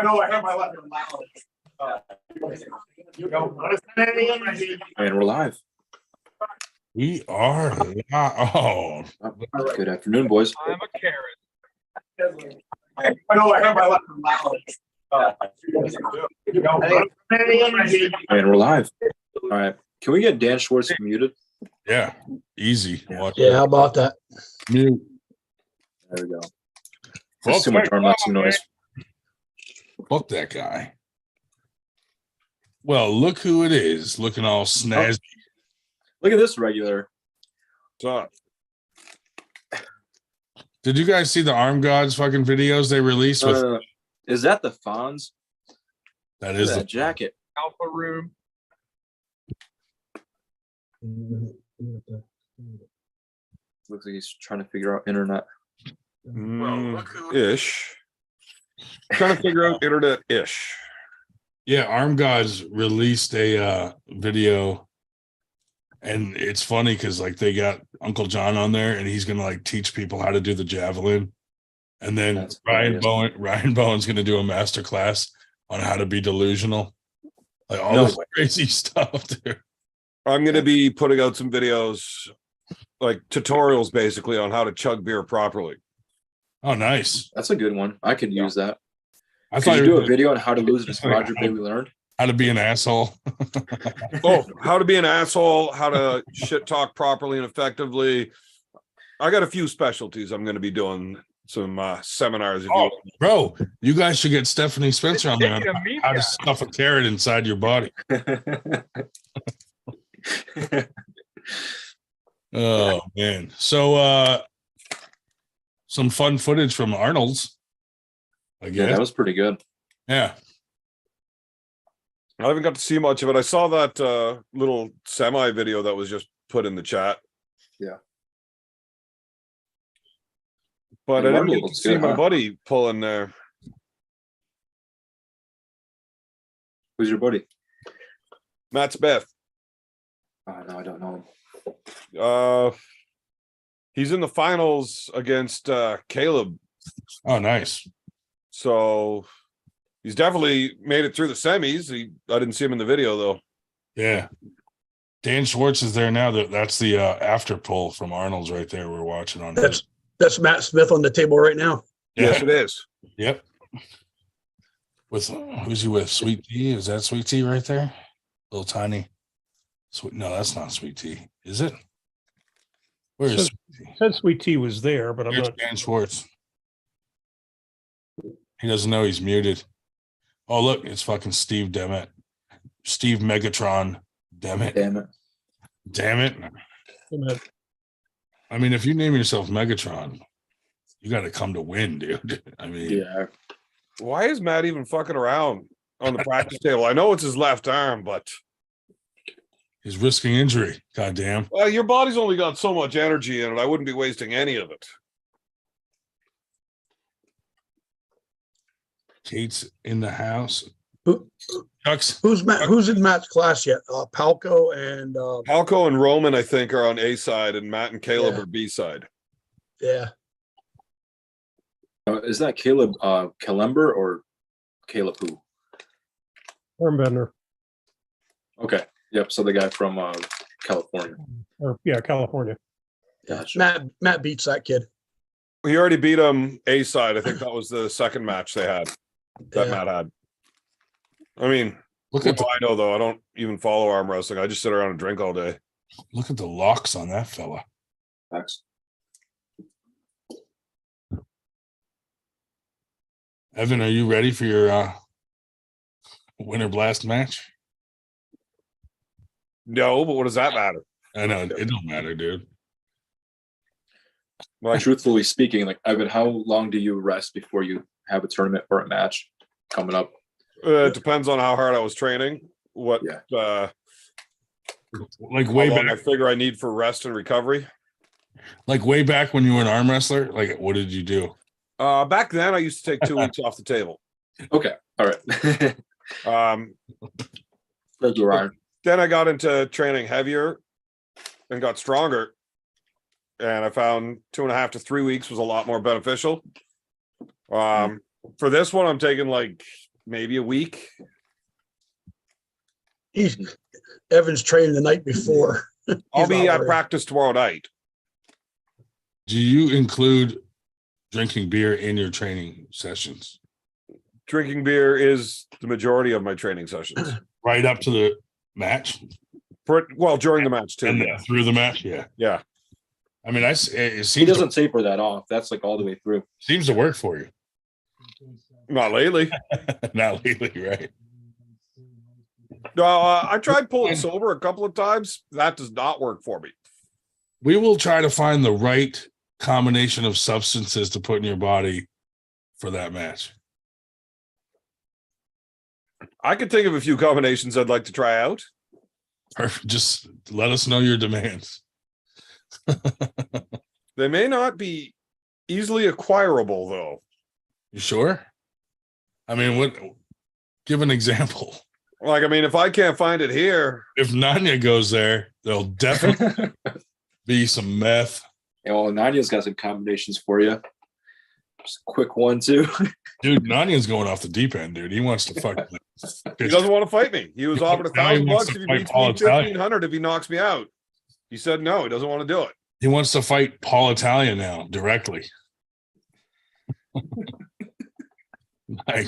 know I have my left loud. And we're live. We are live. Oh, Good afternoon, boys. I'm a carrot. I know I have my left loud. And we're live. All right. Can we get Dan Schwartz muted? yeah, easy. Watch Yeah, how about that? Mute. There we go. Fuck There's too much that arm, not some guy. noise. Fuck that guy. Well, look who it is, looking all snazzy. Look at this regular. Did you guys see the Arm Gods fucking videos they released with? Is that the Fonz? That Look is at the that jacket. Alpha room. Looks like he's trying to figure out internet. Ish. Trying to figure out internet-ish. Yeah, Arm Gods released a video, and it's funny because like they got Uncle John on there, and he's gonna like teach people how to do the javelin, and then That's Ryan hilarious. Bowen's gonna do a master class on how to be delusional, like all No this way. crazy stuff, dude. I'm going to be putting out some videos, like tutorials basically on how to chug beer properly. Oh, nice. That's a good one. I could use that. I Could thought you you do were a gonna- video on how to lose this Like, Roger Baby learned? how to be an asshole. Oh, how to be an asshole, how to shit talk properly and effectively. I got a few specialties I'm going to be doing some seminars. If Oh, you bro, you guys should get Stephanie Spencer on there on Taking a meat how to guy. stuff a carrot inside your body. Oh man. So some fun footage from Arnold's, I Yeah, guess. that was pretty good. Yeah. I haven't got to see much of it. I saw that little semi video that was just put in the chat. Yeah. But The I didn't Arnold get to looks see good, my huh? buddy pulling there. Who's your buddy? Matt Smith. No, I don't know him. He's in the finals against Caleb. Oh, nice. So he's definitely made it through the semis. I didn't see him in the video though. Yeah. Dan Schwartz is there now. That's the after pull from Arnold's right there. We're watching on his. That's Matt Smith on the table right now. Yes, it is. Yep. With who's he with? Sweet Tea? Is that Sweet Tea right there? Little tiny. Sweet. No, that's not Sweet Tea. Is it? Where is So- Sweet Tea? Said Sweet Tea was there, but I'm Here's not. Dan Schwartz. He doesn't know he's muted. Oh, look, it's fucking Steve Demet. Steve Megatron Demet. Damn it. Damn it. I mean, if you name yourself Megatron, you got to come to win, dude. I mean, Yeah. Why is Matt even fucking around on the practice table? I know it's his left arm, but he's risking injury. Goddamn. well, your body's only got so much energy in it. I wouldn't be wasting any of it. Kate's in the house. Who- Chuck's. Who's in Matt's class yet? Palco and Halco and Roman, I think, are on A side, and Matt and Caleb Yeah. are B side. yeah. Is that Caleb Kalember or Caleb who? Armbender. Okay. Yep. So the guy from California. Or yeah, California. Gotcha. Matt beats that kid. He already beat him A side. I think that was the second match they had that Yeah. Matt had. I mean, Look what at do I know though? I don't even follow arm wrestling. I just sit around and drink all day. the locks on that fella. Thanks. Evan, are you ready for your winter blast match? No, but what does that matter? I know it don't matter, dude. Like, Truthfully speaking, like Evan, how long do you rest before you have a tournament or a match coming up? it depends on how hard I was training. What Like how way long I back, figure I need for rest and recovery. like way back when you were an arm wrestler. Like, what did you do? Back then I used to take 2 weeks off the table. Okay. All right. Let's go, Ryan. Then I got into training heavier and got stronger. And I found 2.5 to 3 weeks was a lot more beneficial. For this one, I'm taking like maybe a week. Evan's training the night before. I'll be not at worried. practice tomorrow night. Do you include drinking beer in your training sessions? Drinking beer is the majority of my training sessions. Right up to the match Well, during the match too. and Yeah. through the match? Yeah. Yeah. I mean, it He seems doesn't taper that off. That's like all the way through. seems to work for you. Not lately. Not lately, right? No, I tried pulling sober a couple of times. That does not work for me. We will try to find the right combination of substances to put in your body for that match. I could think of a few combinations I'd like to try out. Perfect. Just let us know your demands. They may not be easily acquirable, though. You sure? I mean, what? Give an example. Like, I mean, if I can't find it here, If Nanya goes there, there'll definitely be some meth. Yeah, well, Nanya's got some combinations for you. Just a quick one, too. Dude, Nanya's going off the deep end, dude. He wants to fuck. he doesn't want to fight me. He was offered Now he $1,000 wants if to he fight beats Paul me, Italian. $1,500 if he knocks me out. He said no, he doesn't want to do it. He wants to fight Paul Italian now directly. I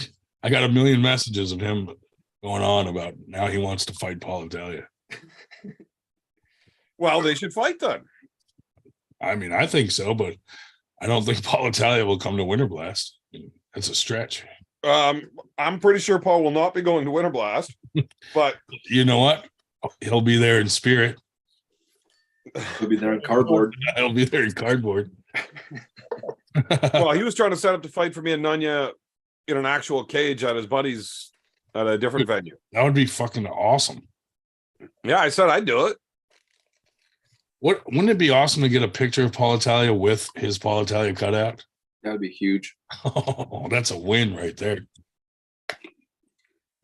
got a million messages of him going on about now he wants to fight Paul Italia. Well, they should fight then. I mean, I think so, but I don't think Paul Italia will come to Winter Blast. That's a stretch. I'm pretty sure Paul will not be going to Winter Blast, but You know what? He'll be there in spirit. He'll be there in cardboard. He'll be there in cardboard. well, he was trying to set up to fight for me and Nanya in an actual cage at his buddy's at a different venue. That would be fucking awesome. Yeah, I said I'd do it. Wouldn't it be awesome to get a picture of Paul Italia with his Paul Italia cutout? That would be huge. Oh, that's a win right there.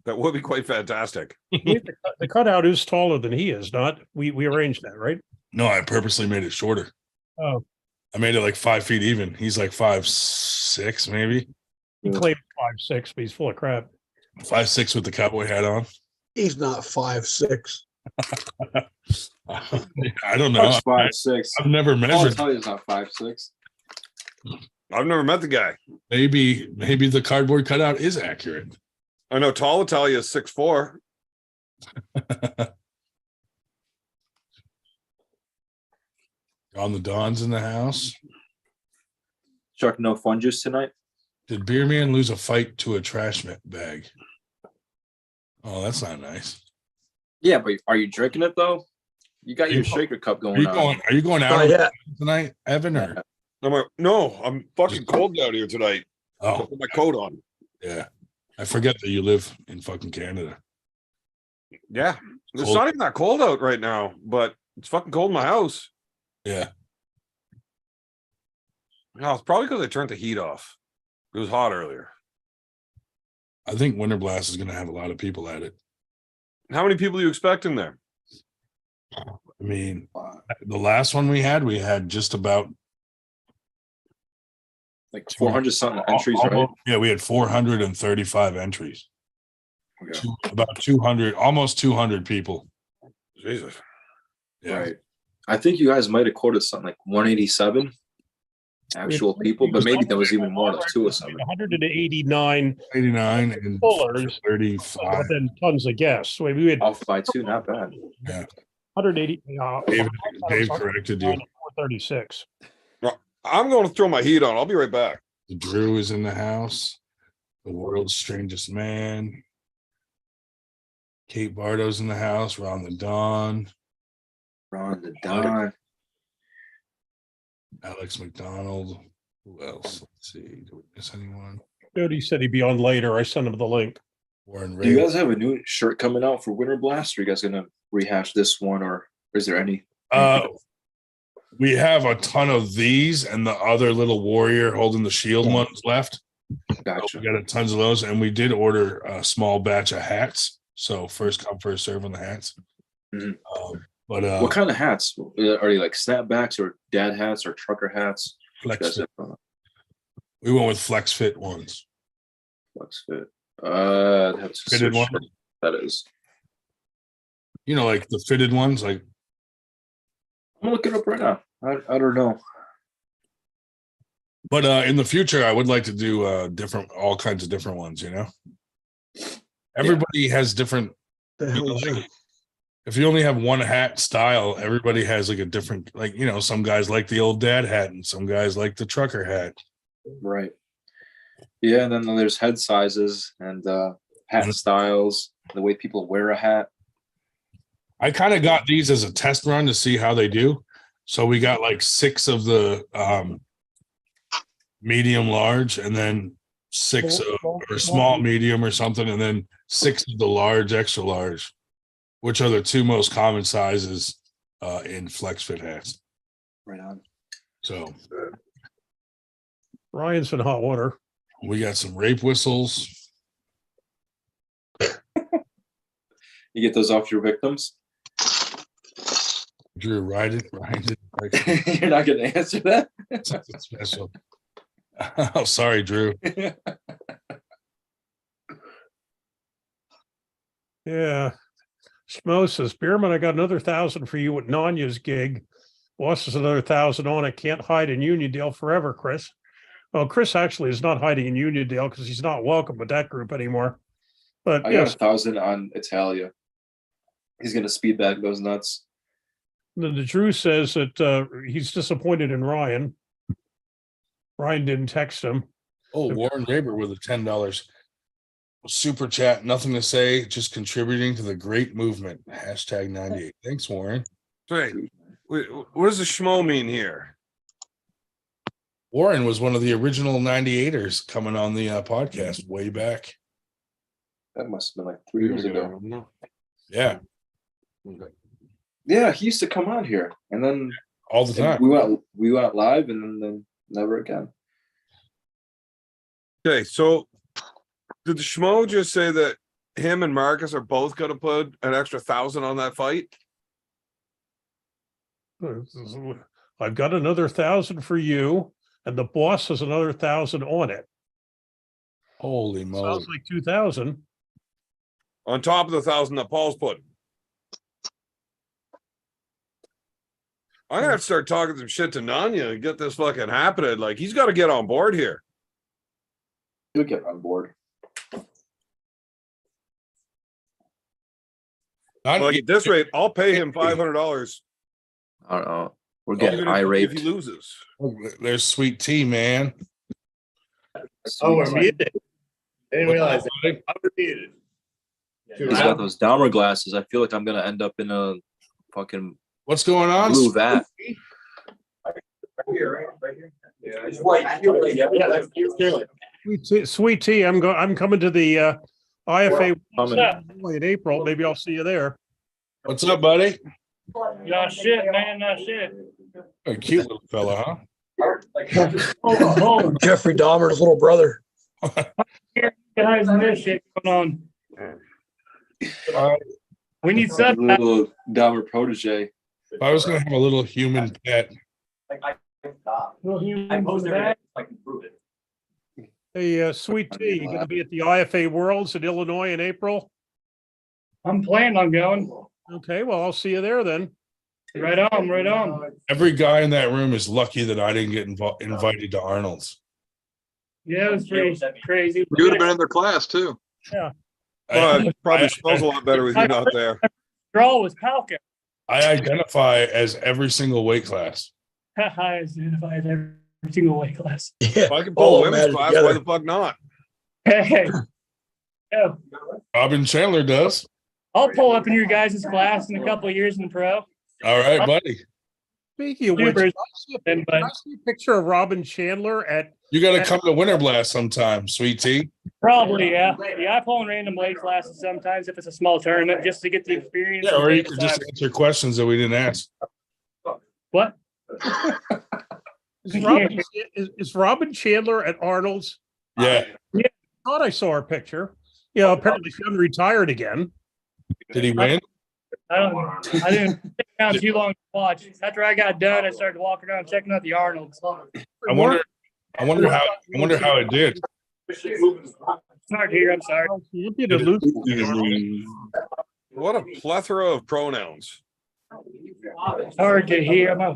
That would be quite fantastic. The cutout is taller than he is, not, we arranged that, right? No, I purposely made it shorter. Oh, I made it like 5 feet even. He's like 5'6", maybe he claimed 5'6", but he's full of crap. 5'6" with the cowboy hat on. He's not 5'6". I don't know. That's 5'6". I've never I'll measured. tell you it's not 5'6". I've never met the guy. Maybe the cardboard cutout is accurate. I know Tall Italia is 6'4". On the Dons in the house. Chuck, no fun juice tonight? Did Beer Man lose a fight to a trash bag? Oh, that's not nice. Yeah, but are you drinking it, though? You got your shaker cup Are going you on. going Not out yet. tonight, Evan? Or I'm like, no, I'm fucking cold out here tonight. I'll oh put my coat on. yeah, I forget that you live in fucking Canada. Yeah. It's Cold. not even that cold out right now, but it's fucking cold in my house. Yeah, No, it's probably because I turned the heat off. It was hot earlier. I think Winter Blast is going to have a lot of people at it. How many people do you expect in there? I mean, the last one we had just about Like 400 something entries, right? Yeah, we had 435 entries. Okay. About 200, almost 200 people. Jesus. Yeah. Right. I think you guys might have quoted something like 187 actual people, but maybe there was even more, like 207. 189, 89 and Pullers. 35. but then tons of guests. So we had Off by 2, not bad. 180. Dave corrected you. 436. I'm going to throw my heat on. I'll be right back. The Drew is in the house. The world's strangest man. Kate Bardo's in the house. Ron the Dawn. Ron the Don. Alex McDonald. Who else? Let's see. Did we miss anyone? He said he'd be on later. I sent him the link. Warren Do you Ray. guys have a new shirt coming out for Winter Blast? Or are you guys going to rehash this one, or is there any? We have a ton of these and the other little warrior holding the shield ones left. Gotcha. We got tons of those, and we did order a small batch of hats. So first come, first serve on the hats. Mhm. But What kind of hats? Are they like snapbacks or dad hats or trucker hats? flex Guys fit. have, We went with flex fit ones. Flex fit. That's Fitted one. That is. You know, like the fitted ones, like I'm gonna look it up right now. I don't know. but in the future I would like to do all kinds of different ones, you know. Everybody has different, The you hell know, is like, that? if you only have one hat style, everybody has like a different, like, you know, some guys like the old dad hat and some guys like the trucker hat. Right. Yeah, and then there's head sizes and hat styles, the way people wear a hat. I kind of got these as a test run to see how they do. So we got like 6 of the medium large, and then 6 of, or small medium or something, and then 6 of the large extra large, which are the 2 most common sizes in flex fit hats. Right on. So Ryan's in hot water. we got some rape whistles. You get those off your victims? Drew, Ryan did You're not gonna answer that? something special. Oh, sorry, Drew. Yeah. Schmo says, Beerman, I got another 1,000 for you at Nanya's gig. Boss is another 1,000 on it. Can't hide in Uniondale forever, Chris. Well, Chris actually is not hiding in Uniondale because he's not welcome with that group anymore. But I got yes, 1,000 on Italia. He's gonna speed bag those nuts. the Drew says that he's disappointed in Ryan. Ryan didn't text him. Oh, Warren Raber with a $10 super chat. Nothing to say, just contributing to the great movement. Hashtag 98. Thanks, Warren. Wait, what does the schmo mean here? Warren was one of the original 98ers coming on the podcast way back. That must have been like 3 years ago. Yeah, Yeah, he used to come on here, and then all the time. we went live, and then never again. Okay, so did the schmo just say that him and Marcus are both gonna put an extra 1,000 on that fight? I've got another 1,000 for you, and the boss has another 1,000 on it. Holy moly. Sounds like 2,000. On top of the 1,000 that Paul's putting. I'm gonna have to start talking some shit to Nanya and get this fucking happening. Like, he's got to get on board here. He'll get on board. Like, at this rate, I'll pay him $500 I don't know. We're getting even if irate. he loses. There's sweet tea, man. Oh, we're muted. Didn't realize that. Buddy? I'm muted. He's got those Dahmer glasses. I feel like I'm gonna end up in a fucking What's going on? blue vat. Right here. Yeah, it's white. Yeah, that's clearly. Sweet tea. I'm coming to the IFA Coming. in April. Maybe I'll see you there. What's up, buddy? Not shit, man, not shit. A cute little fella, Jeffrey Dahmer's little brother. Guys, and this shit going on. We need something. Little Dahmer protege. If I was gonna have a little human pet, Hey, Sweet tea. You gonna be at the IFA Worlds in Illinois in April? I'm planning on going. Okay, well, I'll see you there then. Right on, right on. every guy in that room is lucky that I didn't get invited to Arnold's. Yeah, it was pretty crazy. You would have been in their class too. Well, it probably smells a lot better with you out there. Draw was Palka. I identify as every single weight class. I identified every single weight class. Yeah. If I can all pull a of them women's added class, together. why the fuck not? Hey. Yeah, Robin Chandler does. I'll pull up in your guys' class in a couple of years in the pro. All right, buddy. Speaking of which, Super. can I see a picture of Robin Chandler at You got to come to Winter Blast sometime, sweet tea. Probably, yeah. Yeah, I pull in random weight classes sometimes if it's a small tournament just to get the experience. Yeah, or and you take could the just time. answer questions that we didn't ask. What? is Robin Chandler at Arnold's? Yeah. I thought I saw her picture. Yeah, apparently she unretired again. Did he win? I didn't stick around too long to watch. After I got done, I started walking around checking out the Arnold's. I wonder how it did. It's hard to hear. I'm sorry. You need to lose. What a plethora of pronouns. Hard to hear. My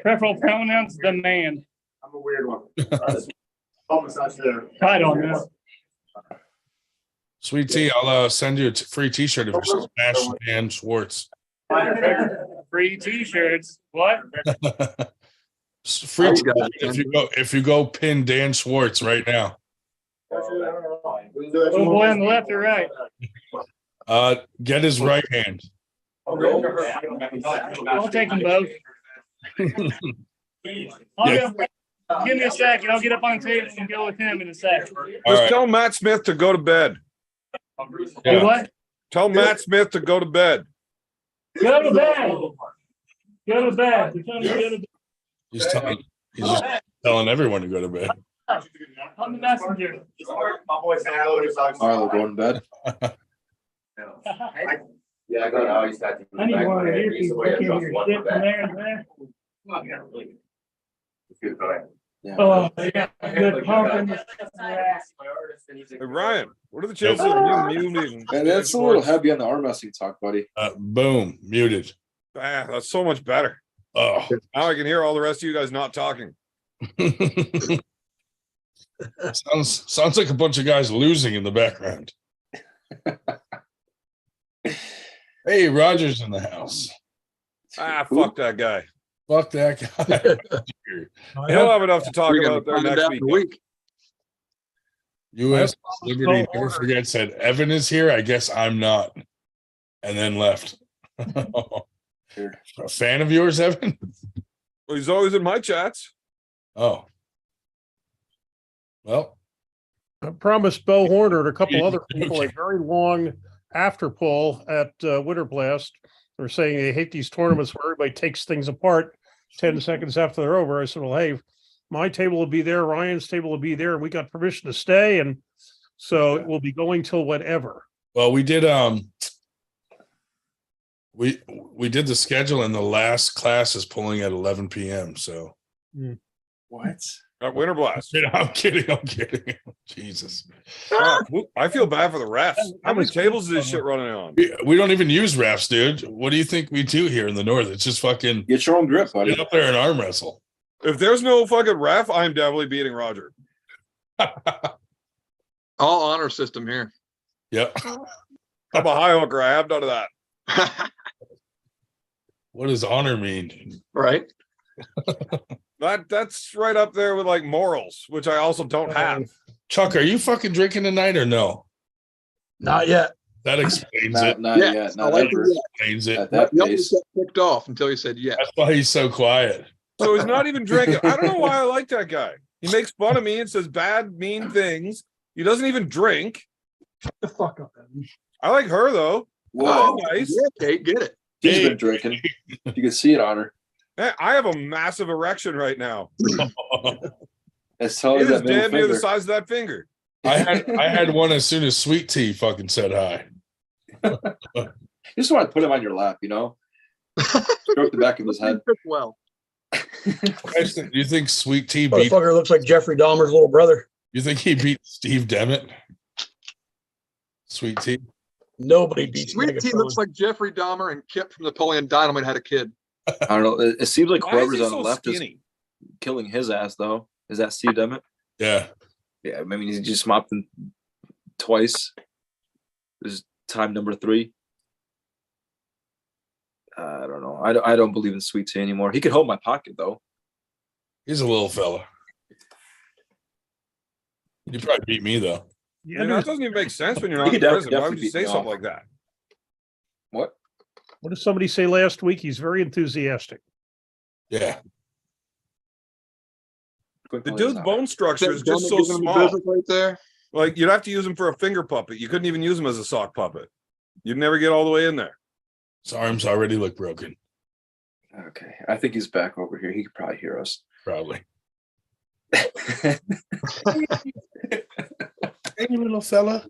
preferable pronouns demand. I'm a weird one. Almost not there. I don't know. Sweet tea, I'll send you a free t-shirt if you smash Dan Schwartz. Free t-shirts. What? Free if you go pin Dan Schwartz right now. Little boy on the left or right? Get his right hand. I'll take them both. Give me a second. I'll get up on the table and go with him in a second. Just tell Matt Smith to go to bed. Do what? Tell Matt Smith to go to bed. Go to bed. Go to bed. Go to bed. He's just telling everyone to go to bed. I'm the messenger. My boy's Arnold going to bed. Yeah, I got always had to. I need one of your people to your shit from there and there. Yeah. Oh, yeah, good pumping. Hey, Ryan, what are the chances of you muting? And that's a little heavy on the arm wrestling talk, buddy. Boom, muted. Ah, that's so much better. Oh. Now I can hear all the rest of you guys not talking. sounds like a bunch of guys losing in the background. Hey, Roger's in the house. Ah, fuck that guy. Fuck that guy. He'll have enough to talk about there next week. U.S. Liberty never forget said Evan is here. I guess I'm not, and then left. A fan of yours, Evan? Well, he's always in my chats. Oh, well, I promised Bo Horner and a couple other people a very long after poll at Winter Blast. They're saying they hate these tournaments where everybody takes things apart 10 seconds after they're over. I said, well, hey, my table will be there, Ryan's table will be there, and we got permission to stay, and so it will be going till whatever. well, we did we did the schedule, and the last class is pulling at 11 p.m. So What? At Winter Blast. I'm kidding. Jesus, I feel bad for the refs. How many tables is this shit running on? we don't even use refs, dude. What do you think we do here in the north? It's just fucking Get your own grip, buddy. get up there and arm wrestle. If there's no fucking ref, I'm definitely beating Roger. All honor system here. Yep. I'm a high hooker. I have none of that. What does honor mean? Right. That's right up there with like morals, which I also don't have. Chuck, are you fucking drinking tonight or no? Not yet. That explains Not, it. not Yeah, yet. I Not like ever. it. Explains it. At that You always pace. got kicked off until you said yes. That's why he's so quiet. So he's not even drinking. I don't know why I like that guy. He makes fun of me and says bad, mean things. He doesn't even drink. Shut the fuck up, Evan. I like her though. Whoa. Oh, nice. Yeah, Kate, get it. He's Hey. been drinking. You can see it on her. Hey, I have a massive erection right now. As tall It as is that middle damn near the finger. size of that finger. I had one as soon as Sweet Tea fucking said hi. You just want to put him on your lap, you know? Stroke the back of his head. Well, You think Sweet Tea beat? Motherfucker looks like Jeffrey Dahmer's little brother. You think he beat Steve Demmett? Sweet Tea. Nobody beats Sweet Tea looks like Jeffrey Dahmer and Kip from Napoleon Dynamite had a kid. I don't know. It seems like Why is whoever's he on the so left is skinny? killing his ass, though. Is that Steve Demmett? Yeah. Yeah, I mean, he just mopped him twice. This is time number 3. I don't know. I don't believe in Sweet Tea anymore. He could hold my pocket, though. He's a little fella. You probably beat me though. Yeah, You know, that doesn't even make sense when you're not He in could prison. Why definitely would you beat say me something off. like that? What? what did somebody say last week? He's very enthusiastic. Yeah. The dude's bone structure is just so Giving him small. business right there. Like you'd have to use him for a finger puppet. You couldn't even use him as a sock puppet. You'd never get all the way in there. His arms already look broken. Okay. I think he's back over here. He could probably hear us. Probably. Hey, little fella.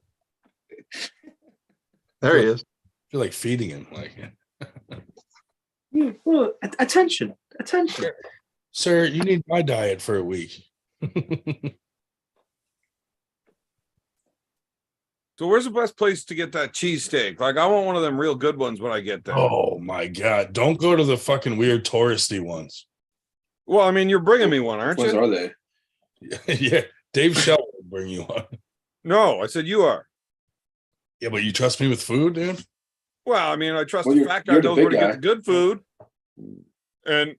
There he is. I feel like feeding him. Like, Well, attention. sir, you need my diet for a week. So where's the best place to get that cheesesteak? Like, I want one of them real good ones when I get there. Oh my god! Don't go to the fucking weird touristy ones. Well, I mean, you're bringing me one, aren't Which ones you? are they? Yeah, Dave Shell will bring you one. No, I said you are. Yeah, but you trust me with food, dude? Well, I mean, I trust Well, the you're- fat you're guy the knows where to big get guy. the good food. And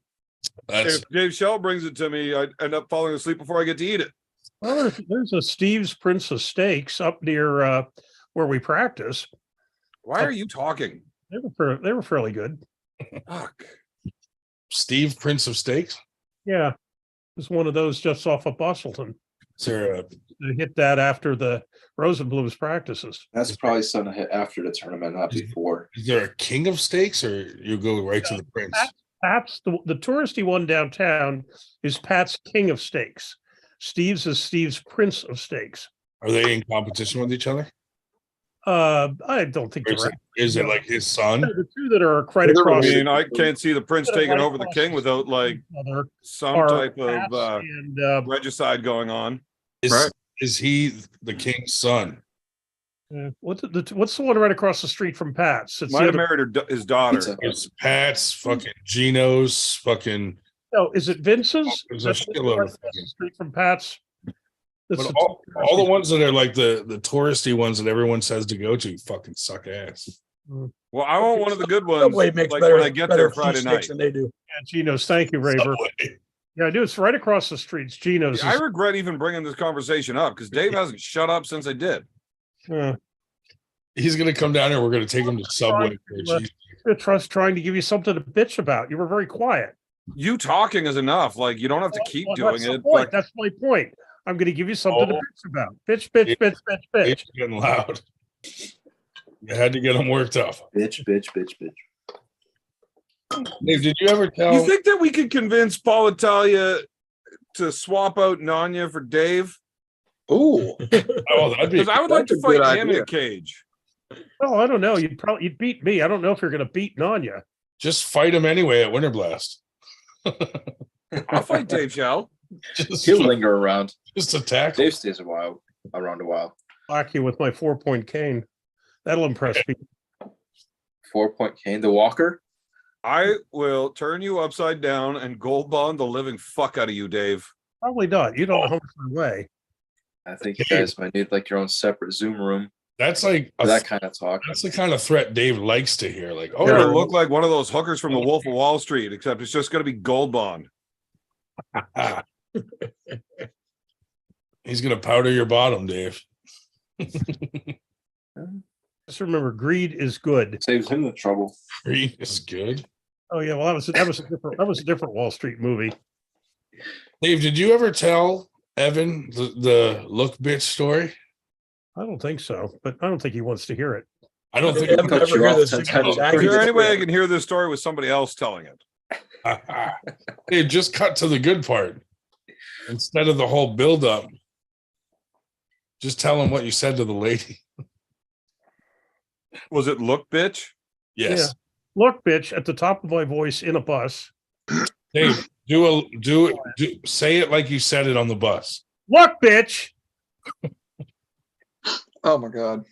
That's if Dave Shell brings it to me, I end up falling asleep before I get to eat it. Well, there's a Steve's Prince of Steaks up near where we practice. Why are you talking? They were fairly good. Fuck. Steve, Prince of Steaks. Yeah, it's one of those just off of Bustleton. Is there a They hit that after the Rosenblum's practices. That's probably something to hit after the tournament, not before. Is there a king of steaks, or you go right to the prince? Pat's the touristy one downtown is Pat's King of Steaks. Steve's is Steve's Prince of Steaks. Are they in competition with each other? I don't think Or is they're it, is it like his son? the two that are right They're across I the mean, I can't see the prince taking over the king without like other some are type Pat's of and regicide going on. Is, Right. is he the king's son? what's the one right across the street from Pat's? It's Might the have other, married his daughter. Pizza. It's Pat's, fucking Gino's, fucking. no, is it Vince's? There's a That's shitload right of across the street from Pat's. That's But the all the ones that are like the touristy ones that everyone says to go to fucking suck ass. Well, I want one of the good ones. Subway makes like better, when I get better there Friday cheesesteaks night. than they do. Yeah, Gino's. Thank you, Raver. Subway. Yeah, I do. It's right across the street. It's Gino's. I regret even bringing this conversation up because Dave hasn't shut up since I did. He's gonna come down here. We're gonna take him to Subway. For a cheese. Trust trying to give you something to bitch about. You were very quiet. You talking is enough. Like you don't have to keep Well, doing that's the it. point. But That's my point. I'm going to give you something to Oh. bitch about. Bitch, bitch, bitch, bitch, bitch. It's getting loud. You had to get him worked up. Bitch, bitch, bitch, bitch. Dave, did you ever tell? you think that we could convince Paul Italia to swap out Nanya for Dave? Ooh. Oh, that'd be. Because I would like to That's a good fight him in idea. a cage. Well, I don't know. You'd beat me. I don't know if you're going to beat Nanya. Just fight him anyway at Winter Blast. I'll fight Dave Shell. just, He'll linger around. just attack. Dave stays around a while. Lock you with my 4-point cane. That'll impress people. 4-point cane. The walker. I will turn you upside down and gold bond the living fuck out of you, Dave. Probably not. You don't know how much I weigh. I think you guys might need like your own separate Zoom room That's like for that kind of talk. that's the kind of threat Dave likes to hear. Like, oh, You're yeah, gonna look like one of those hookers from the Wolf of Wall Street, except it's just gonna be gold bond. he's gonna powder your bottom, Dave. Just remember, greed is good. Saves him the trouble. Green is good. Oh yeah, well that was a different Wall Street movie. Dave, did you ever tell Evan the look bitch story? I don't think so, but I don't think he wants to hear it. I don't think. Ever cut you hear off this 10 again? times. Zach? Is there any way I can hear this story with somebody else telling it? Dave, just cut to the good part instead of the whole buildup. Just tell him what you said to the lady. Was it look bitch? Yes, Look, bitch, at the top of my voice in a bus. Dave, say it like you said it on the bus. Look, bitch. Oh my God.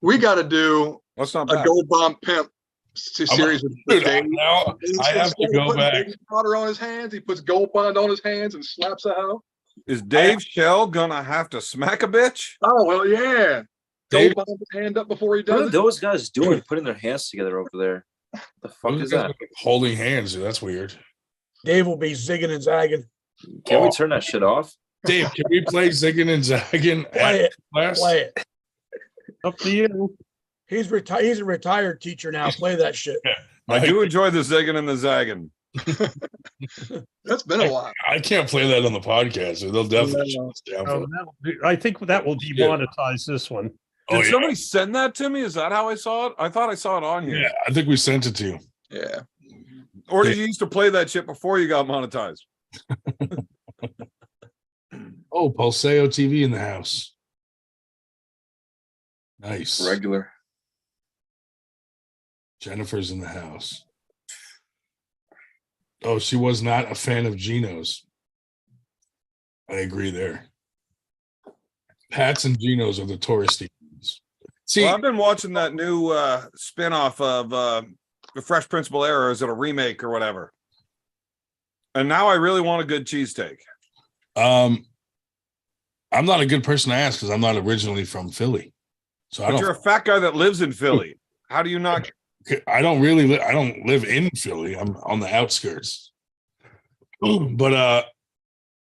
We got to do That's not a bad. gold bomb pimp series with Dude, Dave. now I have to go Puts back. baby powder on his hands. He puts gold bond on his hands and slaps a hoe. Is Dave Shell gonna have to smack a bitch? Oh well, yeah. Dave- Gold bond his hand up before he What are does it. those guys doing? Putting their hands together over there. The fuck Those is guys that? are holding hands, dude. That's weird. Dave will be zigging and zagging. Can we turn that shit off? Dave, can we play Ziggin and Zaggin Play at it. class? Play it. Up to you. He's a retired teacher now. Play that shit. I do enjoy the zigging and the zagging. That's been a while. I can't play that on the podcast. So they'll definitely shut us down. Oh, I think that will demonetize this one. Oh, Did yeah. somebody send that to me? Is that how I saw it? I thought I saw it on here. Yeah, I think we sent it to you. Yeah. Or did you used to play that shit before you got monetized? Oh, Pulseo TV in the house. Nice. Regular. Jennifer's in the house. Oh, she was not a fan of Gino's. I agree there. Pat's and Gino's are the touristy ones. See, Well, I've been watching that new spin-off of The Fresh Prince of Bel-Air. Is it a remake or whatever? And now I really want a good cheesesteak. I'm not a good person to ask because I'm not originally from Philly. So But you're a fat guy that lives in Philly. How do you not? I don't really I don't live in Philly. I'm on the outskirts. But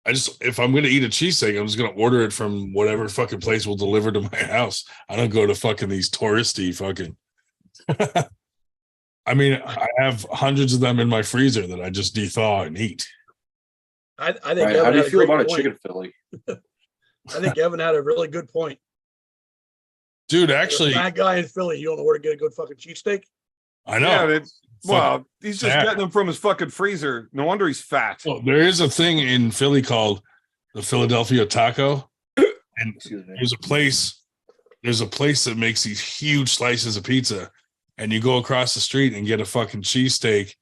I just, if I'm gonna eat a cheesesteak, I'm just gonna order it from whatever fucking place will deliver to my house. I don't go to fucking these touristy fucking. I mean, I have hundreds of them in my freezer that I just de-thaw and eat. I think Right, how Evan do you had a feel great about a point. chicken Philly? I think Evan had a really good point. Dude, You're a actually, fat guy in Philly, you don't know where to get a good fucking cheesesteak. I know. Yeah, well, he's just fat. getting them from his fucking freezer. No wonder he's fat. Well, there is a thing in Philly called the Philadelphia Taco, and Excuse me. there's a place that makes these huge slices of pizza, and you go across the street and get a fucking cheesesteak,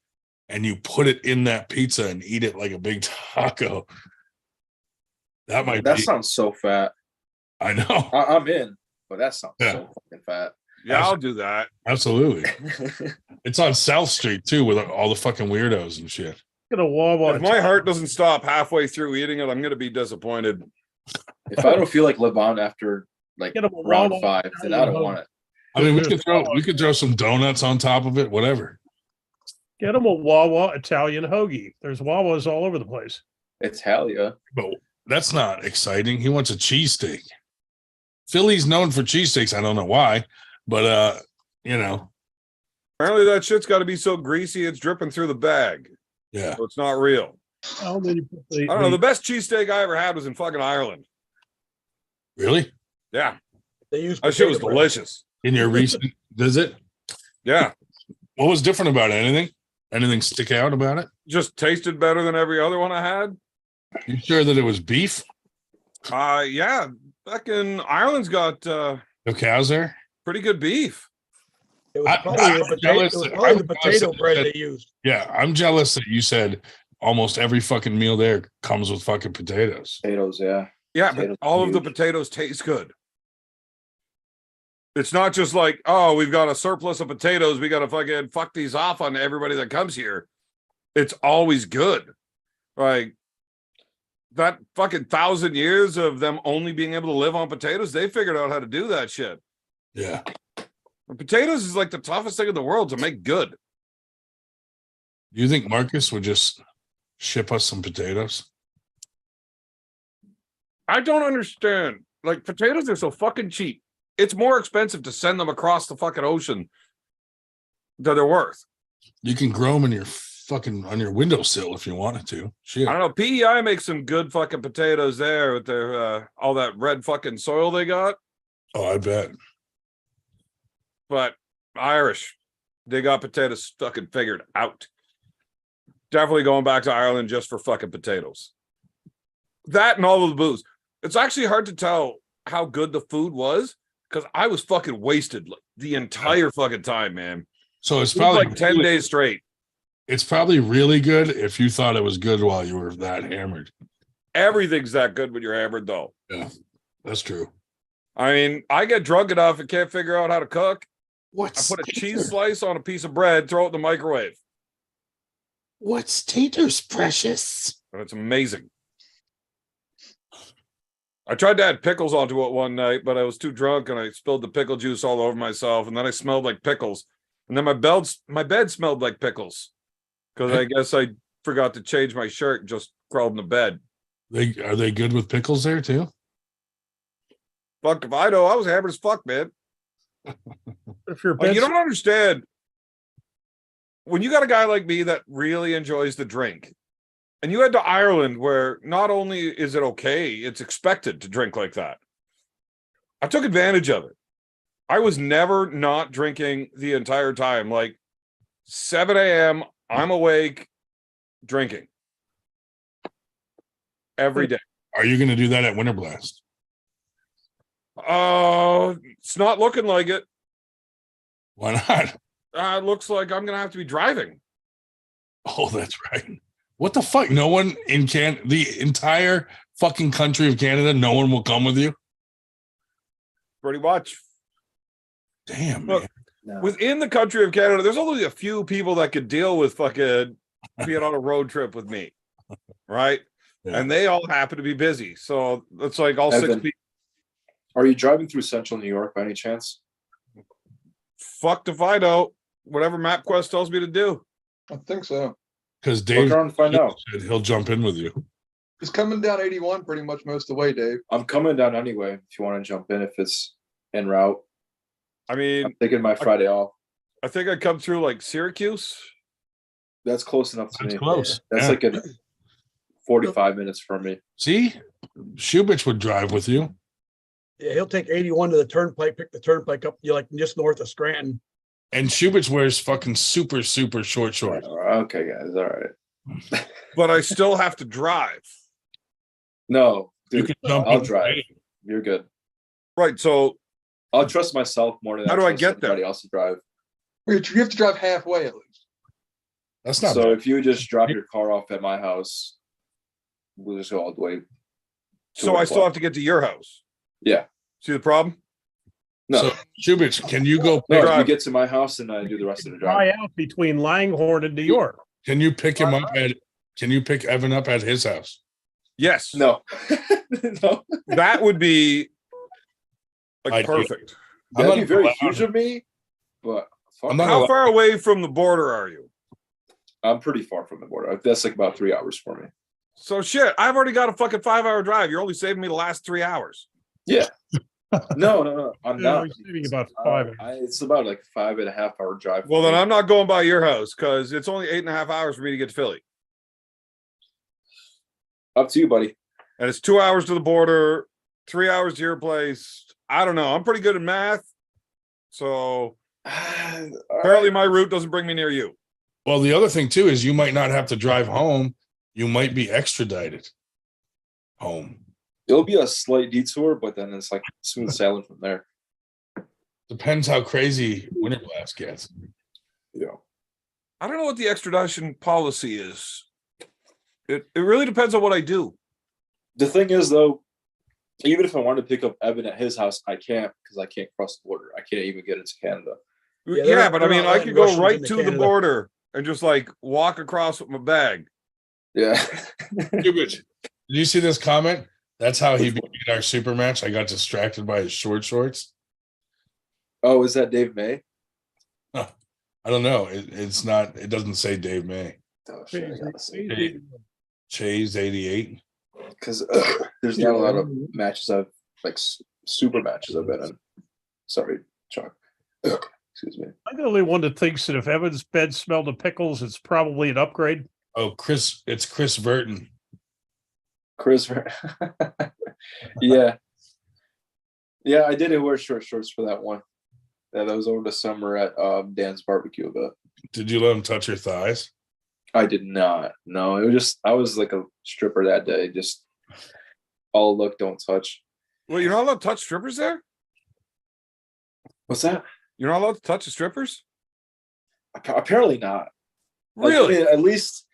and you put it in that pizza and eat it like a big taco. That might That be. sounds so fat. I know. I'm in, but that sounds Yeah. so fucking fat. Yeah, I'll do that. Absolutely. It's on South Street too, with all the fucking weirdos and shit. Get a Wawa. If my heart doesn't stop halfway through eating it, I'm gonna be disappointed. If I don't feel like Levon after like Get 'em a round Wawa 5, then I don't want it. I mean, we could throw some donuts on top of it, whatever. Get them a Wawa Italian hoagie. There's Wawas all over the place. It's hell yeah. But that's not exciting. He wants a cheesesteak. Philly's known for cheesesteaks. I don't know why, but you know, Apparently, that shit's got to be so greasy it's dripping through the bag. yeah. So it's not real. Oh, then you put the, I don't know. The best cheesesteak I ever had was in fucking Ireland. Really? Yeah, They use that shit was potato bread. delicious. In your recent visit, Yeah, what was different about it? Anything? Anything stick out about it? just tasted better than every other one I had. You sure that it was beef? Yeah, fucking Ireland's got No cows there? pretty good beef. It was I'm probably the potato, jealous it was that- probably the I'm jealous potato that- bread they used. Yeah, I'm jealous that you said almost every fucking meal there comes with fucking potatoes. Potatoes, yeah. Yeah, but Potatoes all of the huge. potatoes taste good. It's not just like, oh, we've got a surplus of potatoes. We got to fucking fuck these off on everybody that comes here. It's always good. Like that fucking 1,000 years of them only being able to live on potatoes, they figured out how to do that shit. Yeah. And potatoes is like the toughest thing in the world to make good. Do you think Marcus would just ship us some potatoes? I don't understand. Like potatoes are so fucking cheap. It's more expensive to send them across the fucking ocean than they're worth. You can grow them in your fucking on your windowsill if you wanted to. Shit. I don't know. PEI makes some good fucking potatoes there with their all that red fucking soil they got. Oh, I bet. But Irish, they got potatoes fucking figured out. Definitely going back to Ireland just for fucking potatoes. That and all of the booze. It's actually hard to tell how good the food was because I was fucking wasted like, the entire fucking time, man. So it's It was probably like 10 days straight. It's probably really good if you thought it was good while you were that hammered. Everything's that good when you're hammered, though. Yeah, that's true. I mean, I get drunk enough and can't figure out how to cook. What's I put a cheese slice on a piece of bread, throw it in the microwave, What's taters, precious? and it's amazing. I tried to add pickles onto it one night, but I was too drunk and I spilled the pickle juice all over myself, and then I smelled like pickles. And then my bed smelled like pickles because I guess I forgot to change my shirt and just crawled in the bed. Are they good with pickles there too? Fuck if I know. I was hammered as fuck, man. if your Like, bed's you don't understand. When you got a guy like me that really enjoys the drink, and you head to Ireland where not only is it okay, it's expected to drink like that. I took advantage of it. I was never not drinking the entire time. Like 7 a.m., I'm awake drinking every day. Are you going to do that at Winter Blast? It's not looking like it. Why not? It looks like I'm going to have to be driving. Oh, that's right. What the fuck? No one in the entire fucking country of Canada, no one will come with you? Pretty much. Damn, Look, man. No. Within the country of Canada, there's only a few people that could deal with fucking being on a road trip with me, right? Yeah. And they all happen to be busy. So it's like all Evan. 6 people. Are you driving through central New York by any chance? Fucked if I know. Whatever MapQuest tells me to do. I think so. Because Look Dave around and find out. said he'll jump in with you. He's coming down 81 pretty much most of the way, Dave. I'm coming down anyway. If you want to jump in, if it's en route, I mean, I'm taking my Friday off. I think I come through like Syracuse. That's close enough to That's me. close. That's Yeah. like a 45 minutes from me. See, Shubich would drive with you. Yeah, he'll take 81 to the turnpike, pick the turnpike up, you're like just north of Scranton. And Shubich wears fucking super short shorts. Okay, guys. All right. But I still have to drive. No, You dude, can jump I'll in. drive. You're good. Right. So I'll trust myself more than How do I trust get there? everybody else to drive. You have to drive halfway at least. That's not So bad. if you just drop your car off at my house, we'll just go all the way. so I still have to get to your house. Yeah. See the problem? No, So Shubich, can you go no. pick, If you get to my house and I do the rest of the drive. Fly out between Langhorne and New York. can you pick him up at can you pick Evan up at his house? Yes. No, no. That would be like Ideal. perfect. I'm That'd be not very allowed- huge of me, but fuck I'm not it. How allowed- far away from the border are you? I'm pretty far from the border. That's like about 3 hours for me. So shit, I've already got a fucking 5-hour drive. You're only saving me the last 3 hours. Yeah. No. I'm Yeah, not. we're saving about 5 hours. It's about like 5.5 hour drive. Well, for then me. I'm not going by your house because it's only 8.5 hours for me to get to Philly. Up to you, buddy. And it's 2 hours to the border, 3 hours to your place. I don't know. I'm pretty good at math. So apparently my route doesn't bring me near you. Well, the other thing too is you might not have to drive home. You might be extradited home. It'll be a slight detour, but then it's like smooth sailing from there. Depends how crazy Winter Blast gets. Yeah. I don't know what the extradition policy is. It really depends on what I do. The thing is, though, even if I wanted to pick up Evan at his house, I can't because I can't cross the border. I can't even get into Canada. Yeah, Yeah, they're not- but I they're mean, not I letting could go Russians right into to the Canada. border and just like walk across with my bag. Yeah. Shubich, did you see this comment? That's how he beat our super match. I got distracted by his short shorts. Oh, is that Dave May? I don't know. It's not. It doesn't say Dave May. Oh, shit, I gotta see. Hey, Chase 88. Because there's not a lot of matches like super matches I've been in. Sorry, Chuck. Excuse me. I'm the only one that thinks that if Evan's bed smelled of pickles, it's probably an upgrade. Oh, Chris. It's Chris Burton. Chris. Yeah. Yeah, I did wear short shorts for that one. Yeah, that was over the summer at Dan's barbecue, but Did you let him touch your thighs? I did not. No, it was just I was like a stripper that day. Just all look, don't touch. Well, you're not allowed to touch strippers there? What's that? You're not allowed to touch the strippers? Apparently not. Like, Really? I mean, at least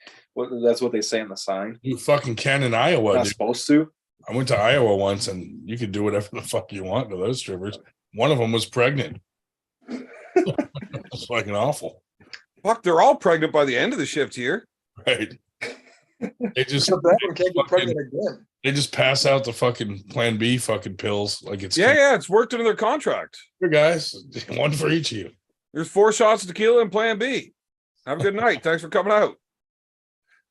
that's what they say in the sign. You fucking can in Iowa. Not Dude. supposed to. I went to Iowa once, and you could do whatever the fuck you want to those strippers. One of them was pregnant. It's fucking awful, Fuck, they're all pregnant by the end of the shift here. right? They just So that one can't get pregnant again. they just pass out the fucking Plan B fucking pills like it's Yeah, it's worked into their contract. Here, guys, one for each of you. There's 4 shots of tequila and Plan B. Have a good night. Thanks for coming out.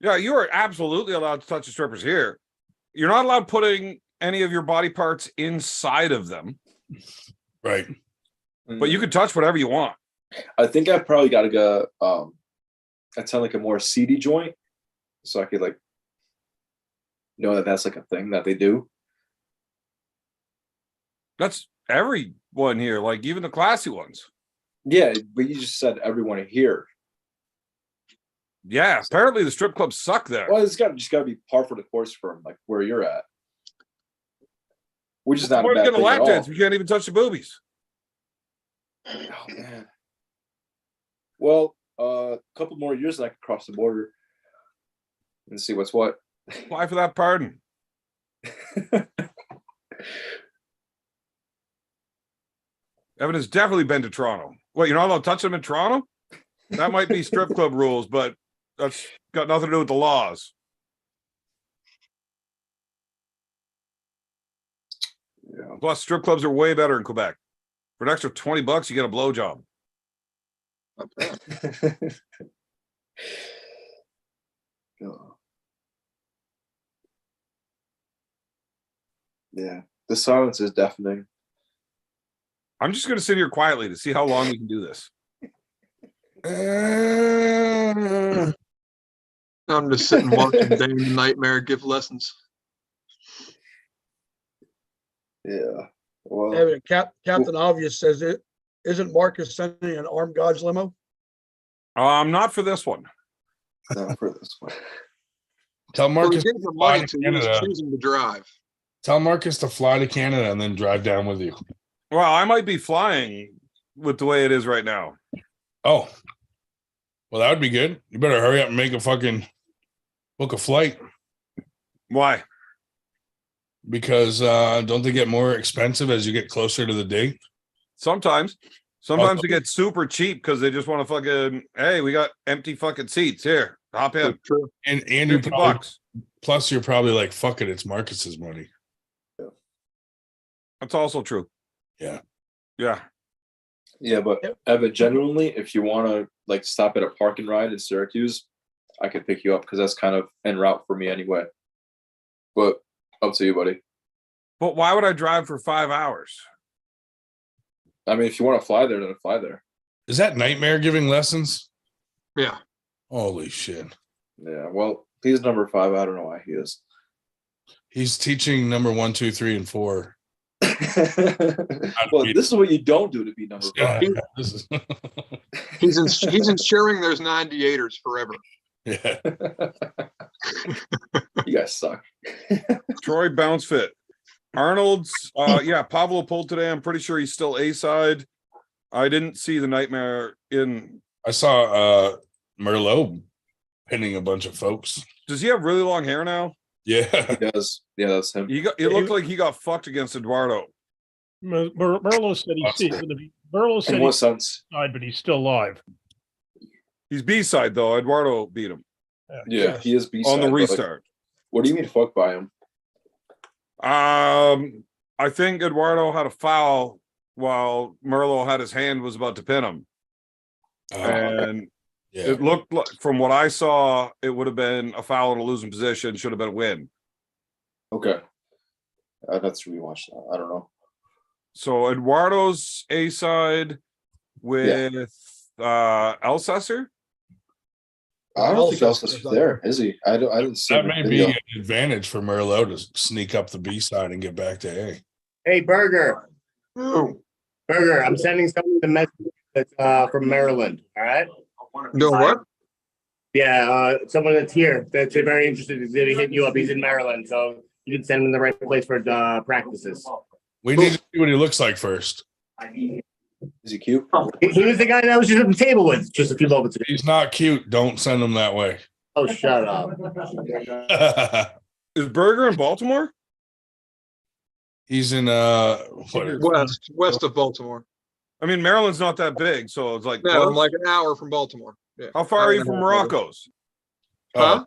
Yeah, you are absolutely allowed to touch the strippers here. You're not allowed putting any of your body parts inside of them, Right. but you can touch whatever you want. I think I've probably got to go. Attend like a more seedy joint, so I could like know that that's like a thing that they do. That's everyone here, like even the classy ones. Yeah, but you just said everyone here. Yeah, apparently the strip clubs suck there. Well, it's just got to be par for the course from like where you're at, which is not a We're bad getting a thing lap at all. dance. We can't even touch the boobies. Oh man. Well, a couple more years and I could cross the border and see what's what. Apply for that pardon. Evan has definitely been to Toronto. What, you're not allowed to touch them in Toronto? That might be strip club rules, but that's got nothing to do with the laws. Yeah. Plus, strip clubs are way better in Quebec. For an extra $20, you get a blowjob. Yeah, the silence is deafening. I'm just going to sit here quietly to see how long we can do this. I'm just sitting watching Dane the Nightmare give lessons. Yeah. Well, Evan, Captain Obvious says it, isn't Marcus sending an armed guards limo? Not for this one. not for this one. Tell Well, he Marcus. gave the fly money to to, he was Canada. choosing to drive. Tell Marcus to fly to Canada and then drive down with you. Well, I might be flying with the way it is right now. Oh, well, that would be good. You better hurry up and make a fucking book a flight Why? because don't they get more expensive as you get closer to the date? Sometimes they get super cheap because they just want to fucking, hey, we got empty fucking seats here. Hop in. True. And you $50. probably, plus you're probably like, fuck it, it's Marcus's money. That's also true. Yeah. Yeah. Yeah, but Evan, genuinely, if you want to like stop at a park and ride in Syracuse, I could pick you up because that's kind of en route for me anyway. But up to you, buddy. But why would I drive for 5 hours? I mean, if you want to fly there, then fly there. Is that Nightmare giving lessons? Yeah. Holy shit. Yeah, well, he's number 5. I don't know why he is. He's teaching number 1, 2, 3, and 4. Well, this is what you don't do to be number 5. This is He's ensuring there's 98ers forever. yeah. You guys suck. Troy bounce fit. Arnold's yeah, Pablo pulled today. I'm pretty sure he's still A-side. I didn't see the Nightmare in. I saw Merlot pinning a bunch of folks. Does he have really long hair now? Yeah. He does. Yeah, that's him. It looked like he got fucked against Eduardo. Merlo said he's Merlo said In what he's sense? died, but he's still alive. He's B-side though. Eduardo beat him Yeah, he is B-side. on the but, like, restart. what do you mean fuck by him? I think Eduardo had a foul while Merlo had his hand was about to pin him. And yeah. it looked like, from what I saw, it would have been a foul in a losing position, should have been a win. Okay. I'd have to rewatch that. I don't know. So Eduardo's A side with Elsesser. I don't think Elsa's Elsa's there, is he? I didn't see That him in may the be video. an advantage for Merlot to sneak up the B side and get back to A. Hey, Burger, Oh, I'm sending someone the message that's from Maryland. All right. no, what? Yeah, someone that's here that's very interested is hitting you up. He's in Maryland, so you can send him in the right place for practices. We need to see what he looks like first. Is he cute? He was the guy that I was just at the table with just a few moments ago. He's not cute. Don't send him that way. Oh, shut up. Is Berger in Baltimore? He's in West of Baltimore. I mean, Maryland's not that big, so it's like, No, close. I'm like an hour from Baltimore. Yeah. How far are you from Morocco's? Huh?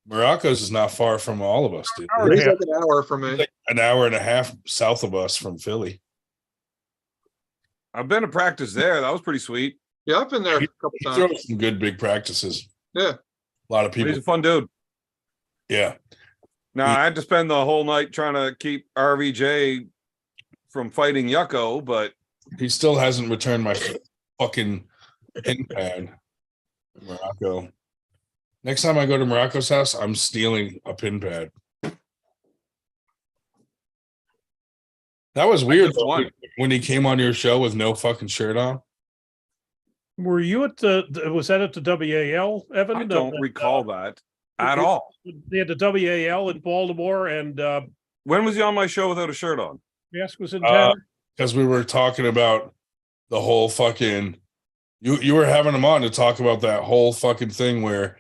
Morocco's is not far from all of us, dude. He's like an hour from me. Like an hour and a half south of us from Philly. I've been to practice there. That was pretty sweet. Yeah, I've been there a couple He times. throws some good big practices. Yeah. A lot of He's people. a fun dude. Yeah. Now, I had to spend the whole night trying to keep RVJ from fighting Yucko, but He still hasn't returned my fucking pin pad. Morocco. Next time I go to Morocco's house, I'm stealing a pin pad. That was weird That's fun. when he came on your show with no fucking shirt on. Were you at was that at the WAL, Evan? I don't recall that at all. They had the WAL in Baltimore, and When was he on my show without a shirt on? Mask was in town. Because we were talking about the whole fucking you were having him on to talk about that whole fucking thing where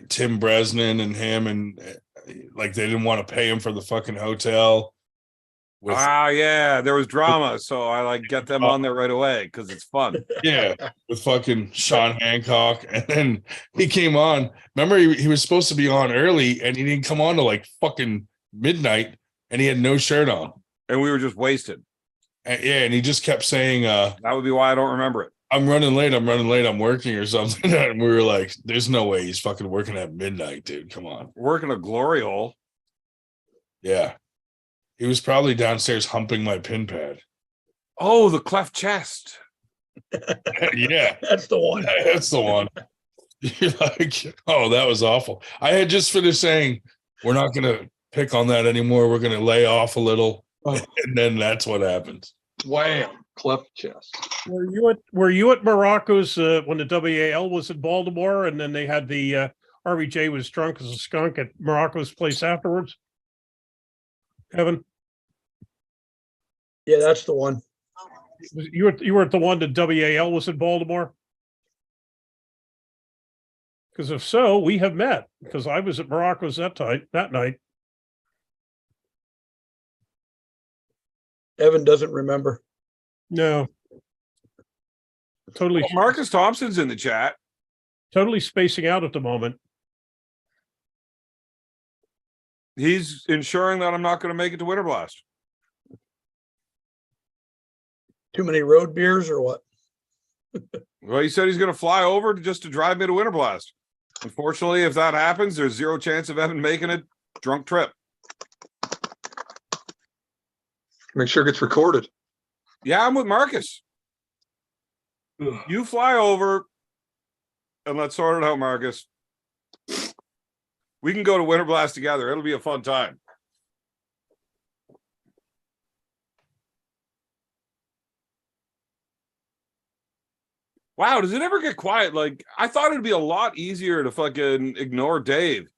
Tim Bresnan and him and like they didn't want to pay him for the fucking hotel. with Yeah, there was drama, so I like get them on there right away because it's fun. yeah, with fucking Sean Hancock. And then he came on. Remember, he was supposed to be on early and he didn't come on to like fucking midnight and he had no shirt on. And we were just wasted. Yeah, and he just kept saying, That would be why I don't remember it. I'm running late, I'm working or something. And we were like, there's no way he's fucking working at midnight, dude. Come on. Working a glory hole. Yeah. He was probably downstairs humping my pin pad. Oh, the cleft chest. Yeah. That's the one. That's the one. You're like, oh, that was awful. I had just finished saying, we're not going to pick on that anymore. We're going to lay off a little. And then that's what happens. Wham, cleft chest. Were you at Morocco's when the WAL was in Baltimore, and then they had the RBJ was drunk as a skunk at Morocco's place afterwards? Kevin, Yeah, that's the one. you were at the one that WAL was in Baltimore? Because if so, we have met, because I was at Morocco's that night. Evan doesn't remember. No. Totally, Marcus Thompson's in the chat. totally spacing out at the moment. He's ensuring that I'm not going to make it to Winter Blast. Too many road beers or what? Well, he said he's going to fly over just to drive me to Winter Blast. Unfortunately, if that happens, there's zero chance of Evan making a drunk trip. Make sure it gets recorded. Yeah, I'm with Marcus. You fly over and let's sort it out, Marcus. We can go to Winter Blast together. It'll be a fun time. Wow, does it ever get quiet? Like, I thought it'd be a lot easier to fucking ignore Dave.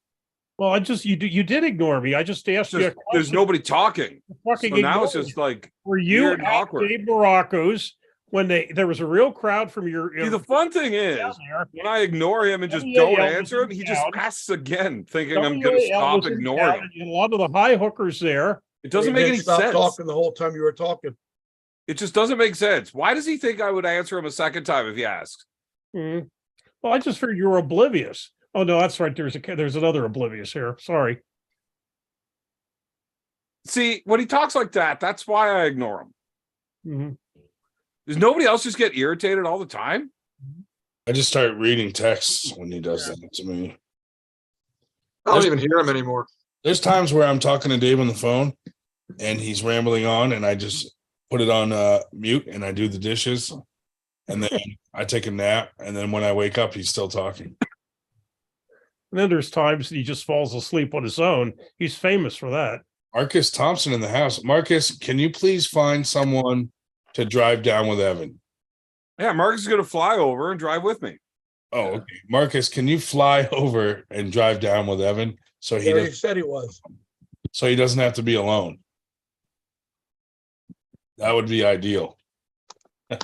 Well, you did ignore me. I just asked you. Just, there's nobody talking. Fucking So now it's ignored just like, were you weird and at awkward. Dave Morocco's when there was a real crowd from your see, the fun thing is, down there? when I ignore him and just WAL don't was answer him, in he just town. asks again, thinking I'm going to WAL stop was in ignoring town, him. and a lot of the high hookers there. It doesn't He make didn't any stop sense. talking the whole time you were talking. It just doesn't make sense. Why does he think I would answer him a second time if he asks? Mhm. Well, I just figured you were oblivious. Oh no, that's right. There's another oblivious here. Sorry. See, when he talks like that, that's why I ignore him. Mhm. Does nobody else just get irritated all the time? I just start reading texts when he does that to me. I don't even hear him anymore. There's times where I'm talking to Dave on the phone and he's rambling on and I just put it on mute and I do the dishes and then I take a nap and then when I wake up he's still talking. And then there's times that he just falls asleep on his own. He's famous for that. Marcus Thompson in the house. Marcus, can you please find someone to drive down with Evan? Yeah, Marcus is going to fly over and drive with me. Oh, okay. Marcus, can you fly over and drive down with Evan so He said he was. doesn't have to be alone? That would be ideal.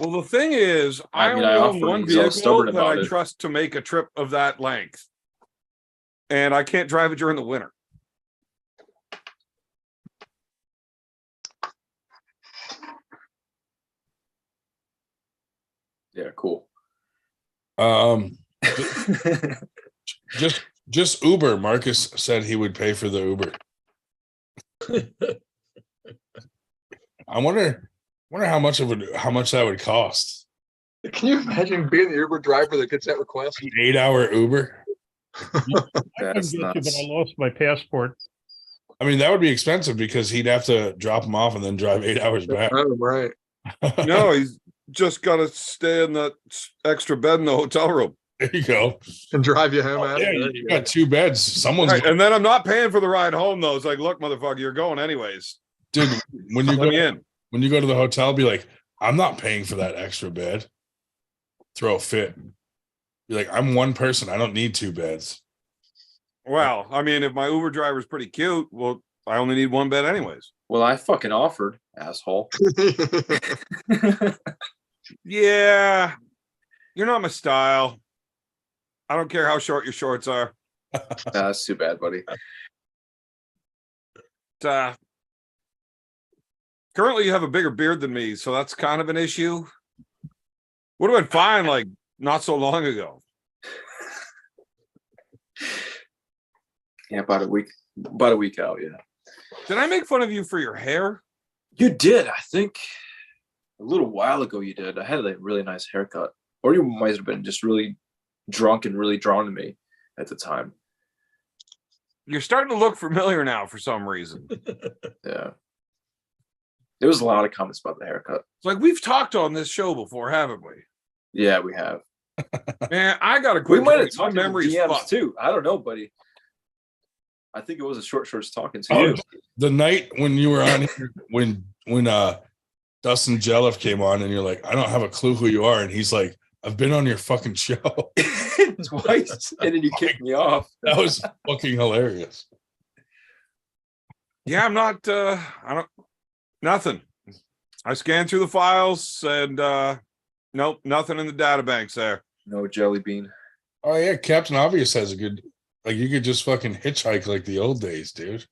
Well, the thing is, I mean, only I own offered, one he's all vehicle stubborn that about I it. trust to make a trip of that length. And I can't drive it during the winter. Yeah, cool. Just Uber. Marcus said he would pay for the Uber. I wonder how much that would cost. Can you imagine being the Uber driver that gets that request? An 8-hour Uber. I That's couldn't get you, but nuts. I lost my passport. I mean, that would be expensive because he'd have to drop him off and then drive 8 hours back. Oh, right. No, he's just got to stay in that extra bed in the hotel room. There you go. And drive you home after. Yeah, There you you go. got 2 beds. Someone's Right, and then I'm not paying for the ride home, though. It's like, look, motherfucker, you're going anyways. dude. When you Let me go in. when you go to the hotel, be like, I'm not paying for that extra bed. Throw a fit. Be like, I'm one person. I don't need 2 beds. Well, I mean, if my Uber driver's pretty cute, well, I only need one bed anyways. Well, I fucking offered, asshole. Yeah, you're not my style. I don't care how short your shorts are. That's too bad, buddy. Currently, you have a bigger beard than me, so that's kind of an issue. Would have been fine, like not so long ago. Yeah, about a week out. Yeah. Did I make fun of you for your hair? You did, I think, a little while ago. You did. I had a really nice haircut, or you might have been just really drunk and really drawn to me at the time. You're starting to look familiar now for some reason. Yeah. There was a lot of comments about the haircut. It's like we've talked on this show before, haven't we? Yeah, we have. Man, I gotta We quit. might have drinking. My talked about memory's DMs fucked. too. I don't know, buddy. I think it was a shorts talking to Oh, you. the night when you were on here, when Dustin Jelliff came on, and you're like, I don't have a clue who you are, and he's like, I've been on your fucking show Twice, and then you kicked me off. That was fucking hilarious. Yeah, I'm not. I don't. Nothing. I scanned through the files, and nope, nothing in the databanks there. No jelly bean. Oh yeah, Captain Obvious has a good. Like you could just fucking hitchhike like the old days, dude.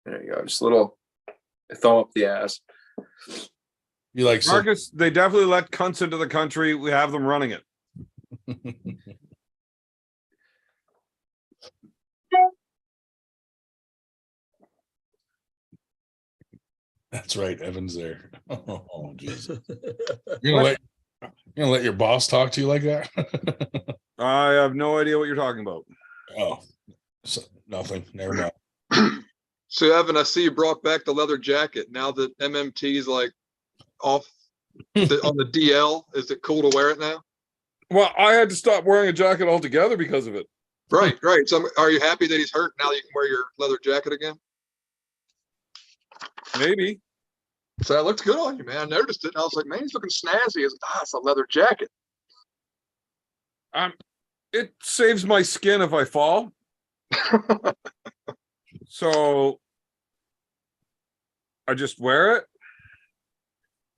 There you go. Just a little thumb up the ass. You like Marcus, they definitely let cunts into the country. We have them running it. That's right, Evan's there. Oh, Jesus. You're gonna let your boss talk to you like that? I have no idea what you're talking about. Oh, nothing. Never mind. So Evan, I see you brought back the leather jacket. Now that MMT is like off on the DL, is it cool to wear it now? Well, I had to stop wearing a jacket altogether because of it. Right, right. So are you happy that he's hurt now that you can wear your leather jacket again? Maybe. So it looks good on you, man. I noticed it. And I was like, man, he's looking snazzy. I was like, it's a leather jacket. It saves my skin if I fall. So I just wear it.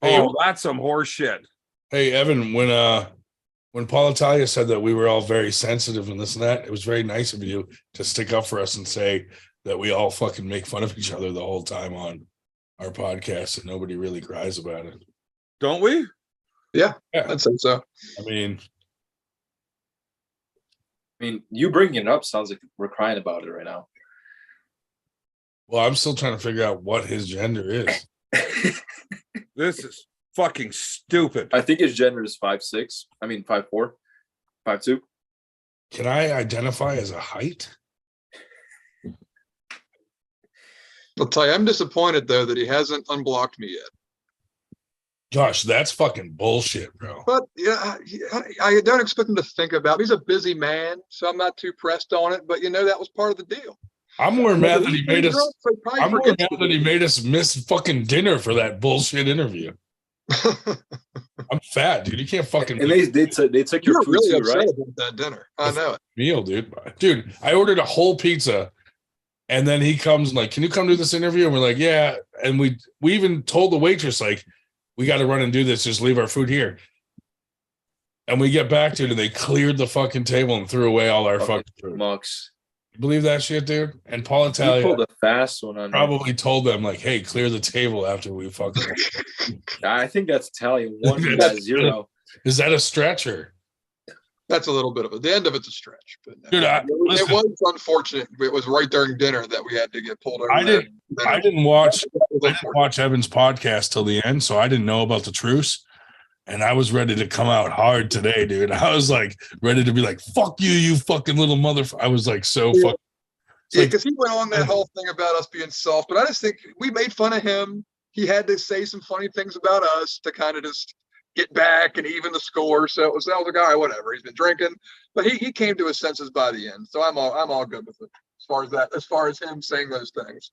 Hey, Oh, that's some horse shit. Hey, Evan, when Paul Italia said that we were all very sensitive and this and that, it was very nice of you to stick up for us and say that we all fucking make fun of each other the whole time on our podcast and nobody really cries about it. Don't we? Yeah, I'd say so. I mean, you bringing it up sounds like we're crying about it right now. well, I'm still trying to figure out what his gender is. This is fucking stupid. I think his gender is 5'6". 5'4", 5'2". Can I identify as a height? I'll tell you, I'm disappointed though that he hasn't unblocked me yet. Gosh, that's fucking bullshit, bro. But yeah, I don't expect him to think about it. He's a busy man, so I'm not too pressed on it. But that was part of the deal. I'm more mad that he made us. So he probably I'm more forgets mad to that he made us miss fucking dinner for that bullshit interview. I'm fat, dude. You can't fucking. And they took your You're food really too, upset right? about that dinner. I know it. meal, dude. Dude, I ordered a whole pizza, and then he comes like, "Can you come do this interview?" And we're like, "Yeah." And we even told the waitress like, "We got to run and do this. Just leave our food here." And we get back to it, and they cleared the fucking table and threw away all our fucking food. Mucks. You believe that shit, dude? And Paul You Italia pulled a fast one on me. probably told them like, "Hey, clear the table after we fucking." I think that's Italian. 1, you got 0. Is that a stretcher? That's a little bit of it. The end of it's a stretch, but no. Dude, it listen. was unfortunate. It was right during dinner that we had to get pulled over. I didn't watch Unfortunate. Evan's podcast till the end, so I didn't know about the truce. And I was ready to come out hard today, dude. I was like ready to be like, "Fuck you, you fucking little motherfucker." I was like so Yeah. fucking. Yeah, because he went on that whole thing about us being soft, but I just think we made fun of him. He had to say some funny things about us to kind of just get back and even the score. So that was a guy, whatever. He's been drinking, but he came to his senses by the end. So I'm all good with it as far as that. As far as him saying those things,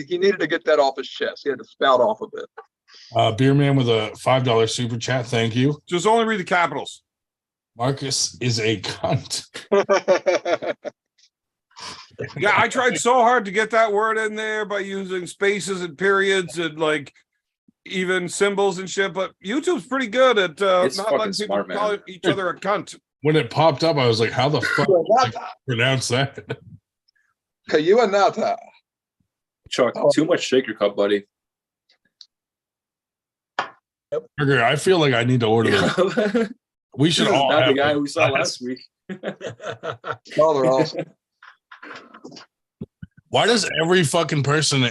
he needed to get that off his chest. He had to spout off a bit. Beer Man with a $5 super chat. Thank you. Just only read the capitals. Marcus is a cunt. Yeah, I tried so hard to get that word in there by using spaces and periods and like even symbols and shit, but YouTube's pretty good at It's not fucking letting people smart, man. call each other a cunt. When it popped up, I was like, "How the fuck do I pronounce that?" Kayuanata. Chuck, too much shaker cup, buddy. Burger, I feel like I need to order those. This We should is all not the have guy those we saw guys. last week. Oh, they're awesome. Why does every fucking person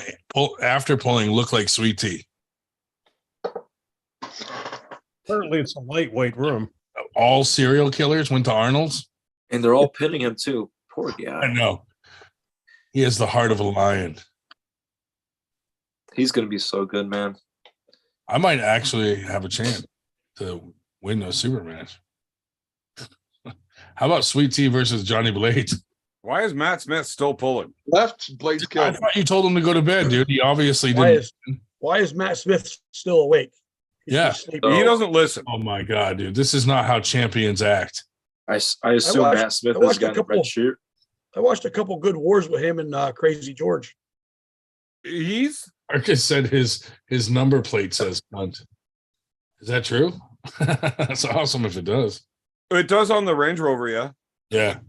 after pulling look like Sweet Tea? Apparently, it's a lightweight room. All serial killers went to Arnold's? And they're all pinning him too. Poor I guy. know. He has the heart of a lion. He's gonna be so good, man. I might actually have a chance to win a super match. How about Sweet Tea versus Johnny Blades? Why is Matt Smith still pulling? Left, Blades I killed. thought you told him to go to bed, dude. He obviously Why didn't. is why is Matt Smith still awake? He's Yeah. sleeping. He doesn't listen. Oh my god, dude. This is not how champions act. I assume watched- Matt Smith I is watched a got in the couple- red shirt. I watched a couple good wars with him and Crazy George. He's Marcus said his number plate says cunt. Is that true? That's awesome if it does. it does on the Range Rover, yeah. Yeah.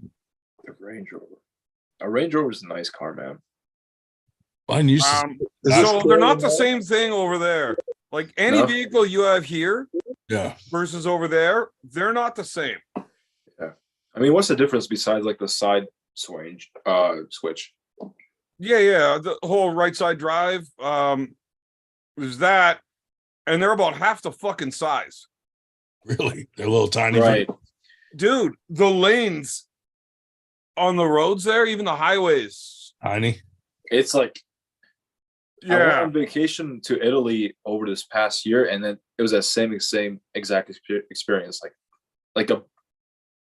The Range Rover. A Range Rover is a nice car, man. Mine used to So they're not the same thing over there. Like any No. vehicle you have here yeah. versus over there, they're not the same. I mean, what's the difference besides like the side switch? Yeah, the whole right side drive. There's that, and they're about half the fucking size. Really? They're a little tiny. Right. Dude, the lanes on the roads there, even the highways. Tiny. It's like I went Yeah. on vacation to Italy over this past year, and then it was that same exact experience. Like a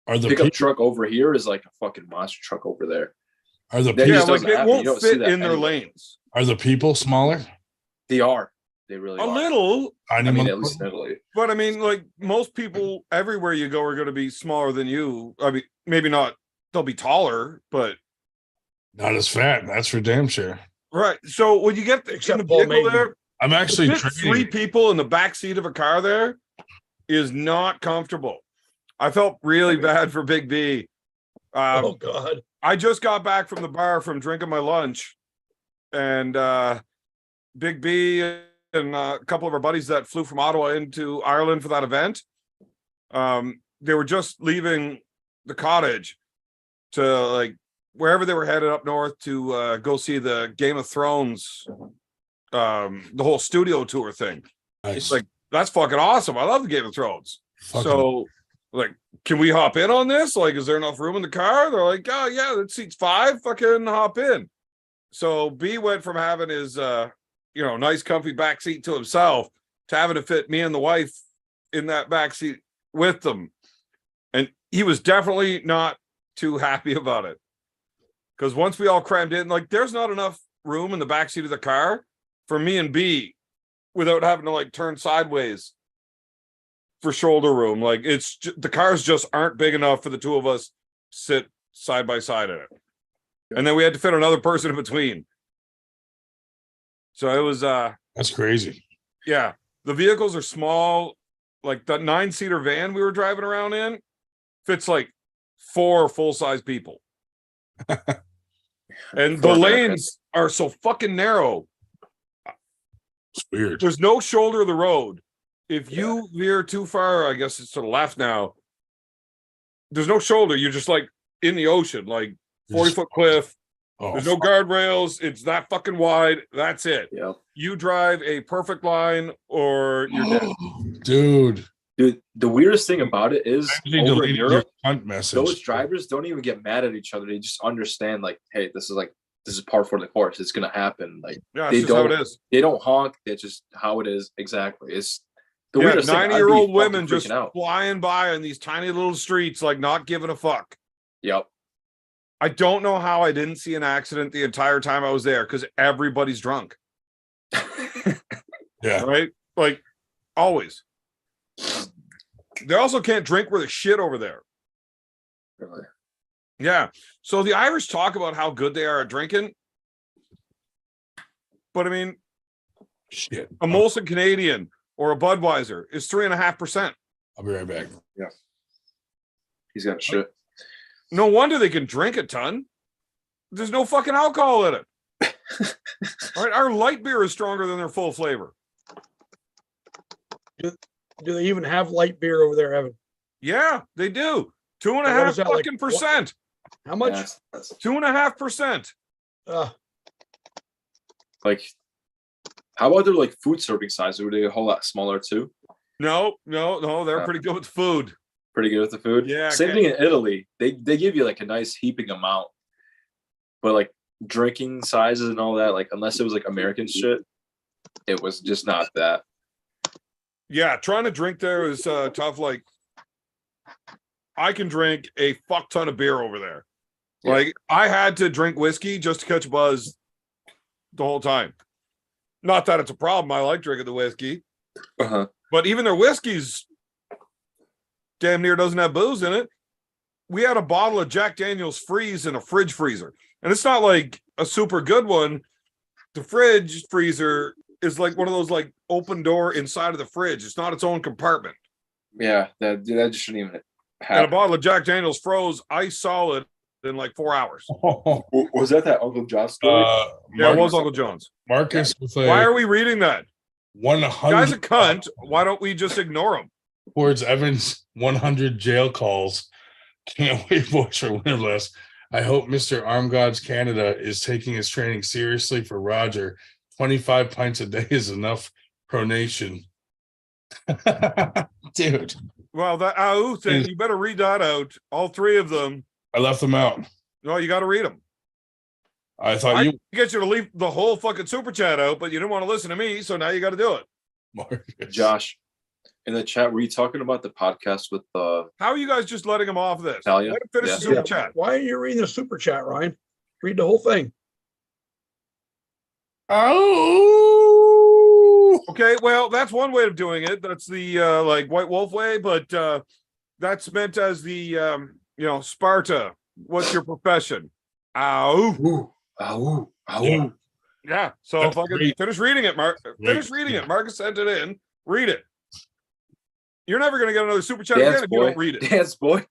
Are the pickup people, truck over here is like a fucking monster truck over there. are the That people, Yeah, just like doesn't it happen. You won't don't see fit that in their anywhere. lanes. are the people smaller? They are. They really A are. little, Tiny I mean, motherfucker? at least in Italy. but I mean, like most people everywhere you go are going to be smaller than you. I mean, maybe not. They'll be taller, but Not as fat. That's for damn sure. right. So when you get in Except the Paul vehicle Maiden. there, I'm actually to fit three trading. people in the back seat of a car there is not comfortable. I felt really bad for Big B. Oh God. I just got back from the bar from drinking my lunch, and Big B and a couple of our buddies that flew from Ottawa into Ireland for that event. They were just leaving the cottage to like wherever they were headed up north to go see the Game of Thrones, the whole studio tour thing. Nice. It's like that's fucking awesome. I love the Game of Thrones. Fucking- So, like, can we hop in on this? Like, is there enough room in the car? They're like, oh yeah, that seats 5. Fucking hop in. So B went from having his nice comfy back seat to himself to having to fit me and the wife in that back seat with them. And he was definitely not too happy about it. Because once we all crammed in, like there's not enough room in the back seat of the car for me and B without having to like turn sideways for shoulder room. Like the cars just aren't big enough for the two of us to sit side by side in it. And then we had to fit another person in between. So it was That's crazy. yeah, the vehicles are small. Like that 9-seater van we were driving around in fits like 4 full-size people. And the lanes are so fucking narrow. It's weird. There's no shoulder of the road. If you veer too far, I guess it's to the left now. There's no shoulder. You're just like in the ocean, like 40-foot cliff. Oh, There's no guardrails. It's that fucking wide. That's it. Yeah. You drive a perfect line or you're dead. dude. Dude, the weirdest thing about it is Actually over in deleted your Europe, cunt message. those drivers don't even get mad at each other. They just understand, like, hey, this is part for the course. It's gonna happen. Like Yeah, they that's just how it don't- is. they don't honk. It's just how it is. Exactly. It's the Yeah, weirdest thing. I'd be 90-year-old fucking women just freaking out. flying by on these tiny little streets, like not giving a fuck. Yep. I don't know how I didn't see an accident the entire time I was there because everybody's drunk, Yeah. right? Like always. They also can't drink where the shit over there. Really. Yeah. So the Irish talk about how good they are at drinking. But I mean, Shit. a Molson Canadian or a Budweiser is 3.5%. I'll be right back. He's got shit. No wonder they can drink a ton. There's no fucking alcohol in it. All right, our light beer is stronger than their full flavor. Do they even have light beer over there, Evan? Yeah, they do. What 2.5 is that, like, fucking percent. How much? That's 2.5%. like, how about their like food serving size? Were they a whole lot smaller too? No, they're pretty good with food. Pretty good with the food. Yeah, Same thing in Italy. They give you like a nice heaping amount, but like drinking sizes and all that, like unless it was like American shit, it was just not that. Yeah, trying to drink there is tough. Like, I can drink a fuck ton of beer over there. Yeah. Like, I had to drink whiskey just to catch a buzz the whole time. Not that it's a problem. I like drinking the whiskey, but even their whiskey's damn near doesn't have booze in it. We had a bottle of Jack Daniel's freeze in a fridge freezer, and it's not like a super good one. The fridge freezer is like one of those like open door inside of the fridge. It's not its own compartment. Yeah, that just shouldn't even And a happen. bottle of Jack Daniel's froze ice solid in like 4 hours. Was that Uncle John story? Yeah, it was Uncle John's. Marcus with a Why are we reading that? 100 Guy's a cunt. Why don't we just ignore him? towards Evans 100 jail calls. Can't wait, boys, for Winter Blast. I hope Mr. Arm Gods Canada is taking his training seriously for Roger. 25 pints a day is enough pronation. Dude, Well, that AU thing, you better read that out. All three of them. I left them out. No, you got to read them. I thought I you, get you to leave the whole fucking super chat out, but you didn't want to listen to me, so now you got to do it. Marcus. Josh, in the chat, were you talking about the podcast with How are you guys just letting him off this? Talia? Let him finish Yeah. the super Yeah. chat. Why are you reading the super chat, Ryan? Read the whole thing. Oh, Okay, well, that's one way of doing it. That's the like White Wolf way, but that's meant as the Sparta. What's your profession? Ow. Yeah. Yeah. So That's fucking great. finish reading it, Mark. Finish Great. reading it. Marcus sent it in. Read it. You're never gonna get another super chat Dance again if you boy. don't read it. Dance boy.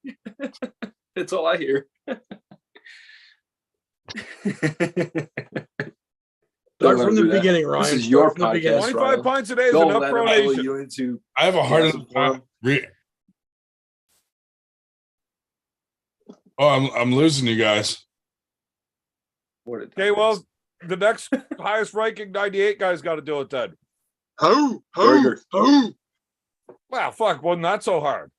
That's all I hear. Start Don't from the do that. beginning, Ryan. This is Start your from the beginning. podcast, 25 Ryan. pints a day is Don't enough let him bully pronation. you into. I have a hard Yes, enough well. time. Oh, I'm losing you guys. Okay, well, the next highest ranking 98 guy's got to do it then. Who? Burger. Wow, fuck, wasn't that so hard?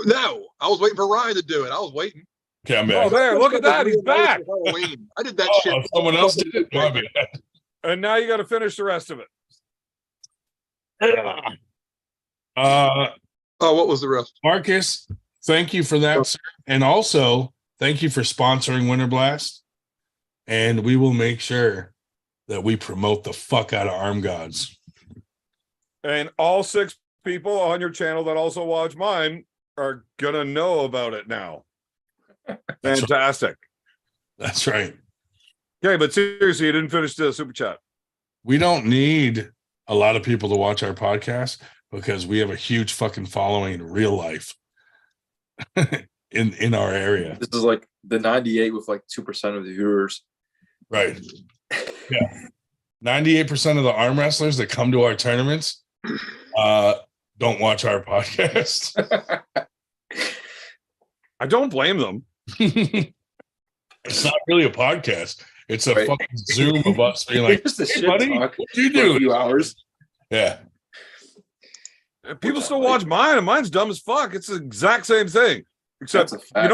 No, I was waiting for Ryan to do it. I was waiting. Okay, I'm Oh, back. there, look at that. He's back. Halloween. I did that Oh, shit. someone else did it. My bad. And now you got to finish the rest of it. Uh, Oh, what was the rest? Marcus, thank you for that, sir. And also thank you for sponsoring Winter Blast. And we will make sure that we promote the fuck out of Arm Gods. And all 6 people on your channel that also watch mine are gonna know about it now. That's Fantastic. That's right. Okay, but seriously, you didn't finish the super chat. We don't need a lot of people to watch our podcast because we have a huge fucking following in real life in our area. This is like the 98 with like 2% of the viewers. Right. Yeah. 98% of the arm wrestlers that come to our tournaments don't watch our podcast. I don't blame them. It's not really a podcast. It's a Right. fucking Zoom of us being like, Just the hey, shit buddy, talk what you for a do? few hours. Yeah. People still watch mine, and mine's dumb as fuck. It's the exact same thing. Except That's a fact. you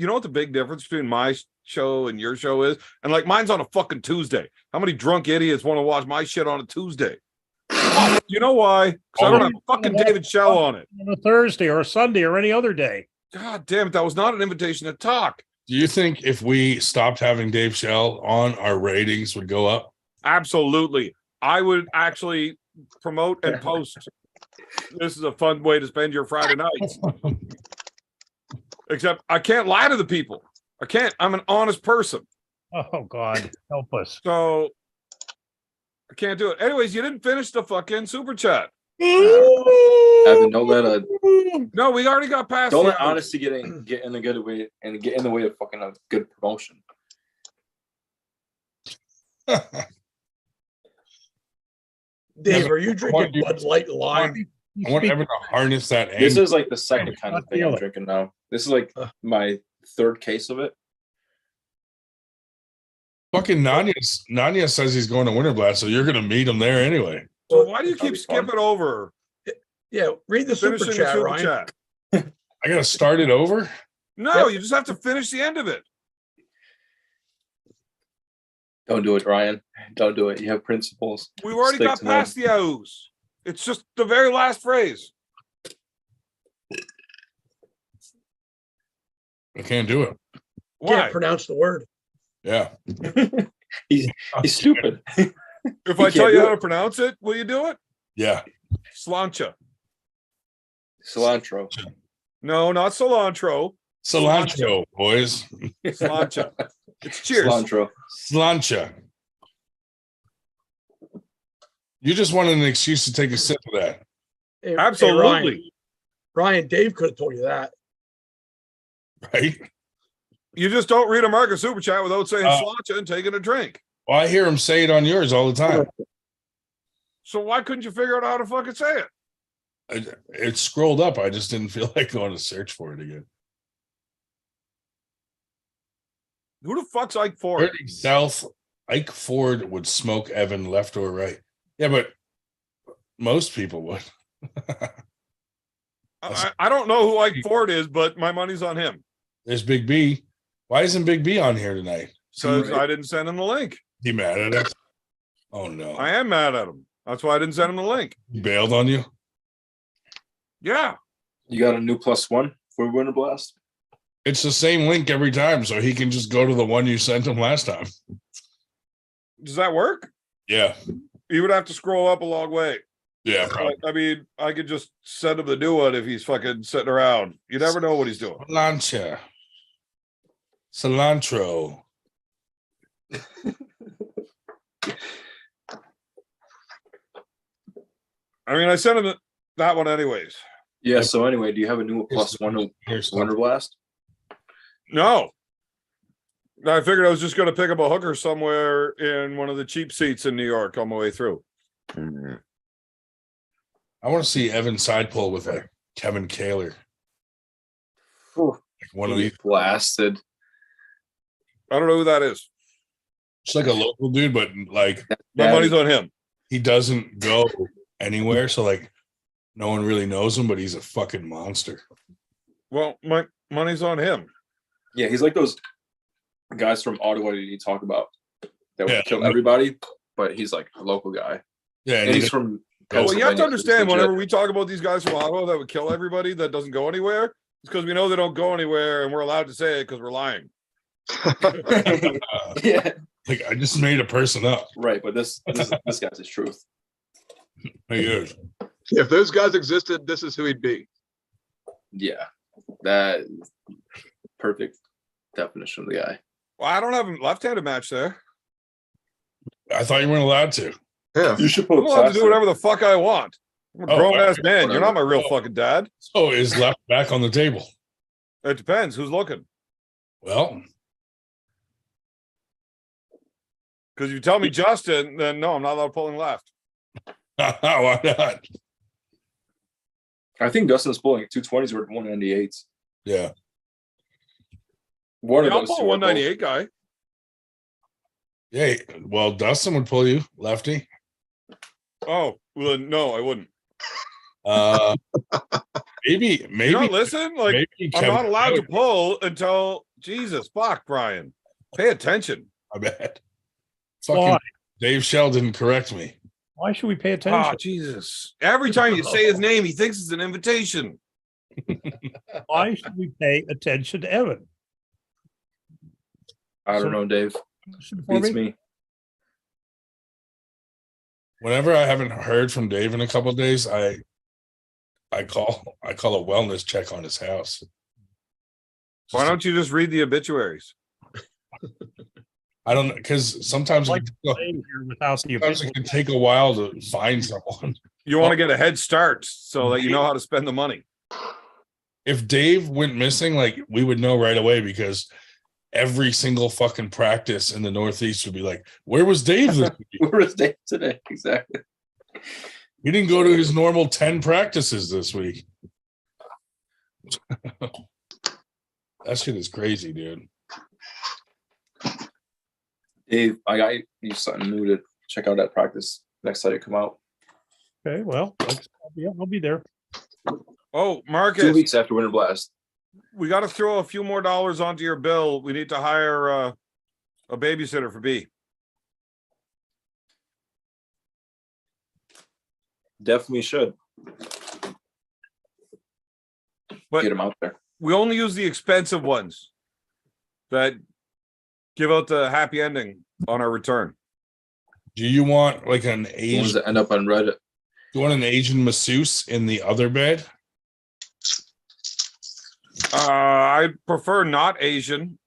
know what the big difference between my show and your show is? And like mine's on a fucking Tuesday. How many drunk idiots want to watch my shit on a Tuesday? Oh, you know why? Because I don't have fucking David Shell on it. On a Thursday or a Sunday or any other day. God damn it, that was not an invitation to talk. Do you think if we stopped having Dave Shell on, our ratings would go up? Absolutely. I would actually promote and post. This is a fun way to spend your Friday nights. Except I can't lie to the people. I can't. I'm an honest person. Oh God, help us. So I can't do it. Anyways, you didn't finish the fucking super chat. Evan, don't let No, we already got past don't the let honesty get in the good way and get in the way of fucking a good promotion. Dave, are you drinking Bud Light Lime? You I want speak- Evan to harness that This anger. is like the second kind of I thing feel I'm it. drinking now. This is like my third case of it. Fucking Nanya says he's going to Winter Blast, so you're gonna meet him there anyway. So why do you That'll keep be fun. skipping over Yeah, read the super finishing the chat, super Ryan. chat? I gotta start it over. No, Yep. you just have to finish the end of it. Don't do it, Ryan. Don't do it. You have principles. We've already Stick got to them. past the O's. It's just the very last phrase. I can't do it. Why? Can't pronounce the word. Yeah. He's stupid. If You I tell can't you do how it. to pronounce it, will you do it? Yeah. Slancha. Cilantro. No, not cilantro. Cilantro, boys. Slancha. It's cheers. Cilantro. Slancha. You just wanted an excuse to take a sip of that. Hey, Absolutely. Ryan, Dave could have told you that. Right? You just don't read a market super chat without saying Uh, slancha and taking a drink. Well, I hear him say it on yours all the time. So why couldn't you figure out how to fucking say it? It scrolled up. I just didn't feel like going to search for it again. Who the fuck's Ike Ford? 30 South, Ike Ford would smoke Evan left or right. Yeah, but most people would. I don't know who Ike Ford is, but my money's on him There's Big B. Why isn't Big B on here tonight? because I didn't send him the link. He mad at us? Oh no. I am mad at him. That's why I didn't send him the link. He bailed on you? Yeah. You got a new +1 for Winter Blast? It's the same link every time, so he can just go to the one you sent him last time. Does that work? Yeah. You would have to scroll up a long way. Yeah, probably. I mean, I could just send him the new one if he's fucking sitting around. You never know what he's doing. Cilantro. Cilantro. I mean, I sent him that one anyways. Yeah. So anyway, do you have a new +1 to Here's Winter Blast? No. I figured I was just going to pick up a hooker somewhere in one of the cheap seats in New York on my way through. I want to see Evan side pull with like Kevin Kaler. Whew. Like one of these. Blasted. I don't know who that is. It's like a local dude, but like My money's on him. he doesn't go anywhere. So like no one really knows him, but he's a fucking monster. Well, my money's on him. Yeah, he's like those guys from Ottawa that you talk about that would Yeah. kill everybody, but he's like a local guy. Yeah, And and he's he, from Well, you have to Pennsylvania, so he's understand legit. whenever we talk about these guys from Ottawa that would kill everybody that doesn't go anywhere, it's because we know they don't go anywhere and we're allowed to say it because we're lying. Yeah, like I just made a person up. right. But this guy's his truth. He is. If those guys existed, this is who he'd be. Yeah, that perfect definition of the guy. Well, I don't have a left-handed match there. I thought you weren't allowed to. Yeah. You should I'm put allowed to do whatever the fuck I want. I'm a Oh, grown-ass okay. man. You're not my real Oh. fucking dad. So is left back on the table. It depends who's looking. Well, Because if you tell me Justin, then no, I'm not allowed pulling left. why not? I think Dustin's pulling 220s or 198s. Yeah. One Yeah, of I'll those pull two a are both. 198 guy. Yeah. Well, Dustin would pull you, lefty. Oh, well, no, I wouldn't. Maybe, You maybe, don't listen? Like, maybe I'm Kevin not allowed to Taylor. pull until Jesus. Fuck, Brian. Pay attention. I bet. Fucking Why? Dave Shell didn't correct me. Why should we pay Ah, attention? Jesus. Every time you say his name, he thinks it's an invitation. Why should we pay attention to Evan? I So- don't know, Dave. For Beats me? me. Whenever I haven't heard from Dave in a couple of days, I call a wellness check on his house. Why don't you just read the obituaries? I don't know, because sometimes Like it can Staying here without the sometimes it can take a while to find someone. You want to get a head start so that you know how to spend the money. If Dave went missing, like we would know right away because every single fucking practice in the Northeast would be like, "Where was Dave this week?" Where is Dave today? Exactly. He didn't go to his normal 10 practices this week. That shit is crazy, dude. Dave, I got you something new to check out at practice next time you come out. Okay, well, I'll be there. Oh, 2 Marcus, weeks after Winter Blast. we got to throw a few more dollars onto your bill. We need to hire a babysitter for B. Definitely should. But Get him out there. we only use the expensive ones that give out the happy ending on our return. Do you want like an The ones Asian? that end up on Reddit. Do you want an Asian masseuse in the other bed? I prefer not Asian.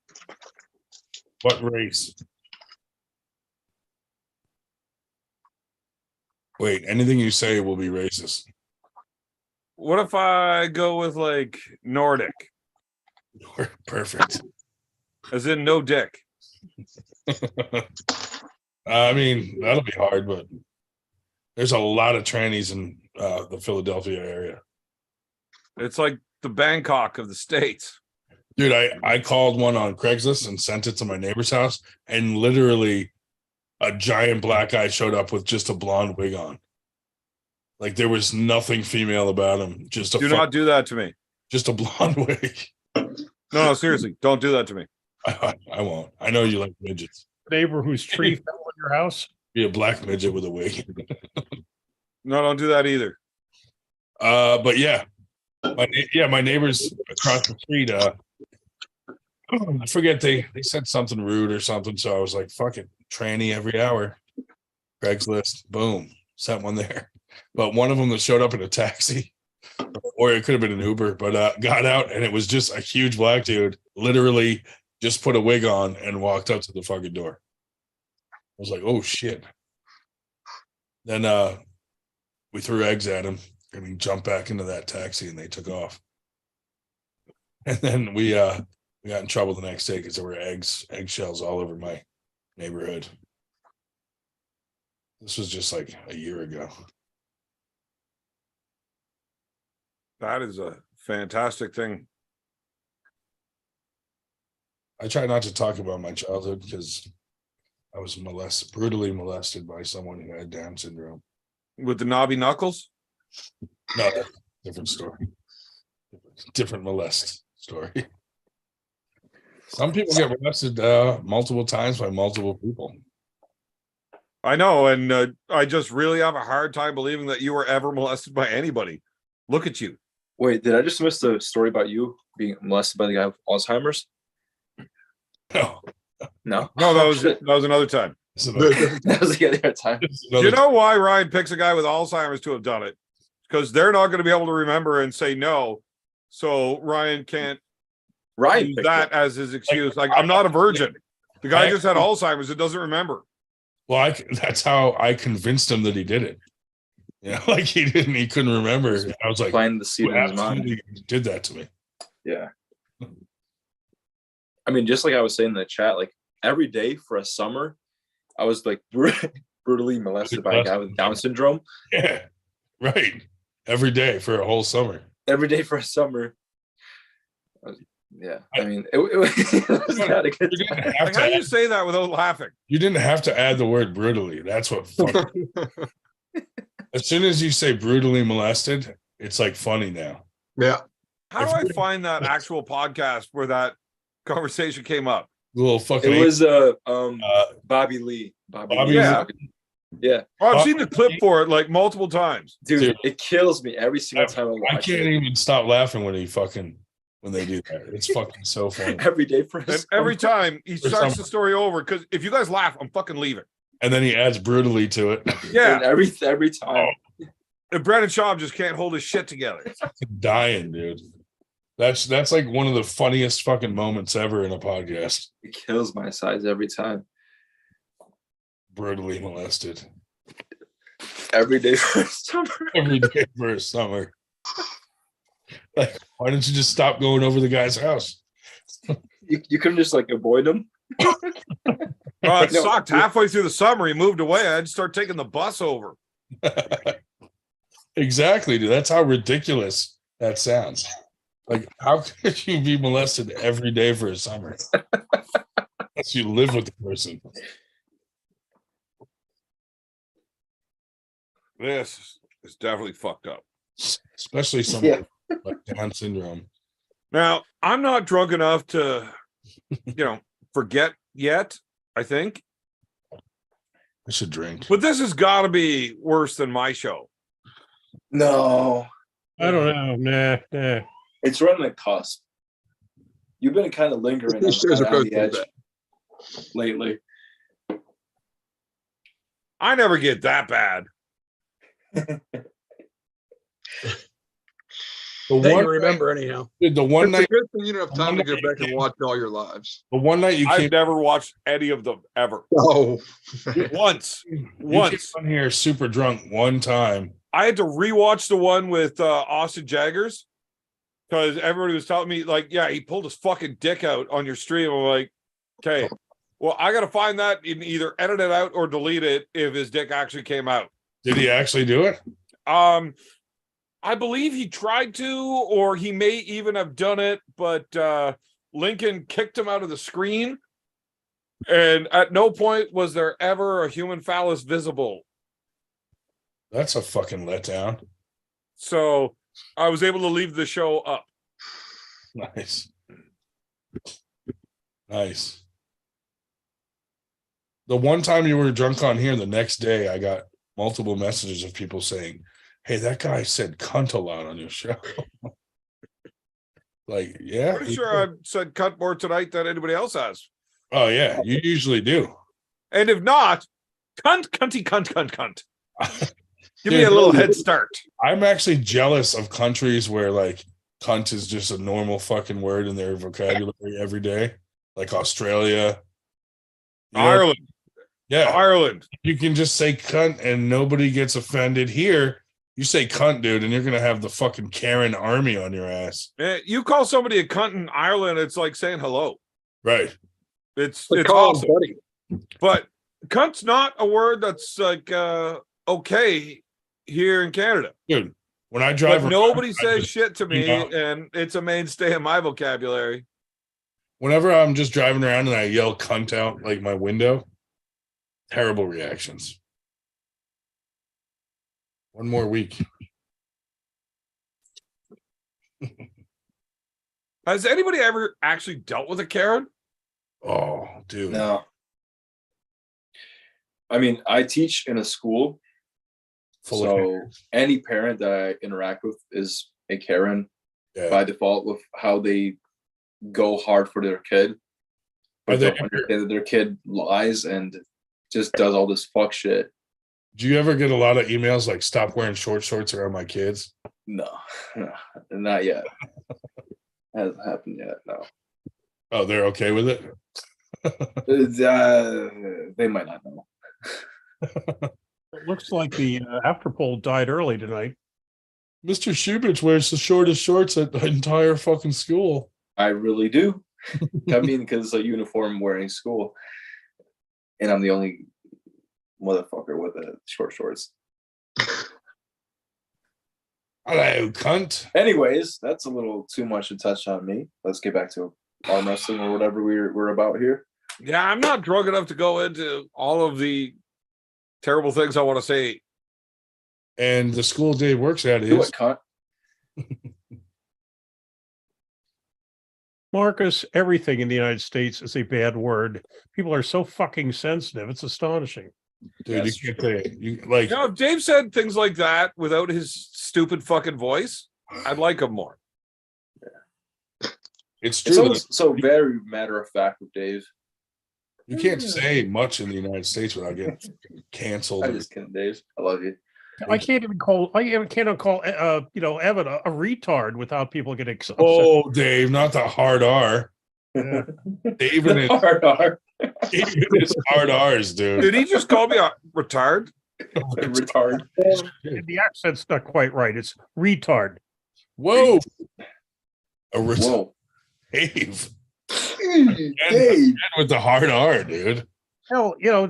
What race? Wait, anything you say will be racist. What if I go with like Nordic, Perfect. as in no dick? I mean, that'll be hard, but there's a lot of trannies in the Philadelphia area. It's like the Bangkok of the States. Dude, I called one on Craigslist and sent it to my neighbor's house, and literally a giant black guy showed up with just a blonde wig on. Like there was nothing female about him. Just a Do not do that to me. just a blonde wig. No, seriously, don't do that to me. I won't. I know you like midgets. Neighbor whose tree fell on your house. Be a black midget with a wig. No, don't do that either. But yeah, my neighbors across the street. I forget they said something rude or something, so I was like, "Fuck it, tranny every hour." Craigslist, boom, sent one there. But one of them that showed up in a taxi, or it could have been an Uber, but got out and it was just a huge black dude, literally just put a wig on and walked up to the fucking door. I was like, "Oh shit!" Then we threw eggs at him and he jumped back into that taxi and they took off. And then we got in trouble the next day because there were eggshells all over my neighborhood. This was just like a year ago. That is a fantastic thing. I try not to talk about my childhood because I was brutally molested by someone who had Down syndrome. With the knobby knuckles? No, different story. Different molest story. Some people get molested multiple times by multiple people. I know, and I just really have a hard time believing that you were ever molested by anybody. Look at you. Wait, did I just miss the story about you being molested by the guy with Alzheimer's? No, No. No, that was another time. That was the other time. Do you know why Ryan picks a guy with Alzheimer's to have done it? Because they're not going to be able to remember and say no. So Ryan can't use picked that it. as his excuse. Like, I'm not a virgin. The guy just had Alzheimer's and doesn't remember. Well, that's how I convinced him that he did it. Yeah, like he couldn't remember. I was like, Find the seed "You in his mind. absolutely did that to me." Yeah. I mean, just like I was saying in the chat, like every day for a summer, I was like brutally molested by a guy with Down syndrome. Yeah, right. Every day for a whole summer. Every day for a summer. Yeah, I mean, it was not a good time. Like, how do you say that without laughing? You didn't have to add the word brutally. That's what fucked me. As soon as you say brutally molested, it's like funny now. Yeah. How do I find that actual podcast where that conversation came up? Little fucking. It was Bobby Lee. Bobby Yeah. Yeah. Oh, I've seen the clip for it like multiple times. Dude, it kills me every single time I watch I can't it. even stop laughing when they do that. It's fucking so funny. Every day for And every time he For starts some- the story over, because if you guys laugh, I'm fucking leaving. And then he adds brutally to it. Yeah. every time. And Brandon Schaub just can't hold his shit together. Dying, dude. That's like one of the funniest fucking moments ever in a podcast. It kills my sides every time. Brutally molested. Every day for summer. Every day for a summer. Like, why don't you just stop going over the guy's house? You couldn't just like avoid them. Well, it No. sucked. Halfway through the summer, he moved away. I had to start taking the bus over. Exactly, dude. That's how ridiculous that sounds. Like, how could you be molested every day for a summer? Unless you live with the person. This is definitely fucked up. Especially someone like Down syndrome. Now, I'm not drunk enough to, forget yet, I think. I should drink. But this has got to be worse than my show. No, I don't know. Nah. it's running a cusp. You've been kind of lingering These shows are on both the pretty edge lately. I never get that bad. The That one you remember anyhow. dude, the one It's a night, good thing you don't have the time one to go night back you and watch all your lives. the one night you I've came, never watched any of them ever. Oh, Once. you Once. came on here super drunk one time. I had to rewatch the one with Austin Jaggers because everybody was telling me, like, yeah, he pulled his fucking dick out on your stream. I'm like, okay, well, I got to find that and either edit it out or delete it if his dick actually came out. Did he actually do it? I believe he tried to, or he may even have done it, but Lincoln kicked him out of the screen. And at no point was there ever a human phallus visible. That's a fucking letdown. So I was able to leave the show up. Nice. Nice. The one time you were drunk on here, the next day I got multiple messages of people saying, hey, that guy said cunt a lot on your show. Like, yeah. Pretty sure I said cunt more tonight than anybody else has. Oh, yeah, you usually do. And if not, cunt, cunty, cunt, cunt, cunt. Give me Dude, a little head start. I'm actually jealous of countries where like cunt is just a normal fucking word in their vocabulary every day, like Australia. You know, Ireland. yeah. Ireland. You can just say cunt and nobody gets offended. Here, you say cunt, dude, and you're gonna have the fucking Karen army on your ass. You call somebody a cunt in Ireland, it's like saying hello. Right. It's call him awesome. buddy. But cunt's not a word that's like okay here in Canada. Dude, when I drive But around, nobody I says just- shit to me, you know. and it's a mainstay in my vocabulary. whenever I'm just driving around and I yell cunt out like my window, terrible reactions. One more week. Has anybody ever actually dealt with a Karen? Oh, dude. No. I mean, I teach in a school, Full of so any parent that I interact with is a Karen yeah. by default with how they go hard for their kid. Are They they don't understand that their kid lies and just does all this fuck shit. Do you ever get a lot of emails like stop wearing short shorts around my kids? No, not yet. Hasn't happened yet. No. Oh, they're okay with it? They might not know. It looks like the after poll died early tonight. Mr. Shubich wears the shortest shorts at the entire fucking school. I really do. I mean, because it's a uniform wearing school, and I'm the only motherfucker with short shorts. Hello, cunt. Anyways, that's a little too much to touch on me. Let's get back to arm wrestling or whatever we're about here. Yeah, I'm not drunk enough to go into all of the terrible things I want to say. And the school Dave works at Do is it, cunt. Marcus, everything in the United States is a bad word. People are so fucking sensitive. It's astonishing. dude, Yes. you can't say it. You like If Dave said things like that without his stupid fucking voice, I'd like him more. it's true. It's that always so very matter of fact with Dave. you can't say much in the United States without getting canceled. I just kidding, Dave. I love you. I can't even call Evan a retard without people getting upset. Oh, Dave, not the hard R. Yeah. David is Hard R. David is hard R's, dude. Did he just call me a retard? Retard. The accent's not quite right. It's retard. Whoa. A Whoa. Dave Dave. with the hard R, dude. Hell, a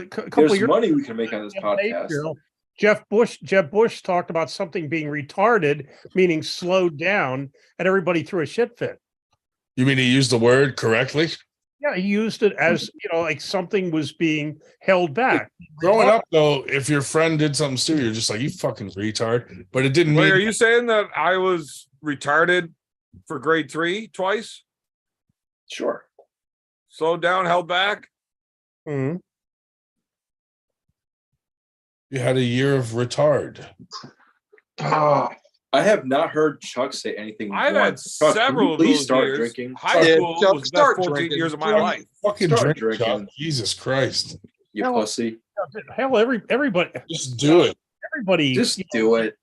couple There's of years money we can make on this ago, podcast. Jeb Bush talked about something being retarded, meaning slowed down, and everybody threw a shit fit. You mean he used the word correctly? Yeah, he used it as, like something was being held back. Growing up, though, if your friend did something stupid, you're just like, you fucking retard. But it didn't Wait, mean. are you saying that I was retarded for grade 3 twice? Sure. Slowed down, held back? Mhm. You had a year of retard. I have not heard Chuck say anything. I've had once. Chuck, can several you of please those start years. drinking. High Yeah, school Chuck, was the start best 14 drinking. years of my life. Fucking Start drink, drinking. Chuck. Jesus Christ. You Hell, pussy. Hell, everybody, Just do it. everybody Just do it.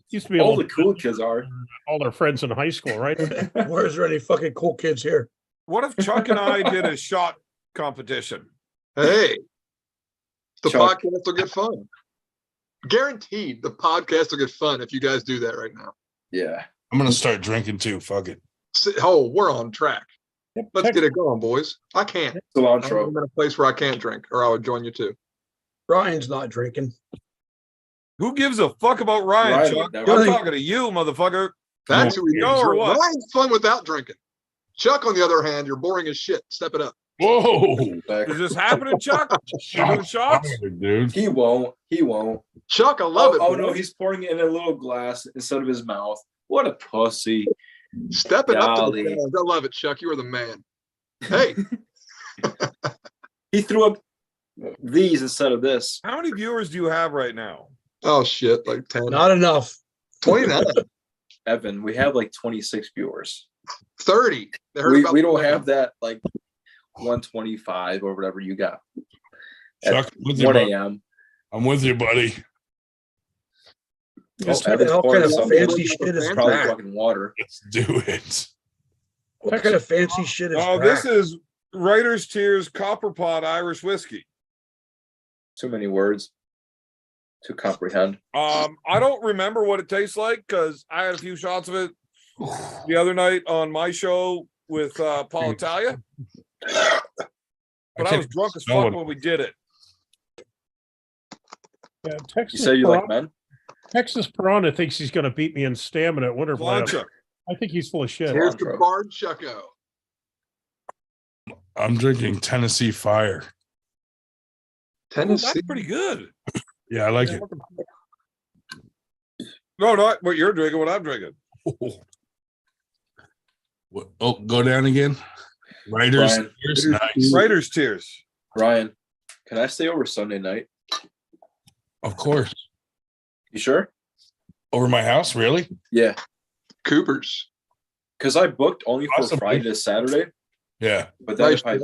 used to be All able the cool kids are. all their friends in high school, right? Where's there any fucking cool kids here? What if Chuck and I did a shot competition? Hey, the Chuck. podcast will get fun. Guaranteed, the podcast will get fun if you guys do that right now. Yeah. I'm going to start drinking too. Fuck it. Oh, we're on track. Let's get it going, boys. I can't. Cilantro. I'm in a place where I can't drink, or I would join you too. Ryan's not drinking. Who gives a fuck about Ryan, Ryan Chuck? would I'm never- talking to you, motherfucker. That's who we need. No, to or drink. what? Ryan's fun without drinking. Chuck, on the other hand, you're boring as shit. Step it up. Whoa. Is this happening, Chuck? You doing shots? Dude. He won't. He won't. Chuck, I love it. Oh no, boys. he's pouring it in a little glass instead of his mouth. What a pussy. Stepping up to Golly. the challenge. I love it, Chuck. You are the man. Hey, He threw up these instead of this. How many viewers do you have right now? oh shit, like 10, Not enough. 29, Evan, we have like 26 viewers. 30. They heard We about don't the- have that like 125 or whatever you got. Chuck, with you, 1 buddy. a.m. I'm with you, buddy. Just Evan's what the hell pouring kind of something. fancy shit is Probably that? fucking water. Let's do it. What kind of fancy shit is Oh, that? this is Writer's Tears Copper Pot Irish Whiskey. Too many words to comprehend. I don't remember what it tastes like because I had a few shots of it the other night on my show with Paul Italia. But I was drunk as fuck when we did it. Yeah, You Texas say you like men? Texas Piranha thinks he's going to beat me in stamina at Winter Blast. Plancha. I think he's full of shit. Here's the Bard Chucko. I'm drinking Tennessee Fire. Oh, Tennessee. that's pretty good. Yeah, I like it. No, not what you're drinking, what I'm drinking. Oh, go down again. Writers. Brian. Tears, nice. Writer's Tears. Ryan, can I stay over Sunday night? Of course. You sure? Over my house, really? Yeah. Coopers. Because I booked only for Possibly. Friday to Saturday. Yeah. But then Nice. if I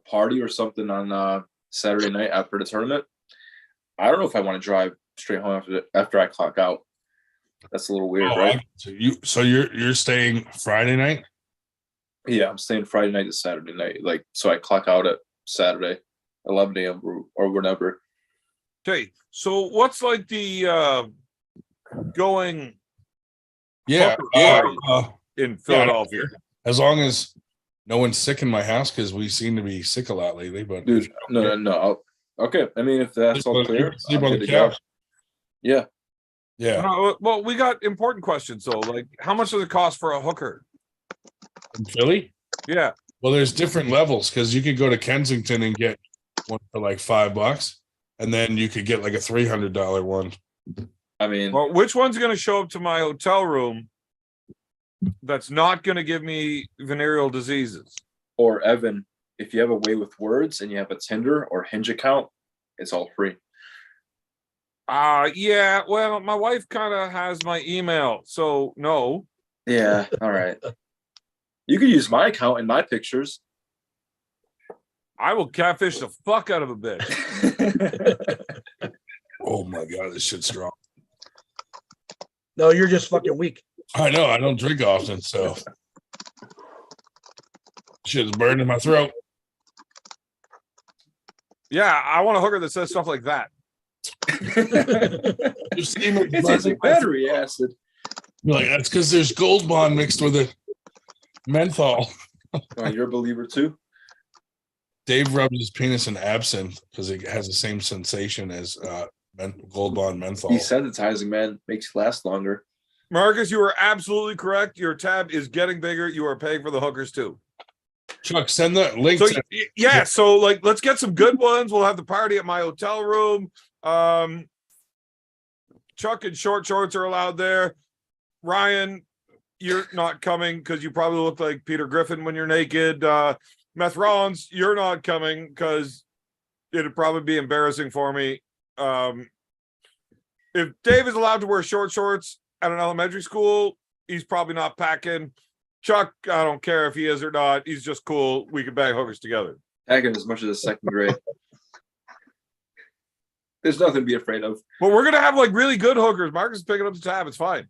party or something on Saturday night after the tournament, I don't know if I want to drive straight home after I clock out. That's a little weird, Oh, right? so you're staying Friday night? Yeah, I'm staying Friday night to Saturday night. Like, so I clock out at Saturday, 11 a.m. or whatever. Okay, so what's like the going Yeah. in Philadelphia? As long as no one's sick in my house, because we seem to be sick a lot lately. But Dude, no. Okay, I mean, if that's all clear, Sleep I'm on good the to go. couch. Yeah. Yeah. Well, we got important questions though. Like, how much does it cost for a hooker? In Philly? Yeah. Well, there's different levels because you could go to Kensington and get one for like $5, and then you could get like a $300 one. I mean, Well, which one's going to show up to my hotel room that's not going to give me venereal diseases? or Evan, if you have a way with words and you have a Tinder or Hinge account, it's all free. Yeah. Well, my wife kind of has my email, so no. Yeah, all right. You could use my account and my pictures. I will catfish the fuck out of a bitch. Oh my god, this shit's strong. No, you're just fucking weak. I know I don't drink often, so shit's burning my throat. Yeah, I want a hooker that says stuff like that. You've seen it, It's like battery acid. like that's because there's Gold Bond mixed with it. Menthol. Oh, you're a believer too? Dave rubs his penis in absinthe because it has the same sensation as Gold Bond menthol. Desensitizing, man, makes you last longer. Marcus, you are absolutely correct. Your tab is getting bigger. You are paying for the hookers too. Chuck, send the link. So to- yeah, so like let's get some good ones. We'll have the party at my hotel room. Chuck and short shorts are allowed there. Ryan, you're not coming because you probably look like Peter Griffin when you're naked. Meth Rollins, you're not coming because it'd probably be embarrassing for me. If Dave is allowed to wear short shorts at an elementary school, he's probably not packing. Chuck, I don't care if he is or not. He's just cool. We can bang hookers together. Packing as much as a second grade. There's nothing to be afraid of. But we're gonna have like really good hookers. Marcus is picking up the tab. It's fine.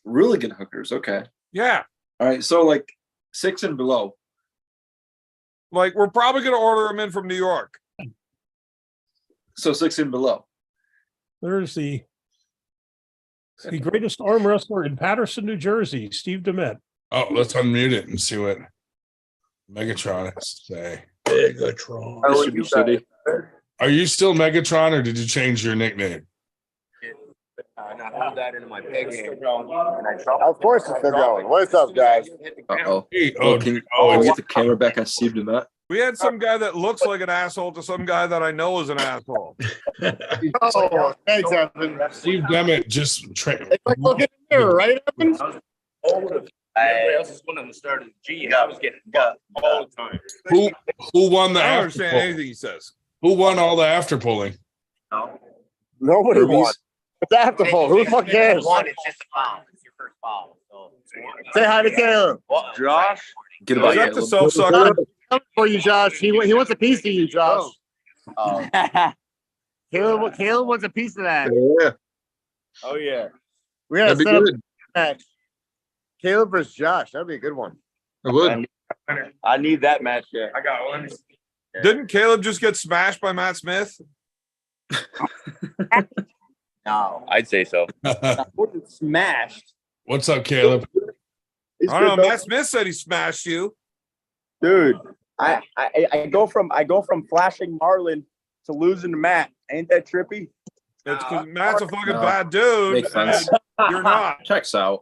Really good hookers. Okay. Yeah. All right. So like 6 and below. Like we're probably gonna order them in from New York. So 6 and below. There's the greatest arm wrestler in Patterson, New Jersey, Steve DeMett. Oh, let's unmute it and see what Megatron has to say. Megatron. Distribute City. Are you still Megatron, or did you change your nickname? And I hold that into my peg game. Of course it's still going. What's up, guys? Uh-oh. Hey, Oh, can we get the camera back on Steve DeMett? We had some guy that looks like an asshole to some guy that I know is an asshole. Oh, thanks, Evan. Steve Demmett just It's like look in the mirror, right, Evan? Everybody else is one of them started G. I was getting got all the time. who won the I don't after understand pull? anything he says. Who won all the after pulling? Nobody Hermes? won. It's after pull. Who the fuck cares? One, it's just a foul. It's your first foul. So Say hi to Caleb. Josh. Get Is about that the Caleb. self sucker? Coming for you, Josh. He wants a piece of you, Josh. Caleb wants a piece of that. Yeah, Oh yeah. We gotta that'd be set up good. a match. Caleb versus Josh. That'd be a good one. It would. I need that match. Yeah. I got one. Didn't Caleb just get smashed by Matt Smith? No, I'd say so. Wasn't smashed, What's up, Caleb? I don't know. Matt Smith said he smashed you. dude. I go from flashing Marlin to losing to Matt. Ain't that trippy? It's because Matt's a fucking No. bad dude. Makes sense. and You're not. Checks out.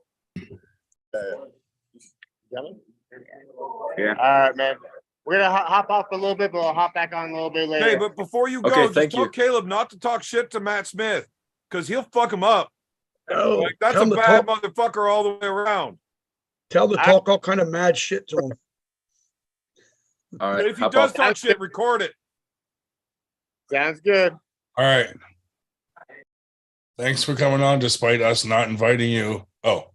Yeah. All right, man. We're gonna hop off for a little bit, but we'll hop back on a little bit later. Hey, but before you go, Okay, just thank tell you. Caleb not to talk shit to Matt Smith because he'll fuck him up. No, Like that's tell a him to bad talk, motherfucker all the way around. tell him to talk all kind of mad shit to him. All And right. if he hop does off. talk shit, record it. Sounds good. All right. Thanks for coming on despite us not inviting you. Oh,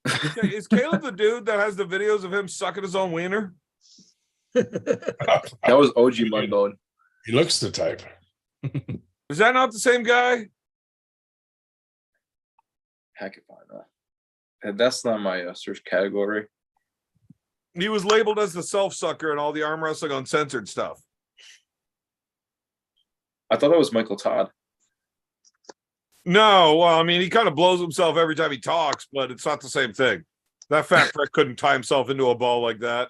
Okay, is Caleb the dude that has the videos of him sucking his own wiener? That was OG Mudbone. he looks the type. Is that not the same guy? Heck if I know. And that's not my search category. He was labeled as the self sucker and all the arm wrestling uncensored stuff. I thought that was Michael Todd. No, well, I mean, he kind of blows himself every time he talks, but it's not the same thing. That fat prick couldn't tie himself into a ball like that.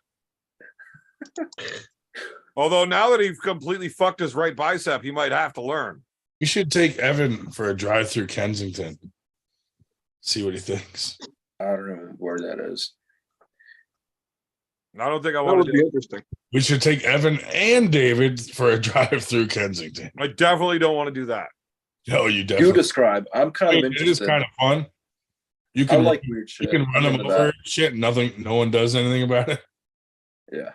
Although now that he's completely fucked his right bicep, he might have to learn. You should take Evan for a drive through Kensington. See what he thinks. I don't know where that is. I don't think I That want would to be do. interesting. We should take Evan and David for a drive through Kensington. I definitely don't want to do that. No, you You definitely. describe. I'm kind of It is interested. kind of fun. You I can like weird you shit. can run I'm them into over. that. Shit, nothing. No one does anything about it. Yeah.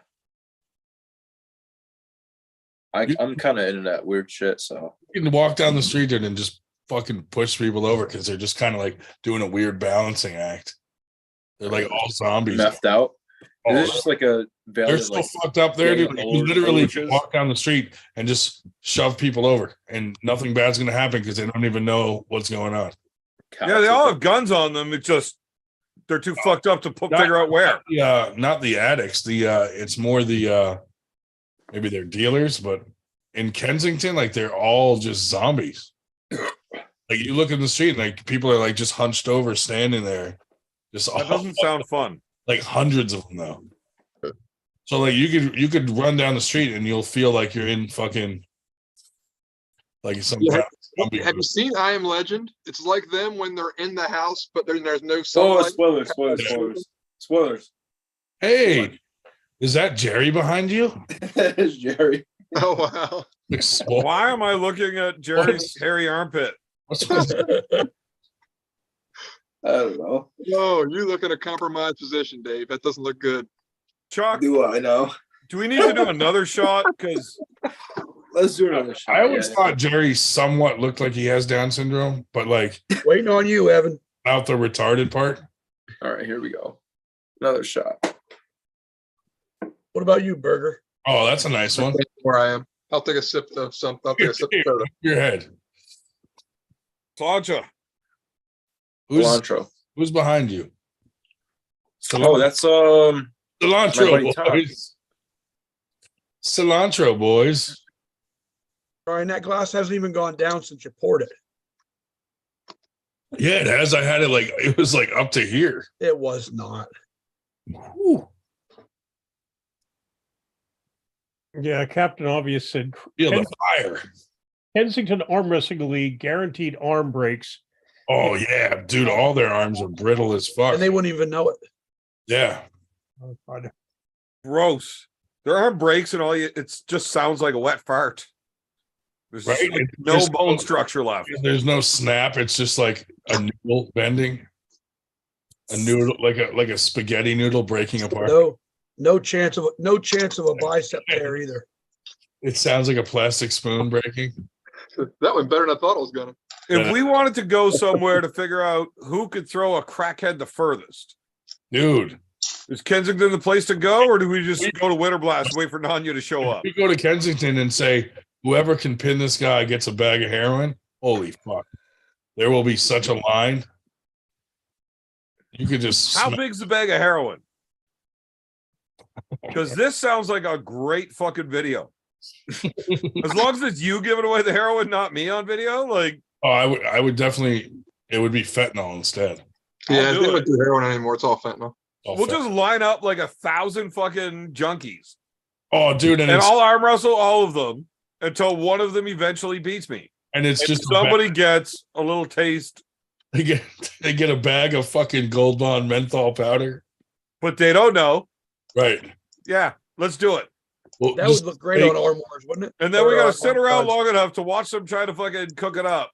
I'm kind of into that weird shit. So You can walk down the street and just fucking push people over because they're just kind of like doing a weird balancing act. They're like all zombies. methed out. Oh, Is this just like a they're valid, so like, fucked up there, dude. getting Like, you old literally can ages? walk down the street and just shove people over, and nothing bad's gonna happen because they don't even know what's going on. Yeah, they all have guns on them. It's just they're too fucked up to figure out where. Yeah, not the addicts. It's more the maybe they're dealers, but in Kensington, like they're all just zombies. Like you look in the street, and like people are like just hunched over, standing there, just That doesn't sound fun. like hundreds of them though. So like you could run down the street and you'll feel like you're in fucking like some Have you seen I Am Legend? It's like them when they're in the house, but there's no Oh, sunlight. spoilers. Hey, is that Jerry behind you? It's Jerry. Oh wow! Why am I looking at Jerry's hairy armpit? I don't know. Oh, you look in a compromised position, Dave. That doesn't look good. Chuck, Do I know? do we need to do another shot? Because Let's do another shot. I always yeah. thought Jerry somewhat looked like he has Down syndrome, but like Waiting on you, Evan. out the retarded part. All right, here we go. Another shot. What about you, Burger? Oh, that's a nice one. Where I am, I'll take a sip of something. I'll take a sip of soda. Your head. Sláinte. Cilantro. Who's behind you? Oh, that's my Cilantro buddy Tom. boys. Cilantro boys. Brian, that glass hasn't even gone down since you poured it. Yeah, it has. I had it like it was like up to here. It was not. Whew. Yeah, Captain Obvious said Feel the fire. Kensington Arm Wrestling League guaranteed arm breaks. Oh yeah, dude, all their arms are brittle as fuck. And they wouldn't even know it. Yeah. Gross. There aren't breaks and all. It just sounds like a wet fart. There's Right? like It no just- bone structure left. There's no snap. It's just like a noodle bending. A noodle, like a spaghetti noodle breaking apart. No chance of a bicep tear either. It sounds like a plastic spoon breaking. That went better than I thought it was gonna. If we wanted to go somewhere to figure out who could throw a crackhead the furthest, Dude, is Kensington the place to go, or do we just go to Winter Blast and wait for Nanya to show up? we go to Kensington and say, whoever can pin this guy gets a bag of heroin. Holy fuck. There will be such a line. You could just How big's the bag of heroin? Because this sounds like a great fucking video. As long as it's you giving away the heroin, not me on video, like Oh, I would definitely. It would be fentanyl instead. Yeah, do they it. don't do heroin anymore. It's all fentanyl. All we'll fent- just line up like 1,000 fucking junkies Oh, dude, and and it's I'll arm wrestle all of them until one of them eventually beats me. and it's And just somebody gets a little taste, they get a bag of fucking Gold Bond menthol powder. but they don't know. Right. Yeah, let's do it. Well, That just would look great take- on Arm Wars, wouldn't it? And then we Or, got to sit around Arm Gods. long enough to watch them try to fucking cook it up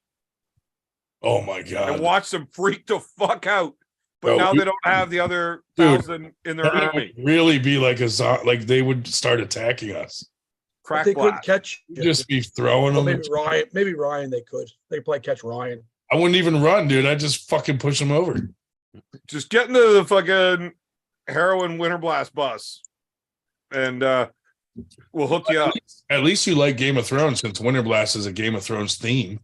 Oh my god. and watch them freak the fuck out. But Bro, now we- they don't have the other Dude, 1,000 in their That army. would really be like like they would start attacking us. But Crack they couldn't blast. catch. You'd just be throwing Well, them. maybe Ryan. They could. They probably catch Ryan. I wouldn't even run, dude. I'd just fucking push them over. Just get into the fucking heroin Winter Blast bus, and we'll hook you up. At least you like Game of Thrones, since Winter Blast is a Game of Thrones theme.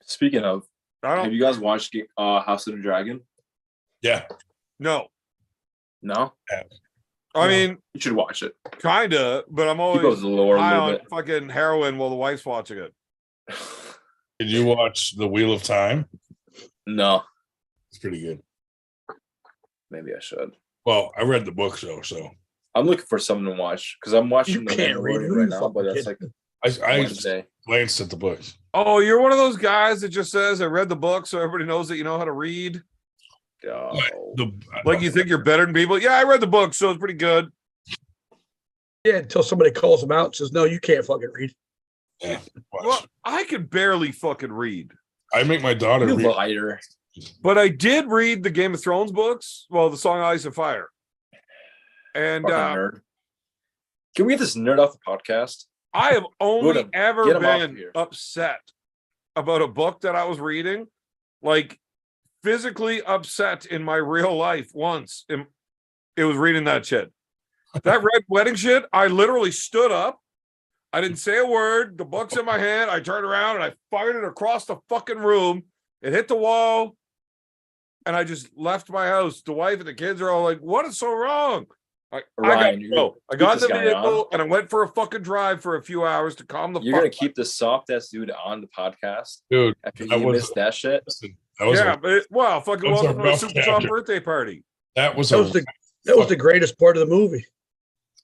Speaking of, I have don't you guys watched House of the Dragon? Yeah. know. No, I mean, you should watch it. kinda, but I'm He always goes lower a high little on bit. fucking heroin while the wife's watching it. Did you watch The Wheel of Time? No, It's pretty good. maybe I should. Well, I read the book though, so I'm looking for something to watch because I'm watching You The can't read. Mandalorian Who right you now, fucking but that's kidding? like I Wednesday. glanced at the books. Oh, you're one of those guys that just says, I read the book so everybody knows that you know how to read. Oh, Like you think you're better than people. Yeah, I read the book, so it's pretty good. Yeah, until somebody calls them out and says, "No, you can't fucking read." Yeah, watch. Well, I can barely fucking read. I make my daughter you read. liar. But I did read the Game of Thrones books. Well, the Song of Ice and Fire. And Fucking nerd. Can we get this nerd off the podcast? I have only Buddha, ever get him off of been here. upset about a book that I was reading, like physically upset in my real life once. It was reading that shit. That red wedding shit, I literally stood up. I didn't say a word. The book's in my hand. I turned around and I fired it across the fucking room. It hit the wall. And I just left my house. The wife and the kids are all like, what is so wrong? I Ryan, you're gonna I got in keep the this guy vehicle on? and I went for a fucking drive for a few hours to calm the You're fuck gonna keep the soft ass dude on the podcast Dude, after that you was- missed that shit. listen, that was Yeah, a, but wow, fucking that was a welcome to a rough super chapter. soft birthday party. that was That a was the greatest part of the movie.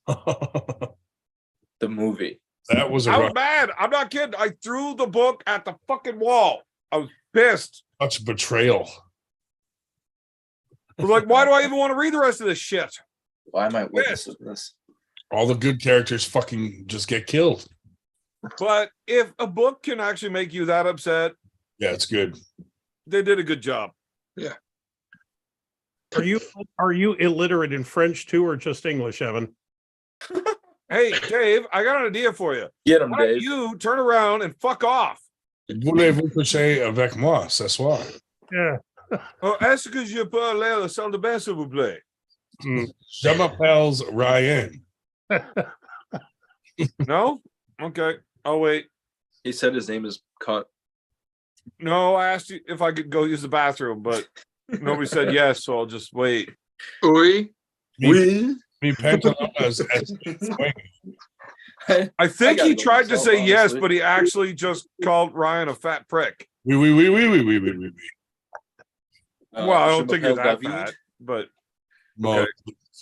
The movie. That was a I rough, was mad. I'm not kidding. I threw the book at the fucking wall. I was pissed. such betrayal. I was like, why do I even want to read the rest of this shit? Why am I witnessing this? All the good characters fucking just get killed. But if a book can actually make you that upset, Yeah, it's good. they did a good job. Are you illiterate in French too, or just English, Evan? Hey, Dave, I got an idea for you. Get him, Why don't Dave. you turn around and fuck off? Voulez-vous coucher avec moi ce soir? Yeah. Oh, est-ce que je peux aller à la salle de bain, s'il vous plaît? Je m'appelle Ryan. No? Okay. I'll wait. He said his name is Cut. No, I asked you if I could go use the bathroom, but nobody said yes, so I'll just wait. Oui. Mi pantalones I think gotta he go tried to myself, say yes, honestly. but he actually just called Ryan a fat prick. oui. Well, I don't Je think you're m'appelle that David. fat, but Mo, Okay.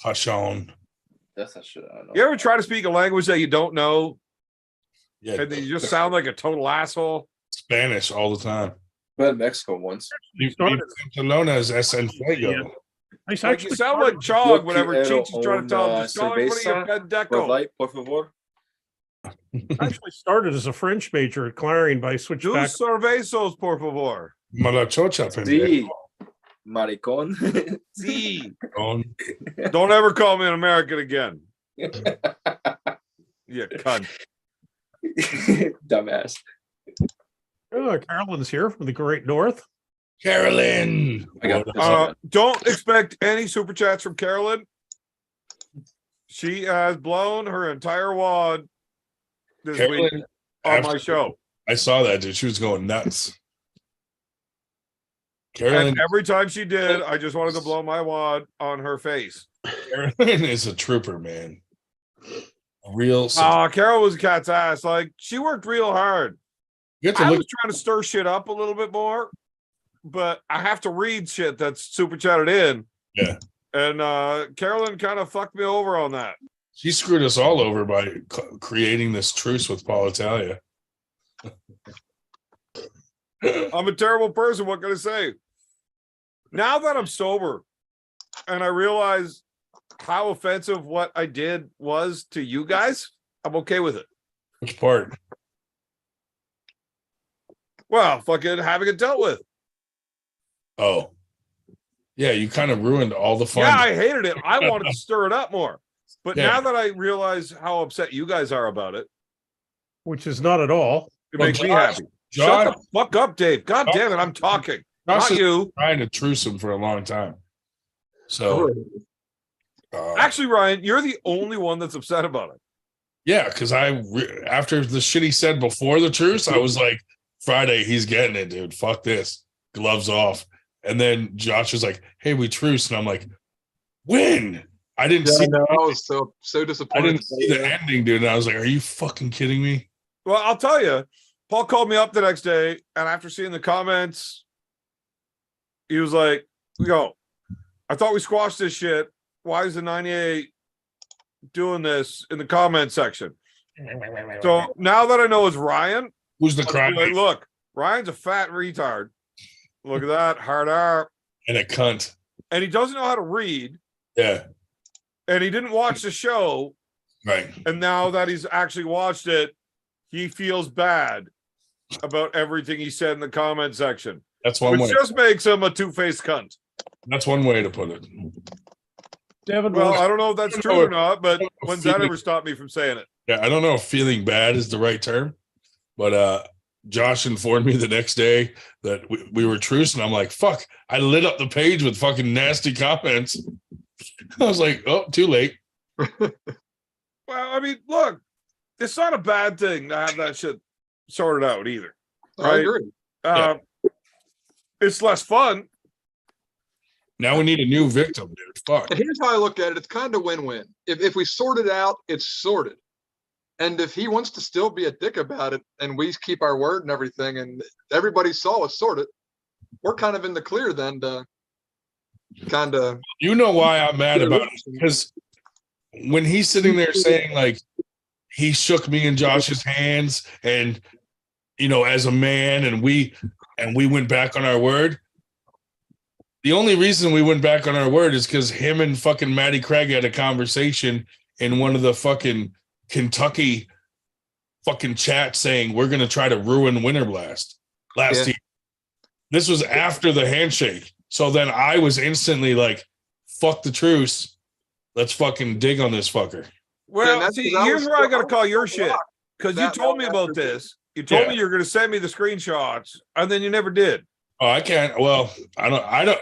Hashon. That's that shit I know. you ever try to speak a language that you don't know Yeah, and then you just sound like a total asshole? Spanish all the time. Been in Mexico once. Mi pantalones es en fuego. I Like you sound like Chog whenever Cheech is trying to tell him, just call everybody a Por pendejo. light, por favor. actually started as a French major at Clarion, but I switched Dos back. cervezos, por favor. Malachocha Sí. Maricón. Sí. pendejo. Don't ever call me an American again. You cunt. Dumbass. Oh, Carolyn's here from the Great North. Carolyn. I got this. Don't expect any super chats from Carolyn. She has blown her entire wad this week Carolyn, on my absolutely. show. I saw that, dude. She was going nuts. Carolyn, And every time she did, I just wanted to blow my wad on her face. Carolyn is a trooper, man. A real. Carol was a cat's ass. Like, she worked real hard. You have to I look. was trying to stir shit up a little bit more, but I have to read shit that's super chatted in. Yeah. And Carolyn kind of fucked me over on that. She screwed us all over by creating this truce with Paul Italia. I'm a terrible person. What can I say? Now that I'm sober and I realize how offensive what I did was to you guys, I'm okay with it. Which part? Well, fucking having it dealt with. Oh. Yeah, you kind of ruined all the fun. Yeah, I hated it. I wanted to stir it up more. But Yeah. now that I realize how upset you guys are about it, Which is not at all. it Well, makes me Josh- happy. Josh- Shut the fuck up, Dave. God damn it, I'm talking. Josh Not has you. been trying to truce him for a long time. So, Actually, Ryan, you're the only one that's upset about it. yeah, because after the shit he said before the truce, I was like, Friday, he's getting it, dude. Fuck this. Gloves off. And then Josh was like, hey, we truce. And I'm like, when? I didn't see. I was so I disappointed. didn't see the ending, dude. And I was like, are you fucking kidding me? Well, I'll tell you, Paul called me up the next day, and after seeing the comments, he was like, yo, I thought we squashed this shit. Why is the 98 doing this in the comment section? So now that I know it's Ryan, Who's the I'll crime? be like, look, Ryan's a fat retard. Look at that, hard R. And a cunt. And he doesn't know how to read, Yeah. and he didn't watch the show. Right. And now that he's actually watched it, he feels bad about everything he said in the comment section, That's one way. which just makes him a two-faced cunt. That's one way to put it. Devin, Well, was- I don't know if that's true or not, but when's that ever stopped me from saying it? Yeah, I don't know if feeling bad is the right term, but Josh informed me the next day that we were truce, and I'm like, fuck, I lit up the page with fucking nasty comments. I was like, oh, too late. Well, I mean, look, it's not a bad thing to have that shit sorted out either. I Right? agree. It's less fun. Now we need a new victim, dude. Fuck. And here's how I look at it. It's kind of win-win. If we sort it out, it's sorted. And if he wants to still be a dick about it and we keep our word and everything and everybody saw us sort it, we're kind of in the clear then to kind of. You know why I'm mad about it? Because when he's sitting there saying, like, he shook me and Josh's hands, and as a man, and we went back on our word. The only reason we went back on our word is because him and fucking Matty Craig had a conversation in one of the fucking Kentucky fucking chats saying we're gonna try to ruin Winter Blast last year. This was after the handshake. So then I was instantly like, fuck the truce. Let's fucking dig on this fucker. Well, see, here's where I got to call your shit. Because you told me about this. You told me you were going to send me the screenshots, and then you never did. Oh, I can't. Well, I don't.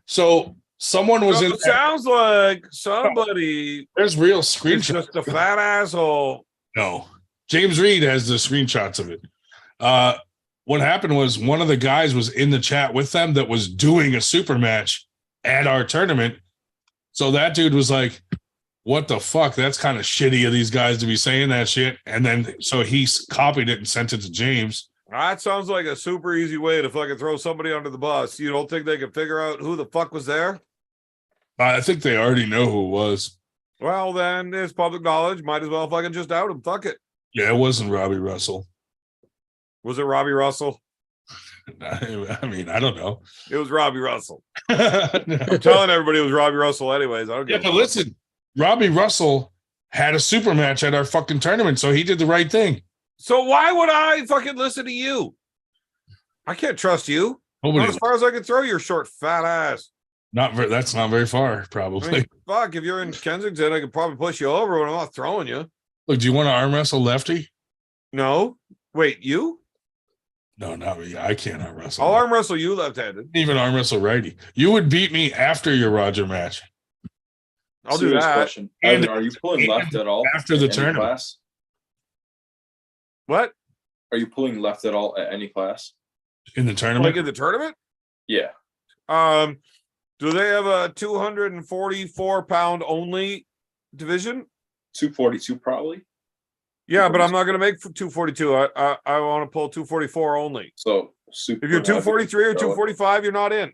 So someone was in. It sounds like somebody. There's real It's screenshots. just a fat asshole. No. James Reed has the screenshots of it. What happened was one of the guys was in the chat with them that was doing a super match at our tournament. So that dude was like, what the fuck? That's kind of shitty of these guys to be saying that shit. And then so he copied it and sent it to James. That sounds like a super easy way to fucking throw somebody under the bus. You don't think they can figure out who the fuck was there? I think they already know who it was. Well, then it's public knowledge. Might as well fucking just out him. Fuck it. Yeah, it wasn't Robbie Russell. Was it Robbie Russell? I mean, I don't know. It was Robbie Russell. No. I'm telling everybody it was Robbie Russell anyways. I don't Yeah, give but listen, Robbie Russell had a super match at our fucking tournament, so he did the right thing. So why would I fucking listen to you? I can't trust you. Not as far as I can throw your short fat ass. That's not very far, I probably. mean, fuck, if you're in Kensington, I could probably push you over when I'm not throwing you. Look, do you want to arm wrestle Lefty? No. Wait, you? No, not me. I can't arm wrestle. I'll arm wrestle you left-handed. Even arm wrestle righty. You would beat me after your Roger match. I'll do Serious that. question. And- Evan, are you pulling left at all After the at any tournament. class? What? Are you pulling left at all at any class? In the tournament? Like in the tournament? Yeah. Do they have a 244-pound only division? 242 probably. Yeah, but I'm not going to make 242. I want to pull 244 only. So super. If you're heavy, 243 or throw it. 245, you're not in.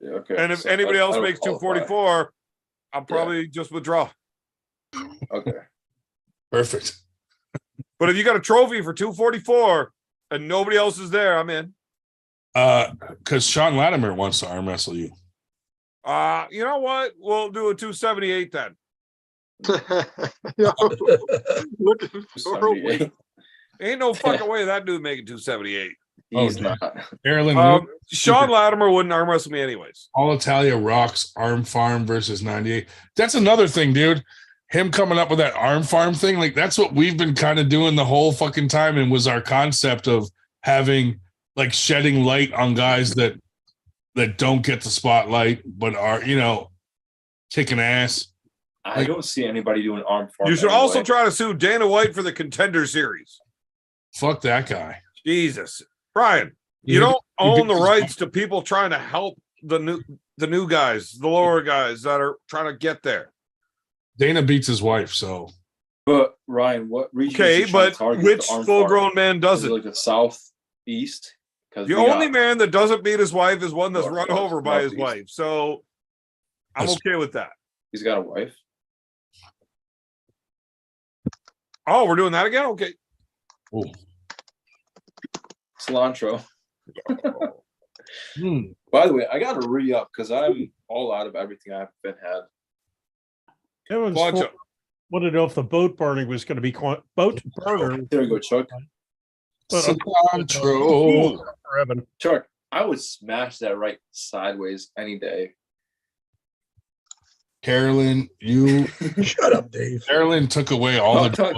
Yeah, okay. And if So anybody I else don't makes qualify. 244, I'll probably just withdraw. Okay. Perfect. But if you got a trophy for 244 and nobody else is there, I'm in. Because Sean Latimer wants to arm wrestle you. You know what? We'll do a 278 then. Looking for a 278. Ain't no fucking way that dude making 278. He's no. not. Carolyn, Sean Latimer wouldn't arm wrestle me anyways. All Italia Rocks Arm Farm versus 98. That's another thing, dude. Him coming up with that Arm Farm thing, like that's what we've been kind of doing the whole fucking time, and was our concept of having like shedding light on guys that don't get the spotlight but are kicking ass. I don't see anybody doing arm farm. You should also try to sue Dana White for the Contender Series. Fuck that guy. Jesus, Brian, you don't own the rights to people trying to help the new guys, the lower guys that are trying to get there. Dana beats his wife, so. But Ryan, what region? Okay, but which full-grown man doesn't? Like the southeast. The only man that doesn't beat his wife is one that's run over by his wife. So I'm okay with that. He's got a wife. Oh, we're doing that again? Okay. Ooh. Cilantro. Hmm. By the way, I got to re-up because I'm all out of everything I've been had. Kevin's Watch out. wanted to know if the boat burning was going to be boat burner. There you go, Chuck. But, Cilantro. for Evan. Chuck, I would smash that right sideways any day. Carolyn, you. Shut up, Dave. Carolyn took away all Talk.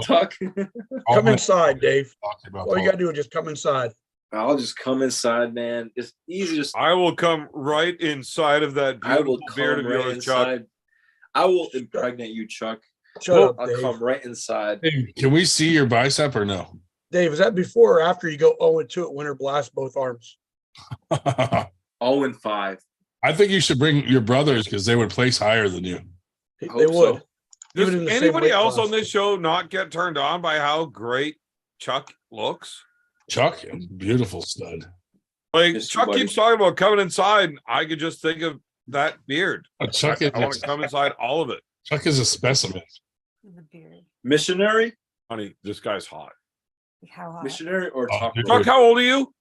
all Come my inside, Dave. talking about All you gotta do is just come inside. I'll just come inside, man. It's easy. Just I will come right inside of that I will beautiful beard come of right yours, Chuck. inside. I will impregnate you, Chuck. Shut up, I'll Dave. come right inside. Hey, can we see your bicep or no? Dave, is that before or after you go 0-2 at Winter Blast both arms? 0-5. I think you should bring your brothers because they would place higher than you. They Hope would. so. Does Even in the same anybody weight else class. on this show not get turned on by how great Chuck looks? Chuck, beautiful stud. Like Yes, Chuck buddy. keeps talking about coming inside, and I could just think of that beard. Chuck I want to come inside all of it. Chuck is a specimen. Missionary? Honey, this guy's hot. How hot? Missionary or Oh, top dude. Chuck, rope? how old are you?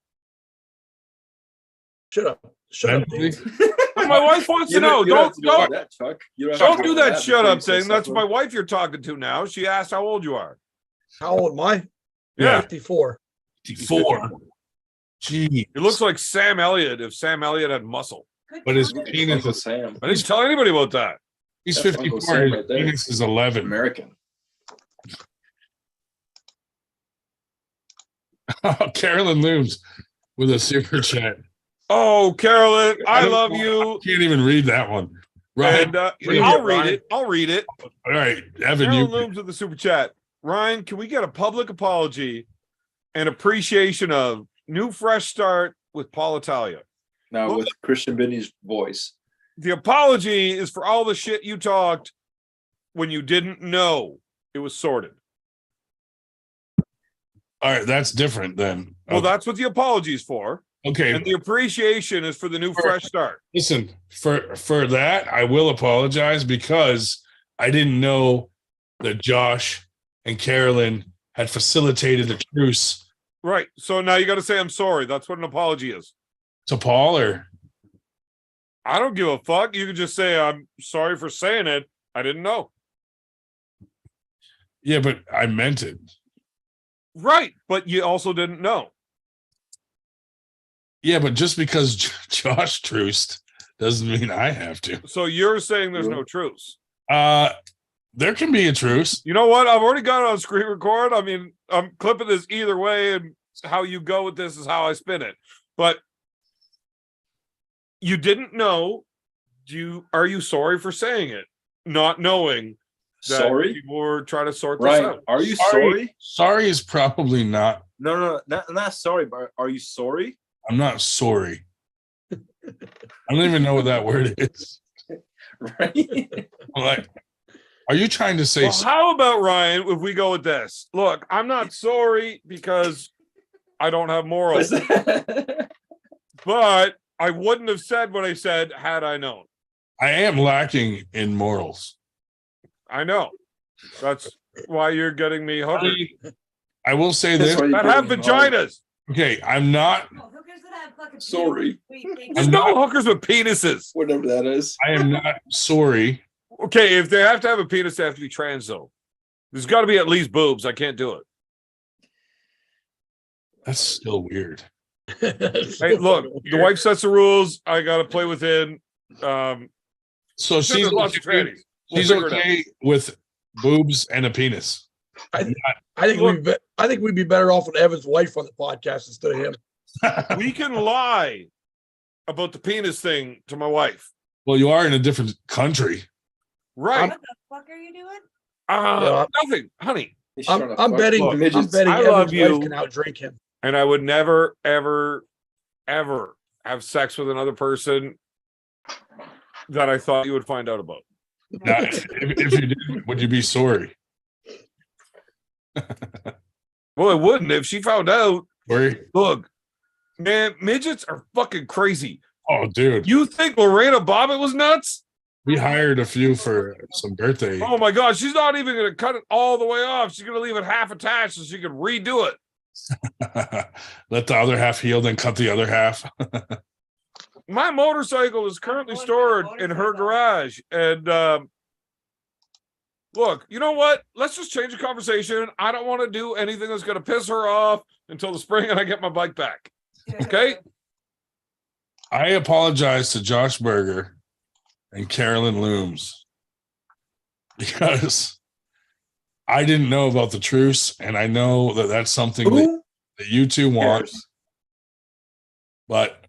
Shut up. Shut up. Mentally? Dave. My wife wants to You know. you have Don't to know that, Chuck. You have don't to do know that shut before up you say thing. That's my something. wife you're talking to now. She asked how old you are. How old am I? Yeah. 54. 54. Gee. It looks like Sam Elliott if Sam Elliott had muscle. But his Good penis Uncle is, Sam. I didn't tell anybody about that. he's That's Uncle 54. Sam His right there. penis is 11. American. Carolyn Looms with a super chat. Oh, Carolyn, I don't love know. you. Can't even read that one. Right. And Read I'll it, read Ryan. it. I'll read it. All right. Evan, Carolyn you. Looms with the super chat. Ryan, can we get a public apology and appreciation of new fresh start with Paul Italia? Now Well, with Christian Binney's voice. The apology is for all the shit you talked when you didn't know it was sorted. All right. That's different then. Well, Okay. that's what the apology is for. Okay. And the appreciation is for the new fresh start. Listen, for that, I will apologize because I didn't know that Josh and Carolyn had facilitated the truce Right. So now you got to say, I'm sorry. That's what an apology is. to Paul, or I don't give a fuck. You can just say, I'm sorry for saying it. I didn't know. yeah, but I meant it. Right. But you also didn't know. Yeah, but just because Josh truced doesn't mean I have to. So you're saying there's no truce. There can be a truce. You know what? I've already got it on screen record. I mean, I'm clipping this either way, and how you go with this is how I spin it. But you didn't know. Are you sorry for saying it? Not knowing that Sorry? people were trying to sort this Right. out. Are you sorry? Sorry is probably not. No, not sorry, but are you sorry? I'm not sorry. I don't even know what that word is. Right. I'm like, are you trying to say? Well, how about, Ryan, if we go with this? Look, I'm not sorry because I don't have morals, but I wouldn't have said what I said had I known. I am lacking in morals. I know. That's why you're getting me hooked. I will say That's this. why you That get have involved. vaginas. Okay, I'm not. Oh, hookers that have fucking Sorry. There's no hookers with penises. Whatever that is. I am not sorry. Okay, if they have to have a penis, they have to be trans, though. There's got to be at least boobs. I can't do it. That's still weird. Hey, look, the wife sets the rules. I got to play within. So she's lots of okay, trannies. We'll she's figure it out. okay with boobs and a penis. I think we'd be better off with Evan's wife on the podcast instead of him. We can lie about the penis thing to my wife. Well, you are in a different country. Right. What the fuck are you doing? Nothing, honey. He's trying to I'm fuck betting. the I'm midgets. betting I love Evan's you. wife can outdrink him. And I would never, ever, ever have sex with another person that I thought you would find out about. Now, if you did, would you be sorry? Well, it wouldn't if she found out. Sorry? Look, man, midgets are fucking crazy. Oh, dude. You think Lorena Bobbitt was nuts? We hired a few for some birthday. Oh my God, she's not even going to cut it all the way off. She's going to leave it half attached so she can redo it. Let the other half heal, then cut the other half. My motorcycle is currently stored in her garage. And look, you know what? Let's just change the conversation. I don't want to do anything that's going to piss her off until the spring and I get my bike back. Okay? I apologize to Josh Berger and Carolyn Looms because I didn't know about the truce, and I know that that's something that you two want. But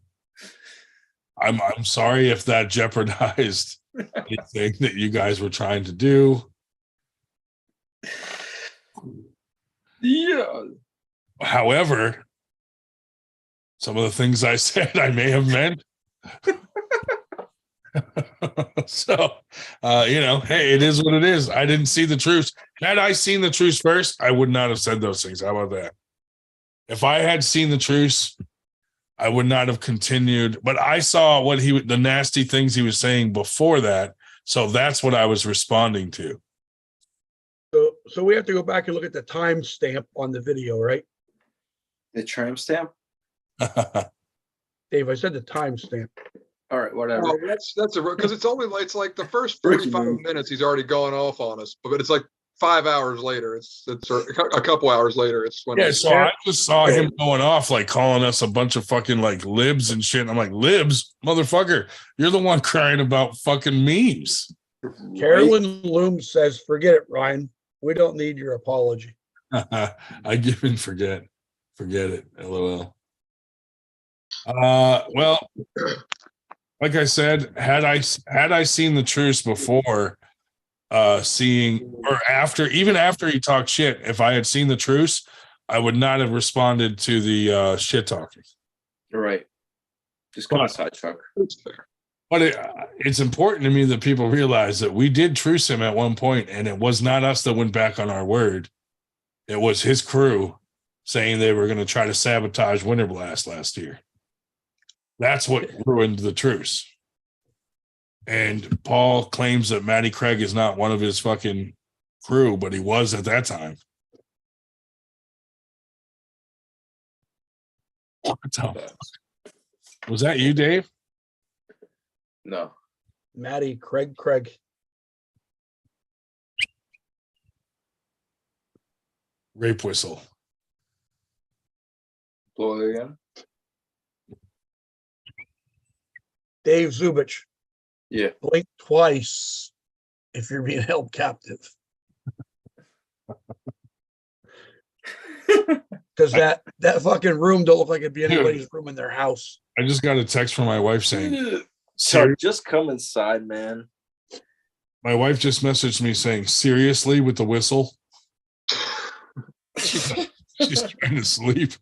I'm sorry if that jeopardized anything that you guys were trying to do. Yeah. However, some of the things I said I may have meant. So, hey, it is what it is. I didn't see the truce. Had I seen the truce first, I would not have said those things. How about that? If I had seen the truce, I would not have continued. But I saw the nasty things he was saying before that. So that's what I was responding to. So we have to go back and look at the timestamp on the video, right? The tramp stamp. Dave, I said the timestamp. All right, whatever. Oh, that's a because it's like the first Breaking 45 news. minutes he's already gone off on us, but it's like 5 hours later. It's a couple hours later. It's when Yeah, so I just saw him going off, like calling us a bunch of fucking like libs and shit. And I'm like, libs, motherfucker, you're the one crying about fucking memes. Carolyn Loom says, "Forget it, Ryan. We don't need your apology." I give and forget it. LOL. Well, like I said, had I seen the Truce before seeing or after, even after he talked shit, if I had seen the Truce, I would not have responded to the shit talking. You're right. Just come aside, Chuck. It's fair. But it's important to me that people realize that we did truce him at one point, and it was not us that went back on our word. It was his crew saying they were going to try to sabotage Winter Blast last year. That's what ruined the truce. And Paul claims that Matty Craig is not one of his fucking crew, but he was at that time. What the fuck? Was that you, Dave? No. Maddie, Craig. Rape whistle. Blow it again. Dave Zubich, Yeah. blink twice if you're being held captive. Because that fucking room don't look like it'd be anybody's room in their house. I just got a text from my wife saying, Chuck, just come inside, man. my wife just messaged me saying, seriously, with the whistle? She's trying to sleep,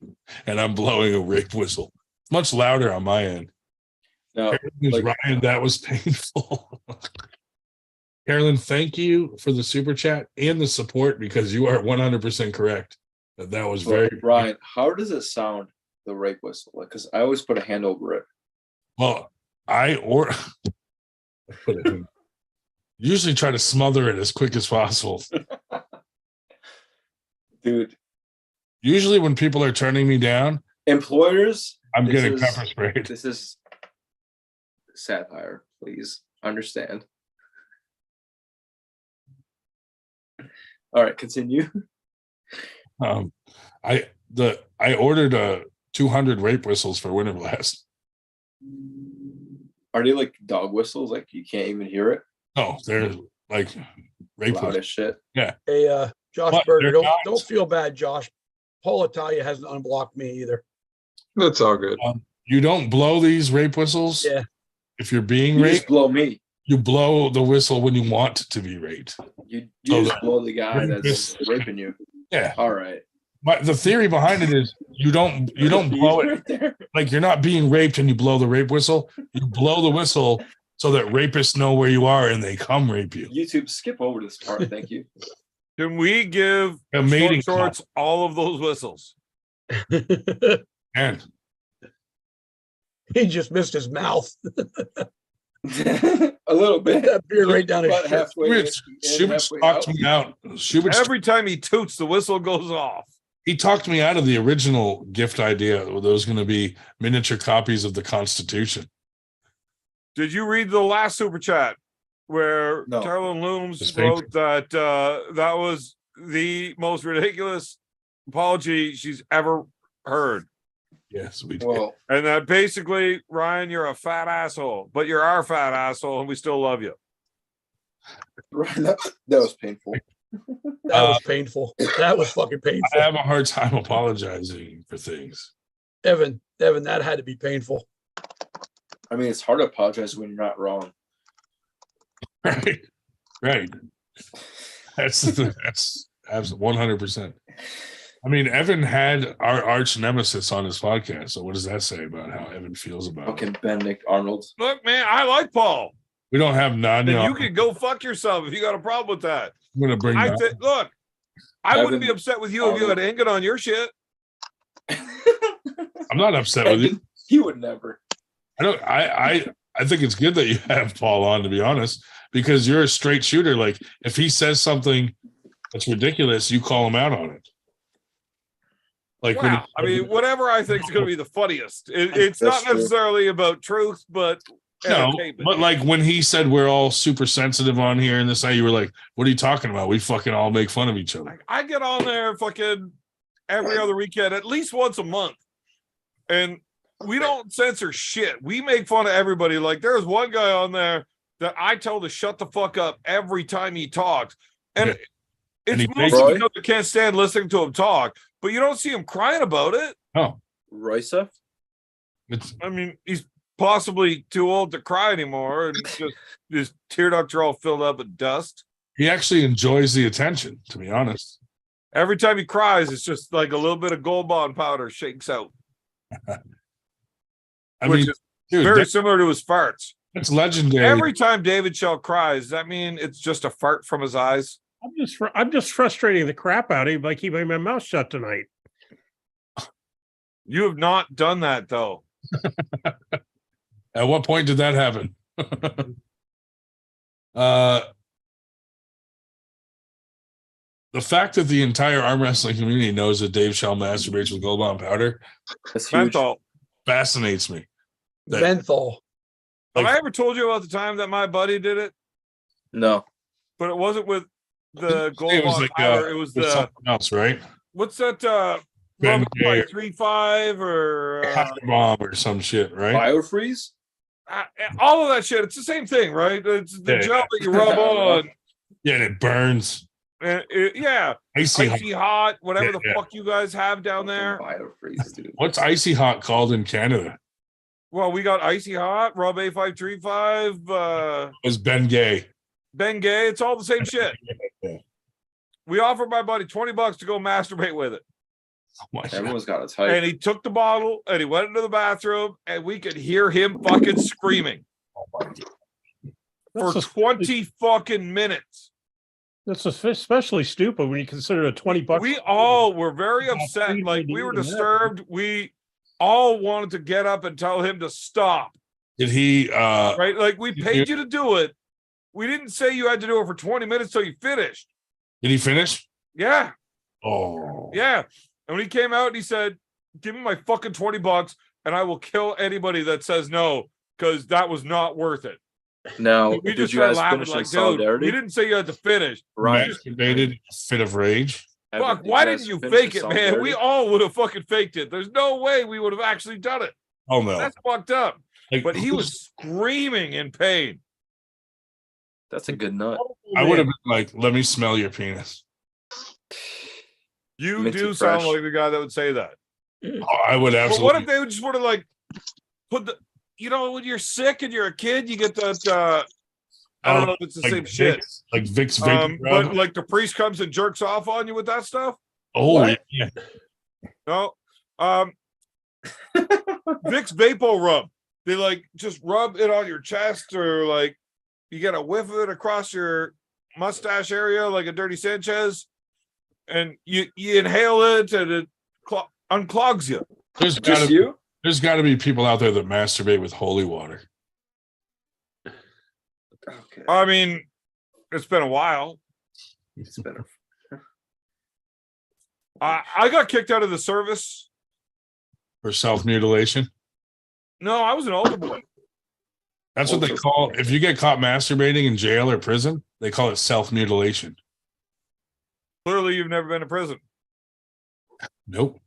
and I'm blowing a rape whistle. Much louder on my end. No, Ryan, that was painful. Carolyn, thank you for the super chat and the support, because you are 100% correct. That was very Ryan, how does it sound, the rape whistle? Because I always put a hand over it. well. Usually try to smother it as quick as possible. Dude. Usually when people are turning me down, Employers, I'm getting pepper sprayed. This is satire. Please understand. All right, continue. I ordered 200 rape whistles for Winter Blast. Are they like dog whistles? Like you can't even hear it? No, they're like rape Loud as whistles. shit. Yeah. Hey, Josh But Berger, they're not. don't feel bad, Josh. Paul Italia hasn't unblocked me either. That's all good. You don't blow these rape whistles. Yeah. If you're being You raped, just blow me. you blow the whistle when you want to be raped. You So just blow the guy that's raping you. Yeah. All right. The theory behind it is you don't blow it right there. like you're not being raped and you blow the rape whistle. You blow the whistle so that rapists know where you are and they come rape you. YouTube, skip over this part. Thank you. Can we give A mating shorts all of those whistles? And He just missed his mouth. A little bit. That beer right down his About shirt. halfway in, Shubich halfway talked out. me out. Shubich, Every time he toots, the whistle goes off. he talked me out of the original gift idea where there was going to be miniature copies of the Constitution. Did you read the last super chat where No. Carolyn Looms It's wrote that that was the most ridiculous apology she's ever heard? Yes, we did. Well, And that basically, Ryan, you're a fat asshole, but you're our fat asshole and we still love you. right, that was painful. That was painful. That was fucking painful. I have a hard time apologizing for things. Evan, that had to be painful. I mean, it's hard to apologize when you're not wrong. Right. That's 100%. I mean, Evan had our arch nemesis on his podcast. So what does that say about how Evan feels about it? Fucking Benedict Arnold. Look, man, I like Paul. We don't have Nanya. Then you can go fuck yourself if you got a problem with that. I'm gonna bring I Nanya. think, look, I wouldn't be Evan upset with you if you had ingot on your shit. I'm not upset with you. He would never. I think it's good that you have Paul on, to be honest, because you're a straight shooter. Like if he says something It's ridiculous. You call him out on it. Like when Wow. I mean, whatever I think is going to be the funniest. It's That's not necessarily about truth, but no, entertainment. but like when he said we're all super sensitive on here and this, how you were like, what are you talking about? We fucking all make fun of each other. I get on there fucking every other weekend, at least once a month, and we don't censor shit. We make fun of everybody. Like there's one guy on there that I tell to shut the fuck up every time he talks, and Yeah. And it's he mostly because I can't stand listening to him talk. But you don't see him crying about it. Oh, Royce? I mean, he's possibly too old to cry anymore, and just his tear ducts are all filled up with dust. he actually enjoys the attention, to be honest. Every time he cries, it's just like a little bit of Gold Bond powder shakes out. I Which mean, is dude, very similar to his farts. that's legendary. Every time David Shell cries, does that mean it's just a fart from his eyes? I'm just frustrating the crap out of him by keeping my mouth shut tonight. You have not done that though. At what point did that happen? The fact that the entire arm wrestling community knows that Dave Shell masturbates with Gold Bond powder That's huge. Menthol. fascinates me. That- Menthol. Have Like- I ever told you about the time that my buddy did it? No. But it wasn't with the Gold It was Bond like powder. It was with the something else, right? what's that? Ben Rubber Gay. 3.5 or Bomb or some shit, right? Biofreeze? all of that shit. It's the same thing, right? It's the Yeah. gel that you rub on. Yeah, and it burns. Yeah, Icy hot. icy hot, whatever Yeah, the yeah. fuck you guys have down there. Biofreeze, dude. What's icy hot called in Canada? Well, we got icy hot, Rub A535, It was Ben Gay. Ben Gay. It's all the same shit. Yeah. We offered my buddy $20 to go masturbate with it, Oh my God. Everyone's got a type. and he took the bottle and he went into the bathroom, and we could hear him fucking screaming for That's 20 fucking minutes. That's especially stupid when you consider it $20. We all were very upset. Like we were disturbed. We all wanted to get up and tell him to stop. Did he Right? Like we paid you to do it. We didn't say you had to do it for 20 minutes till you finished. did he finish? Yeah. Oh Yeah. And when he came out and he said, give me my fucking $20 and I will kill anybody that says no, because that was not worth it. Now, We did just you started guys laughing finish in like, dude, solidarity? we didn't say you had to finish. Ryan, masturbated, fit of rage. Evan, Fuck, did why guys didn't you finish in fake it, man? solidarity? We all would have fucking faked it. There's no way we would have actually done it. Oh no. That's fucked up. Like, But he was screaming in pain. That's a good nut. I would have been like, let me smell your penis. You Minty do sound fresh. like the guy that would say that. Oh, I would But absolutely. what if they would just want to like put the, you know, when you're sick and you're a kid, you get that. I don't know if it's the like same shit. Like Vicks Vapor Rub? But like the priest comes and jerks off on you with that stuff. Oh What? yeah. No, Vicks Vapor Rub. They like just rub it on your chest, or like you get a whiff of it across your mustache area, like a Dirty Sanchez, and you inhale it, and it unclogs you. There's Just gotta, you? there's got to be people out there that masturbate with holy water. Okay. I mean, it's been a while. It's better. I got kicked out of the service. For self mutilation. No, I was an altar boy. That's what they call, if you get caught masturbating in jail or prison, they call it self mutilation. Clearly, you've never been to prison, Nope.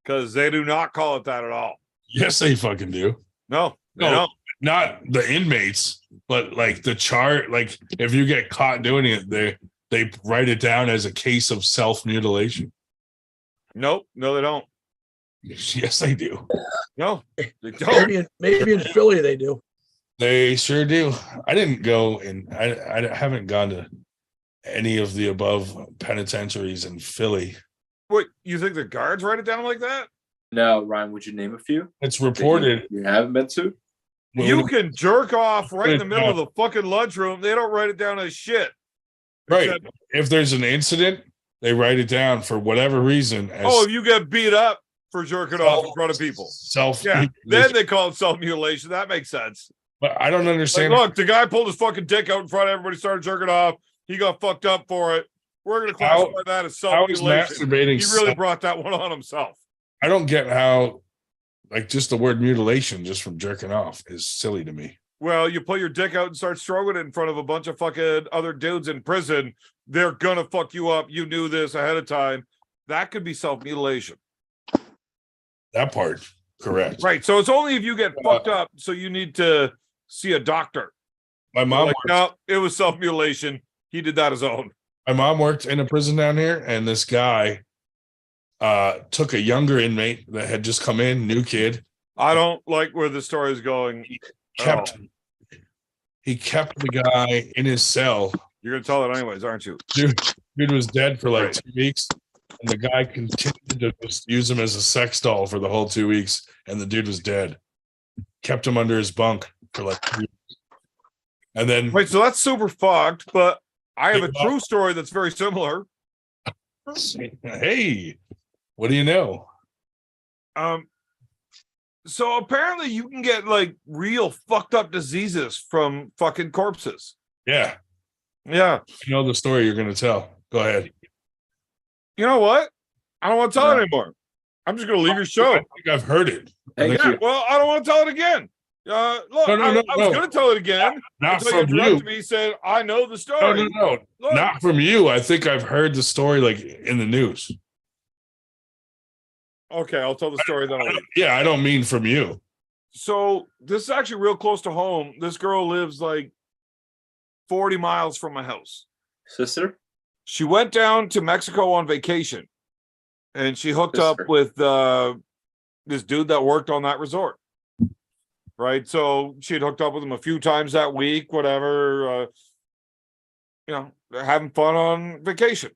because they do not call it that at all. Yes, they fucking do. No, they No. don't. Not the inmates, but like the chart. Like if you get caught doing it, they write it down as a case of self mutilation. Nope, no, they don't. Yes, they do. No, they don't. Maybe in Philly they do. They sure do. I didn't go, and I haven't gone to any of the above penitentiaries in Philly. What, you think the guards write it down like that? Now, Ryan, would you name a few? It's reported. You haven't been to? You can jerk off right in the middle of the fucking lunchroom. They don't write it down as shit. Right. Except, If there's an incident, they write it down for whatever reason. As if you get beat up for jerking off in front of people. Self. Yeah, then they call it self-mutilation. That makes sense. But I don't Like, understand. look, the guy pulled his fucking dick out in front of everybody, started jerking off. He got fucked up for it. We're going to classify that as how is self-mutilation. masturbating He really self- brought that one on himself. I don't get how, like, just the word mutilation just from jerking off is silly to me. Well, you pull your dick out and start stroking it in front of a bunch of fucking other dudes in prison. They're going to fuck you up. You knew this ahead of time. That could be self-mutilation. That part, correct. Right. So it's only if you get fucked up. So you need to see a doctor. My mom, Like, no, it was self-mutilation. He did that his own. my mom worked in a prison down here, and this guy took a younger inmate that had just come in, new kid. I don't like where the story is going. He kept the guy in his cell. You're gonna tell it anyways, aren't you? Dude was dead for like Right. 2 weeks, and the guy continued to just use him as a sex doll for the whole 2 weeks, and the dude was dead. Kept him under his bunk for like 3 weeks. And then Wait, so that's super fucked, but I have a Yeah. true story that's very similar. hey, what do you know? So apparently you can get like real fucked up diseases from fucking corpses. Yeah, Yeah. you know the story you're gonna tell. Go ahead. You know what? I don't want to tell it anymore. I'm just gonna leave your show. I think I've heard it. Thank Yeah, you. well, I don't want to tell it again. Look, No, I was no. gonna tell it again Not until you from you. interrupted me. Said I know the No, story. no, Look. not from you. I think I've heard the story like in the news. Okay, I'll tell the story then. I'll leave. Yeah, I don't mean from you. So this is actually real close to home. This girl lives like 40 miles from my house. Sister? She went down to Mexico on vacation, and she hooked Sister. up with this dude that worked on that resort. Right, so she had hooked up with him a few times that week, whatever. They're having fun on vacation.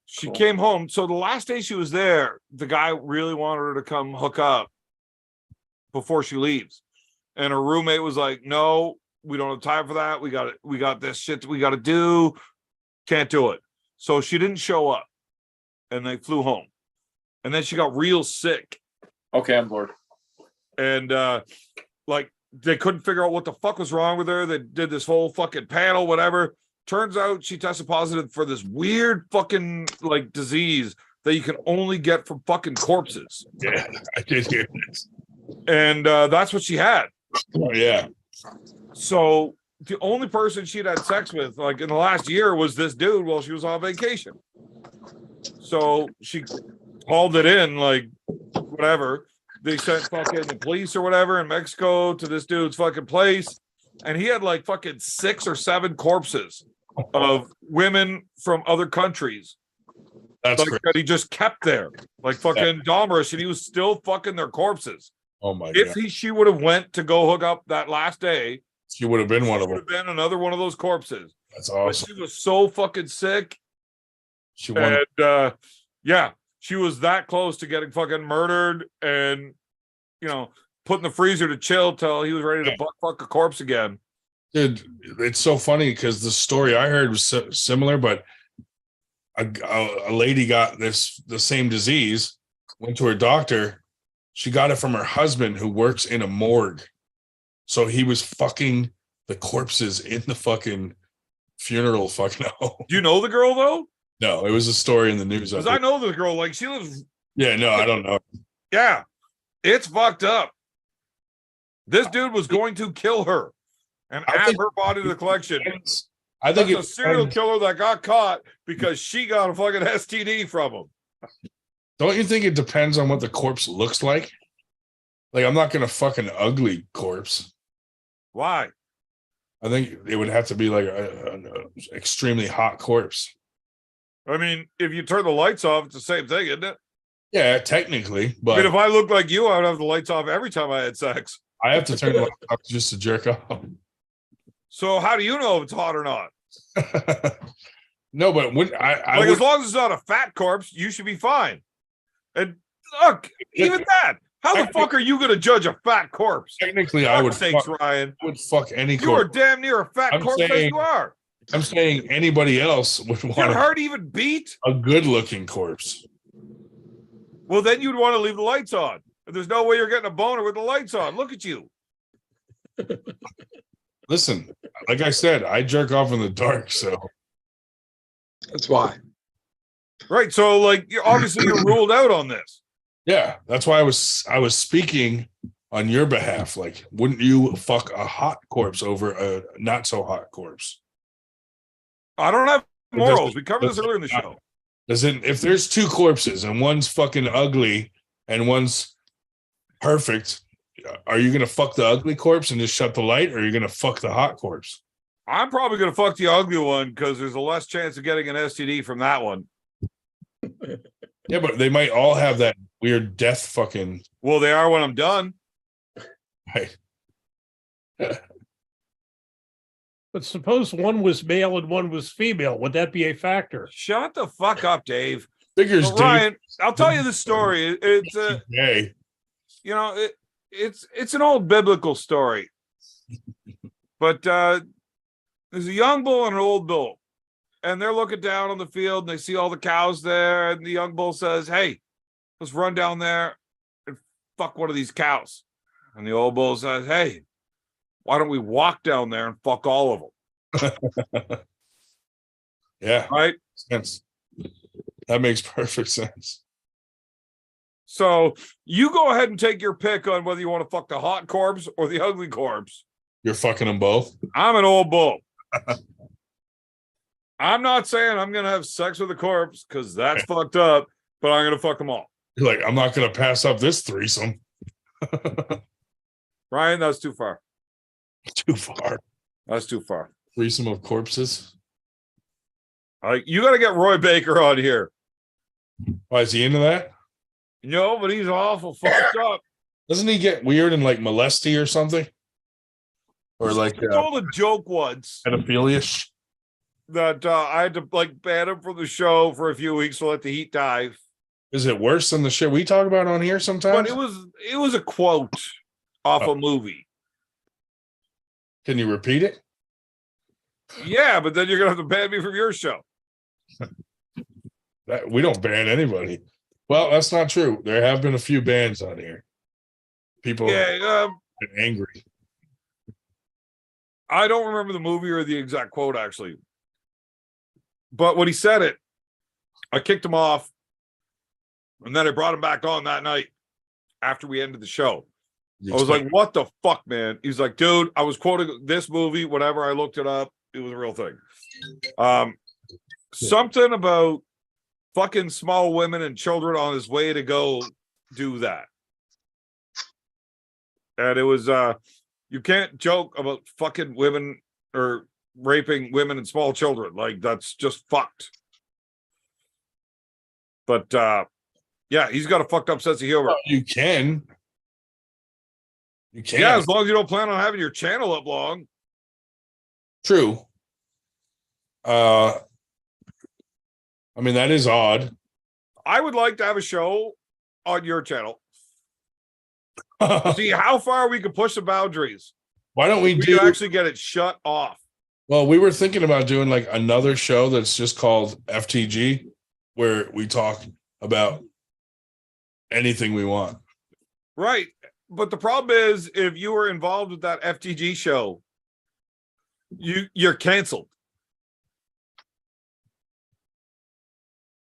She Cool. came home. So the last day she was there, the guy really wanted her to come hook up before she leaves. And her roommate was like, no, we don't have time for that. We got this shit that we got to do. Can't do it. So she didn't show up, and they flew home. And then she got real sick. Okay, I'm bored. And like they couldn't figure out what the fuck was wrong with her. They did this whole fucking panel, whatever. Turns out she tested positive for this weird fucking like disease that you can only get from fucking corpses. Yeah, I did hear this. And that's what she had. Oh, yeah. So the only person she'd had sex with like in the last year was this dude while she was on vacation. So she called it in, like whatever. They sent fucking the police or whatever in Mexico to this dude's fucking place. And he had like fucking 6 or 7 corpses of women from other countries. That's Like great. that he just kept there. Like fucking Dahmerish, and he was still fucking their corpses. Oh my If god. she would have went to go hook up that last day, She would have been one of would them. have been another one of those corpses. That's But awesome. she was so fucking sick. She won. And yeah, she was that close to getting fucking murdered and put in the freezer to chill till he was ready to butt fuck a corpse again. Dude, it's so funny because the story I heard was similar, but a lady got the same disease, went to her doctor. She got it from her husband who works in a morgue. So he was fucking the corpses in the fucking funeral fucking home. Do you know the girl though? No, it was a story in the news. Because I know the girl. Like she lives. Yeah, no, I don't know. Yeah, it's fucked up. This dude was going to kill her and I add think- her body to the collection. I think That's a serial depends. killer that got caught because she got a fucking STD from him. Don't you think it depends on what the corpse looks like? Like, I'm not gonna fuck an ugly corpse. Why? I think it would have to be like an extremely hot corpse. I mean, if you turn the lights off, it's the same thing, isn't it? Yeah, technically, I mean, but if I looked like you, I would have the lights off every time I had sex. I have to turn the lights off just to jerk off. So how do you know if it's hot or not? No, but when I Like, would, as long as it's not a fat corpse, you should be fine. And look, even that. How the fuck are you going to judge a fat corpse? technically For I would fuck's sakes, fuck, Ryan. I would fuck any You are corpse. damn near a fat I'm corpse as saying- you are. I'm saying anybody else would Your want heart even beat? a good-looking corpse. Well, then you'd want to leave the lights on. There's no way you're getting a boner with the lights on. Look at you. Listen, like I said, I jerk off in the dark, so That's why. Right. So, like, obviously you're ruled out on this. Yeah, that's why I was speaking on your behalf. Like, wouldn't you fuck a hot corpse over a not so hot corpse? I don't have Or does morals. it- We covered this does it earlier in the not? show. Does it? If there's two corpses and one's fucking ugly and one's perfect, are you gonna fuck the ugly corpse and just shut the light, or are you gonna fuck the hot corpse? I'm probably going to fuck the ugly one because there's a less chance of getting an STD from that one. Yeah, but they might all have that weird death fucking. Well, they are when I'm done. Right. But suppose one was male and one was female. Would that be a factor? Shut the fuck up, Dave. Figures, So, Ryan, I'll tell you the story. It's Hey, you know, it's an old biblical story. But there's a young bull and an old bull, and they're looking down on the field and they see all the cows there, and the young bull says, "Hey, let's run down there and fuck one of these cows." And the old bull says, "Hey, why don't we walk down there and fuck all of them?" yeah, Right? sense. That makes perfect sense. So you go ahead and take your pick on whether you want to fuck the hot corpse or the ugly corpse. You're fucking them both. I'm an old bull. I'm not saying I'm going to have sex with a corpse because that's fucked up, but I'm going to fuck them all. You're like, I'm not gonna pass up this threesome. Ryan, that's too far. Too far. That's too far. Threesome of corpses. Like, you got to get Roy Baker on here. Why is he into that? No, but he's awful fucked up. Doesn't he get weird and like molesty or something? Or like I told a joke once pedophilia? that I had to like ban him from the show for a few weeks to let the heat dive. Is it worse than the shit we talk about on here sometimes? But it was a quote off a movie. Can you repeat it? Yeah, but then you're gonna have to ban me from your show. That we don't ban anybody. Well, that's not true. There have been a few bans on here. People Yeah, get angry. I don't remember the movie or the exact quote actually. But when he said it, I kicked him off. And then I brought him back on that night after we ended the show. I was like, what the fuck, man? He's like, dude, I was quoting this movie, whatever. I looked it up. It was a real thing. Something about fucking small women and children on his way to go do that. And it was, you can't joke about fucking women or raping women and small children. Like, that's just fucked. But, yeah, he's got a fucked up sense of humor. Well, you can. You can. Yeah, as long as you don't plan on having your channel up long. True. I mean, that is odd. I would like to have a show on your channel. See how far we can push the boundaries. Why don't we We do can actually get it shut off. Well, we were thinking about doing like another show that's just called FTG, where we talk about anything we want. Right. But the problem is, if you were involved with that FTG show, you're canceled.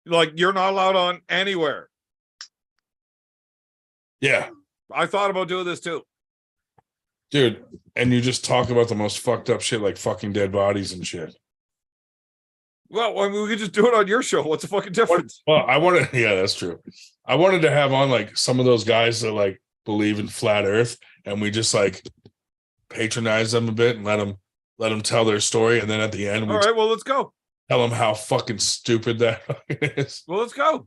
Like, you're not allowed on anywhere. Yeah, I thought about doing this too. dude. And you just talk about the most fucked up shit, like fucking dead bodies and shit. Well, I mean, we could just do it on your show. What's the fucking difference? Well, I wanted, yeah, that's true. I wanted to have on like some of those guys that like believe in flat Earth, and we just like patronize them a bit and let them tell their story, and then at the end, we All right, well, let's go. tell them how fucking stupid that is. Well, let's go.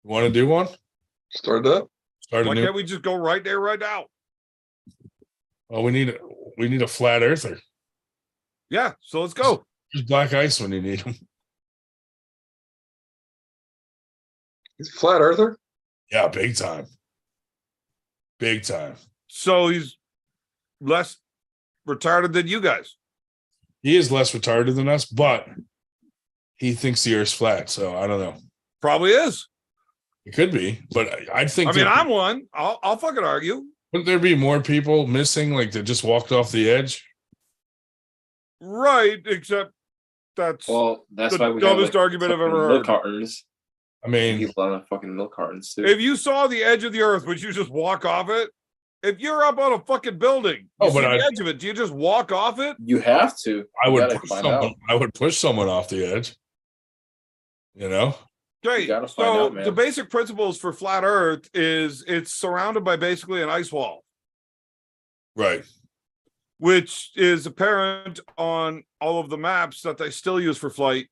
Want to do one? Start it up. Start a Why new. can't we just go right there, right now? Well, we need a flat earther. Yeah, so let's go. There's black ice when you need them. He's a flat earther. Yeah, big time. Big time. So he's less retarded than you guys. He is less retarded than us, but he thinks the Earth's flat. So I don't know. Probably is. It could be, but I think. I mean, I'm one. I'll fucking argue. Wouldn't there be more people missing, like that just walked off the edge? Right, except That's Well, that's the why we dumbest have, argument I've fucking ever milk heard. cartons. I mean, People on the fucking milk cartons too. If you saw the edge of the earth, would you just walk off it? If you're up on a fucking building, you Oh, but see the I- edge of it, do you just walk off it? You have to. I You would gotta push find someone. out. I would push someone off the edge. You know, Okay, gotta find so out, man. the basic principles for flat Earth is it's surrounded by basically an ice wall, right? which is apparent on all of the maps that they still use for flight.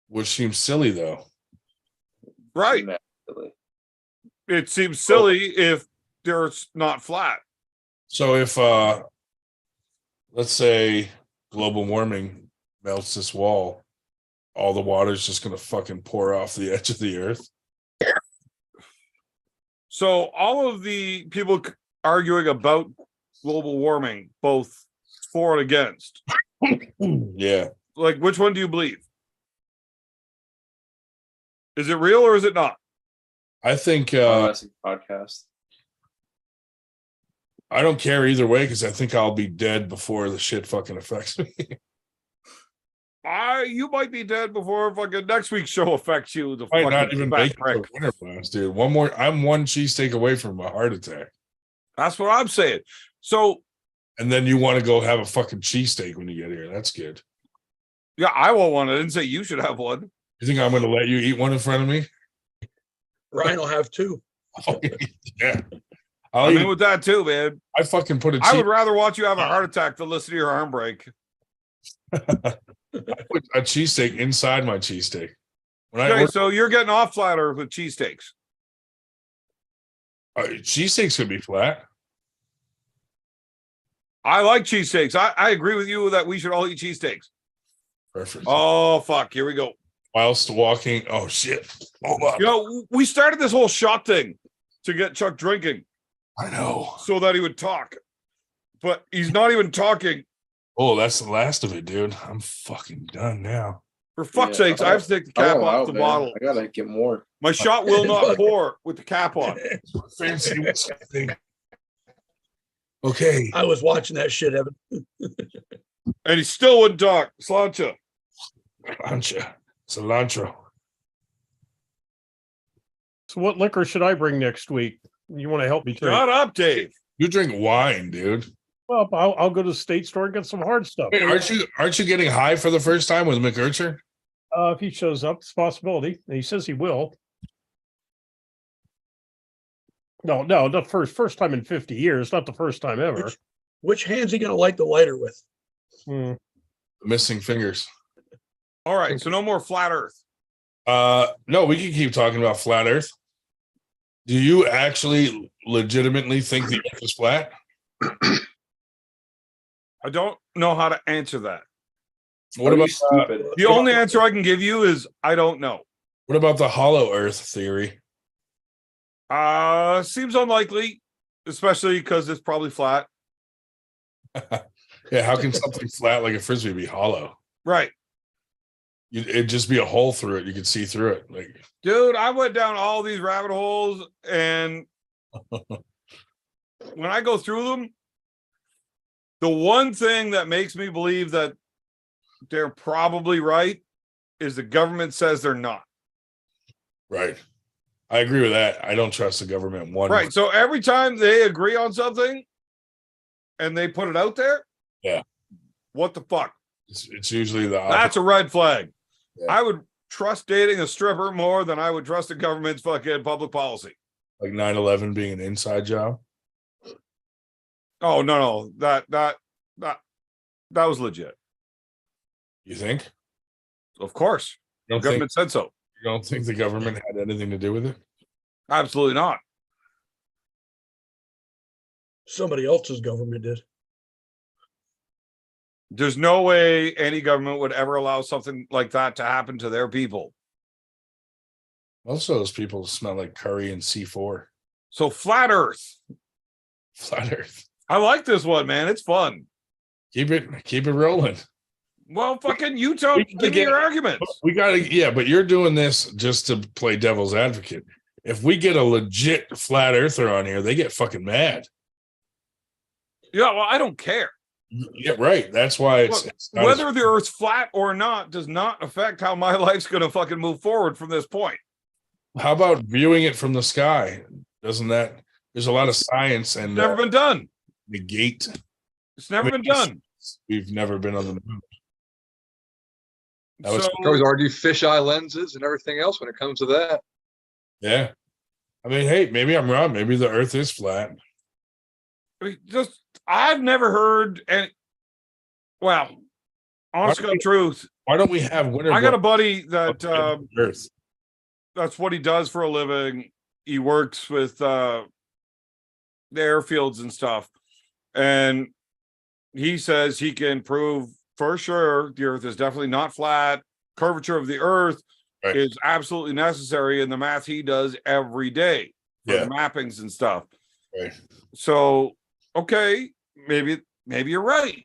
Which seems silly though. Right. Naturally. It seems silly if they're not flat. So if let's say global warming melts this wall, all the water's just gonna fucking pour off the edge of the earth. So all of the people arguing about global warming, both for and against, Yeah. like which one do you believe? Is it real or is it not? I think That's a podcast. I don't care either way because I think I'll be dead before the shit fucking affects me. You might be dead before fucking next week's show affects you. The Might fucking not even fat make it to prick. Winter Blast, dude. I'm one cheesesteak away from a heart attack. That's what I'm saying. So And then you want to go have a fucking cheesesteak when you get here. That's good. yeah, I want one. I didn't say you should have one. You think I'm going to let you eat one in front of me? Ryan will have two. Oh, yeah. I'm in with that too, man. I fucking put a I would rather watch you have a heart attack than listen to your arm break. I put a cheesesteak inside my cheesesteak. When I Okay, order, so you're getting off flat Earth with cheesesteaks. cheesesteaks could be flat. I like cheesesteaks. I agree with you that we should all eat cheesesteaks. Perfect. Oh, fuck. Here we go. Whilst walking. Oh, shit. Hold on. You know, we started this whole shot thing to get Chuck drinking I know. so that he would talk. But he's not even talking. Oh, that's the last of it, dude. I'm fucking done now. For fuck's Yeah, sakes, I have to take the cap I'm off out, the man. bottle. I gotta get more. My shot will not pour with the cap on. Fancy whiskey thing. Okay. I was watching that shit, Evan. And he still wouldn't talk. Slancha. Cilantro. So what liquor should I bring next week? You want to help me drink? Shut up, Dave. You drink wine, dude. Well, I'll go to the state store and get some hard stuff. Wait, aren't you getting high for the first time with McUrcher? If he shows up, it's a possibility. And he says he will. No, the first time in 50 years, not the first time ever. Which hand's he gonna light the lighter with? Hmm. Missing fingers. All right, so no more flat Earth. No, we can keep talking about flat Earth. Do you actually legitimately think the Earth is flat? I don't know how to answer that. What Are you about stupid? The only answer I can give you is I don't know. what about the hollow Earth theory? Seems unlikely, especially because it's probably flat. Yeah, how can something flat like a frisbee be hollow? Right. It'd just be a hole through it. You could see through it. Like, Dude, I went down all these rabbit holes, and when I go through them, the one thing that makes me believe that they're probably right is the government says they're not. right. I agree with that. I don't trust the government one. Right. So every time they agree on something and they put it out there, Yeah. What the fuck? It's usually the That's a red flag. Yeah. I would trust dating a stripper more than I would trust the government's fucking public policy. like 9/11 being an inside job. Oh no, that was legit. You think? Of course. You The don't government said so. you don't think the government had anything to do with it? Absolutely not. Somebody else's government did. There's no way any government would ever allow something like that to happen to their people. Most of those people smell like curry and C4. So flat Earth. Flat Earth. I like this one, man. It's fun. Keep it rolling. Well, fucking you give me your arguments. We gotta, yeah, but you're doing this just to play devil's advocate. If we get a legit flat earther on here, they get fucking mad. Yeah, well, I don't care. Yeah, right. That's why Look, it's not whether the Earth's flat or not does not affect how my life's going to fucking move forward from this point. how about viewing it from the sky? Doesn't that? There's a lot of science and Never been done. negate. It's never been done. We've never been on the moon. That was- So, You can always argue fisheye lenses and everything else when it comes to that. Yeah. I mean, hey, maybe I'm wrong. Maybe the Earth is flat. I mean, I've never heard any. Well, honest God truth, Why don't we have winter? I got a buddy that Earth. that's what he does for a living. He works with the airfields and stuff, and he says he can prove for sure the Earth is definitely not flat. Curvature of the Earth Right. is absolutely necessary in the math he does every day for Yeah. the mappings and stuff. Right. So, okay, maybe you're right.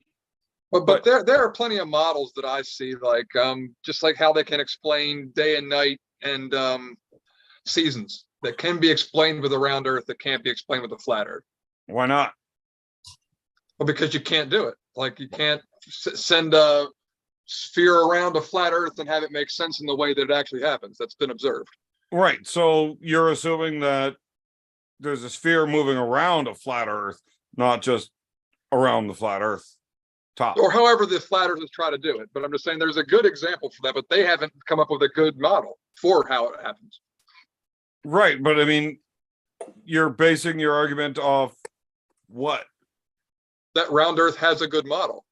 But there are plenty of models that I see, like just like how they can explain day and night and seasons that can be explained with a round Earth that can't be explained with a flat Earth. Why not? Well, because you can't do it. Like you can't send a sphere around a flat Earth and have it make sense in the way that it actually happens. That's been observed. Right. So you're assuming that there's a sphere moving around a flat Earth, not just around the flat Earth top. Or however the flat earthers try to do it. But I'm just saying there's a good example for that, but they haven't come up with a good model for how it happens. Right. But I mean, you're basing your argument off what? That round earth has a good model.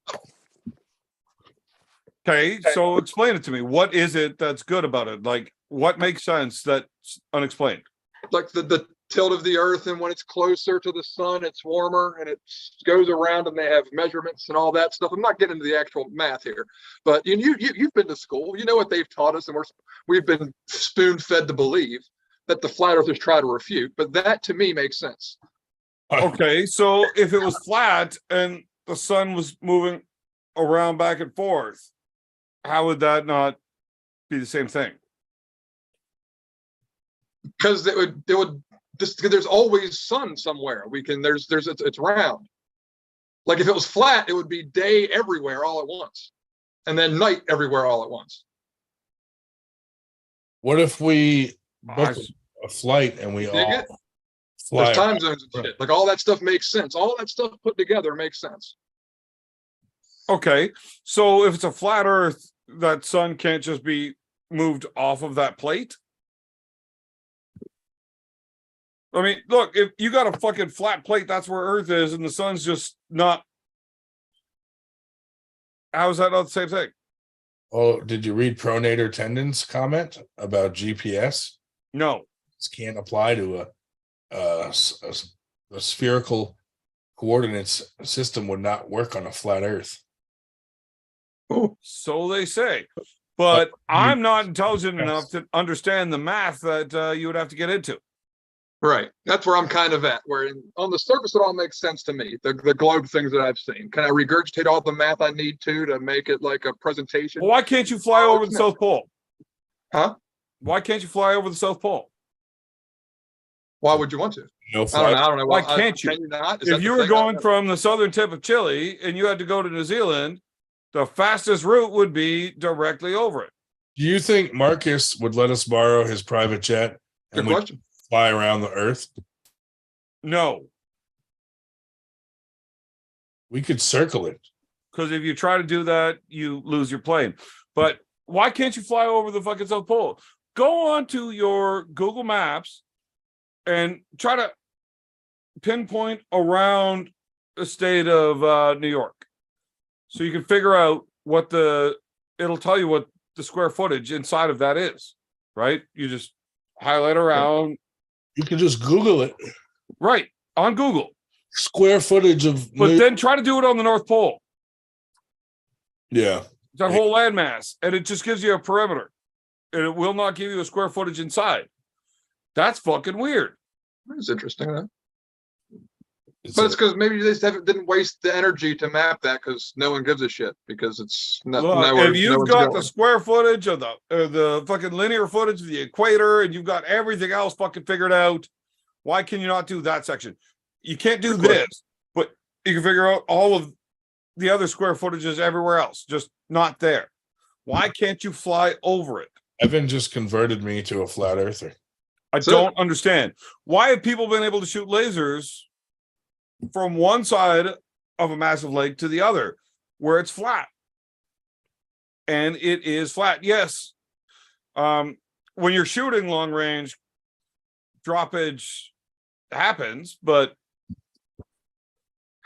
Okay. So explain it to me. What is it that's good about it? Like, what makes sense that's unexplained? Like the tilt of the earth, and when it's closer to the sun, it's warmer and it goes around, and they have measurements and all that stuff. I'm not getting into the actual math here, but you've been to school. You know what they've taught us, and we've been spoon fed to believe that the flat earthers try to refute. But that to me makes sense. Okay. So if it was flat and the sun was moving around back and forth, how would that not be the same thing? Because it would just, there's always sun somewhere. It's round. Like if it was flat, it would be day everywhere all at once, and then night everywhere all at once. What if we I book a flight and we Dig all it? fly? There's time zones and shit. Like all that stuff makes sense. All that stuff put together makes sense. Okay. So if it's a flat Earth, that sun can't just be moved off of that plate? I mean, look, if you got a fucking flat plate, that's where Earth is, and the sun's just not. How is that not the same thing? Oh, did you read Pronator Tendon's comment about GPS? No. This can't apply to a spherical coordinates system. Would not work on a flat Earth. So they say. But I'm not intelligent enough to understand the math that you would have to get into. Right. That's where I'm kind of at. Where on the surface, it all makes sense to me. The globe things that I've seen. Can I regurgitate all the math I need to make it like a presentation? Well, why can't you fly over the South Pole? Huh? Why can't you fly over the South Pole? Why would you want to? No I flight. don't know. Why can't you? Can you not? Is that If the you were thing? going from the southern tip of Chile and you had to go to New Zealand, the fastest route would be directly over it. Do you think Marcus would let us borrow his private jet Good and we question. fly around the Earth? No, We could circle it. because if you try to do that, you lose your plane. But why can't you fly over the fucking South Pole? Go on to your Google Maps and try to pinpoint around the state of New York. So you can figure out it'll tell you what the square footage inside of that is, right? You just highlight around. You could just Google it. Right, on Google. Square footage of. But then try to do it on the North Pole, Yeah. that whole landmass, and it just gives you a perimeter. And it will not give you a square footage inside. That's fucking weird. That's interesting. Huh? It's But it's because maybe they just didn't waste the energy to map that because no one gives a shit because it's not. Look, nowhere, if you've no one's got going. the square footage of the fucking linear footage of the equator, and you've got everything else fucking figured out, why can you not do that section? You can't do Good question. this, but you can figure out all of the other square footage is everywhere else, just not there. Why can't you fly over it? Evan just converted me to a flat earther. I don't understand. Why have people been able to shoot lasers from one side of a massive lake to the other where it's flat? And it is flat. Yes. When you're shooting long range, droppage happens, but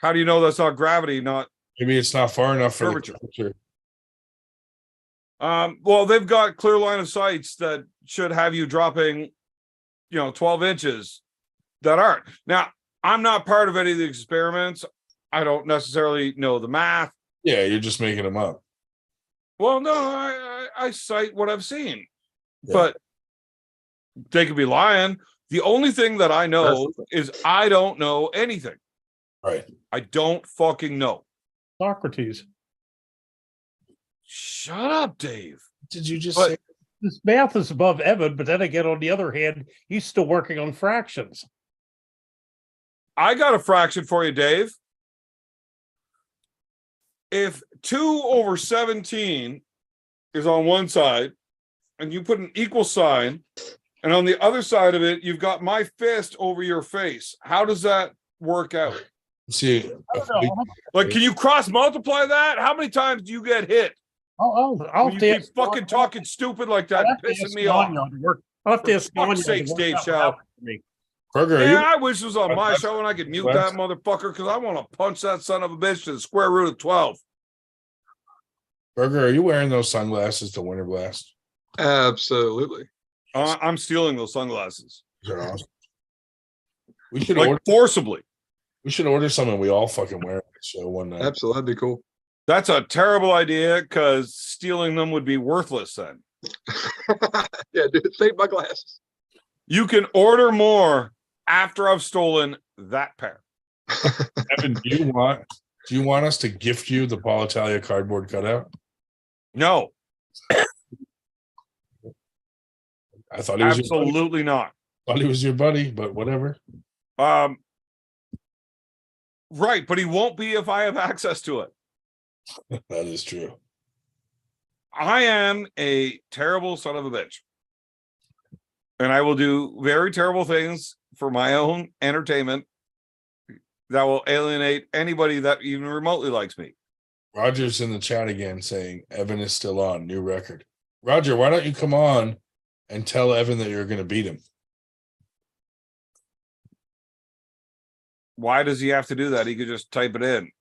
how do you know that's not gravity, not Maybe it's not far enough for curvature? the curvature. Well, they've got clear line of sights that should have you dropping, 12 inches that aren't. Now, I'm not part of any of the experiments. I don't necessarily know the math. Yeah, you're just making them up. Well, no, I cite what I've seen, Yeah. but they could be lying. The only thing that I know is I don't know anything. Right. I don't fucking know. Socrates. Shut up, Dave. Did you just But- say? His math is above Evan, but then again, on the other hand, he's still working on fractions. I got a fraction for you, Dave. If 2/17 is on one side and you put an equal sign, and on the other side of it, you've got my fist over your face, how does that work out? See, Like, can you cross multiply that? How many times do you get hit? I'll When you keep fucking talking stupid like that, pissing me off. I'll have to ask For fuck's Anya to sakes, work Dave out what Chow. happened to me. Burger, are Yeah, you? I wish it was on my show and I could mute that motherfucker because I want to punch that son of a bitch to the square root of 12. Burger, are you wearing those sunglasses to Winter Blast? Absolutely. I'm stealing those sunglasses. They're awesome. We should Like order. forcibly. We should order some and we all fucking wear it. So one night. Absolutely. That'd be cool. That's a terrible idea because stealing them would be worthless then. Yeah, dude, save my glasses. You can order more after I've stolen that pair. Evan, do you want us to gift you the Paul Italia cardboard cutout? No, I thought he was absolutely not. Thought he was your buddy, but whatever. Right, but he won't be if I have access to it. That is true. I am a terrible son of a bitch. And I will do very terrible things for my own entertainment that will alienate anybody that even remotely likes me. Roger's in the chat again saying Evan is still on, new record. Roger, why don't you come on and tell Evan that you're going to beat him? Why does he have to do that? He could just type it in.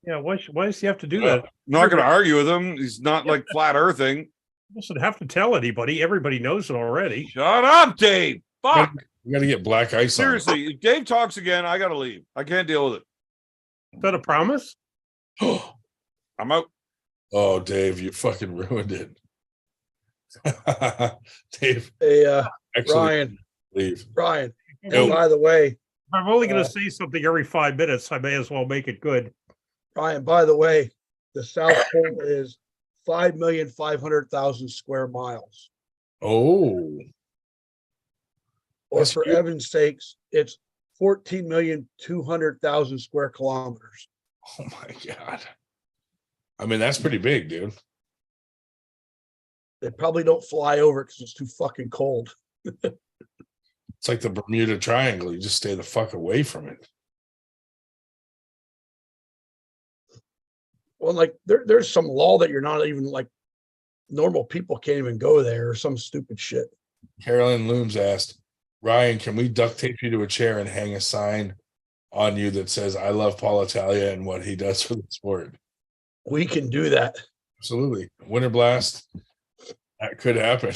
Yeah, why does he have to do that? I'm not going to argue with him. He's not like flat earthing. He doesn't have to tell anybody. Everybody knows it already. Shut up, Dave. Fuck. We got to get black ice on. Seriously, if Dave talks again, I got to leave. I can't deal with it. Is that a promise? I'm out. Oh, Dave, you fucking ruined it. Dave, Hey, actually, Ryan, leave. and by the way, If I'm only going to say something every 5 minutes, I may as well make it good. Ryan, by the way, the South Pole is 5,500,000 square miles. Oh, Or That's for huge. Evan's sakes, it's 14,200,000 square kilometers. oh my God. I mean, that's pretty big, dude. They probably don't fly over because it's too fucking cold. It's like the Bermuda Triangle. You just stay the fuck away from it. Well, like there's some law that you're not even like normal people can't even go there or some stupid shit. Carolyn Looms asked, Ryan, can we duct tape you to a chair and hang a sign on you that says, I love Paul Italia and what he does for the sport? We can do that. Absolutely. Winter Blast. That could happen.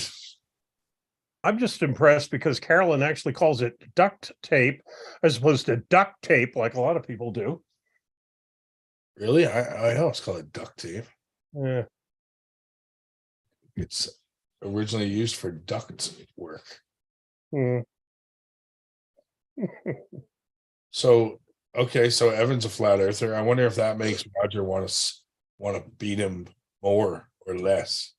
I'm just impressed because Carolyn actually calls it duct tape as opposed to duct tape, like a lot of people do. Really? I always call it duct tape. Yeah. It's originally used for duct work. Hmm. So, okay, so Evan's a flat earther. I wonder if that makes Roger want to beat him more or less.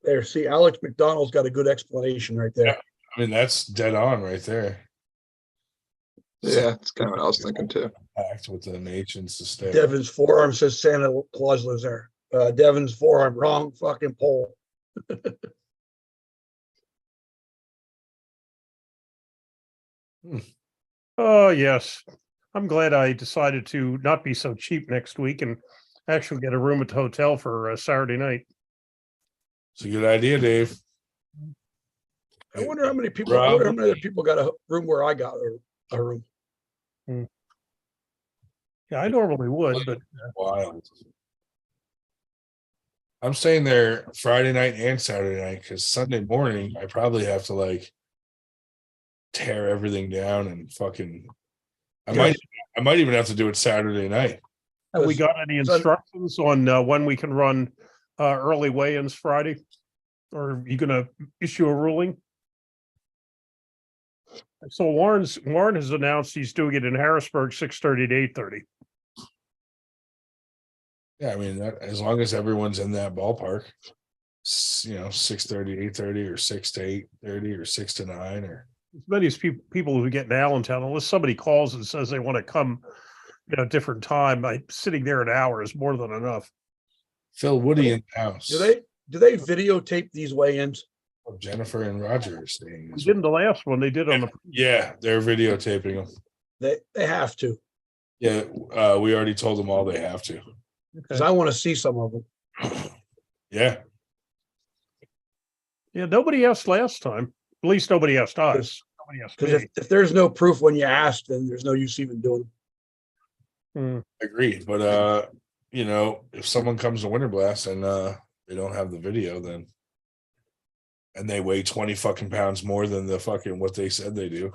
There, see, Alex McDonald's got a good explanation right there. Yeah. I mean, that's dead on right there. Yeah, that's kind of what I was thinking too. Act with the nations to stay. Devin's forearm says Santa Claus lives there. Devin's forearm, wrong fucking pole. Oh, yes. I'm glad I decided to not be so cheap next week and actually get a room at the hotel for Saturday night. It's a good idea, Dave. I wonder how many people. I wonder how many other people got a room where I got a room. Yeah, I normally would, but Wild. I'm staying there Friday night and Saturday night because Sunday morning I probably have to like tear everything down and fucking. I might even have to do it Saturday night. have we got any instructions on when we can run early weigh-ins Friday? Or are you going to issue a ruling? So Warren has announced he's doing it in Harrisburg, 6:30 to 8:30. Yeah, I mean, as long as everyone's in that ballpark, 6:30, 8:30, or 6 to 8:30, or 6 to 9, or As many as people who get in Allentown, unless somebody calls and says they want to come at a different time, sitting there an hour is more than enough. Phil Woody in the house. Do they videotape these weigh-ins? Jennifer and Roger are staying. They didn't the last one. They did on the. Yeah, they're videotaping them. They have to. Yeah, we already told them all they have to. Because I want to see some of them. Yeah. Yeah, nobody asked last time. At least nobody asked us. Nobody asked Because me. if there's no proof when you ask, then there's no use even doing them. Agreed. But if someone comes to Winter Blast and they don't have the video, then and they weigh 20 fucking pounds more than the fucking what they said they do.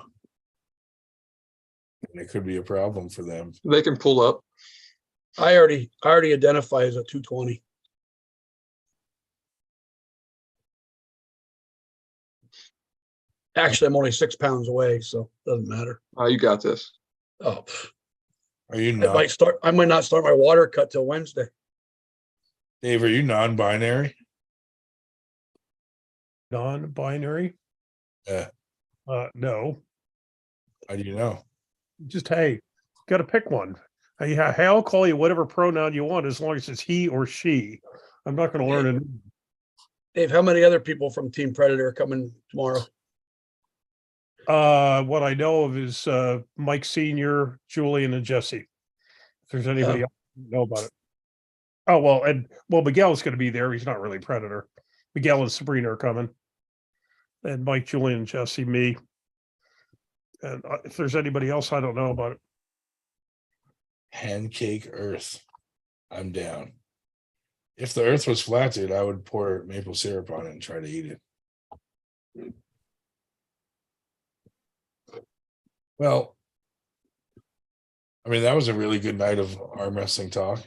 And it could be a problem for them. They can pull up. I already identify as a 220. Actually, I'm only 6 pounds away, so it doesn't matter. Oh, you got this. Oh, Are you I might not start my water cut till Wednesday. Dave, are you non-binary? Non-binary? Yeah. No. How do you know? Just got to pick one. I'll call you whatever pronoun you want as long as it's he or she. I'm not going to learn it. Dave, how many other people from Team Predator are coming tomorrow? What I know of is Mike Sr., Julian, and Jesse. If there's anybody else who know about it. Oh, well, Miguel's going to be there. He's not really Predator. Miguel and Sabrina are coming. And Mike, Julian, and Jesse, me. And if there's anybody else, I don't know about it. Pancake Earth. I'm down. If the Earth was flat, dude, I would pour maple syrup on it and try to eat it. Well, I mean, that was a really good night of arm wrestling talk.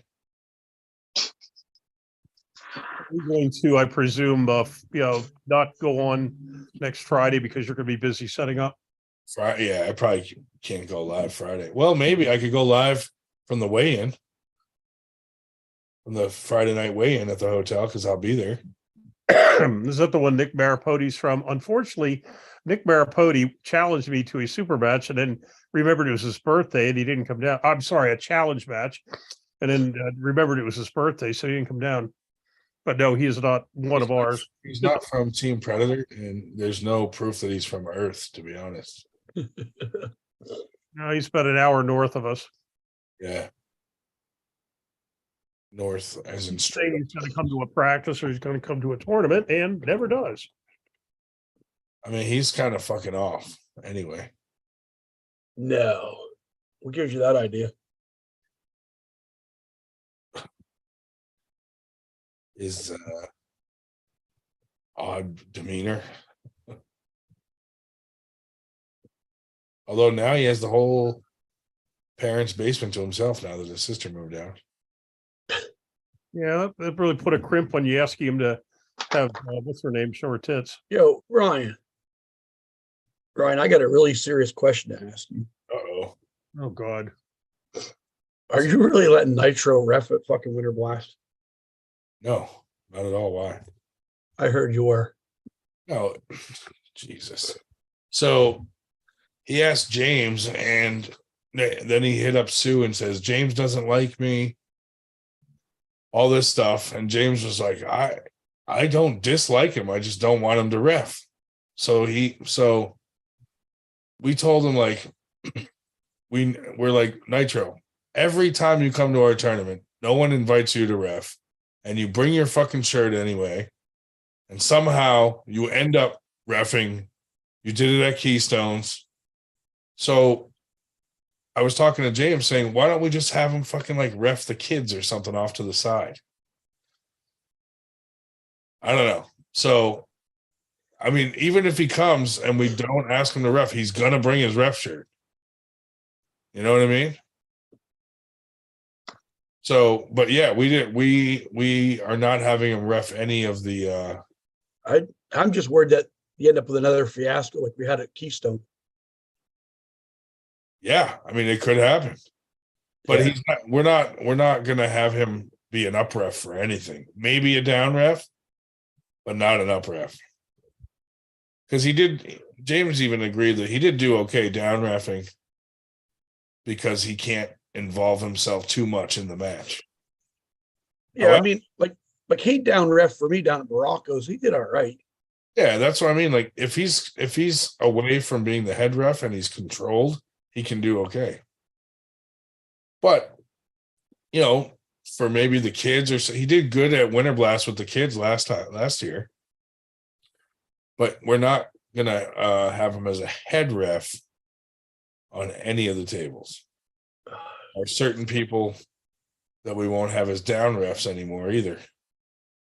We're going to, I presume, not go on next Friday because you're going to be busy setting up. Friday, yeah, I probably can't go live Friday. Well, maybe I could go live from the weigh-in, from the Friday night weigh-in at the hotel because I'll be there. Is that the one Nick Maripoti's from? Unfortunately, Nick Maripoti challenged me to a super match and then remembered it was his birthday and he didn't come down. I'm sorry, a challenge match. And then remembered it was his birthday, so he didn't come down. But no, he is not one of ours. He's not from Team Predator, and there's no proof that he's from Earth, to be honest. No, he's about an hour north of us. Yeah. North, as in Saying he's going to come to a practice or he's going to come to a tournament and never does. I mean, he's kind of fucking off anyway. No. What gives you that idea? His odd demeanor. Although now he has the whole parents' basement to himself now that his sister moved out. Yeah, that really put a crimp when you ask him to have, what's her name, show her tits. Yo, Ryan, I got a really serious question to ask you. Uh-oh. Oh, God. Are you really letting Nitro ref at fucking Winter Blast? No, not at all. Why? I heard you were. No, Jesus. So he asked James, and then he hit up Sue and says, James doesn't like me, all this stuff. And James was like, I don't dislike him. I just don't want him to ref. So we told him, like, we're like, Nitro, every time you come to our tournament, no one invites you to ref, and you bring your fucking shirt anyway, and somehow you end up reffing. You did it at Keystones. So I was talking to James saying, why don't we just have him fucking like ref the kids or something off to the side? I don't know. So, I mean, even if he comes and we don't ask him to ref, he's going to bring his ref shirt. You know what I mean? So, but yeah, we are not having him ref any of the I'm just worried that you end up with another fiasco like we had at Keystone. yeah, I mean, it could happen. But Yeah. he's not, we're not gonna have him be an up ref for anything. Maybe a down ref, but not an up ref. Because James even agreed that he did do okay down reffing because he can't involve himself too much in the match. Yeah, I mean, like he down ref for me down at Morocco's, he did all right. Yeah, that's what I mean. Like if he's away from being the head ref and he's controlled, he can do okay. But you know, for maybe the kids, or so, he did good at Winter Blast with the kids last year. But we're not gonna have him as a head ref on any of the tables. There are certain people that we won't have as down refs anymore either.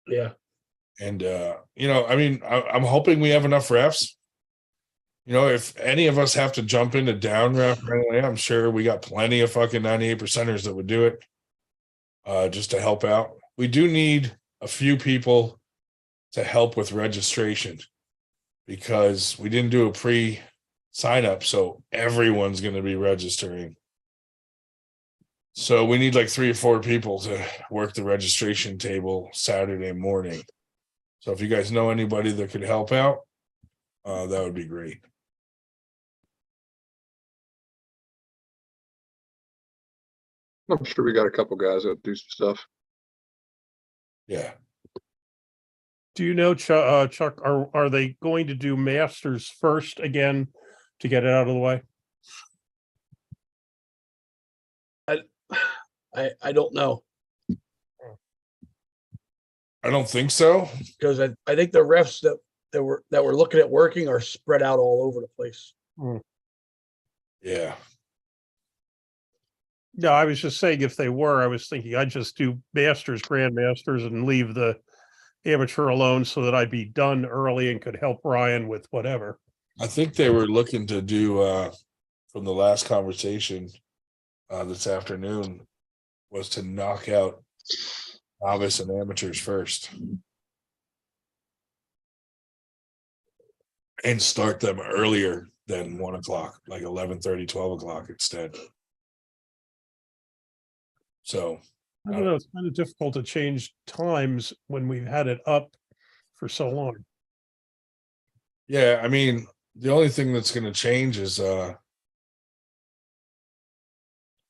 Yeah. And you know, I mean, I'm hoping we have enough refs. You know, if any of us have to jump into down ref, I'm sure we got plenty of fucking 98%ers that would do it just to help out. We do need a few people to help with registration because we didn't do a pre-sign up, so everyone's going to be registering. So we need like 3 or 4 people to work the registration table Saturday morning. So if you guys know anybody that could help out, that would be great. I'm sure we got a couple guys that do some stuff. Yeah. Do you know, Chuck, are they going to do Masters first again to get it out of the way? I don't know, I don't think so. because I think the refs that were looking at working are spread out all over the place. Yeah. No, I was just saying if they were, I was thinking I'd just do Masters, Grandmasters, and leave the amateur alone so that I'd be done early and could help Ryan with whatever. I think they were looking to do from the last conversation this afternoon was to knock out novice and amateurs first and start them earlier than 1 o'clock, like 11:30, 12 o'clock instead. So I don't know. It's kind of difficult to change times when we've had it up for so long. yeah, I mean, the only thing that's going to change is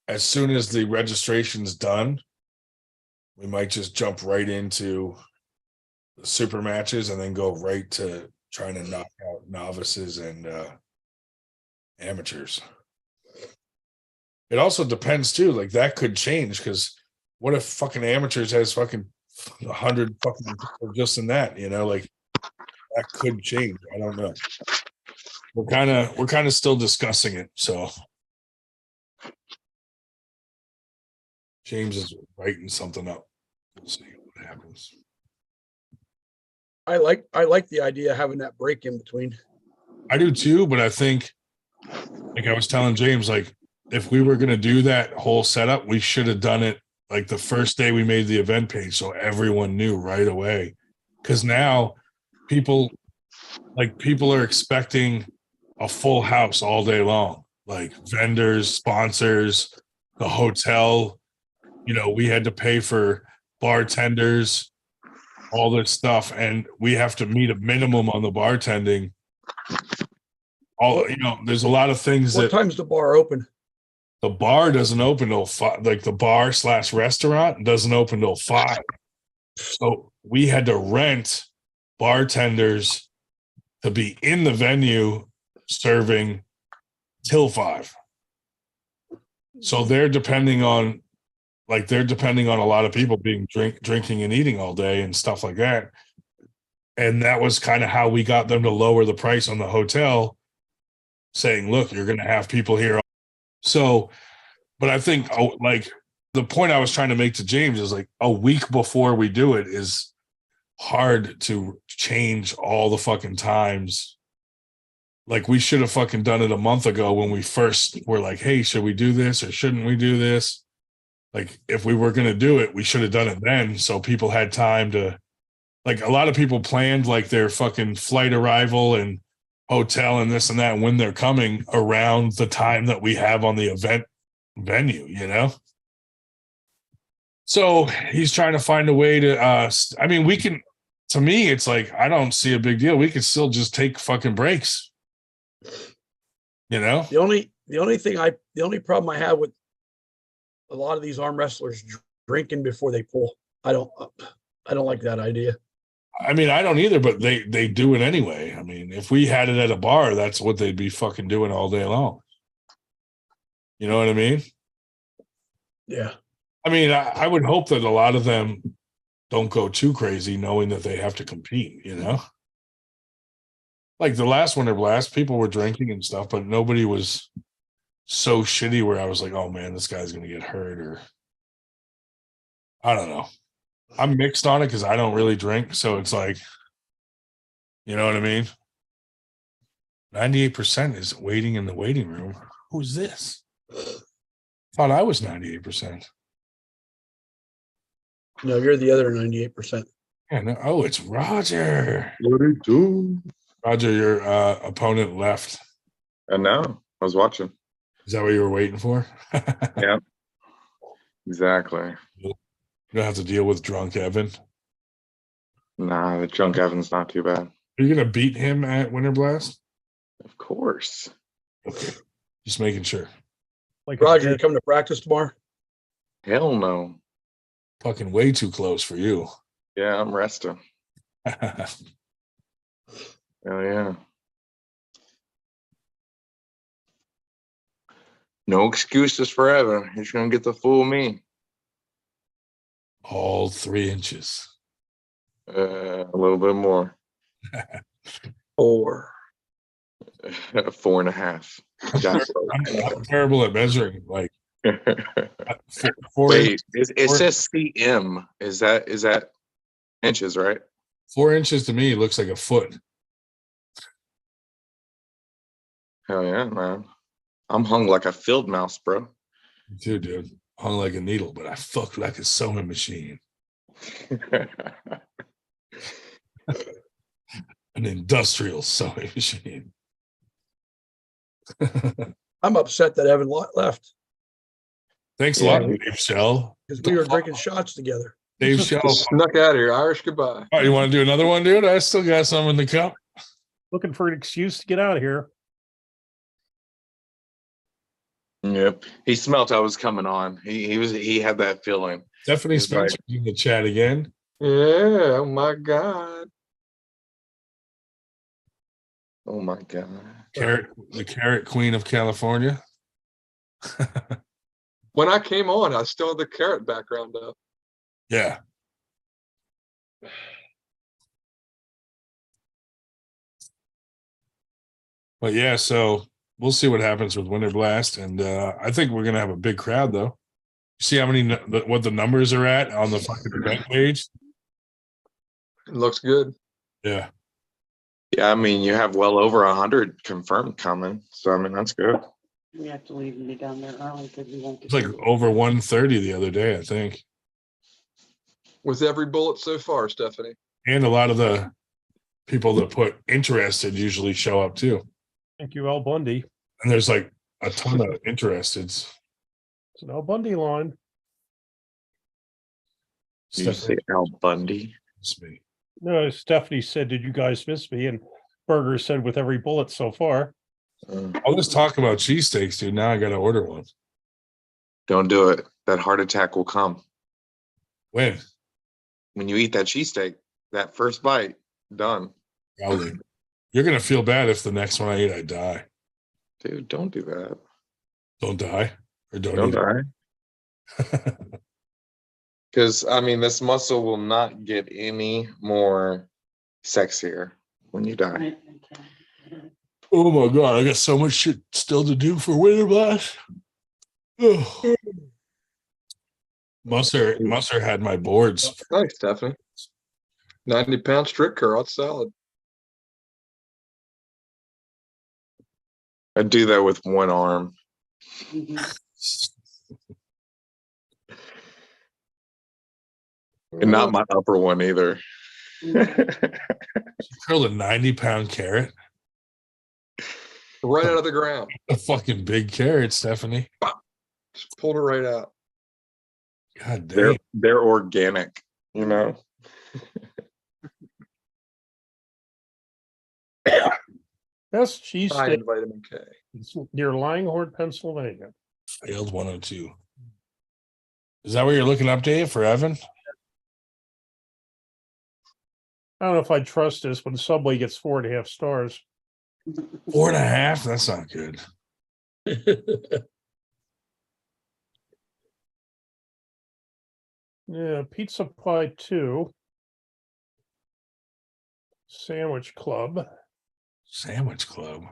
as soon as the registration's done, we might just jump right into the super matches and then go right to trying to knock out novices and amateurs. It also depends too, like that could change because what if fucking amateurs has fucking 100 fucking people just in that, you know, like that could change. I don't know. We're kind of still discussing it, so James is writing something up. We'll see what happens. I like the idea of having that break in between. I do too, but I think, like I was telling James, like if we were going to do that whole setup, we should have done it like the first day we made the event page so everyone knew right away. Because now people are expecting a full house all day long, like vendors, sponsors, the hotel. You know, we had to pay for bartenders, all this stuff, and we have to meet a minimum on the bartending all, there's a lot of things What that time's the bar open? the bar doesn't open till 5, like the bar/restaurant doesn't open till 5. So we had to rent bartenders to be in the venue serving till 5. So they're depending on a lot of people being drinking and eating all day and stuff like that. And that was kind of how we got them to lower the price on the hotel, saying, look, you're going to have people here. So, but I think like the point I was trying to make to James is like a week before we do it is hard to change all the fucking times. Like we should have fucking done it a month ago when we first were like, hey, should we do this or shouldn't we do this? Like if we were going to do it, we should have done it then. So people had time to, like a lot of people planned like their fucking flight arrival and hotel and this and that when they're coming around the time that we have on the event venue, So he's trying to find a way to, we can, to me, it's like, I don't see a big deal. We could still just take fucking breaks. The only problem I have with a lot of these arm wrestlers drinking before they pull, I don't like that idea. I don't either, but they do it anyway. If we had it at a bar, that's what they'd be fucking doing all day long. You know what I mean? Yeah. I would hope that a lot of them don't go too crazy knowing that they have to compete, Like the last Winter Blast, people were drinking and stuff, but nobody was so shitty where I was like, oh man, this guy's going to get hurt, or I don't know. I'm mixed on it because I don't really drink. So it's like, you know what I mean? 98% is waiting in the waiting room. Who's this? Thought I was 98%. No, you're the other 98%. Yeah, no, oh, it's Roger. What do you do? Roger, your opponent left. And now I was watching. Is that what you were waiting for? Yeah, exactly. You don't have to deal with drunk Evan. Nah, the drunk Evan's not too bad. Are you gonna beat him at Winter Blast? Of course. Okay, just making sure. Like Roger, you coming to practice tomorrow? Hell no. Fucking way too close for you. Yeah, I'm resting. All Hell yeah. No excuses for Evan. He's gonna get the full me. 3 inches. A little bit more. 4. 4.5. I'm terrible at measuring. Like, four Wait, it says cm. Is that inches, right? 4 inches to me looks like a foot. Hell yeah, man. I'm hung like a field mouse, bro. Me too, dude. Hung like a needle, but I fucked like a sewing machine. An industrial sewing machine. I'm upset that Evan left Thanks a lot, Dave Shell. because we were drinking shots together. Dave Shell. Snuck out of here. Irish goodbye. Oh, you want to do another one, dude? I still got some in the cup. Looking for an excuse to get out of here. Yep. He smelt I was coming on. He had that feeling. Stephanie He's Spencer in the chat again. Yeah. Oh my God. Oh my God. The carrot queen of California. When I came on, I still had the carrot background up. Yeah. But yeah, so we'll see what happens with Winter Blast, and I think we're gonna have a big crowd though. You see how many what the numbers are at on the fucking event page? It looks good. Yeah. Yeah, I mean, you have well over 100 confirmed coming. So I mean, that's good. We have to leave and be down there early because we won't get. It's like over 130 the other day, I think. With every bullet so far, Stephanie. And a lot of the people that put interested usually show up too. Thank you, Al Bundy. And there's like a ton of interesteds. It's an Al Bundy line. Did you say Al Bundy? It's me. No, Stephanie said, "Did you guys miss me?" And Berger said, "With every bullet so far." All this talk about cheesesteaks, dude. Now I gotta order one. Don't do it. That heart attack will come. When? When you eat that cheesesteak, that first bite, done. Probably. You're gonna feel bad if the next one I eat, I die. Dude, don't do that. Don't die. Or Don't die. Because, I mean, this muscle will not get any more sexier when you die. Oh my god, I got so much shit still to do for Winter Blast. Ugh. Musser had my boards. Nice, Stephanie. 90-pound strict curl. That's solid. I do that with one arm. And not my upper one either. She curled a 90-pound carrot. Right out of the ground. A fucking big carrot, Stephanie. Just pulled it right out. God damn. They're organic, you know. That's High cheesesteak. in vitamin K. It's near Langhorne, Pennsylvania. Failed 102. Is that what you're looking up, Dave, for Evan? I don't know if I trust this when Subway gets 4.5 stars. 4.5? That's not good. Yeah, Pizza Pie 2. Sandwich Club. Sandwich Club.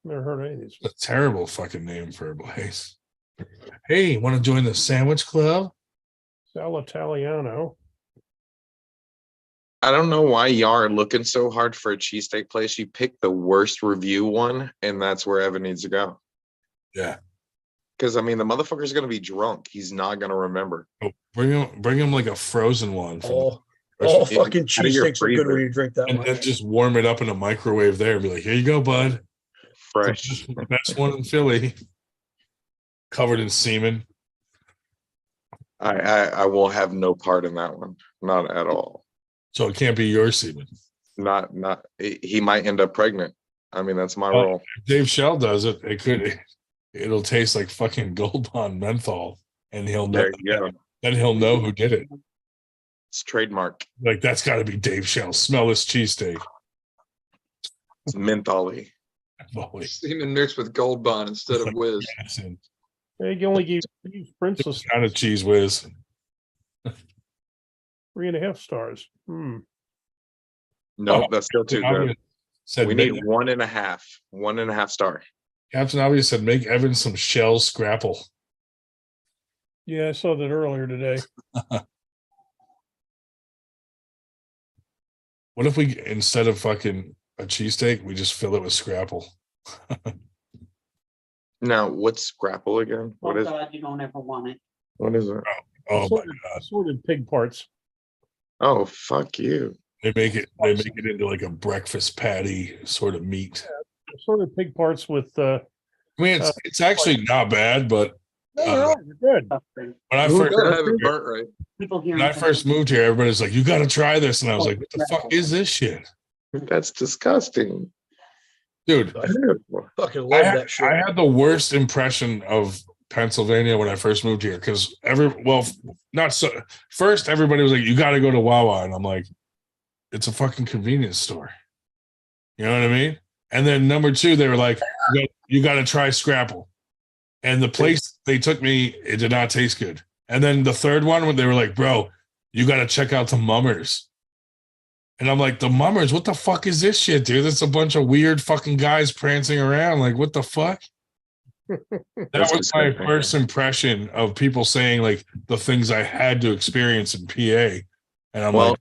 Never heard any of these. A terrible fucking name for a place. Hey, want to join the Sandwich Club? Sal Italiano. I don't know why y'all are looking so hard for a cheesesteak place. You picked the worst review one, and that's where Evan needs to go. Yeah. Because, I mean, the motherfucker's going to be drunk. He's not going to remember. Oh, bring him like a frozen one. All fucking cheesesteaks are good when you drink that and much. then just warm it up in a microwave there and be like, here you go, bud. Fresh. The best one in Philly. Covered in semen. I will have no part in that one. Not at all. So it can't be your semen. Not he might end up pregnant. I mean, that's my role. If Dave Shell does it, it'll taste like fucking Gold Bond menthol. And he'll know. There you go. Then he'll know who did it. It's trademark. Like, that's got to be Dave Shell. Smell this cheesesteak. It's mentholy. Semen mixed with Gold Bond instead of Whiz. They only gave Princess Kind of cheese whiz. 3.5 stars. No, that's still too Captain good. Obvious said We make- need 1.5. 1.5 star. Captain Obvious said make Evan some shell scrapple. Yeah, I saw that earlier today. What if we, instead of fucking a cheesesteak, we just fill it with scrapple? Now, what's scrapple again? Oh What is God, you don't ever want it. what is it? Oh my Assorted- god. Assorted pig parts. Oh, fuck you. They make it into like a breakfast patty sort of meat. Assorted pig parts with I mean, it's actually not bad, but no, you're good. when I You first gotta have it burnt right. People here. when I first moved here, everybody's like, "You got to try this," and I was like, "What the fuck is this shit, That's disgusting. dude?" Fucking love that shit. I had the worst impression of Pennsylvania when I first moved here because not so. First, everybody was like, "You got to go to Wawa," and I'm like, "It's a fucking convenience store." You know what I mean? And then number two, they were like, "You got to try Scrapple," and the place they took me, it did not taste good. And then the third one, when they were like, "Bro, you got to check out the Mummers," and I'm like, "The Mummers? What the fuck is this shit, dude? It's a bunch of weird fucking guys prancing around. Like, what the fuck?" That was my first impression of people saying like the things I had to experience in PA. And I'm like,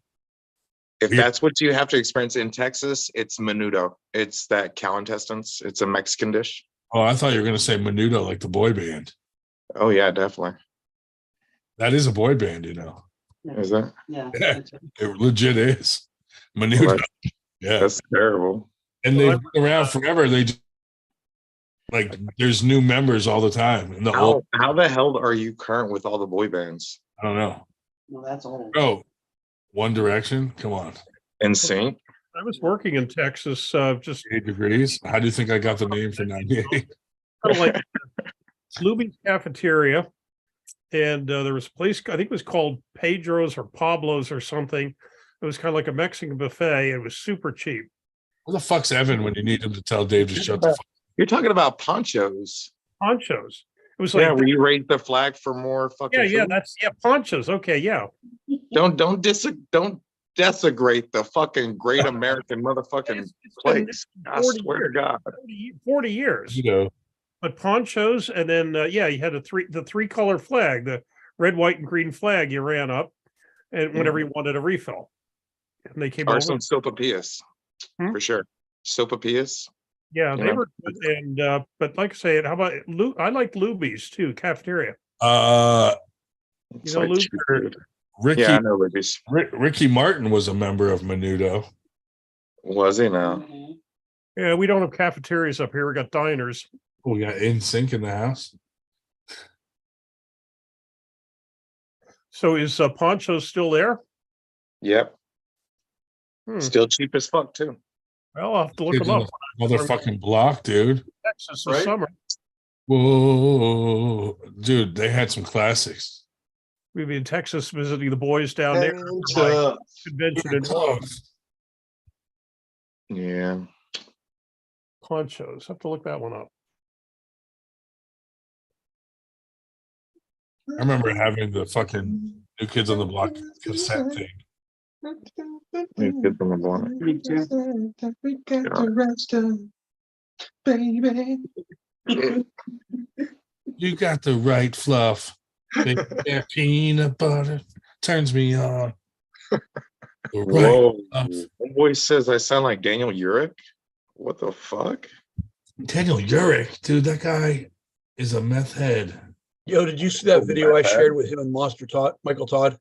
if that's what you have to experience in Texas, it's menudo. It's that cow intestines. It's a Mexican dish. oh, I thought you were going to say Menudo, like the boy band. Oh yeah, definitely. That is a boy band, you know. Is that? Yeah. Yeah, it legit is. Menudo. Yeah. That's terrible. And they've been around forever. They just, like, there's new members all the time. And the How the hell are you current with all the boy bands? I don't know. No, that's old. Oh, One Direction? Come on. In sync? I was working in Texas, just 8 degrees. How do you think I got the name for 98? kind of like Luby's Cafeteria. And there was a place, I think it was called Pedro's or Pablo's or something. It was kind of like a Mexican buffet. It was super cheap. Where the fuck's Evan when you need him to tell Dave to shut the fuck? You're talking about ponchos. Ponchos. It was like, Yeah, where you raise the flag for more fucking yeah, food? ponchos. Okay, yeah. Don't desecrate the fucking great American motherfucking place. I 40 swear to years. God. 40 years. You know, But ponchos, and then you had the three color flag, the red, white, and green flag. You ran up, and whenever you wanted a refill, and they came Or over. some sopapillas, for sure. Sopapillas. Yeah, you they know? were good. And but like I say, how about I like Luby's too, cafeteria. It's know, like Luke, cheap food. Ricky, Yeah, I know Libby's. Ricky Martin was a member of Menudo. Was he now? Mhm. Yeah, we don't have cafeterias up here. We got diners. We got NSYNC in the house. So is Poncho's still there? Yep. Hmm. Still cheap as fuck too. Well, I'll have to look Kids them on up. the motherfucking block, dude. Texas this Right? summer. Whoa, dude, they had some classics. We'll be in Texas visiting the boys down there. for my Convention in Rome. Yeah. Ponchos. Have to look that one up. I remember having the fucking New Kids on the Block cassette thing. New Kids on the Block. Me too. You got the right fluff. Big that peanut butter turns me on. The right Whoa. fluff. One boy says I sound like Daniel Urich. What the fuck? Daniel Urich, dude, that guy is a meth head. Yo, did you see that video I shared with him and Monster Todd, Michael Todd?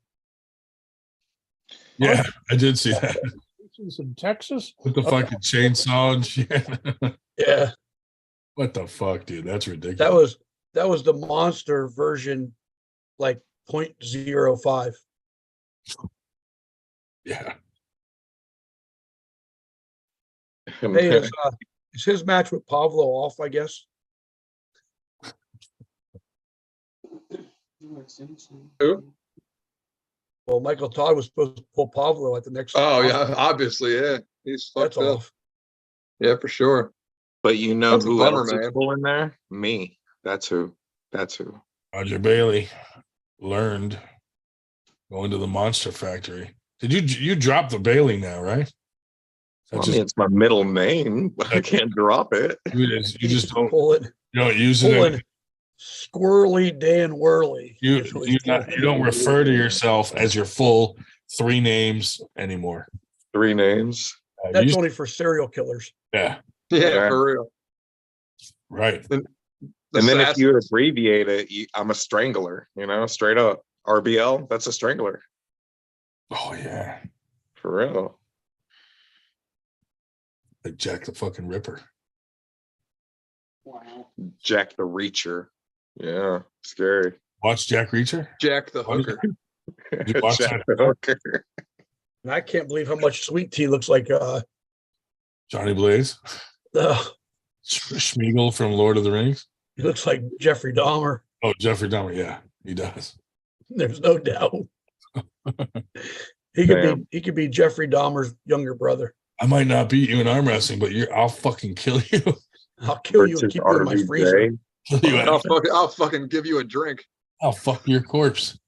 Yeah, I did see that. In Texas? With the fucking chainsaw and shit. Yeah, What the fuck, dude? That's ridiculous. that was the monster version, like 0.05. Yeah. Hey, is his match with Pavlo off, I guess? Who? Well, Michael Todd was supposed to pull Pavlo at the next. Oh yeah, obviously, yeah. He's That's fucked up. off. Yeah, for sure. But you know That's a who bummer, else is man. pulling there? Me. That's who. That's who. Roger Bailey learned going to the Monster Factory. Did you drop the Bailey now, right? Well, I mean, it's my middle name, but I can't drop it. You just don't Pulling use it. pulling Squirrely Dan Worley. You don't refer to yourself as your full 3 names anymore. 3 names. That's only for serial killers. Yeah. Yeah, for real. Right. And then if you abbreviate it, I'm a strangler, straight up. RBL, that's a strangler. Oh, yeah. For real. Like Jack the fucking Ripper. Wow. Jack the Reacher. Yeah, scary. Watch Jack Reacher? Jack the Hooker. You watch Jack that? the Hooker. And I can't believe how much Sweet Tea looks like Johnny Blaze? Schmeagol from Lord of the Rings? he looks like Jeffrey Dahmer. Oh, Jeffrey Dahmer. Yeah, he does. There's no doubt. He could be Jeffrey Dahmer's younger brother. I might not beat you in arm wrestling, but I'll fucking kill you. I'll kill you and keep you in my freezer. Kill you. I'll fucking give you a drink. I'll fuck your corpse.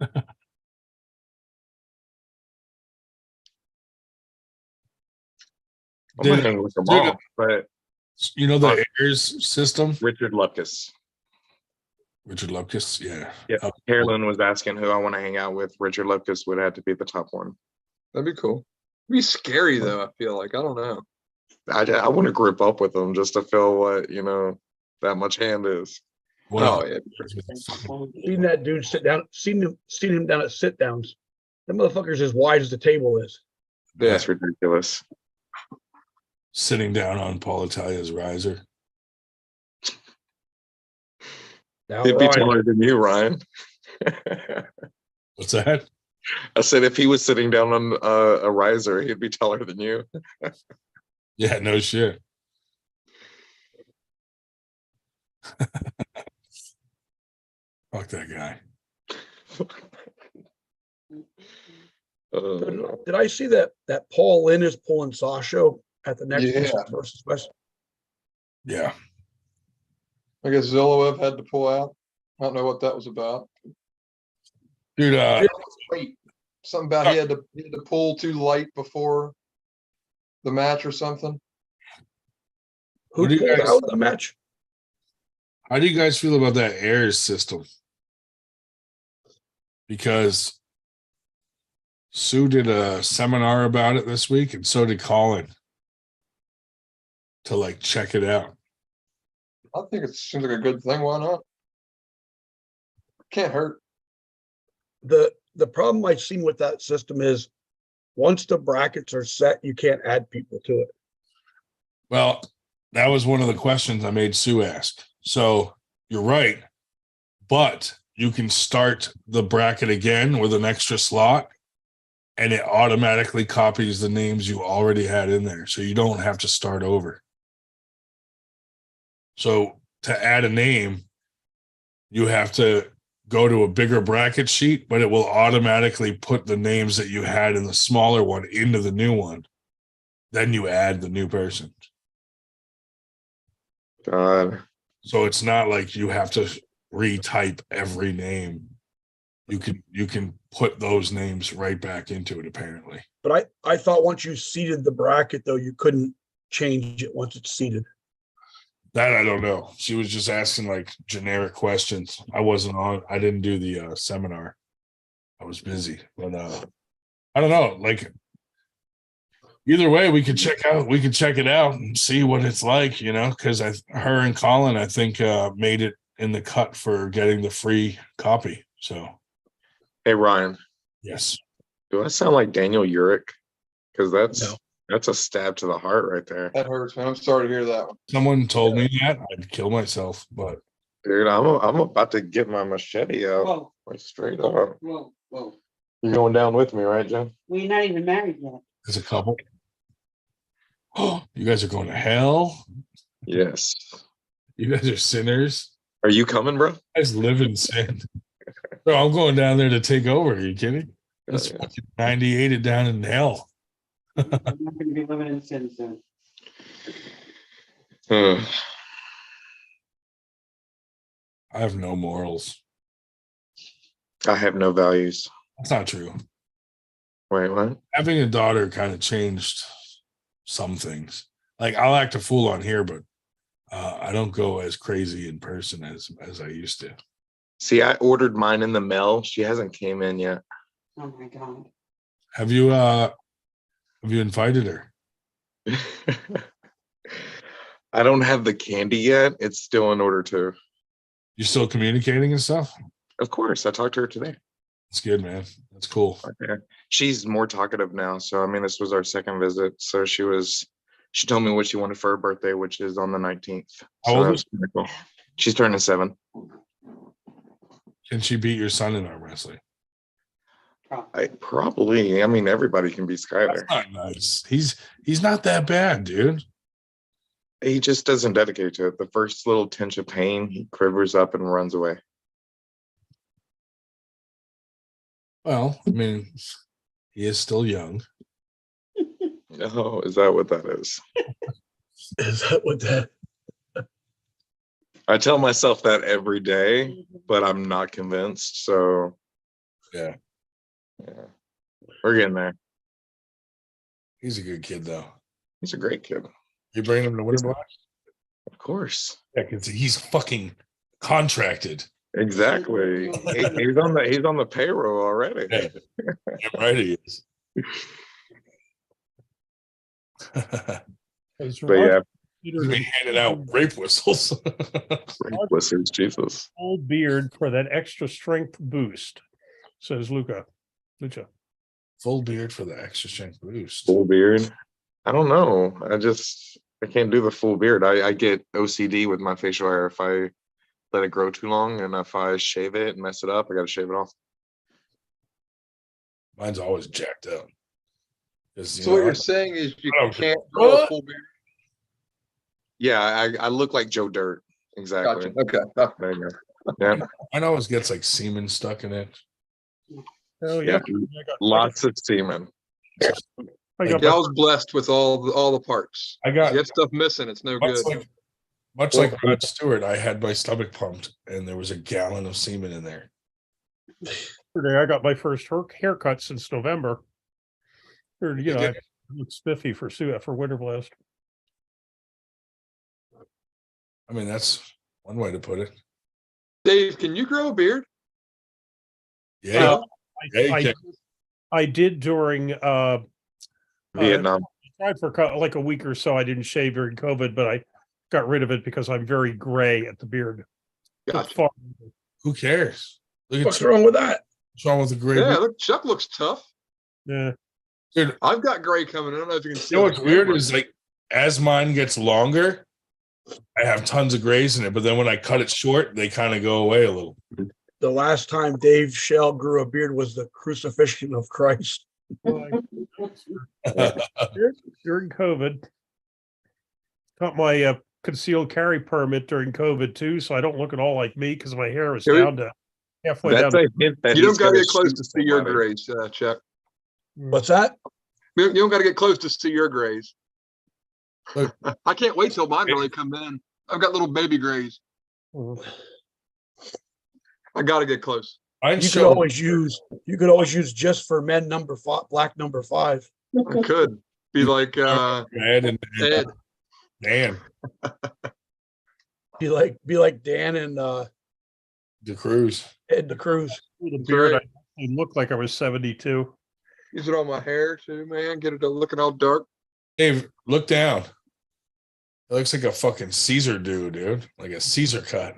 I'm not gonna look them off, but you know the Ayers system? Richard Lupkus. Richard Lupkus, yeah. Yeah. Carolyn was asking who I want to hang out with. Richard Lupkus would have to be the top one. That'd be cool. It'd be scary though, I feel like. I don't know. I want to group up with him just to feel what, that much hand is. Well, yeah. Seen that dude sit down, seen him down at sit downs. That motherfucker's as wide as the table is. That's ridiculous. Sitting down on Paul Italia's riser. Now, He'd be Ryan, taller than you, Ryan. What's that? I said if he was sitting down on a riser, he'd be taller than you. Yeah, no shit. Fuck that guy. Did I see that Paul Lynn is pulling Sasho at the next Yeah. East versus West? Yeah. I guess Zoloev had to pull out. I don't know what that was about. Dude, Wait, something about he had to pull too light before the match or something. Who What do you pulled guys- out of the match? how do you guys feel about that airs system? Because Sue did a seminar about it this week, and so did Colin, to like check it out. I think it seems like a good thing. Why not? Can't hurt. The problem I've seen with that system is once the brackets are set, you can't add people to it. Well, that was one of the questions I made Sue ask. So you're right, but you can start the bracket again with an extra slot, and it automatically copies the names you already had in there. So you don't have to start over. So to add a name, you have to go to a bigger bracket sheet, but it will automatically put the names that you had in the smaller one into the new one. Then you add the new person. God. So it's not like you have to retype every name. You can put those names right back into it, apparently. But I thought once you seeded the bracket, though, you couldn't change it once it's seeded. That I don't know. She was just asking like generic questions. I wasn't on. I didn't do the seminar. I was busy, but I don't know. Like either way, we could check it out and see what it's like, because her and Colin, I think, made it in the cut for getting the free copy. So, Hey Ryan, yes. do I sound like Daniel Urich? Because No. that's a stab to the heart right there. That hurts, man. I'm sorry to hear that one. Someone told me that I'd kill myself, but Dude, I'm about to get my machete out. Whoa, Like straight up. whoa, whoa. You're going down with me, right, Jen? We're not even married yet. as a couple. Oh, you guys are going to hell. Yes. You guys are sinners. Are you coming, bro? You guys live in sin. Bro, I'm going down there to take over. Are you kidding? That's Yeah. fucking 98 down in hell. I'm not going to be living in sin soon. I have no morals. I have no values. That's not true. Wait, what? Having a daughter kind of changed some things. Like I'll act a fool on here, but I don't go as crazy in person as I used to. See, I ordered mine in the mail. She hasn't came in yet. Oh my God. Have you invited her? I don't have the candy yet. It's still in order to. You still communicating and stuff? Of course, I talked to her today. That's good, man. That's cool. Okay. She's more talkative now. So I mean, this was our second visit. So she told me what she wanted for her birthday, which is on the 19th. How So old that's is pretty cool. She's turning 7. Can she beat your son in arm wrestling? I mean, everybody can be Skyler. That's not nice. He's not that bad, dude. He just doesn't dedicate to it. The first little tinge of pain, he quivers up and runs away. Well, I mean, he is still young. Oh, is that what that is? Is that what that? I tell myself that every day, but I'm not convinced. So Yeah. We're getting there. He's a good kid, though. He's a great kid. You bring him to Winter Block? Of course. Yeah, because he's fucking contracted. Exactly. He's on the payroll already. Yeah. Damn right he is. Is But yeah, He's been handing out rape whistles. whistles, Jesus. full beard for that extra strength boost, says Luca. Full beard for the extra strength boost. Full beard. I don't know. I can't do the full beard. I get OCD with my facial hair if I let it grow too long, and if I shave it and mess it up, I got to shave it off. Mine's always jacked up. 'Cause, you So what know, you're saying is you I don't- can't grow a What? full beard? Yeah, I look like Joe Dirt. Exactly. Gotcha. Okay. There you go. Yeah. mine always gets like semen stuck in it. Oh, Yeah. yeah. Lots of semen. I got Yeah, I was blessed with all the parts. I got You get stuff missing, it's no good. much like Rod Stewart, I had my stomach pumped and there was a gallon of semen in there. I got my first haircut since November. Or, you know, did? I look spiffy for Winter Blast. I mean, that's one way to put it. Dave, can you grow a beard? Yeah. I did during Vietnam. I tried for like a week or so. I didn't shave during COVID, but I got rid of it because I'm very gray at the beard. Gotcha. Who cares? Look What's wrong with that? What's wrong with the gray? Yeah, beard? look, Chuck looks tough. Yeah. Dude, I've got gray coming. I don't know if you can see. you know on what's the weird camera. is like as mine gets longer, I have tons of grays in it, but then when I cut it short, they kind of go away a little. The last time Dave Shell grew a beard was the crucifixion of Christ. During COVID, got my concealed carry permit during COVID too, so I don't look at all like me because my hair is down to halfway That's down. a hint that You don't he's got to gonna get close shoot to see your somebody. grays, Chuck. What's that? You don't got to get close to see your grays. Look. I can't wait till mine really come in. I've got little baby grays. I got to get close. You could always use just for men number 5, black number 5. I could be like Ed and Ed. Dan. Be like Dan and The Cruise. Ed the Cruz. With a That's beard, right. I looked like I was 72. Use it on my hair too, man. Get it looking all dark. Dave, look down. It looks like a fucking Caesar dude. Like a Caesar cut.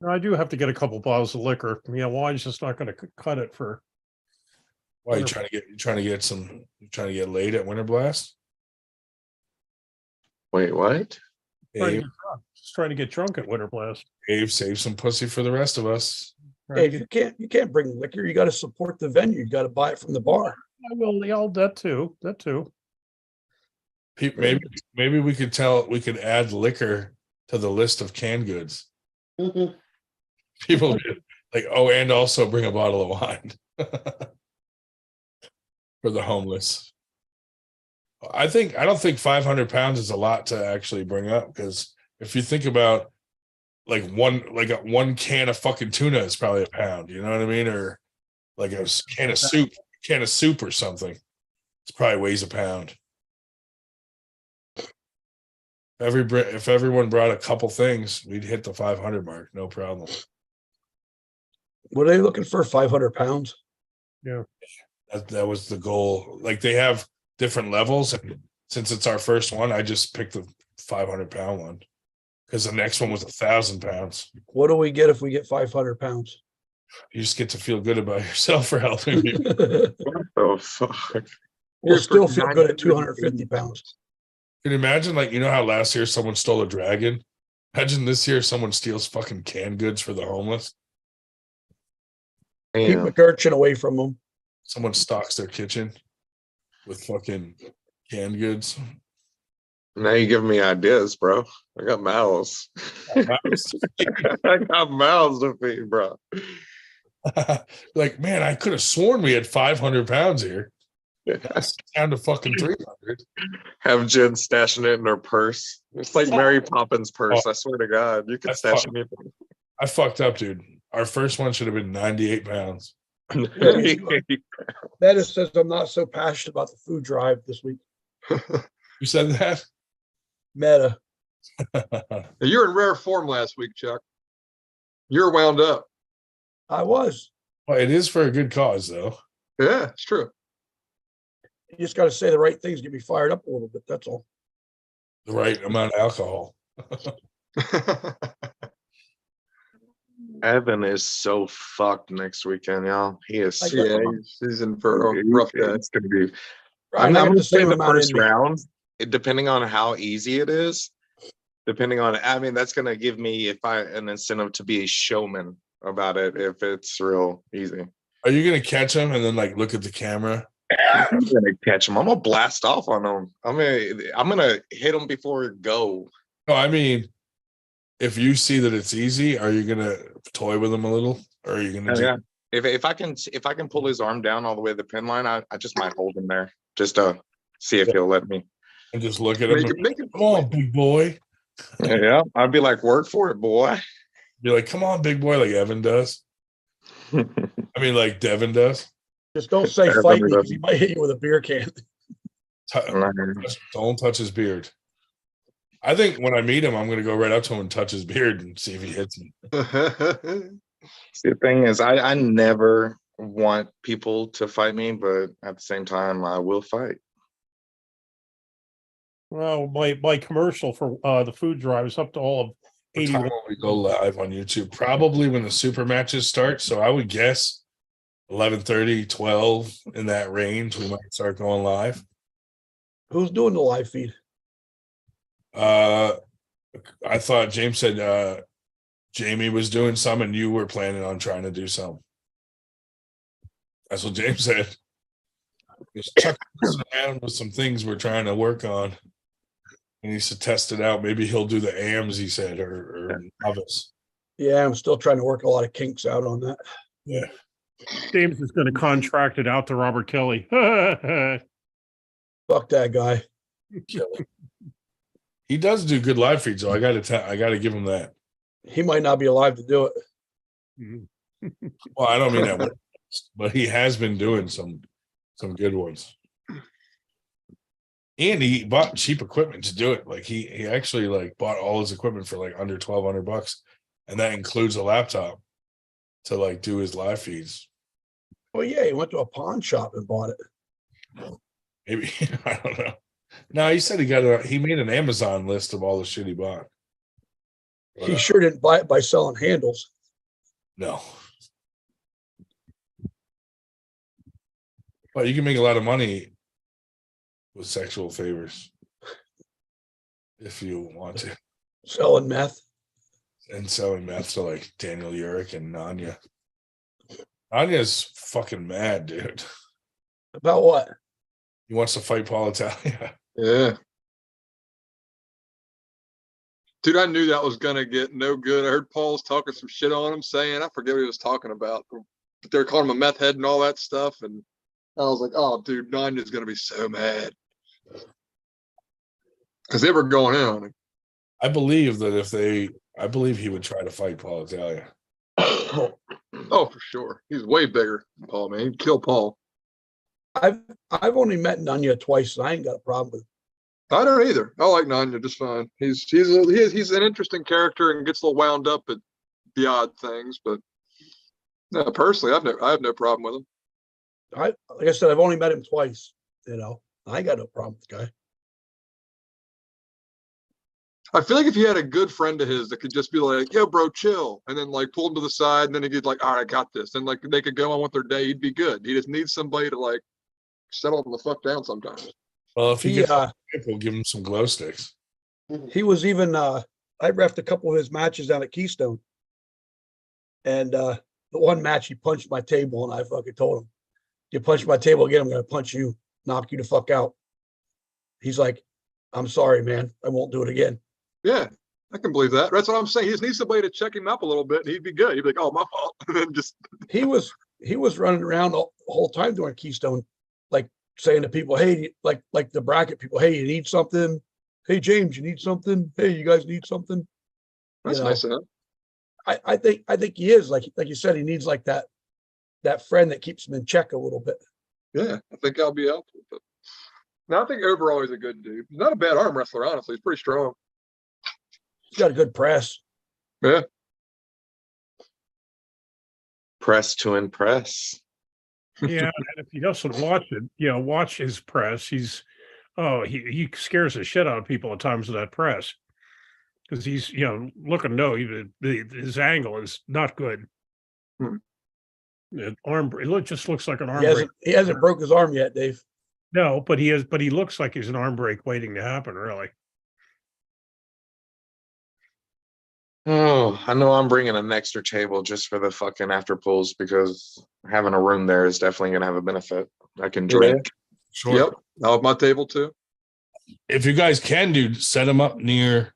I do have to get a couple bottles of liquor. Yeah, wine's just not going to cut it for. Why you trying to get laid at Winter Blast? Wait, what? Dave, Just trying to get drunk at Winter Blast. Dave, save some pussy for the rest of us. Dave, you can't bring liquor. You got to support the venue. You got to buy it from the bar. I will. Yeah, that too. That too. Maybe we could add liquor to the list of canned goods. People like, oh, and also bring a bottle of wine for the homeless. I don't think 500 pounds is a lot to actually bring up, because if you think about like one can of fucking tuna is probably a pound, you know what I mean? Or like a can of soup or something. It probably weighs a pound. If everyone brought a couple things, we'd hit the 500 mark, no problem. What are they looking for? 500 pounds? Yeah. That was the goal. Like they have different levels, and since it's our first one, I just picked the 500-pound one because the next one was 1,000 pounds. What do we get if we get 500 pounds? You just get to feel good about yourself for helping me. What the fuck? We'll still feel good at 250 pounds. Can you imagine, like, you know how last year someone stole a dragon? Imagine this year someone steals fucking canned goods for the homeless. Keep McCurchin away from them. Someone stocks their kitchen with fucking canned goods. Now you giving me ideas, bro. I got mouths. I got mouths to feed, bro. Like, man, I could have sworn we had 500 pounds here. That's down to fucking 300. Have Jen stashing it in her purse. It's like Mary Poppins' purse. I swear to God, you can stash anything. I fucked up, dude. Our first one should have been 98 pounds. That is says I'm not so passionate about the food drive this week. You said that? Meta. You're in rare form last week, Chuck. You're wound up. I was. Well, it is for a good cause, though. Yeah, it's true. You just got to say the right things, get me fired up a little bit. That's all. The right amount of alcohol. Evan is so fucked next weekend, y'all. He is. Yeah, he's in for a rough day. It's gonna be. Right, I'm I have gonna the same play the amount first in me. round. Depending on how easy it is, depending on, I mean, that's gonna give me an incentive to be a showman about it if it's real easy. Are you gonna catch him and then like look at the camera? I'm gonna catch him. I'm gonna blast off on him. I'm gonna hit him before go. No, I mean, if you see that it's easy, are you gonna toy with him a little, or are you gonna? Yeah. If I can pull his arm down all the way to the pin line, I just might hold him there just to see if he'll let me. And just look at him. Make it Come on, big boy. Yeah, I'd be like, work for it, boy. Be like, come on, big boy, like Evan does. I mean, like Devin does. Just don't say fight me because he might hit you with a beer can. Don't touch his beard. I think when I meet him, I'm going to go right up to him and touch his beard and see if he hits me. See, the thing is, I never want people to fight me, but at the same time, I will fight. Well, my commercial for the food drive is up to all of What 81. time will we go live on YouTube? Probably when the super matches start. So I would guess 11:30, 12 in that range. We might start going live. Who's doing the live feed? I thought James said Jamie was doing some and you were planning on trying to do some. That's what James said. Just chuck this around with some things we're trying to work on. He needs to test it out. Maybe he'll do the AMs, he said, or novice. Yeah, I'm still trying to work a lot of kinks out on that. Yeah. James is going to contract it out to Robert Kelly. Fuck that guy. He does do good live feeds, though. I gotta give him that. He might not be alive to do it. Well, I don't mean that, but he has been doing some good ones. And he bought cheap equipment to do it. Like he actually like bought all his equipment for like under $1,200, and that includes a laptop to like do his live feeds. Well, yeah, he went to a pawn shop and bought it. Maybe I don't know. No, he said he made an Amazon list of all the shit he bought. He sure didn't buy it by selling handles. No. But you can make a lot of money with sexual favors if you want to. Selling meth. And selling meth to like Daniel Urich and Nanya. Nanya's fucking mad, dude. About what? He wants to fight Paul Italia. Yeah. Dude, I knew that was gonna get no good. I heard Paul's talking some shit on him, saying I forget what he was talking about, but they're calling him a meth head and all that stuff. And I was like, oh, dude, Nanya's gonna be so mad because they were going in on him. I believe that I believe he would try to fight Paul Italia. Oh, for sure. He's way bigger than Paul, man. He'd kill Paul. I've only met Nanya twice, and I ain't got a problem with it. I don't either. I like Nanya just fine. He's an interesting character and gets a little wound up at the odd things, but no, personally, I have no problem with him. Like I said, I've only met him twice. You know, I ain't got no problem with the guy. I feel like if he had a good friend of his that could just be like, yo, bro, chill, and then like pull him to the side, and then he'd like, all right, I got this. And like they could go on with their day, he'd be good. He just needs somebody to like settle him the fuck down sometimes. Well, if he gets we'll give him some glow sticks. He was even I reffed a couple of his matches down at Keystone. And the one match he punched my table, and I fucking told him, you punch my table again, I'm gonna punch you, knock you the fuck out. He's like, I'm sorry, man. I won't do it again. Yeah, I can believe that. That's what I'm saying. He just needs somebody to check him up a little bit, and he'd be good. He'd be like, "Oh, my fault." And then just he was running around the whole time during Keystone, like saying to people, "Hey, like the bracket people, hey, you need something? Hey, James, you need something? Hey, you guys need something?" That's nice enough. I think he is like you said. He needs like that friend that keeps him in check a little bit. Yeah, I think I'll be helpful. But no, I think overall he's a good dude. He's not a bad arm wrestler, honestly. He's pretty strong. He's got a good press. Yeah. Press to impress. Yeah, and if he doesn't watch it, watch his press. He scares the shit out of people at times with that press because he's looking his angle is not good. It just looks like an arm break. He hasn't broke his arm yet, Dave. No, but he looks like he's an arm break waiting to happen. Really. Oh, I know I'm bringing an extra table just for the fucking after pools because having a room there is definitely gonna have a benefit. I can drink. Sure. Yep. I'll have my table too. If you guys can, dude, set them up near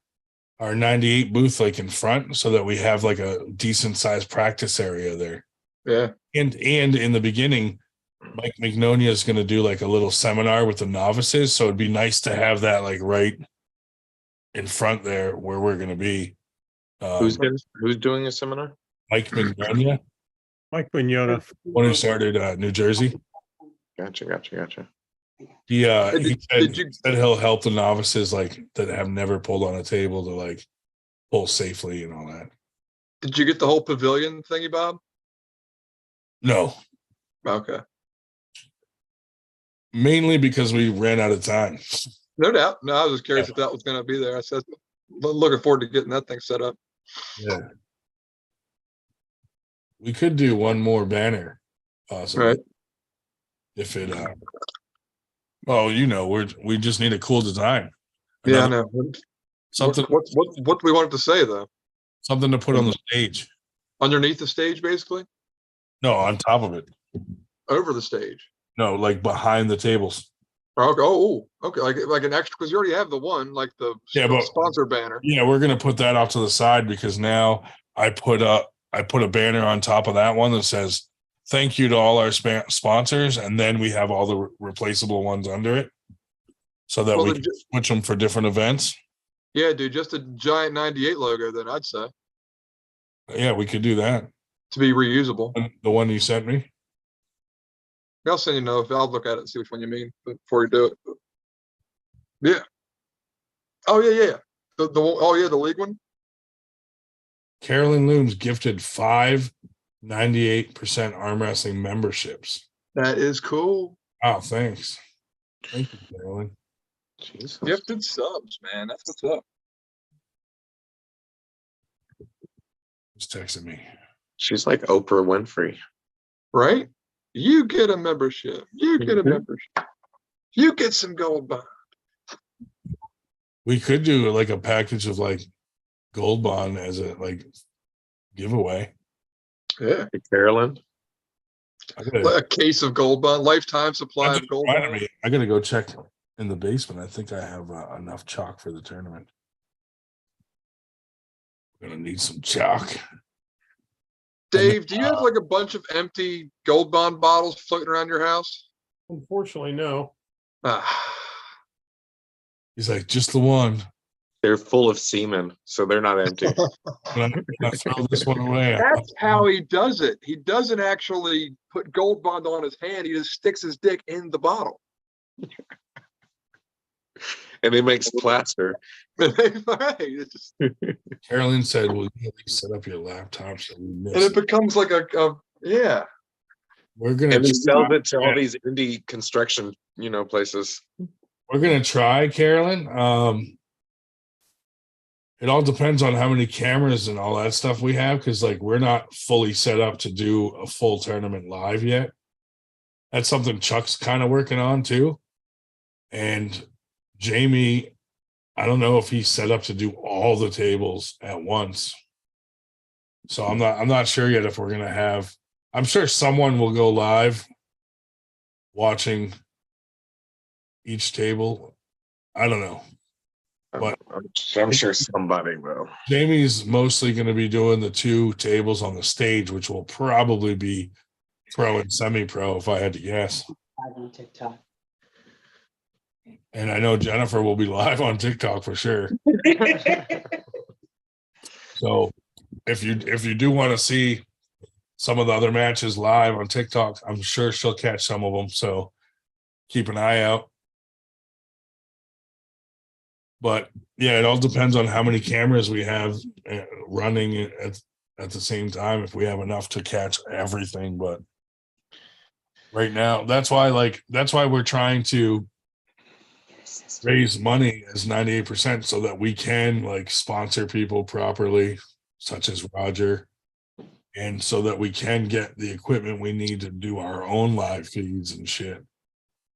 our 98 booth, like in front, so that we have like a decent sized practice area there. Yeah. And in the beginning, Mike Magnolia is going to do like a little seminar with the novices. So it'd be nice to have that like right in front there where we're going to be. Who's doing a seminar? Mike Magnolia, Mike Mignona. one who started New Jersey. Gotcha. He Did you- said he'll help the novices like that have never pulled on a table to like pull safely and all that. Did you get the whole pavilion thingy, Bob? No, Okay. mainly because we ran out of time. No doubt. No, I was just curious if that was going to be there. I said, looking forward to getting that thing set up. Yeah. We could do one more banner, possibly. Right. If it well, you know, we just need a cool design. Yeah, I Another- know. Something What do we want it to say though? something to put on the stage. Underneath the stage, basically? No, on top of it. Over the stage. No, like behind the tables. Okay. Oh, okay. Like an extra, because you already have the one, like the Yeah, but- sponsor banner. Yeah, we're gonna put that off to the side because now I put a banner on top of that one that says thank you to all our sponsors, and then we have all the replaceable ones under it, so that Well, we then can switch them for different events. Yeah, dude, just a giant 98 logo then, I'd say, Yeah, we could do that. to be reusable. The one you sent me. I'll send you know if I'll look at it and see which one you mean before you do it. Yeah. Oh yeah. The oh yeah, the league one. Carolyn Looms gifted 5 98% arm wrestling memberships. That is cool. Oh, thanks. Thank you, Carolyn. Jesus. Gifted subs, man. That's what's up. Just texted me. She's like Oprah Winfrey. Right? You get a membership. You get a Mhm. membership. You get some gold bond. We could do like a package of like Gold Bond as a like giveaway. Yeah. Hey, Carolyn. A case of gold bond, lifetime supply of gold bond. I gotta go check in the basement. I think I have enough chalk for the tournament. We're gonna need some chalk. Dave, do you have like a bunch of empty gold bond bottles floating around your house? Unfortunately, no. Ah, He's like, just the one. They're full of semen, so they're not empty. Can I throw this one away? that's how he does it. He doesn't actually put gold bond on his hand. He just sticks his dick in the bottle. And he makes plaster. Right, it's just- Carolyn said, "Well, you at least set up your laptop so we miss and it it." becomes like a yeah. We're gonna And he sells it to all yeah, these indie construction, places. we're gonna try, Carolyn. It all depends on how many cameras and all that stuff we have, because like we're not fully set up to do a full tournament live yet. That's something Chuck's kind of working on too. And Jamie, I don't know if he's set up to do all the tables at once. So I'm not sure yet if we're gonna have. I'm sure someone will go live watching each table. I don't know. But I'm sure somebody will. Jamie's mostly going to be doing the 2 tables on the stage, which will probably be pro and semi-pro, if I had to guess. Live on TikTok. And I know Jennifer will be live on TikTok for sure. So if you do want to see some of the other matches live on TikTok, I'm sure she'll catch some of them. So keep an eye out. But yeah, it all depends on how many cameras we have running at the same time, if we have enough to catch everything. But right now, that's why we're trying to raise money as 98% so that we can like sponsor people properly, such as Roger, and so that we can get the equipment we need to do our own live feeds and shit,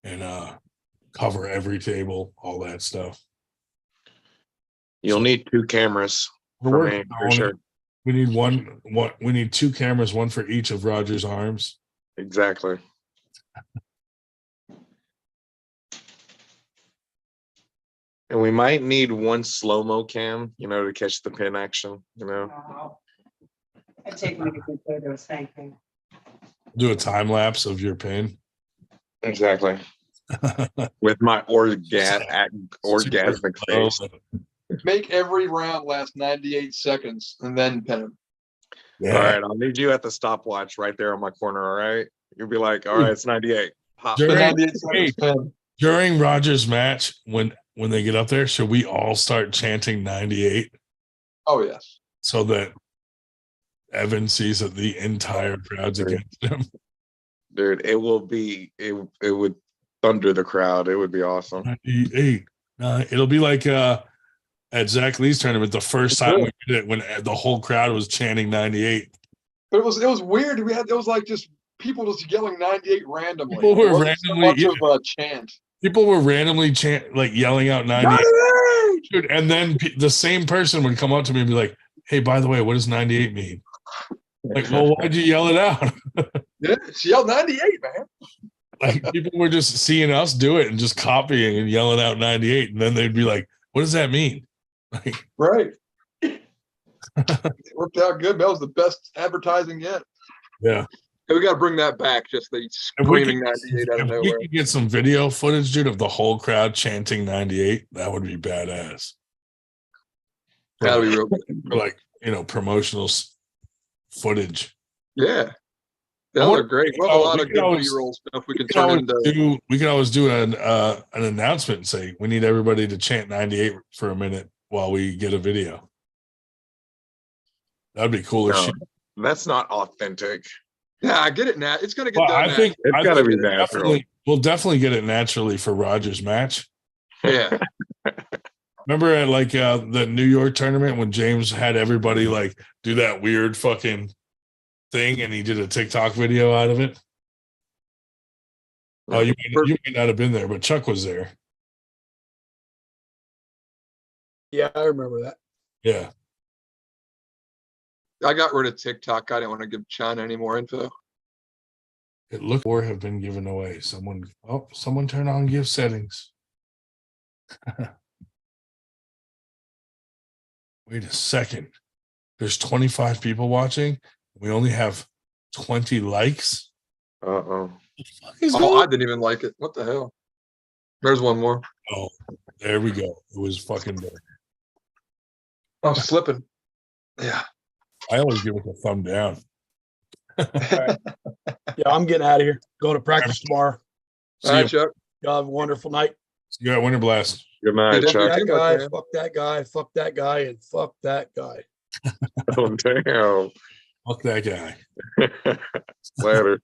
and cover every table, all that stuff. You'll need 2 cameras. We're for working me, for on sure. it. We need we need 2 cameras, one for each of Roger's arms. Exactly. And we might need one slow-mo cam, to catch the pin action, Wow. I'd take me to good photos, thank you. Do a time lapse of your pin. Exactly. With my orgasmic face. Make every round last 98 seconds and then pin him. Yeah. All right, I'll need you at the stopwatch right there on my corner. All right, you'll be like, all right, it's 98. Pop. During, 98 seconds pin. during Roger's match, when they get up there, should we all start chanting 98 Oh yes. so that Evan sees that the entire crowd's against him? Dude, it would thunder the crowd. It would be awesome. 98. It'll be like at Zach Lee's tournament, the first time we did it, when the whole crowd was chanting 98. But it was weird. It was like just people just yelling 98 randomly. People were It wasn't so much of a chant. People were randomly yelling out 98. 98! Dude, and then the same person would come up to me and be like, hey, by the way, what does 98 mean? Like, well, why'd you yell it out? Yeah, she yelled 98, man. Like, people were just seeing us do it and just copying and yelling out 98. And then they'd be like, what does that mean? Like, right. It worked out good. That was the best advertising yet. Yeah. Hey, we got to bring that back. Just the screaming 98 out of If we nowhere. could get some video footage, dude, of the whole crowd chanting 98, that would be badass. That'd be real good. For like, promotional footage. Yeah. Those are great. We have a lot of good always- B-roll stuff we can We turn into. could always do an announcement and say we need everybody to chant 98 for a minute while we get a video. That'd be cool as No, shit. that's not authentic. Yeah, I get it now. It's gonna get Well, done. I think It's I gotta think be natural. We'll definitely get it naturally for Roger's match. Yeah. Remember at the New York tournament when James had everybody do that weird fucking thing and he did a TikTok video out of it? Oh, you might not have been there, but Chuck was there. Yeah, I remember that. Yeah. I got rid of TikTok. I didn't want to give China any more info. It looked or have been given away. Someone turn on gift settings. Wait a second. There's 25 people watching. We only have 20 likes. Uh-oh. I didn't even like it. What the hell? There's one more. Oh, there we go. It was fucking there. I'm slipping. Yeah. I always give it a thumb down. Yeah, I'm getting out of here. Going to practice tomorrow. All right, Chuck. Y'all have a wonderful night. You got Winter Blast. Good night, Hey, Chuck. That guy, fuck that guy, fuck that guy, and fuck that guy. Oh, damn. Fuck that guy. Later.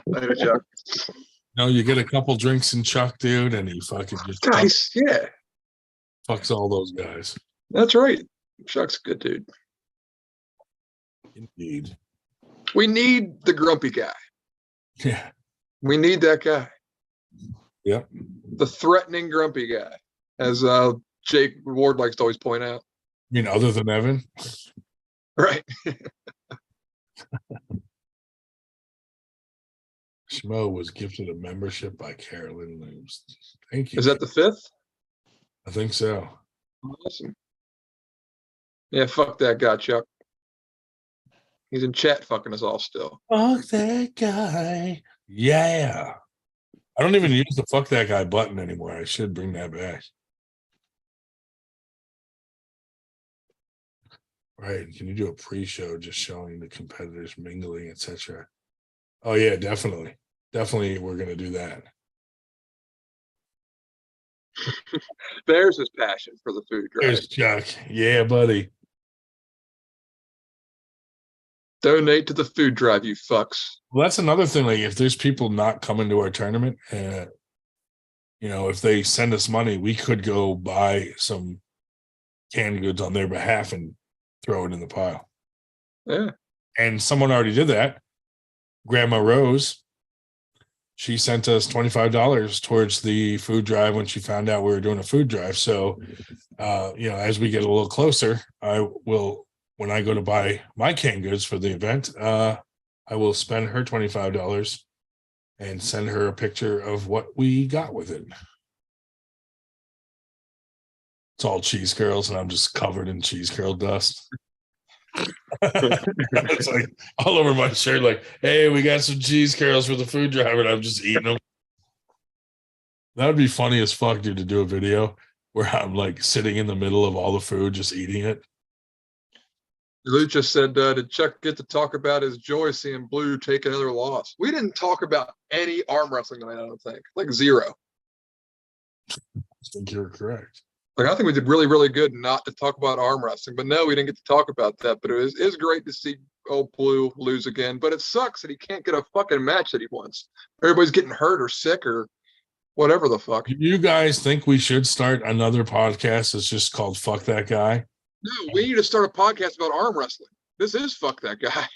Later, Chuck. No, you get a couple drinks in Chuck, dude, and he fucking just Nice. Yeah, fucks all those guys. that's right. Chuck's a good dude. Indeed. We need the grumpy guy. Yeah. We need that guy. Yep. The threatening grumpy guy, as Jake Ward likes to always point out. I mean, other than Evan. Right. Schmo was gifted a membership by Carolyn Looms. Thank you. Is that the 5th? I think so. Awesome. Yeah, fuck that guy, Chuck. He's in chat fucking us all still. Fuck that guy. Yeah. I don't even use the fuck that guy button anymore. I should bring that back. Right. Can you do a pre-show just showing the competitors mingling, etc.? Oh yeah, definitely. Definitely we're gonna do that. There's his passion for the food drive. There's Chuck. Yeah, buddy. Donate to the food drive, you fucks. Well, that's another thing. Like, if there's people not coming to our tournament, if they send us money, we could go buy some canned goods on their behalf and throw it in the pile. Yeah. And someone already did that. Grandma Rose she sent us $25 towards the food drive when she found out we were doing a food drive. So, as we get a little closer, I will, when I go to buy my canned goods for the event, I will spend her $25 and send her a picture of what we got with it. It's all cheese curls, and I'm just covered in cheese curl dust. It's like all over my shirt, like, hey, we got some cheese curls for the food drive, and I'm just eating them. That would be funny as fuck, dude, to do a video where I'm like sitting in the middle of all the food, just eating it. Luke just said, did Chuck get to talk about his joy seeing Blue take another loss? We didn't talk about any arm wrestling tonight, I don't think. Like zero. I think you're correct. Like, I think we did really, really good not to talk about arm wrestling. But no, we didn't get to talk about that. But it is great to see old Blue lose again. But it sucks that he can't get a fucking match that he wants. Everybody's getting hurt or sick or whatever the fuck. Do you guys think we should start another podcast that's just called Fuck That Guy? No, we need to start a podcast about arm wrestling. This is Fuck That Guy.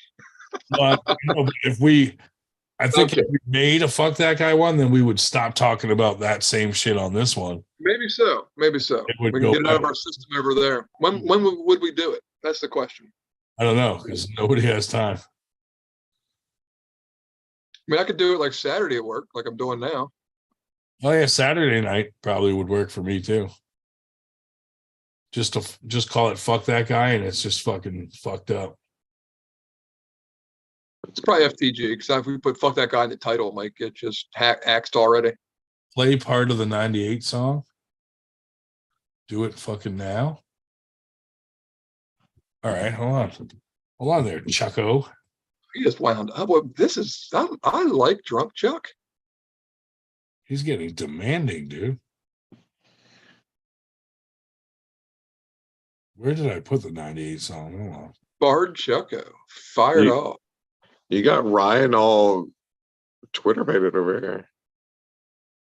But if we if we made a Fuck That Guy one, then we would stop talking about that same shit on this one. Maybe so. Maybe so. We can get it out of our system over there. When would we do it? That's the question. I don't know, because nobody has time. I mean, I could do it like Saturday at work, like I'm doing now. Oh yeah, Saturday night probably would work for me too. Just call it Fuck That Guy, and it's just fucking fucked up. It's probably FTG, because if we put Fuck That Guy in the title, it might get just axed already. Play part of the 98 song. Do it fucking now. All right, hold on there, Chucko. He just wound up. Well, I like Drunk Chuck. He's getting demanding, dude. Where did I put the 98 song? Hold on. Bard Chucko. Fired off. You got Ryan all Twitter baited over here.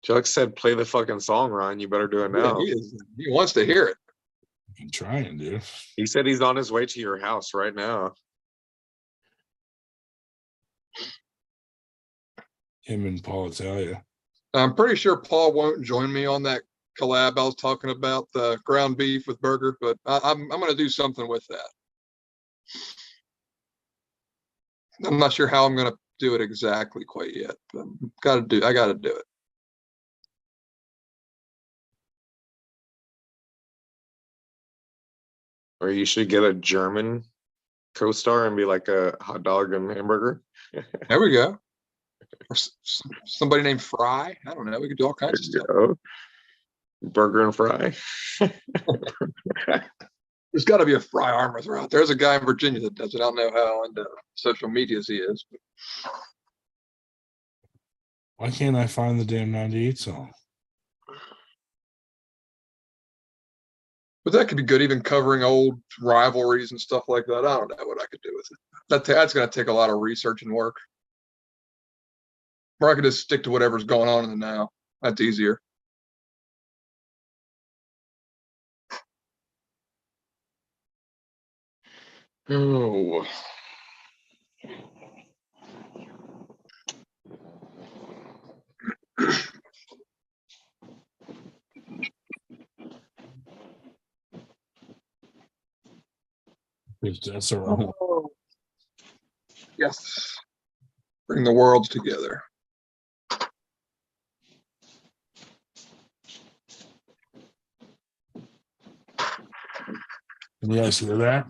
Chuck said, play the fucking song, Ryan. You better do it now. Yeah, he wants to hear it. I'm trying, dude. He said he's on his way to your house right now. Him and Paul Italia. I'm pretty sure Paul won't join me on that collab I was talking about, the ground beef with burger, but I'm going to do something with that. I'm not sure how I'm going to do it exactly quite yet, but I got to do it. Or you should get a German co-star and be like a hot dog and hamburger. There we go. Or somebody named Fry. I don't know. We could do all kinds of stuff. Burger and Fry. There's got to be a Fry arm wrestler out there. There's a guy in Virginia that does it. I don't know how on social medias he is. But Why can't I find the damn 98 song? But that could be good, even covering old rivalries and stuff like that. I don't know what I could do with it. That's going to take a lot of research and work. Or I could just stick to whatever's going on in the now. That's easier. Oh. That's a wrong. Yes. Bring the worlds together. Can you guys hear that?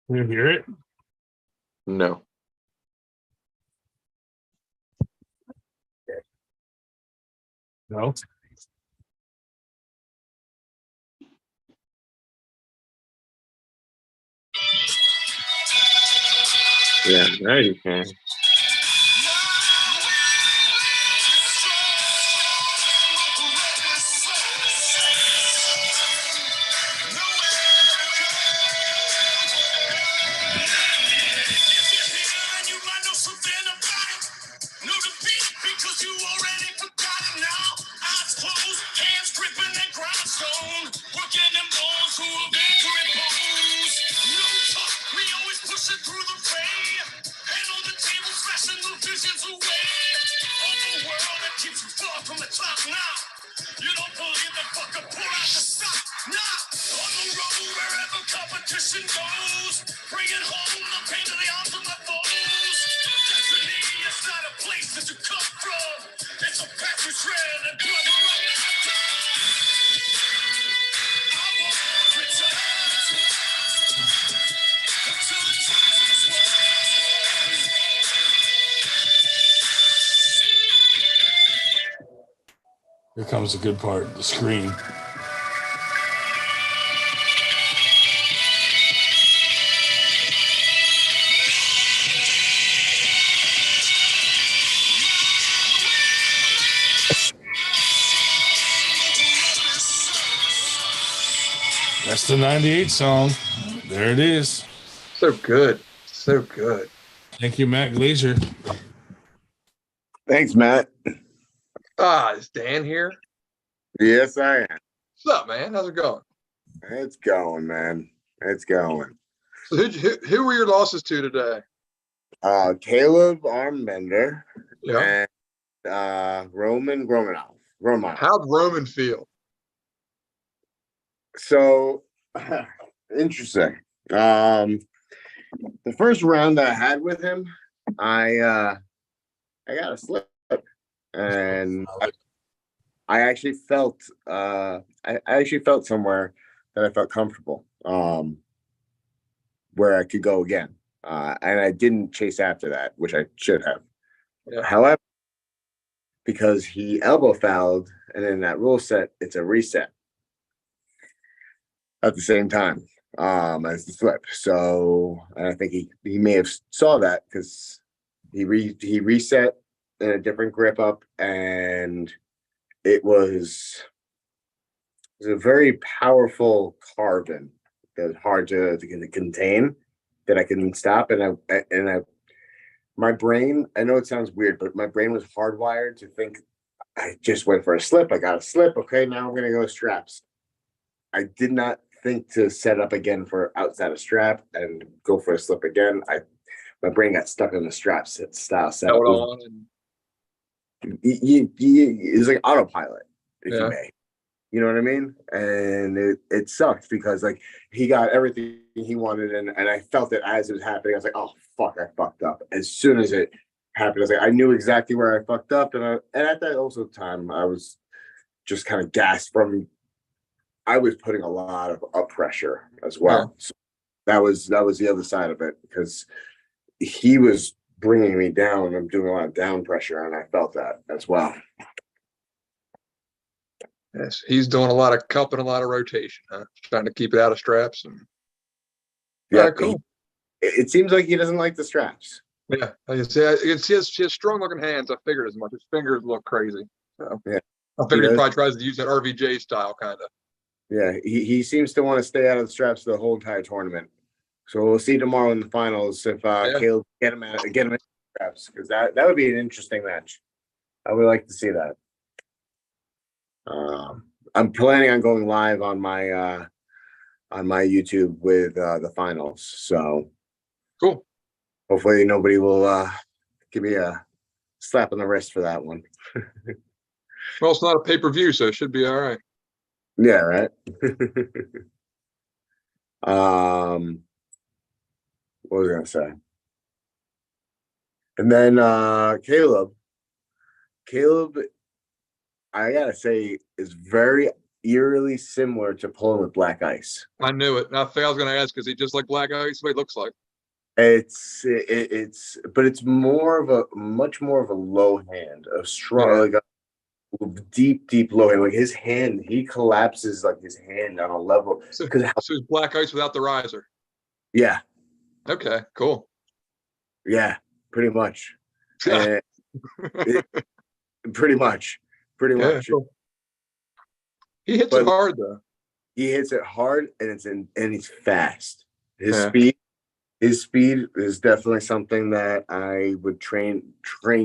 Can you hear it? No. No. Yeah, now you can. Working them balls who have been to repose. No talk, we always push it through Here comes the good part, the scream. That's the 98 song. There it is. So good. So good. Thank you, Matt Glazer. Thanks, Matt. Is Dan here? Yes, I am. What's up, man? How's it going? It's going, man. It's going. So who were your losses to today? Caleb Armbender Yeah. and Roman Romanov. How'd Roman feel? So interesting. The first round that I had with him, I got a slip, and I actually felt I actually felt somewhere that I felt comfortable, where I could go again, and I didn't chase after that, which I should have. Yeah. However, because he elbow fouled, and in that rule set, it's a reset at the same time as the flip. So, and I think he may have saw that because he reset in a different grip up, and it was a very powerful carbon that was hard to contain, that I couldn't stop. And my brain, I know it sounds weird, but my brain was hardwired to think I just went for a slip. I got a slip. Okay, now I'm going to go straps. I did not think to set up again for outside of strap and go for a slip again. My brain got stuck in the straps style setup. It's like autopilot, if you may. You know what I mean? And it sucked because like he got everything he wanted, and I felt it as it was happening. I was like, oh fuck, I fucked up. As soon as it happened, I was like, I knew exactly where I fucked up, and at that also time I was just kind of gassed from. I was putting a lot of up pressure as well. So that was the other side of it, because he was bringing me down. I'm doing a lot of down pressure, and I felt that as well. Yes, he's doing a lot of cup and a lot of rotation, trying to keep it out of straps. And yeah, cool. It seems like he doesn't like the straps. Yeah, I can see he has strong looking hands. I figured as much. His fingers look crazy. So yeah, I figured he probably tries to use that RVJ style kind of. Yeah, he seems to want to stay out of the straps the whole entire tournament. So we'll see tomorrow in the finals if Caleb get him in the straps, because that would be an interesting match. I would like to see that. I'm planning on going live on my YouTube with the finals. So cool. Hopefully nobody will give me a slap on the wrist for that one. Well, it's not a pay-per-view, so it should be all right. Yeah, right. What was I gonna say? And then Caleb, I gotta say, is very eerily similar to pulling with black ice. I knew it. And I think I was gonna ask, is he just like black ice? What he looks like? But it's much more of a low hand, a strong, like a deep low hand. Like his hand, he collapses like his hand on a level. So it's black ice without the riser. Yeah. Okay. Cool. Yeah. Pretty much. Pretty much. Cool. He hits it hard though. He hits it hard, and he's fast. His speed is definitely something that I would train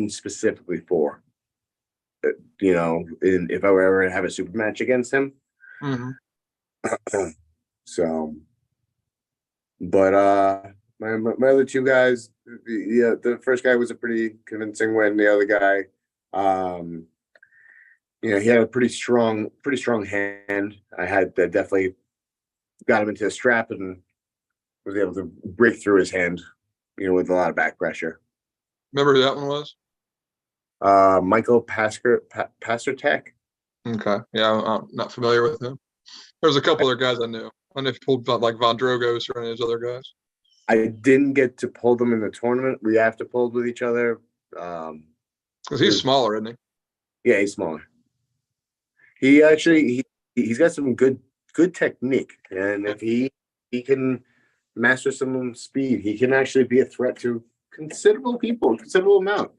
specifically for. You know, if I were ever to have a super match against him. Mm-hmm. So, but my other two guys, the first guy was a pretty convincing win. The other guy, he had a pretty strong hand. I had definitely got him into a strap and was able to break through his hand, with a lot of back pressure. Remember who that one was? Michael Pastertek. Okay. Yeah, I'm not familiar with him. There's a couple other guys I knew. I don't know if you pulled like Von Drogos or any of those other guys. I didn't get to pull them in the tournament. We have to pull with each other. Because he's smaller, isn't he? Yeah, he's smaller. He actually he's got some good technique, and if he can master some speed, he can actually be a threat to considerable amount.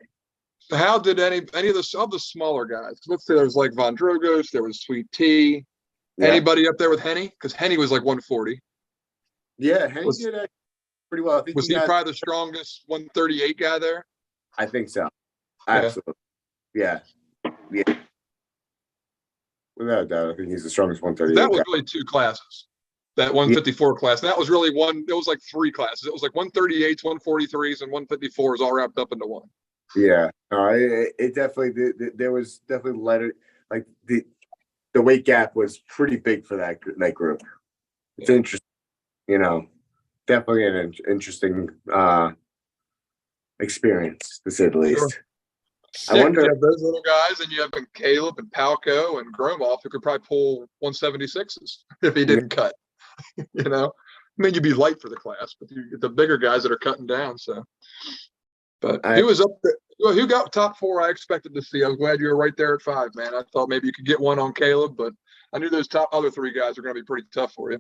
So how did any of the smaller guys? Let's say there's like Von Drogos, there was Sweet Tea. Yeah. Anybody up there with Henny? Because Henny was like 140. Yeah, Henny did actually pretty well. I think was he probably the strongest 138 guy there? I think so. Absolutely. Yeah. Without a doubt, I think he's the strongest 138. That was really two classes. That 154 class. That was really one. It was like three classes. It was like 138s, 143s, and 154s all wrapped up into one. Yeah. It definitely. There was definitely lighter. Like the weight gap was pretty big for that group. It's interesting. Definitely an interesting experience, to say the least. Sure. I wonder you have those little guys, and you have Caleb and Palco and Gromoff who could probably pull 176s if he didn't cut. You'd be light for the class, but you get the bigger guys that are cutting down. So, but he was up there. Well, who got top four? I expected to see. I was glad you were right there at 5, man. I thought maybe you could get one on Caleb, but I knew those top other 3 guys were going to be pretty tough for you.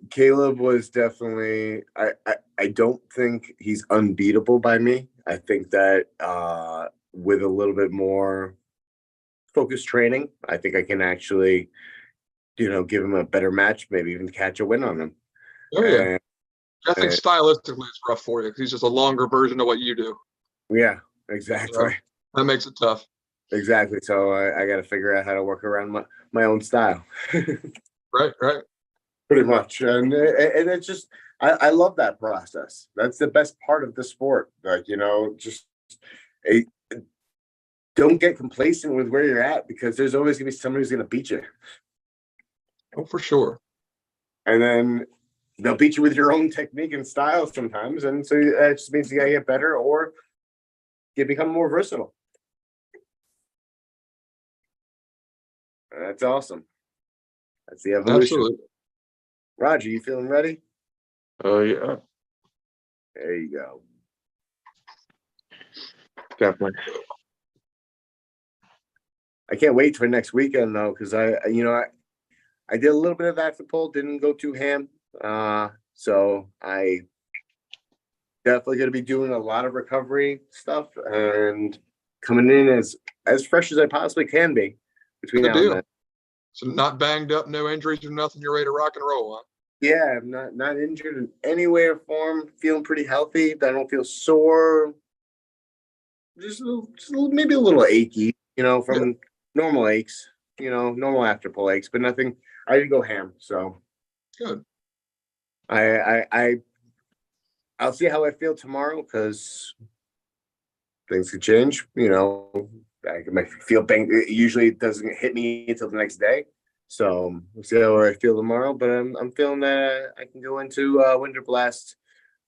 Caleb was definitely. I don't think he's unbeatable by me. I think that with a little bit more focused training, I think I can actually, give him a better match, maybe even catch a win on him. Oh yeah, I think stylistically it's rough for you because he's just a longer version of what you do. Yeah, exactly. That makes it tough. Exactly. So I got to figure out how to work around my own style. Right. Pretty much, and it's just I love that process. That's the best part of the sport. Like don't get complacent with where you're at because there's always gonna be somebody who's gonna beat you. Oh, for sure. And then they'll beat you with your own technique and style sometimes, and so that just means you gotta get better or you become more versatile. That's awesome. That's the evolution. Absolutely. Roger, you feeling ready? Oh yeah. There you go. Definitely. I can't wait for next weekend though, because I did a little bit of after pull, didn't go too ham. So I definitely going to be doing a lot of recovery stuff and coming in as fresh as I possibly can be between now and then. So not banged up, no injuries or nothing. You're ready to rock and roll, huh? Yeah, I'm not injured in any way or form. Feeling pretty healthy. I don't feel sore. Just maybe a little achy, from normal aches, normal after pull aches, but nothing. I didn't go ham, so good. I'll see how I feel tomorrow because things could change. I might feel banged. Usually it doesn't hit me until the next day. So we'll see how I feel tomorrow. But I'm feeling that I can go into Winter Blast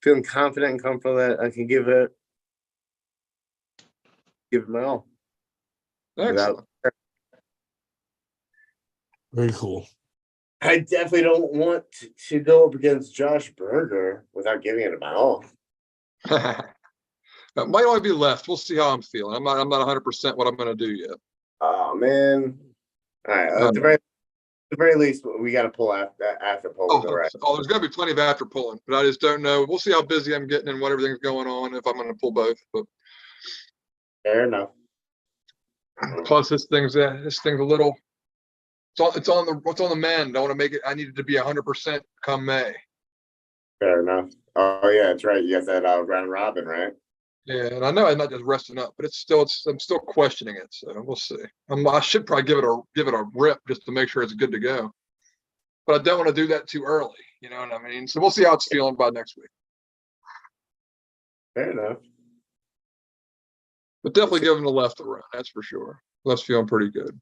feeling confident and comfortable that I can give it my all. Excellent. Very cool. I definitely don't want to go up against Josh Berger without giving it my all. That might only be left. We'll see how I'm feeling. I'm not 100% what I'm going to do yet. Oh man! All right. At the very least, we got to pull after pulling. There's going to be plenty of after pulling, but I just don't know. We'll see how busy I'm getting and what everything's going on if I'm going to pull both. But fair enough. Plus, this thing's a little. It's on the mend. I want to make it. I need it to be 100% come May. Fair enough. Oh yeah, that's right. You got that round robin, right? Yeah, and I know I'm not just resting up, but I'm still questioning it. So we'll see. I should probably give it a rip just to make sure it's good to go. But I don't want to do that too early. You know what I mean? So we'll see how it's feeling by next week. Fair enough. But definitely give him the left a run. That's for sure. Left's feeling pretty good.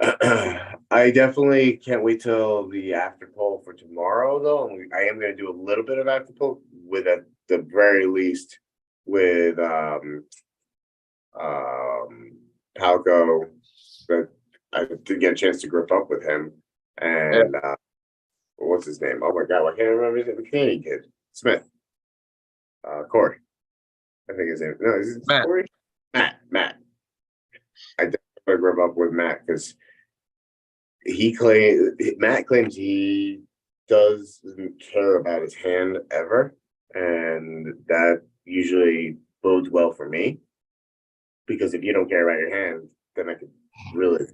I definitely can't wait till the after poll for tomorrow, though. I am going to do a little bit of after poll with, at the very least, with Palco. That I did get a chance to grip up with him, and what's his name? Oh my God, why can't I remember his name? The Canadian kid, Smith, Corey. I think his name. No, is it Matt. Corey? Matt. I definitely grip up with Matt because Matt claims he doesn't care about his hand ever, and that usually bodes well for me, because if you don't care about your hand, then I can really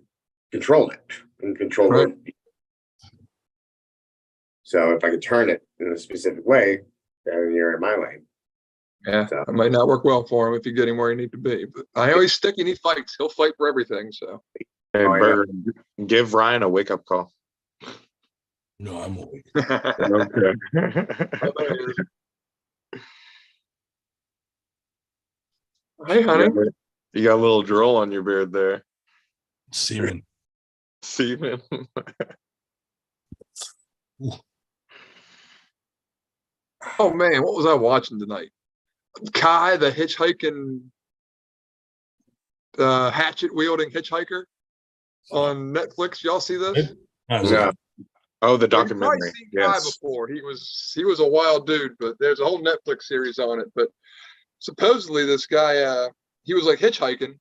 control it and control Right. it. So if I can turn it in a specific way, then you're in my lane. Yeah, So it might not work well for him if you get him where you need to be. But I know he's sticky and he fights. He'll fight for everything. So Hey, Oh, yeah. Burger, give Ryan a wake up call. No, I'm awake. Okay. hey, honey. You got a little drool on your beard there. Semen. Semen. Oh man, what was I watching tonight? Kai, the hitchhiking, hatchet wielding hitchhiker on Netflix. Y'all see this? How's Yeah. it? Oh, the You've probably documentary. seen Kai Yes. before. He was a wild dude, but there's a whole Netflix series on it. But supposedly this guy, he was like hitchhiking,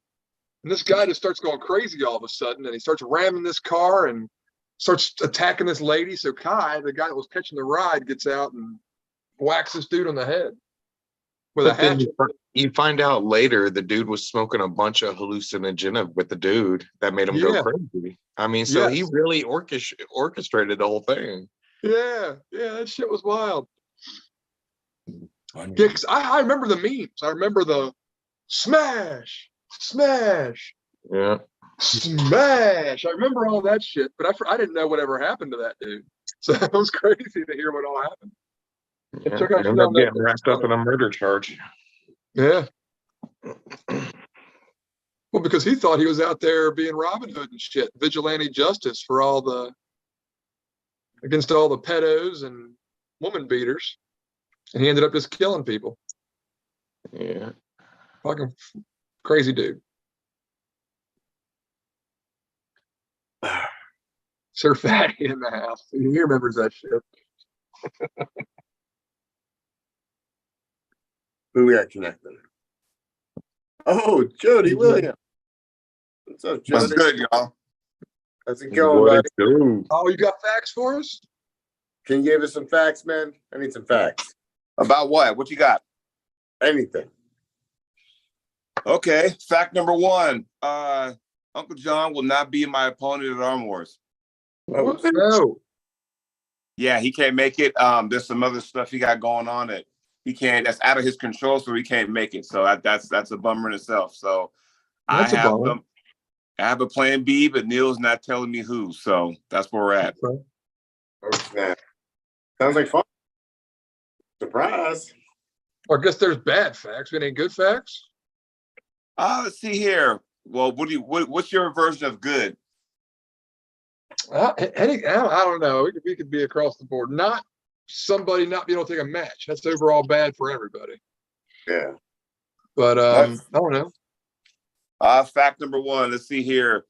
and this guy just starts going crazy all of a sudden, and he starts ramming this car and starts attacking this lady. So Kai, the guy that was catching the ride, gets out and whacks this dude on the head with a But then hatchet. you find out later the dude was smoking a bunch of hallucinogenic with the dude that made him go Yeah. crazy. I mean, so he Yes. really orchestrated the whole thing. Yeah, that shit was wild. Funny. Yeah, 'cause I remember the memes. I remember the smash, smash, Yeah. smash. I remember all that shit, but I didn't know whatever happened to that dude. So it was crazy to hear what all happened. Yeah. took out Ended up on getting Netflix. wrapped up in a murder charge. Yeah. Well, because he thought he was out there being Robin Hood and shit, vigilante justice for against all the pedos and woman beaters, and he ended up just killing people. Yeah. Fucking crazy dude. Sir Fatty in the house. He remembers that shit. Who we are connecting? Oh, Jody Williams. What's up, Jody? What's good, y'all? How's it going, What buddy? it do? Oh, you got facts for us? Can you give us some facts, man? I need some facts. About what? What you got? Anything. Okay, fact number one. Uncle John will not be my opponent at Arm Wars. Oh, no. Yeah, he can't make it. There's some other stuff he got going on that he can't. That's out of his control, so he can't make it. So that's a bummer in itself. So That's a bummer. I have a plan B, but Neil's not telling me who. So that's where we're at. Okay. Oh, snap. Sounds like fun. Surprise. Well, I guess there's bad facts. We need good facts. Let's see here. Well, what's your version of good? I don't know. We could be across the board. Not somebody not being able to take a match. That's overall bad for everybody. Yeah. But I don't know. Fact number one. Let's see here.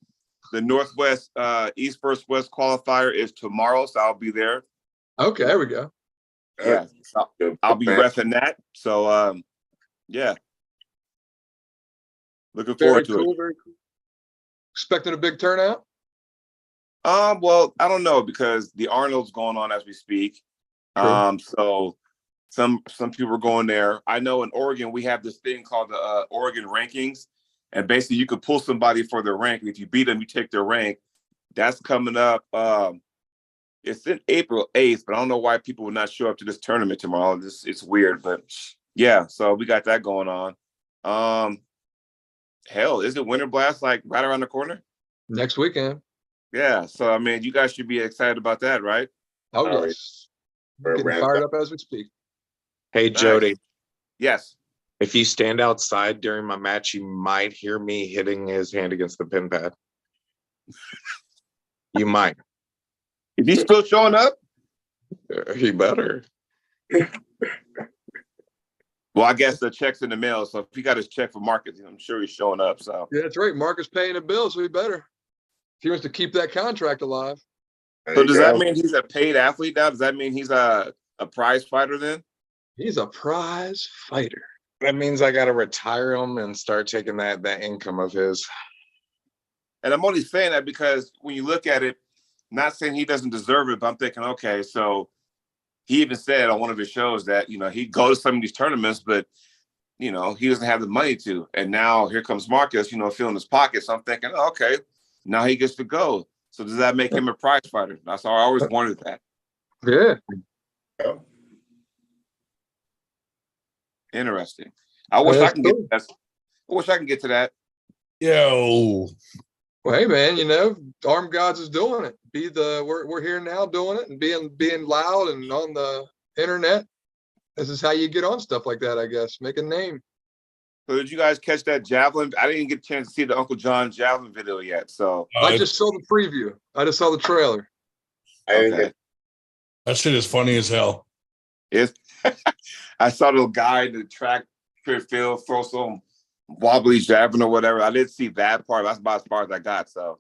The Northwest East vs. West qualifier is tomorrow, so I'll be there. Okay, there we go. Yeah, so I'll be reffing that. So yeah. Looking forward to it. Very cool. Expecting a big turnout? Well, I don't know because the Arnold's going on as we speak. True. So some people are going there. I know in Oregon we have this thing called the Oregon rankings, and basically you could pull somebody for their rank, and if you beat them, you take their rank. That's coming up. It's in April 8th, but I don't know why people would not show up to this tournament tomorrow. It's weird, but yeah. So we got that going on. Hell, isn't Winter Blast like right around the corner? Next weekend. Yeah. So I mean, you guys should be excited about that, right? Oh, yes. We're Getting ramped fired up. up as we speak. Hey, Nice. Jody, Yes. if you stand outside during my match, you might hear me hitting his hand against the pin pad. You might. Is he still showing up? He better. Well, I guess the check's in the mail. So if he got his check for Marcus, I'm sure he's showing up. So Yeah, that's right. Mark is paying a bill, so he better. If he wants to keep that contract alive. There so you does that go. mean he's a paid athlete now? Does that mean he's a prize fighter then? He's a prize fighter. That means I got to retire him and start taking that income of his. And I'm only saying that because when you look at it, not saying he doesn't deserve it, but I'm thinking, okay, so he even said on one of his shows that, he'd go to some of these tournaments, but, he doesn't have the money to. And now here comes Marcus, filling his pockets. So I'm thinking, oh, okay, now he gets to go. So does that make him a prize fighter? That's how I always wondered that. Yeah. Interesting. I wish I That's can cool. get that. I wish I can get to that. Yo. Well, hey man, Armed Gods is doing it. We're here now doing it and being loud and on the internet. This is how you get on stuff like that, I guess. Make a name. So did you guys catch that javelin? I didn't get a chance to see the Uncle John javelin video yet. So I just saw the preview. I just saw the trailer. okay. That shit is funny as hell. It's I saw the guy in the track field throw some wobbly javelin or whatever. I didn't see that part. That's about as far as I got. So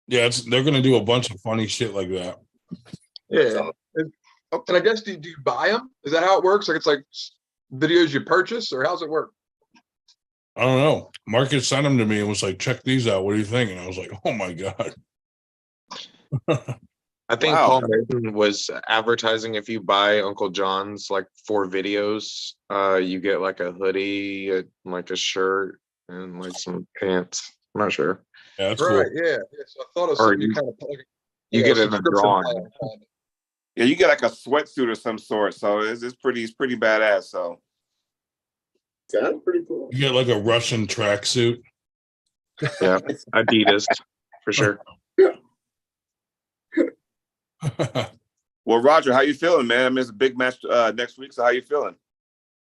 Yeah, they're gonna do a bunch of funny shit like that. Yeah. And I guess do you buy them? Is that how it works? Like it's like videos you purchase, or how's it work? I don't know. Marcus sent them to me and was like, check these out. What do you think? And I was like, oh my God. I think Wow. Paul Mason was advertising if you buy Uncle John's like 4 videos, you get like a hoodie, like a shirt, and like some pants. I'm not sure. Yeah, that's Right. cool. Yeah. So I thought it was Or something you kind of You get it in a subscription drawing. plan. yeah, you get like a sweatsuit of some sort. So it's pretty badass. So Sounds pretty cool. You get like a Russian tracksuit. Yeah, Adidas for sure. well, Roger, how you feeling, man? I mean, it's a big match next week. So how you feeling?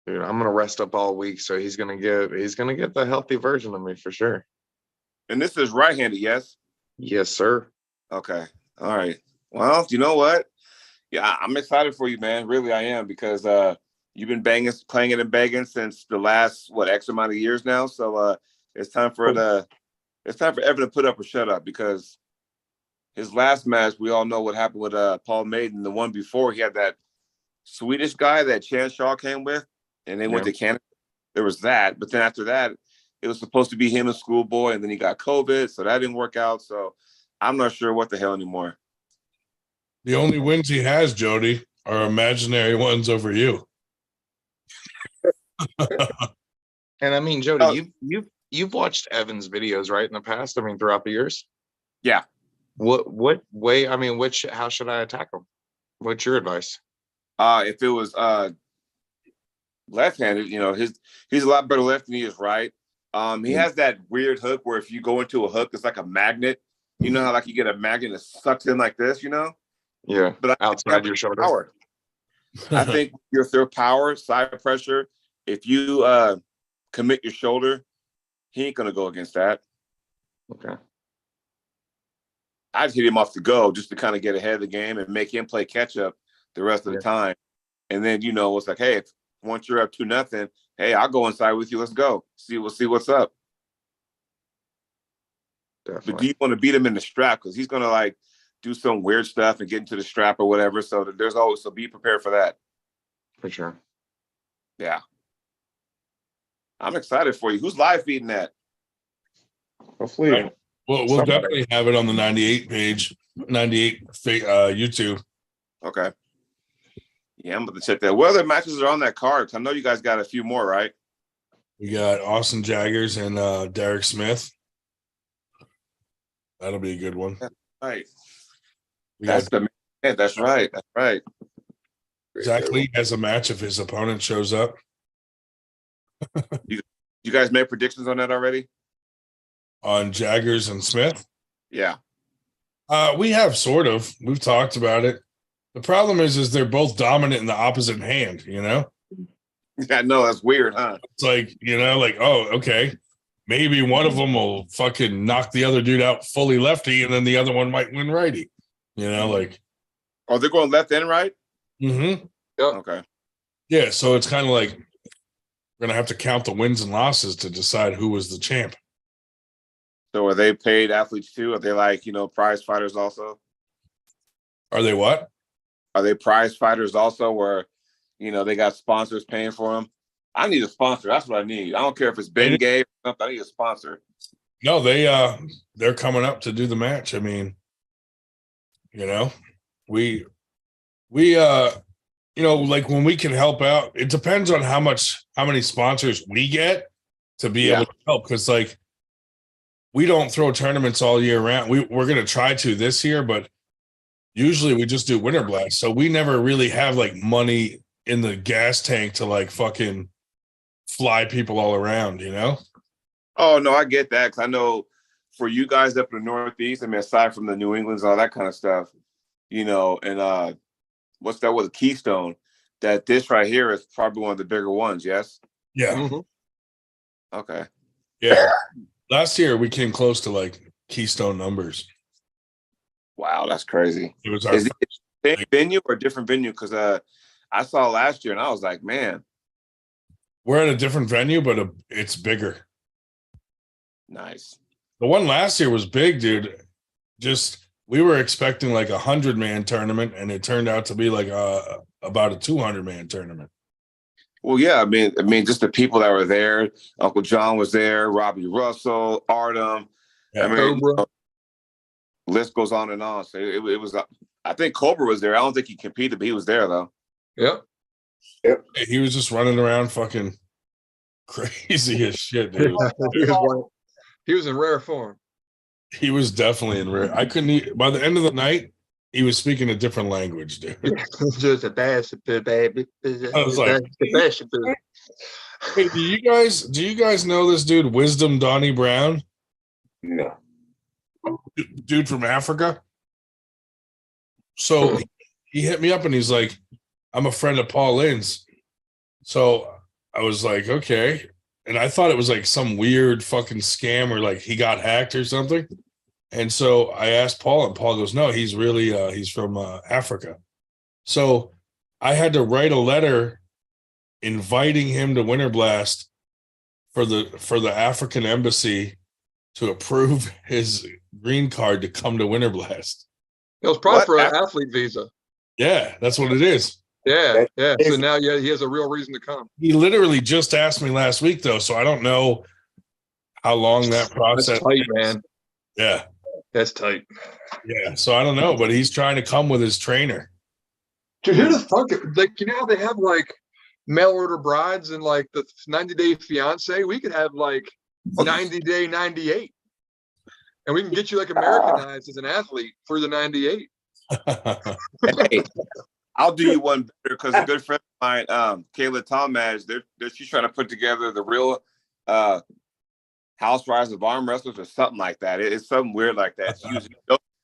Dude, I'm gonna rest up all week, so he's gonna get the healthy version of me for sure. And this is right-handed, yes? Yes, sir. Okay. All right. Well, you know what? Yeah, I'm excited for you, man. Really, I am, because you've been playing it and begging since the last X amount of years now. So it's time for Evan to put up or shut up, because his last match, we all know what happened with Paul Maiden. The one before, he had that Swedish guy that Chan Shaw came with, and they went to Canada. There was that, but then after that, it was supposed to be him and Schoolboy, and then he got COVID, so that didn't work out. So I'm not sure what the hell anymore. The only wins he has, Jody, are imaginary ones over you. And I mean, Jody, you've watched Evan's videos, right, in the past? I mean, throughout the years. Yeah. What way? I mean, how should I attack him? What's your advice? If it was left-handed, he's a lot better left than he is right. He has that weird hook where if you go into a hook, it's like a magnet. You know how like you get a magnet that sucks in like this, Yeah, but outside your shoulder. Power. I think your third power, side pressure, if you commit your shoulder, he ain't gonna go against that. Okay. I'd hit him off the go just to kind of get ahead of the game and make him play catch up the rest of the time. And then it's like, hey, once you're up 2-0, hey, I'll go inside with you. Let's go. We'll see what's up. Definitely. But do you want to beat him in the strap? Because he's gonna like do some weird stuff and get into the strap or whatever. So be prepared for that. For sure. Yeah. I'm excited for you. Who's live feeding that? Hopefully. We'll definitely have it on the 98 page, 98 YouTube. Okay. Yeah, I'm about to check that. What other matches are on that card? I know you guys got a few more, right? We got Austin Jaggers and Derek Smith. That'll be a good one. Right. That's right. That's right. Zach Lee has a match if his opponent shows up. You guys made predictions on that already? On Jaggers and Smith? Yeah. We have sort of. We've talked about it. The problem is they're both dominant in the opposite hand, you know? Yeah, no, that's weird, huh? It's like, you know, like, oh, okay. Maybe one of them will fucking knock the other dude out fully lefty, and then the other one might win righty. You know, like. Oh, they're going left and right? Mm-hmm. Yep. Okay. Yeah, so it's kind of like we're gonna have to count the wins and losses to decide who was the champ. So are they paid athletes too? Are they like, prize fighters also? Are they what? Are they prize fighters also where, they got sponsors paying for them? I need a sponsor. That's what I need. I don't care if it's Ben Gay or something. I need a sponsor. No, they're coming up to do the match. I mean, we like when we can help out, it depends on how many sponsors we get to be able to help. Because like we don't throw tournaments all year round. We're gonna try to this year, but usually we just do Winter Blast. So we never really have like money in the gas tank to like fucking fly people all around, Oh no, I get that. Cause I know for you guys up in the Northeast, I mean, aside from the New Englands, all that kind of stuff, and what's that with Keystone? That this right here is probably one of the bigger ones, yes? Yeah. Mm-hmm. Okay. Yeah. Last year we came close to like Keystone numbers. Wow, that's crazy. It was Is it same venue or different venue? Because I saw last year and I was like, man. We're at a different venue, but it's bigger. Nice. The one last year was big, dude. Just we were expecting like 100-man tournament, and it turned out to be like about a 200-man tournament. Well, yeah, I mean, just the people that were there. Uncle John was there. Robbie Russell, Artem. Yeah. I mean, list goes on and on. So it was. I think Cobra was there. I don't think he competed, but he was there though. Yep. Yep. He was just running around, fucking crazy as shit, dude. He was in rare form. He was definitely in rare. I couldn't. By the end of the night, he was speaking a different language, dude. Just a bastard, baby. I was like, hey, do you guys know this dude, Wisdom Donnie Brown? No. Dude from Africa. So he hit me up and he's like, I'm a friend of Paul Lynn's. So I was like, okay. And I thought it was like some weird fucking scam or like he got hacked or something. And so I asked Paul, and Paul goes, no, he's really, he's from Africa. So I had to write a letter inviting him to Winter Blast for the African embassy to approve his green card to come to Winter Blast. It was probably for an athlete visa. Yeah, that's what it is. Yeah. So now, he has a real reason to come. He literally just asked me last week, though, so I don't know how long that process. That's tight, man. Yeah, that's tight. Yeah, so I don't know, but he's trying to come with his trainer. Dude, who the fuck? Like, how they have like mail order brides and like the 90-day fiance? We could have like 90-day 98, and we can get you like Americanized as an athlete for the 98. Hey, I'll do you one better because a good friend of mine, Kayla Talmadge, she's trying to put together the real Housewives of Arm Wrestlers or something like that. It's something weird like that.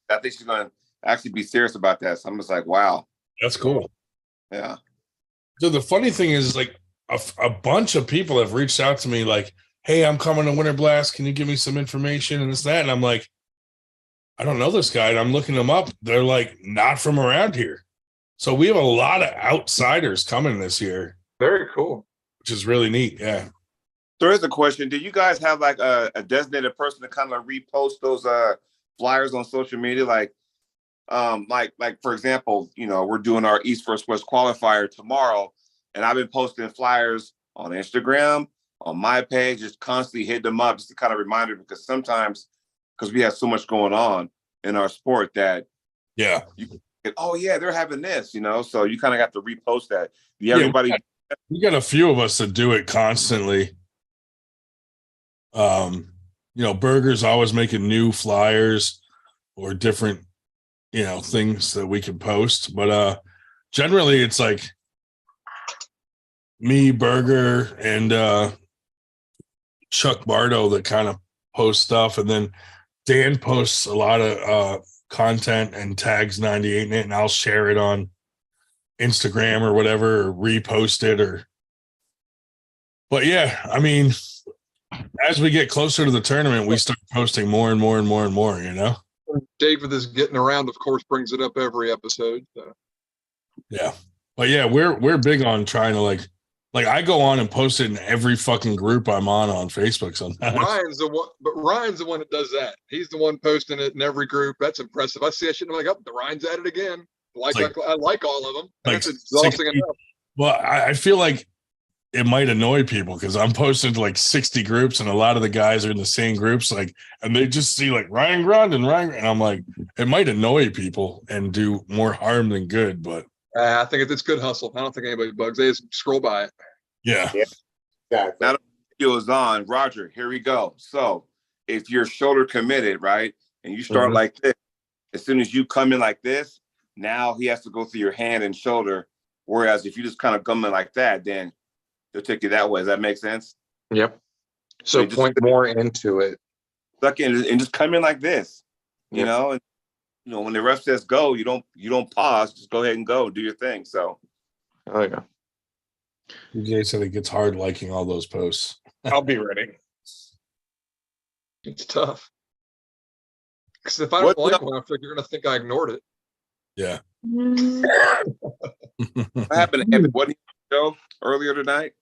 I think she's going to actually be serious about that. So I'm just like, wow. That's cool. Yeah. So the funny thing is, like, a bunch of people have reached out to me like, hey, I'm coming to Winter Blast. Can you give me some information and this, that? And I'm like, I don't know this guy. And I'm looking them up. They're like not from around here. So we have a lot of outsiders coming this year. Very cool. Which is really neat. Yeah. So here's a question. Do you guys have like a designated person to kind of repost those flyers on social media? Like for example, we're doing our East vs. West qualifier tomorrow, and I've been posting flyers on Instagram, on my page, just constantly hitting them up, just to kind of reminder, because sometimes, because we have so much going on in our sport that you get, oh yeah, they're having this, so you kind of got to repost that. Everybody, we got a few of us that do it constantly. Burger's always making new flyers or different, things that we can post. But generally it's like me, Burger, and Chuck Bardo that kind of post stuff. And then Dan posts a lot of content and tags 98 in it, and I'll share it on Instagram or whatever, or repost it. But yeah, I mean, as we get closer to the tournament, we start posting more and more and more and more, you know? David is getting around, of course, brings it up every episode. So. Yeah. But yeah, we're big on trying to like I go on and post it in every fucking group I'm on Facebook sometimes. Ryan's the one that does that. He's the one posting it in every group. That's impressive. I see that shit and I'm like, oh, the Ryan's at it again. I like all of them. That's exhausting enough. Well, I feel like it might annoy people because I'm posting to like 60 groups and a lot of the guys are in the same groups, like, and they just see like Ryan Grund and I'm like, it might annoy people and do more harm than good, but I think it's good hustle. I don't think anybody bugs. They just scroll by it. Yeah. Now the video is on. Roger, here we go. So if you're shoulder committed, right, and you start like this, as soon as you come in like this, now he has to go through your hand and shoulder. Whereas if you just kind of come in like that, then they'll take you that way. Does that make sense? Yep. So point more into it. Suck in and just come in like this, you know, and when the ref says go, you don't pause, just go ahead and go, do your thing. So oh yeah. DJ said it gets hard liking all those posts. I'll be ready. It's tough. Because if I don't like one, I feel you're going to think I ignored it. Yeah. What happened to Evan? What did he show earlier tonight?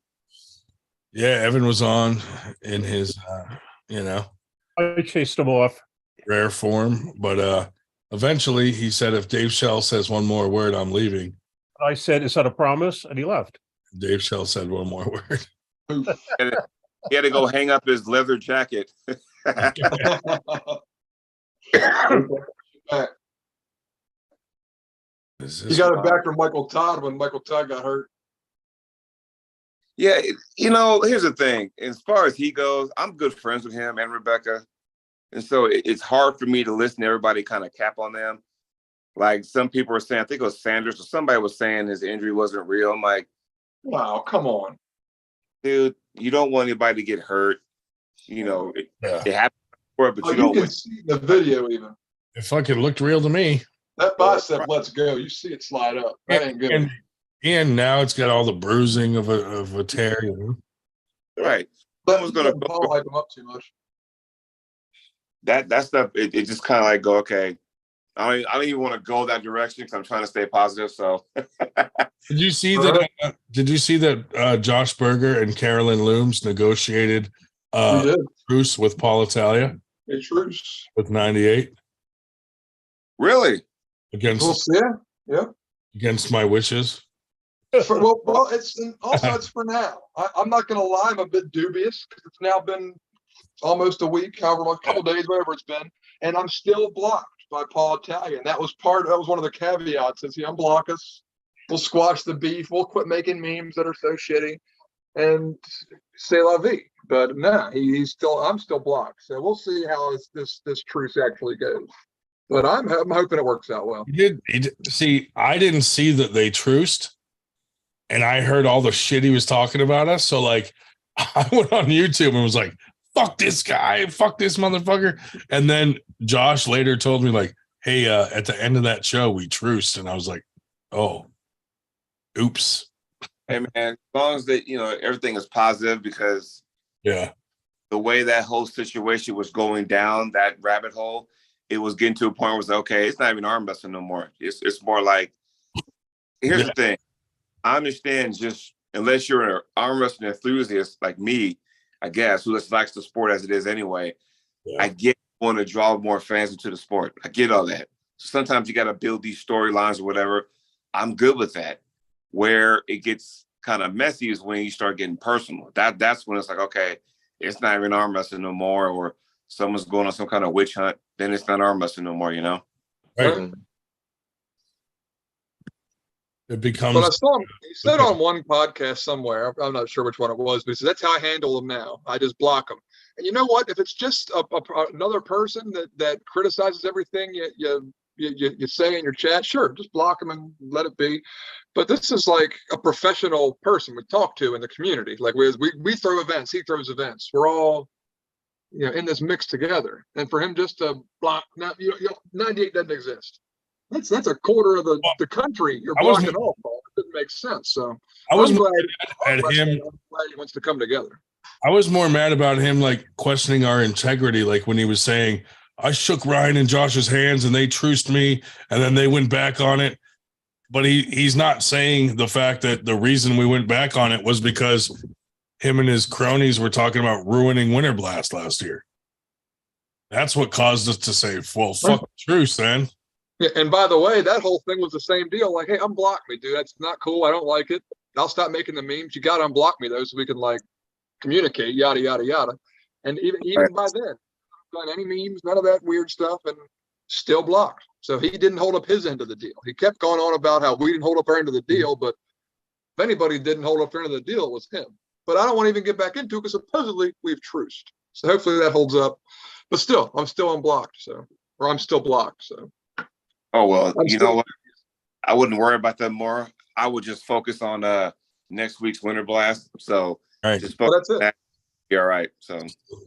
Yeah, Evan was on in his, I chased him off. Rare form, but eventually he said, if Dave Shell says one more word, I'm leaving. I said, is that a promise? And he left. Dave Shell said one more word. He had to go hang up his leather jacket. You got it back from Michael Todd when Michael Todd got hurt. Yeah, here's the thing. As far as he goes, I'm good friends with him and Rebecca. And so it's hard for me to listen to everybody kind of cap on them. Like some people were saying, I think it was Sanders or somebody was saying his injury wasn't real. I'm like, wow, come on. Dude, you don't want anybody to get hurt. It happens before, but you don't can see the video even. It fucking looked real to me. That bicep lets go. You see it slide up. That ain't good. And now it's got all the bruising of a tear. Right. Someone's gonna hype him up too much. That stuff, it just kind of like go, okay. I don't even want to go that direction because I'm trying to stay positive. So Did you see that? Did you see that Josh Berger and Carolyn Looms negotiated truce with Paul Italia? A truce with 98. Really? Against against my wishes. It's for now. I'm not going to lie. I'm a bit dubious because it's now been almost a week, a couple days, whatever it's been, and I'm still blocked by Paul Italian. That was one of the caveats. Is he unblock us? We'll squash the beef. We'll quit making memes that are so shitty, and c'est la vie. But no, I'm still blocked. So we'll see how this truce actually goes. But I'm hoping it works out well. See, I didn't see that they truced, and I heard all the shit he was talking about us. So like, I went on YouTube and was like, fuck this guy, fuck this motherfucker. And then Josh later told me like, hey, at the end of that show, we truced. And I was like, oh, oops. Hey man, as long as that, everything is positive, because the way that whole situation was going down that rabbit hole, it was getting to a point where it was okay, it's not even arm wrestling no more. It's more like, here's the thing. I understand, just unless you're an arm wrestling enthusiast like me, I guess, who just likes the sport as it is anyway, I get want to draw more fans into the sport. I get all that. Sometimes you got to build these storylines or whatever. I'm good with that. Where it gets kind of messy is when you start getting personal. That's when it's like, okay, it's not even arm wrestling no more, or someone's going on some kind of witch hunt, then it's not arm wrestling no more, Right. It becomes. But I saw him. He said on one podcast somewhere, I'm not sure which one it was, but he said that's how I handle them now. I just block them. And you know what? If it's just another person that criticizes everything you say in your chat, sure, just block them and let it be. But this is like a professional person we talk to in the community. Like we throw events, he throws events. We're all in this mix together. And for him just to block, 98 doesn't exist. That's a quarter of the country you're blocking off. It didn't make sense. So I was I'm more glad, mad at him. I'm glad he wants to come together. I was more mad about him like questioning our integrity, like when he was saying, I shook Ryan and Josh's hands and they truced me, and then they went back on it. But he's not saying the fact that the reason we went back on it was because him and his cronies were talking about ruining Winter Blast last year. That's what caused us to say, well, fuck Truce then. Yeah, and by the way, that whole thing was the same deal. Like, hey, unblock me, dude. That's not cool. I don't like it. I'll stop making the memes. You got to unblock me, though, so we can, like, communicate, yada, yada, yada. And even by then, done any memes, none of that weird stuff, and still blocked. So he didn't hold up his end of the deal. He kept going on about how we didn't hold up our end of the deal, but if anybody didn't hold up their end of the deal, it was him. But I don't want to even get back into it because supposedly we've truced. So hopefully that holds up. But still, I'm still unblocked. So, or I'm still blocked. So. Oh, well, you know what? I wouldn't worry about that more. I would just focus on next week's Winter Blast. So just focus on that. Be all right. So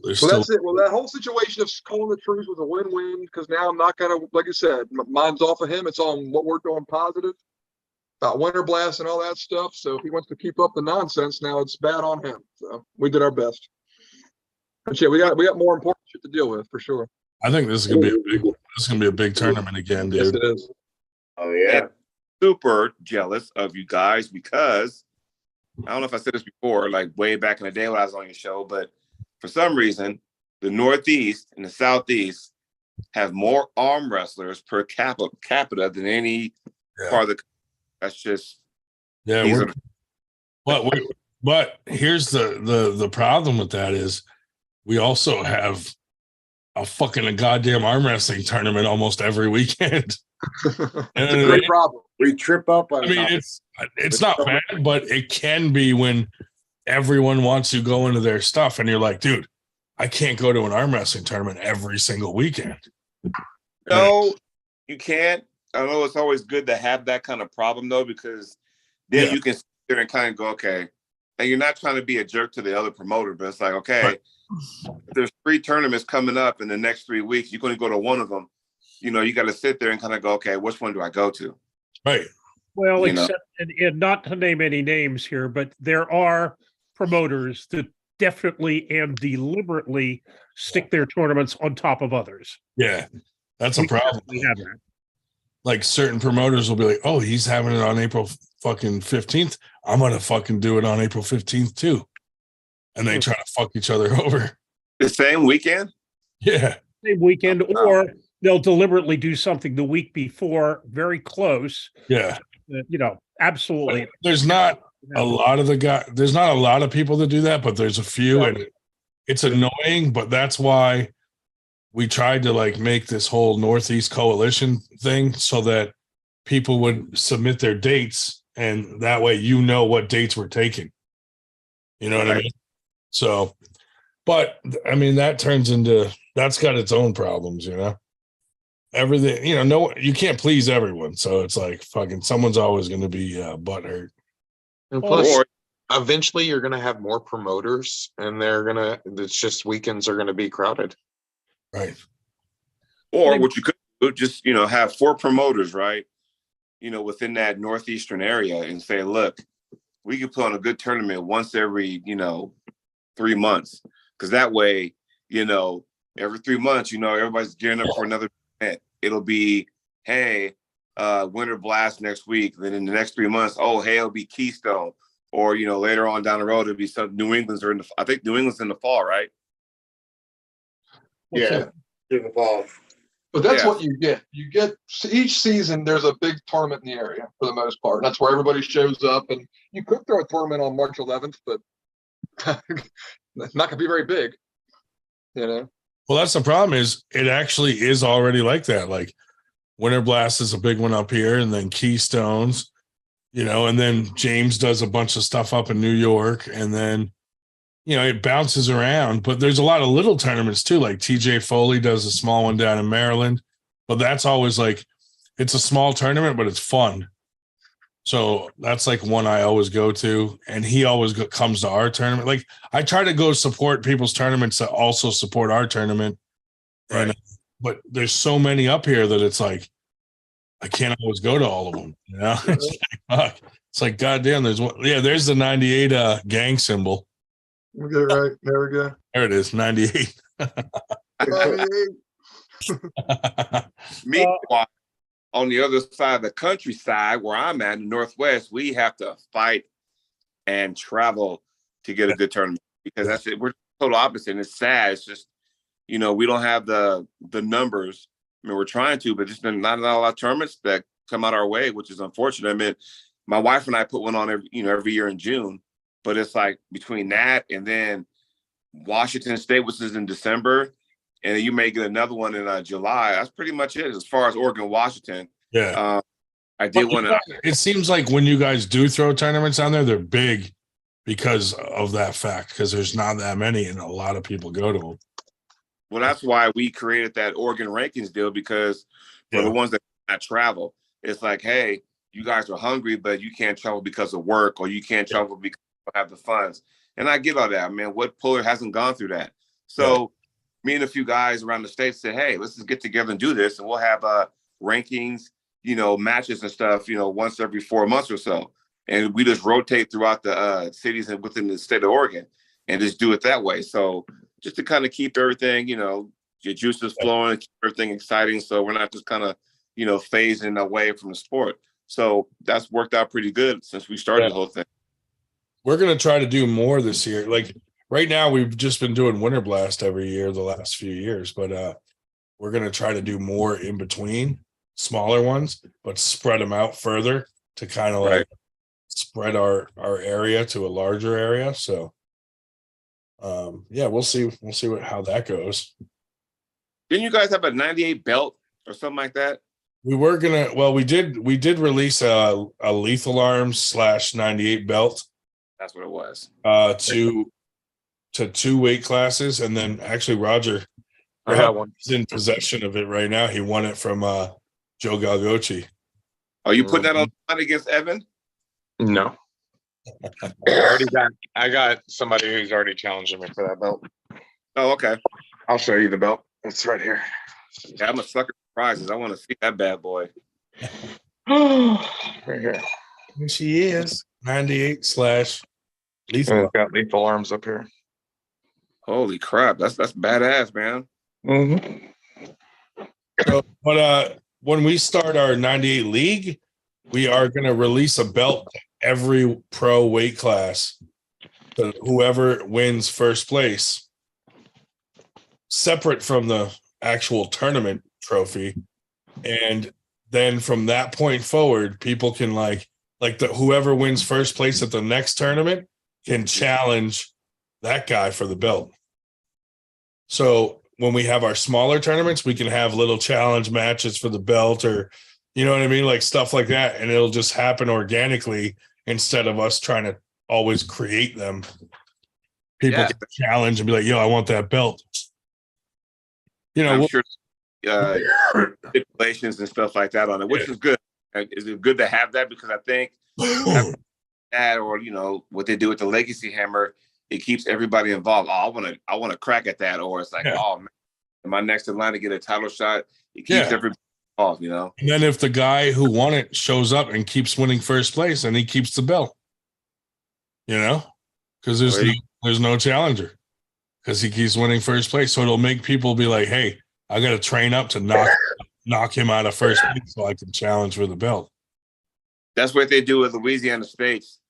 that's it. Well, that whole situation of calling the truce was a win-win because now I'm not gonna, like I said, mine's off of him. It's on what we're doing positive about Winter Blast and all that stuff. So if he wants to keep up the nonsense, now it's bad on him. So we did our best. But yeah, we got more important shit to deal with for sure. I think this is gonna be a big tournament again, dude. Yes, it is. Oh yeah. And super jealous of you guys because I don't know if I said this before, like way back in the day when I was on your show, but for some reason, the Northeast and the Southeast have more arm wrestlers per capita than any part of the. That's just but here's the problem with that is we also have a goddamn arm wrestling tournament almost every weekend. It's a great problem. We trip up on. I mean, it's not bad, but it can be when everyone wants to go into their stuff, and you're like, dude, I can't go to an arm wrestling tournament every single weekend. No, you can't. I know it's always good to have that kind of problem though, because then you can sit there and kind of go, okay, and you're not trying to be a jerk to the other promoter, but it's like, okay, there's 3 tournaments coming up in the next 3 weeks. You're going to go to one of them. You know, you got to sit there and kind of go, okay, which one do I go to? Right. Well, except, and not to name any names here, but there are promoters that definitely and deliberately stick their tournaments on top of others. Yeah, that's a problem. We have that. Like certain promoters will be like, oh, he's having it on April fucking 15th. I'm going to fucking do it on April 15th too. And they try to fuck each other over. The same weekend? Yeah. Same weekend, or they'll deliberately do something the week before, very close. Yeah. Absolutely. But there's not a lot of there's not a lot of people that do that, but there's a few, and it's annoying, but that's why we tried to like make this whole Northeast coalition thing so that people would submit their dates, and that way what dates we're taking. You know what I mean? So, but I mean that's got its own problems, everything, you can't please everyone. So it's like fucking someone's always going to be butthurt. And plus, eventually you're going to have more promoters and it's just weekends are going to be crowded. Right. Or what you could do, just, have 4 promoters, right? Within that Northeastern area and say, look, we can put on a good tournament once every, 3 months. Because that way, every 3 months, everybody's gearing up for another event. It'll be, hey, Winter Blast next week. Then in the next 3 months, oh, hey, it'll be Keystone. Or, later on down the road, it'll be some New England's I think New England's in the fall, right? Yeah, in the fall. But that's what you get. You get each season, there's a big tournament in the area for the most part. And that's where everybody shows up. And you could throw a tournament on March 11th, but it's not going to be very big, Well, that's the problem is it actually is already like that. Like Winter Blast is a big one up here, and then Keystones, and then James does a bunch of stuff up in New York, and then, it bounces around, but there's a lot of little tournaments too. Like TJ Foley does a small one down in Maryland, but that's always like, it's a small tournament, but it's fun. So that's like one I always go to, and he always comes to our tournament. Like I try to go support people's tournaments that also support our tournament, and but there's so many up here that it's like I can't always go to all of them. You know, it's like goddamn. There's one. Yeah, there's the '98 gang symbol. We get it right. There we go. There it is, '98. 98. Meanwhile, on the other side of the countryside, where I'm at in the Northwest, we have to fight and travel to get a good tournament because that's it. We're total opposite. And it's sad. It's just, we don't have the numbers. I mean, we're trying to, but there's been not a lot of tournaments that come out our way, which is unfortunate. I mean, my wife and I put one on every year in June, but it's like between that and then Washington State, which is in December, and then you may get another one in July. That's pretty much it as far as Oregon, Washington. Yeah. I did want to. It seems like when you guys do throw tournaments on there, they're big because of that fact, because there's not that many and a lot of people go to them. Well, that's why we created that Oregon rankings deal, because for the ones that cannot travel, it's like, hey, you guys are hungry, but you can't travel because of work, or you can't travel because you don't have the funds. And I get all that, man. What puller hasn't gone through that? So me and a few guys around the state said, hey, let's just get together and do this. And we'll have rankings, matches and stuff, once every 4 months or so. And we just rotate throughout the cities and within the state of Oregon and just do it that way. So just to kind of keep everything, your juices flowing, keep everything exciting. So we're not just kind of, phasing away from the sport. So that's worked out pretty good since we started the whole thing. We're going to try to do more this year. Like right now, we've just been doing Winter Blast every year the last few years, but we're going to try to do more in between, smaller ones, but spread them out further to kind of like spread our area to a larger area. So we'll see how that goes. Didn't you guys have a 98 belt or something like that? We were we did release a Lethal Arms / 98 belt. That's what it was. To 2 weight classes, and then actually Roger I got one. He's in possession of it right now. He won it from Joe Galgochi. Are you putting that on against Evan? No. I got somebody who's already challenging me for that belt. Oh, okay. I'll show you the belt. It's right here. Yeah, I'm a sucker for prizes. I want to see that bad boy. Right here. Here she is. 98 / Lethal. It's got Lethal Arms up here. Holy crap. That's badass, man. Mm-hmm. So, but when we start our 98 league, we are going to release a belt to every pro weight class. So whoever wins first place, separate from the actual tournament trophy, and then from that point forward, people can whoever wins first place at the next tournament can challenge that guy for the belt. So when we have our smaller tournaments, we can have little challenge matches for the belt, or you know what I mean, like stuff like that, and it'll just happen organically instead of us trying to always create them. People can challenge and be like, yo, I want that belt. I'm sure stipulations and stuff like that on it, which is good. Is it good to have that? Because I think that, or what they do with the Legacy Hammer, it keeps everybody involved. Oh, I want to crack at that, or it's like, oh man, am I next in line to get a title shot? It keeps everybody involved, And then if the guy who won it shows up and keeps winning first place, and he keeps the belt, because there's no challenger, because he keeps winning first place. So it'll make people be like, hey, I got to train up to knock him out of first place so I can challenge for the belt. That's what they do with Louisiana States.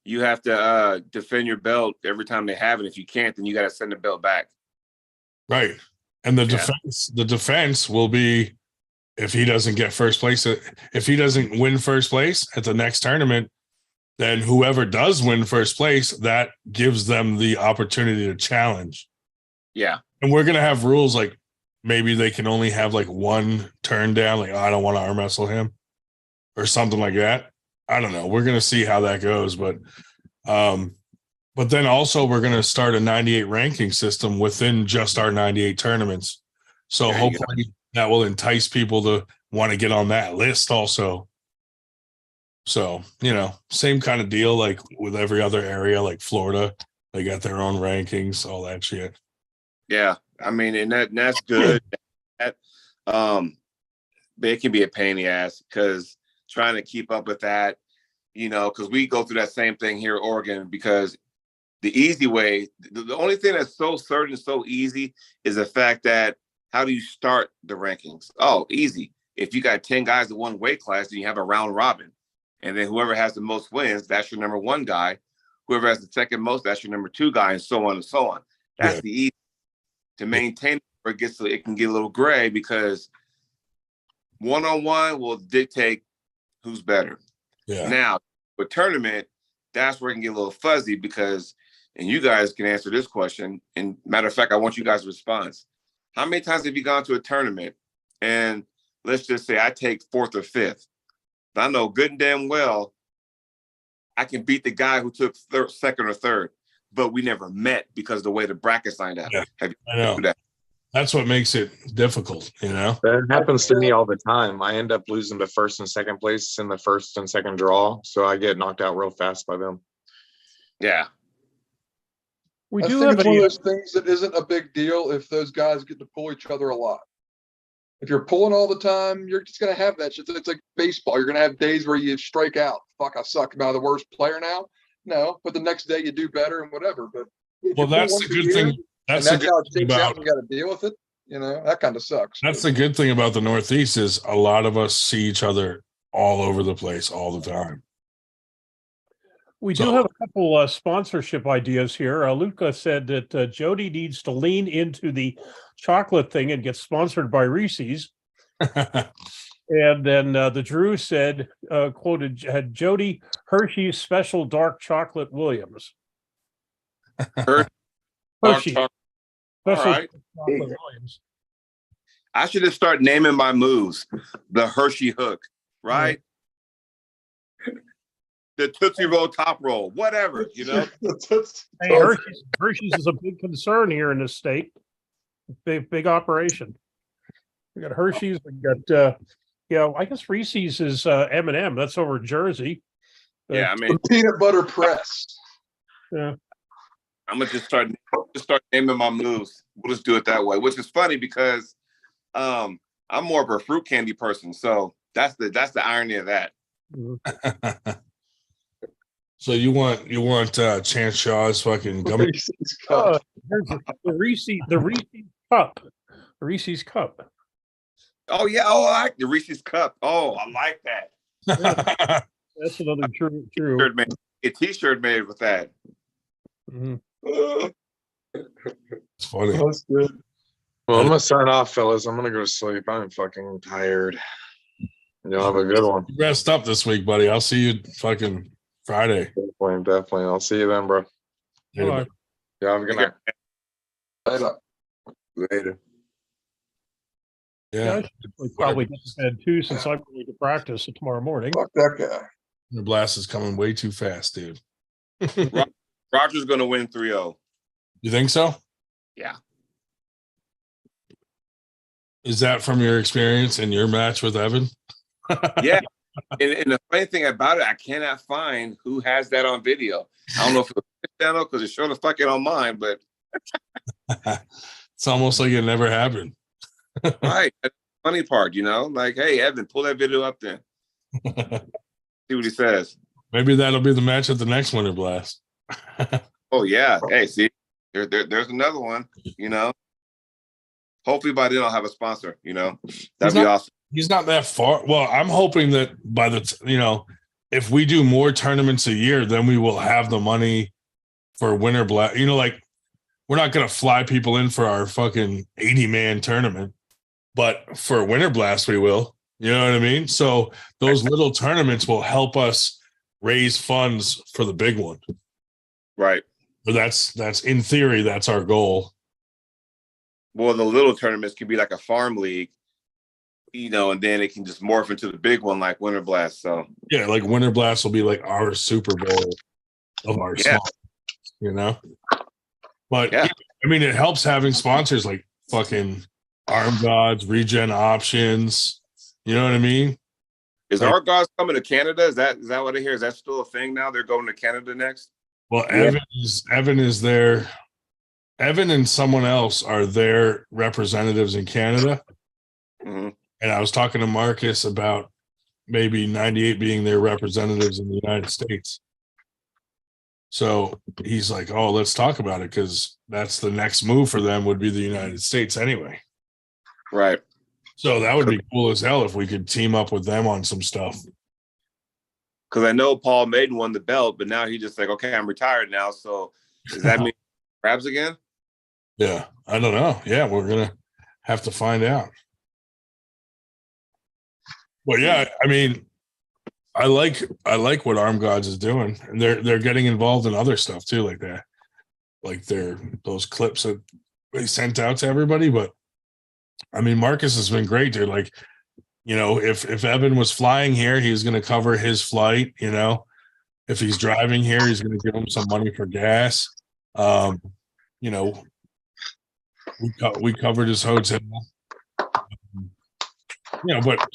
You have to defend your belt every time they have it. If you can't, then you got to send the belt back. Right. And the defense will be, if he doesn't get first place, if he doesn't win first place at the next tournament, then whoever does win first place, that gives them the opportunity to challenge. Yeah. And we're going to have rules like maybe they can only have like one turn down, like, I don't want to arm wrestle him or something like that. I don't know. We're going to see how that goes. But then also we're going to start a 98 ranking system within just our 98 tournaments. So hopefully that will entice people to want to get on that list also. So, same kind of deal like with every other area, like Florida. They got their own rankings, all that shit. Yeah, I mean, and that's good. But it can be a pain in the ass because trying to keep up with that, because we go through that same thing here in Oregon. Because the easy way, the only thing that's so certain, so easy, is the fact that how do you start the rankings? Oh, easy. If you got 10 guys in one weight class, then you have a round robin, and then whoever has the most wins, that's your number one guy. Whoever has the second most, that's your number two guy, and so on and so on. That's the easy to maintain. Where it can get a little gray because one-on-one will dictate who's better. Yeah. Now, with tournament, that's where it can get a little fuzzy because, and you guys can answer this question. And matter of fact, I want you guys' response. How many times have you gone to a tournament and let's just say I take fourth or fifth? I know good and damn well I can beat the guy who took second or third, but we never met because of the way the bracket signed out. Yeah, Have you I know. that? That's what makes it difficult, That happens to me all the time. I end up losing to first and second place in the first and second draw, so I get knocked out real fast by them. Yeah. We I do think have it's one of a, those things that isn't a big deal if those guys get to pull each other a lot. If you're pulling all the time, you're just going to have that shit. It's like baseball. You're going to have days where you strike out. Fuck, I suck. Am I the worst player now? No, but the next day you do better and whatever. But well, that's the good thing. That's how it shakes out. You got to deal with it. That kind of sucks. That's the good thing about the Northeast is a lot of us see each other all over the place all the time. We do have a couple sponsorship ideas here. Luca said that Jody needs to lean into the chocolate thing and get sponsored by Reese's. And then the Drew said, quoted, had Jody Hershey's special dark chocolate Williams. Hershey. All right. Chocolate Williams. I should have started naming my moves. The Hershey hook, right? The Tootsie Roll top roll, whatever, Hey, Hershey's is a big concern here in this state. Big operation. We got Hershey's. We got, I guess Reese's is M&M. That's over Jersey. Yeah, I mean peanut butter press. Yeah, I'm gonna just start naming my moves. We'll just do it that way, which is funny because I'm more of a fruit candy person. So that's the irony of that. Mm-hmm. So you want Chance Shaw's fucking gummy? The Reese's cup. The Reese's cup. Oh yeah, I like the Reese's cup. Oh, I like that. Yeah. That's another true. A T-shirt made with that. Mm-hmm. It's funny. That's good. Well, I'm gonna sign off, fellas. I'm gonna go to sleep. I'm fucking tired. Y'all have a good one. You rest up this week, buddy. I'll see you fucking Friday. Definitely. I'll see you then, bro. Later. Yeah, have a good night. Later. Yeah. I probably get to bed too, since I'm going to practice tomorrow morning. Fuck that guy. The blast is coming way too fast, dude. Roger's gonna win 3-0. You think so? Yeah. Is that from your experience in your match with Evan? Yeah. And the funny thing about it, I cannot find who has that on video. I don't know if it was his channel because it's sure the fuck ain't on mine, but it's almost like it never happened. right. That's the funny part, like, hey, Evan, pull that video up then. See what he says. Maybe that'll be the match at the next Winter Blast. Oh yeah. Hey, see, there's another one, Hopefully by then I'll have a sponsor, That'd be awesome. He's not that far. Well, I'm hoping that by the if we do more tournaments a year, then we will have the money for Winter Blast. Like we're not gonna fly people in for our fucking 80-man tournament, but for Winter Blast we will. You know what I mean? So those little tournaments will help us raise funds for the big one. Right. But that's in theory, that's our goal. Well, the little tournaments can be like a farm league, and then it can just morph into the big one like Winter Blast. So yeah, like Winter Blast will be like our Super Bowl of our small, But yeah, I mean, it helps having sponsors like fucking Arm Gods, Regen Options. You know what I mean? Is Like- our guys coming to Canada? Is that what I hear? Is that still a thing now? They're going to Canada next? Well, Evan is there. Evan and someone else are their representatives in Canada. Mhm. And I was talking to Marcus about maybe 98 being their representatives in the United States. So he's like, oh, let's talk about it because that's the next move for them would be the United States anyway. Right. So that would be cool as hell if we could team up with them on some stuff. Because I know Paul Maiden won the belt, but now he's just like, okay, I'm retired now. So does that mean grabs again? Yeah, I don't know. Yeah, we're gonna have to find out. Well, yeah, I mean, I like what Arm Gods is doing, and they're getting involved in other stuff too, like that, like those clips that they sent out to everybody. But I mean, Marcus has been great, dude. Like, you know, if Evan was flying here, he's going to cover his flight. You know, if he's driving here, he's going to give him some money for gas. You know, we covered his hotel. You know, but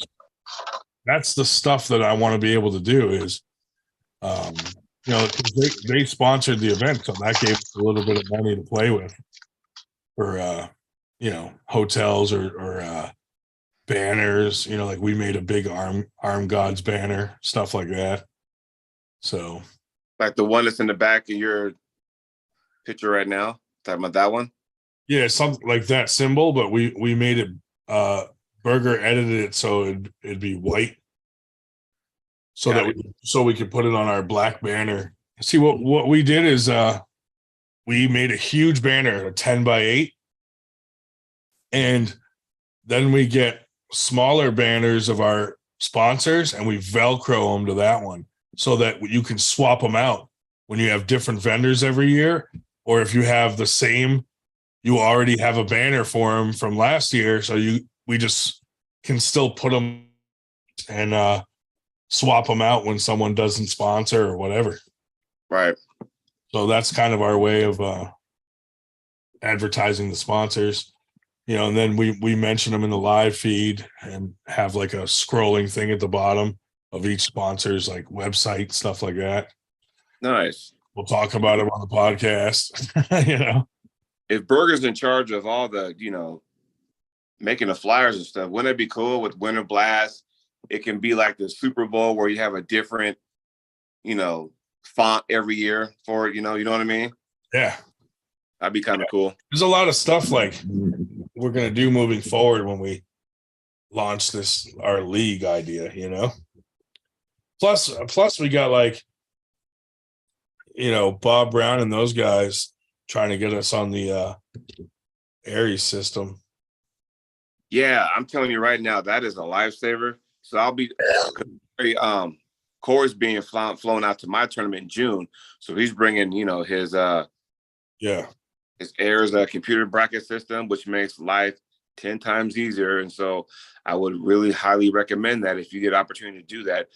that's the stuff that I want to be able to do is, you know, they sponsored the event, so that gave us a little bit of money to play with for, you know, hotels or banners. You know, like we made a big Arm Gods banner, stuff like that. So, Like the one that's in the back of your picture right now. Talking about that one? yeah, something like that symbol, but we made it. Burger edited it so it'd be white, so we could put it on our black banner. See what we did is we made a huge banner, a 10x8, and then we get smaller banners of our sponsors and we Velcro them to that one so that you can swap them out when you have different vendors every year, or if you have the same, you already have a banner for them from last year, so we just can still put them and swap them out when someone doesn't sponsor or whatever. Right. So that's kind of our way of advertising the sponsors, you know, and then we mention them in the live feed and have like a scrolling thing at the bottom of each sponsor's like website, stuff like that. Nice. We'll talk about them on the podcast, you know. If Burger's in charge of all the, you know, making the flyers and stuff, wouldn't it be cool with Winter Blast? It can be like the Super Bowl where you have a different, you know, font every year for it, you know what I mean? Yeah. That'd be kind of cool. There's a lot of stuff like we're going to do moving forward when we launch our league idea, you know. Plus we got like, you know, Bob Brown and those guys trying to get us on the Aries system. Yeah, I'm telling you right now, that is a lifesaver. So I'll be Corey's being flown out to my tournament in June, so he's bringing, you know, his Air's computer bracket system, which makes life 10 times easier. And so I would really highly recommend that if you get an opportunity to do that,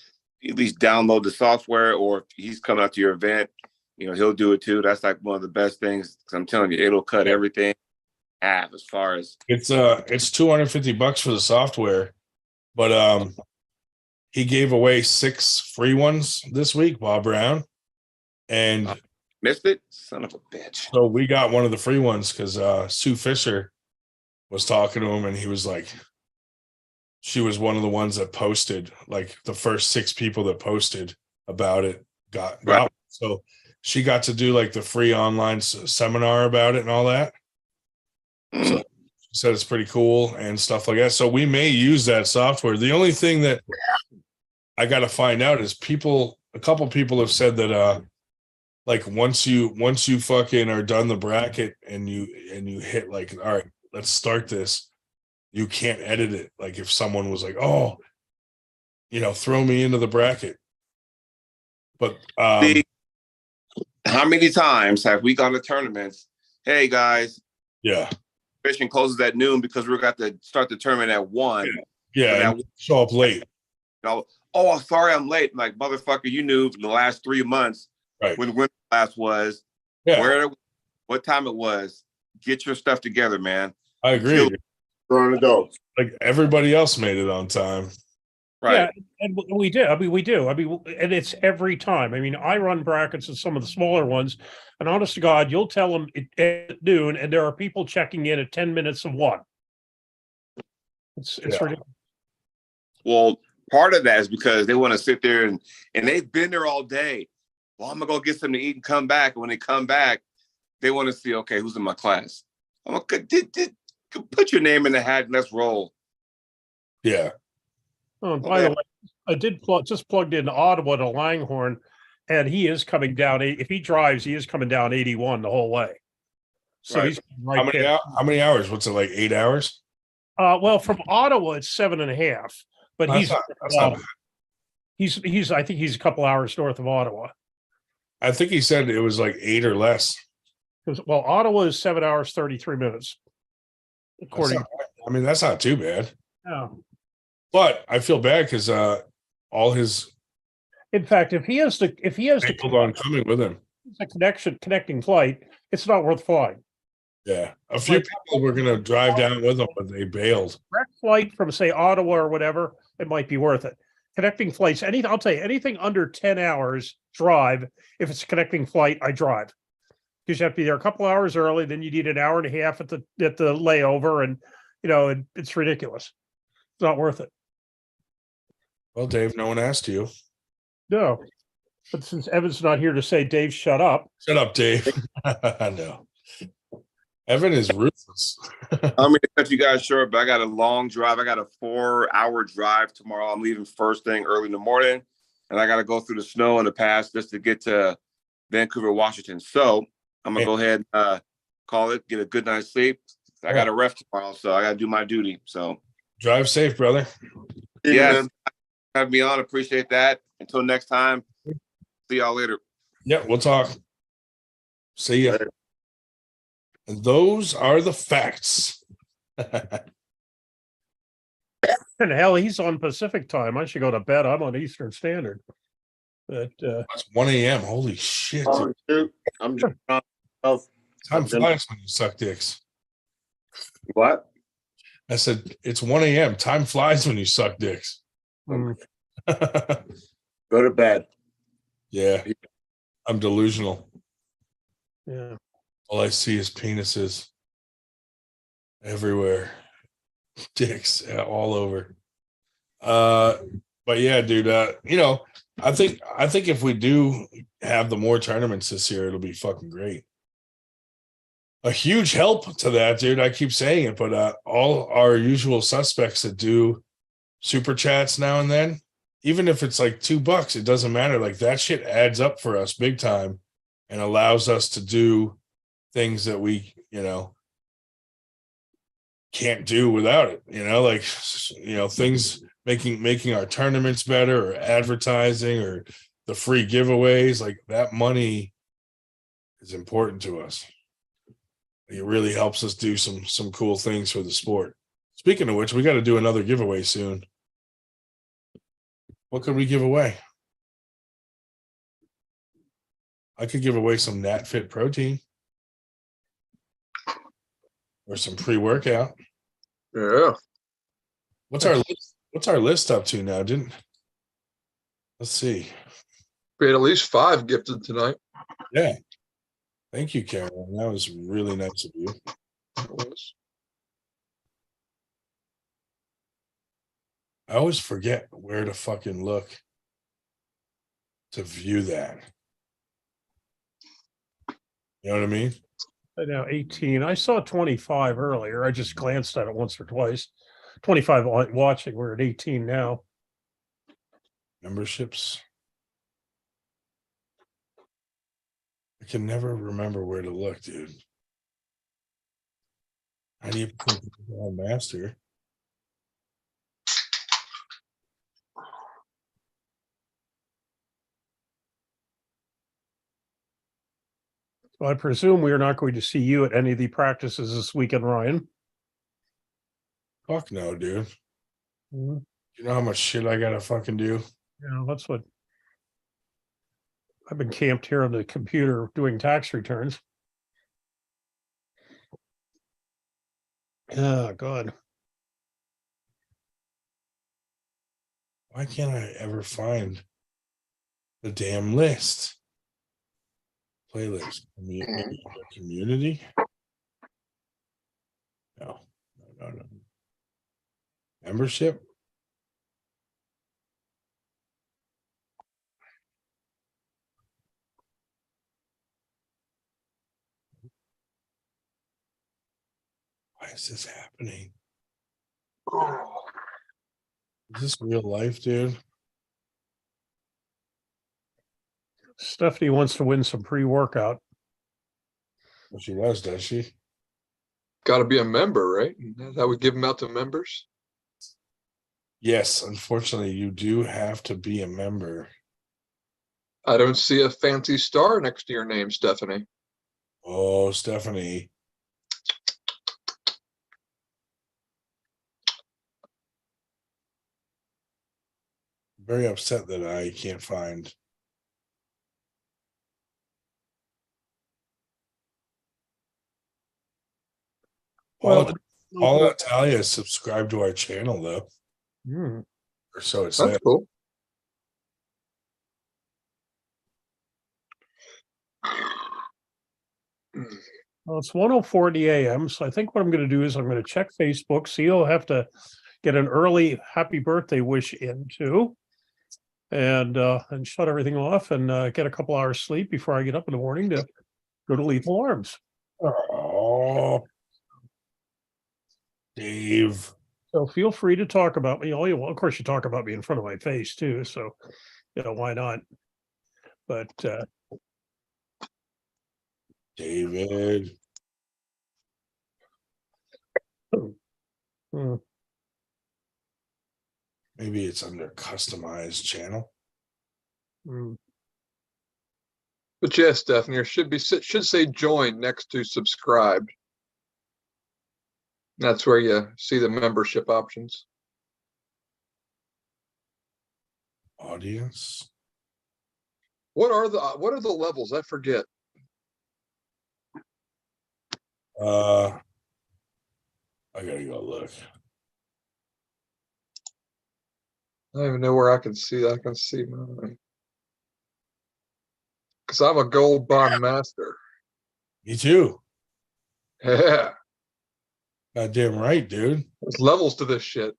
at least download the software, or if he's coming out to your event, you know, he'll do it too. That's like one of the best things, because I'm telling you, it'll cut everything half as far as it's $250 for the software, but he gave away 6 free ones this week, Bob Brown, and missed it, son of a bitch. So we got one of the free ones because Sue Fisher was talking to him, and he was like, she was one of the ones that posted, like the first 6 people that posted about it got right. So she got to do like the free online seminar about it and all that. So she said it's pretty cool and stuff like that. So we may use that software. The only thing that I got to find out is a couple people have said that like once you fucking are done the bracket and you hit like, all right, let's start this, you can't edit it. Like if someone was like, oh, you know, throw me into the bracket. But how many times have we gone to tournaments? Hey guys, yeah, fishing closes at noon because we're got to start the tournament at 1. Yeah, show up late. You know, oh, sorry, I'm late. I'm like, motherfucker, you knew for the last 3 months when winter class was, what time it was. Get your stuff together, man. I agree. Grown adults. Like everybody else made it on time. Yeah, and we do. I mean, we do. I mean, and it's every time. I mean, I run brackets and some of the smaller ones, and honest to God, you'll tell them at noon, and there are people checking in at 10 minutes of one. It's ridiculous. Well, part of that is because they want to sit there and they've been there all day. Well, I'm gonna go get something to eat and come back. And when they come back, they want to see, okay, who's in my class? I'm like, put your name in the hat and let's roll. Yeah. Oh, by the way, I did just plugged in Ottawa to Langhorne, and he is coming down. If he drives, he is coming down 81 the whole way. So Right. he's right How there. many hours? What's it like? 8 hours? Well, from Ottawa, it's 7.5, but That's not bad. he's I think he's a couple hours north of Ottawa. I think he said it was like 8 or less. Well, Ottawa is 7 hours 33 minutes. According, That's not too bad. No. But I feel bad because all his. In fact, if he has people on coming with him, a connecting flight, it's not worth flying. Yeah, a few people were going to drive down with him, but they bailed. Direct flight from say Ottawa or whatever, it might be worth it. Connecting flights, I'll tell you, anything under 10 hours drive. If it's a connecting flight, I drive because you have to be there a couple hours early. Then you need an hour and a half at the layover, and it's ridiculous. It's not worth it. Well, Dave, no one asked you. No, but since Evan's not here to say, Dave, shut up. Shut up, Dave. No. Evan is ruthless. I'm going to cut you guys short, but I got a long drive. I got a 4-hour drive tomorrow. I'm leaving first thing early in the morning, and I got to go through the snow in the pass just to get to Vancouver, Washington. So I'm going to go ahead and call it, get a good night's sleep. I got a ref tomorrow, so I got to do my duty. So drive safe, brother. Yes. Have me on. Appreciate that. Until next time. See y'all later. Yeah, we'll talk. See ya. Later. And those are the facts. And hell, he's on Pacific time. I should go to bed. I'm on Eastern Standard. But it's 1 a.m. Holy shit. Dude. I'm just time flies when you suck dicks. What? I said it's 1 a.m. Time flies when you suck dicks. Go to bed. Yeah. I'm delusional. Yeah. All I see is penises everywhere, dicks all over. But yeah, dude. I think if we do have the more tournaments this year, it'll be fucking great. A huge help to that, dude. I keep saying it, but all our usual suspects that do super chats now and then, even if it's like $2, it doesn't matter. Like that shit adds up for us big time and allows us to do things that we, can't do without it, like, things making our tournaments better, or advertising, or the free giveaways. Like that money is important to us. It really helps us do some cool things for the sport. Speaking of which, we got to do another giveaway soon. What could we give away? I could give away some NatFit protein or some pre-workout. Yeah. What's our list up to now? Let's see. We had at least 5 gifted tonight. Yeah. Thank you, Caroline. That was really nice of you. I always forget where to fucking look to view that. You know what I mean? Now 18. I saw 25 earlier. I just glanced at it once or twice. 25 watching. We're at 18 now. Memberships. I can never remember where to look, dude. How do you put on master? So I presume we are not going to see you at any of the practices this weekend, Ryan. Fuck no, dude. Mm-hmm. You know how much shit I gotta fucking do? Yeah, that's what I've been camped here on the computer doing tax returns. Oh, God. Why can't I ever find the damn list? Playlist. Maybe community? No. Membership? Why is this happening? Is this real life, dude? Stephanie wants to win some pre-workout. Well, she was, does she? Got to be a member, right? That would give them out to members. Yes, unfortunately, you do have to be a member. I don't see a fancy star next to your name, Stephanie. Oh, Stephanie. Very upset that I can't find. Well, All Natalia is subscribed to our channel, though. Or so it says. That's cool. Well, it's 1:40 a.m. So I think what I'm going to do is I'm going to check Facebook. So you'll have to get an early happy birthday wish in too, and shut everything off and get a couple hours sleep before I get up in the morning to go to Lethal Arms. Oh, Dave. So feel free to talk about me all you want. Of course, you talk about me in front of my face too. So, why not? But David. Maybe it's under customized channel. But yes, Stephanie, there should say join next to subscribed. That's where you see the membership options. Audience. What are the levels? I forget. I gotta go look. I don't even know where I can see that. I can see mine. Because I'm a gold bond master. Me too. Yeah. Goddamn right, dude. There's levels to this shit.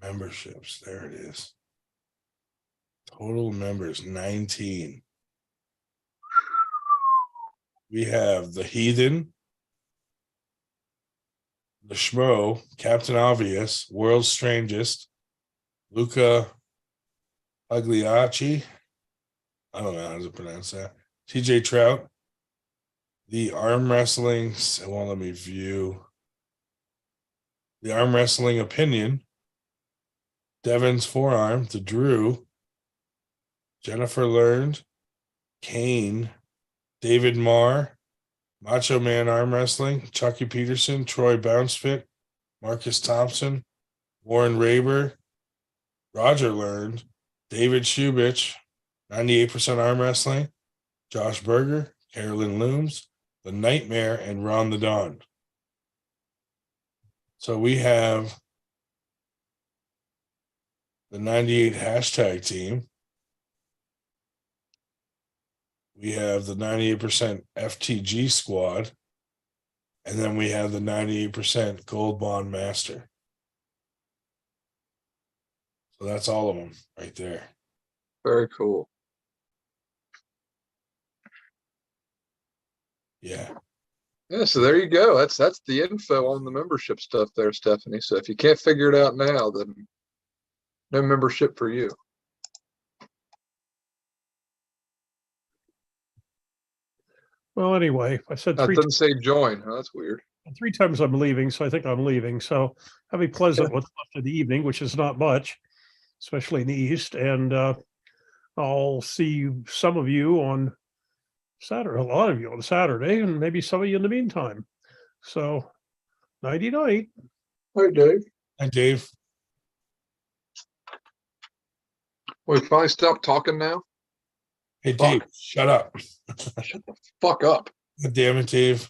Memberships. There it is. Total members 19. We have the Heathen, the Schmo, Captain Obvious, World's Strangest, Luca Pagliacci. I don't know how to pronounce that. TJ Trout, the arm wrestling. It won't let me view. The arm wrestling opinion. Devin's forearm, the Drew, Jennifer Learned, Kane, David Marr, Macho Man Arm Wrestling, Chucky Peterson, Troy Bouncefit, Marcus Thompson, Warren Raber, Roger Learned, David Shubich, 98% Arm Wrestling, Josh Berger, Carolyn Looms, The Nightmare, and Ron the Don. So we have the 98 hashtag team. We have the 98% FTG squad. And then we have the 98% Gold Bond Master. So that's all of them right there. Very cool. Yeah. Yeah, so there you go. That's the info on the membership stuff there, Stephanie. So if you can't figure it out now, then no membership for you. well, anyway, I said That three doesn't say join. Huh? That's weird. times I'm leaving, so I think I'm leaving. So have a pleasant what's left of the evening, which is not much, especially in the East. And I'll see some of you on Saturday, a lot of you on Saturday, and maybe some of you in the meantime. So, nighty night. Hi, Dave. Hi, Dave. We probably stop talking now. Hey, Dave, shut up. Shut the fuck up. God damn it, Dave.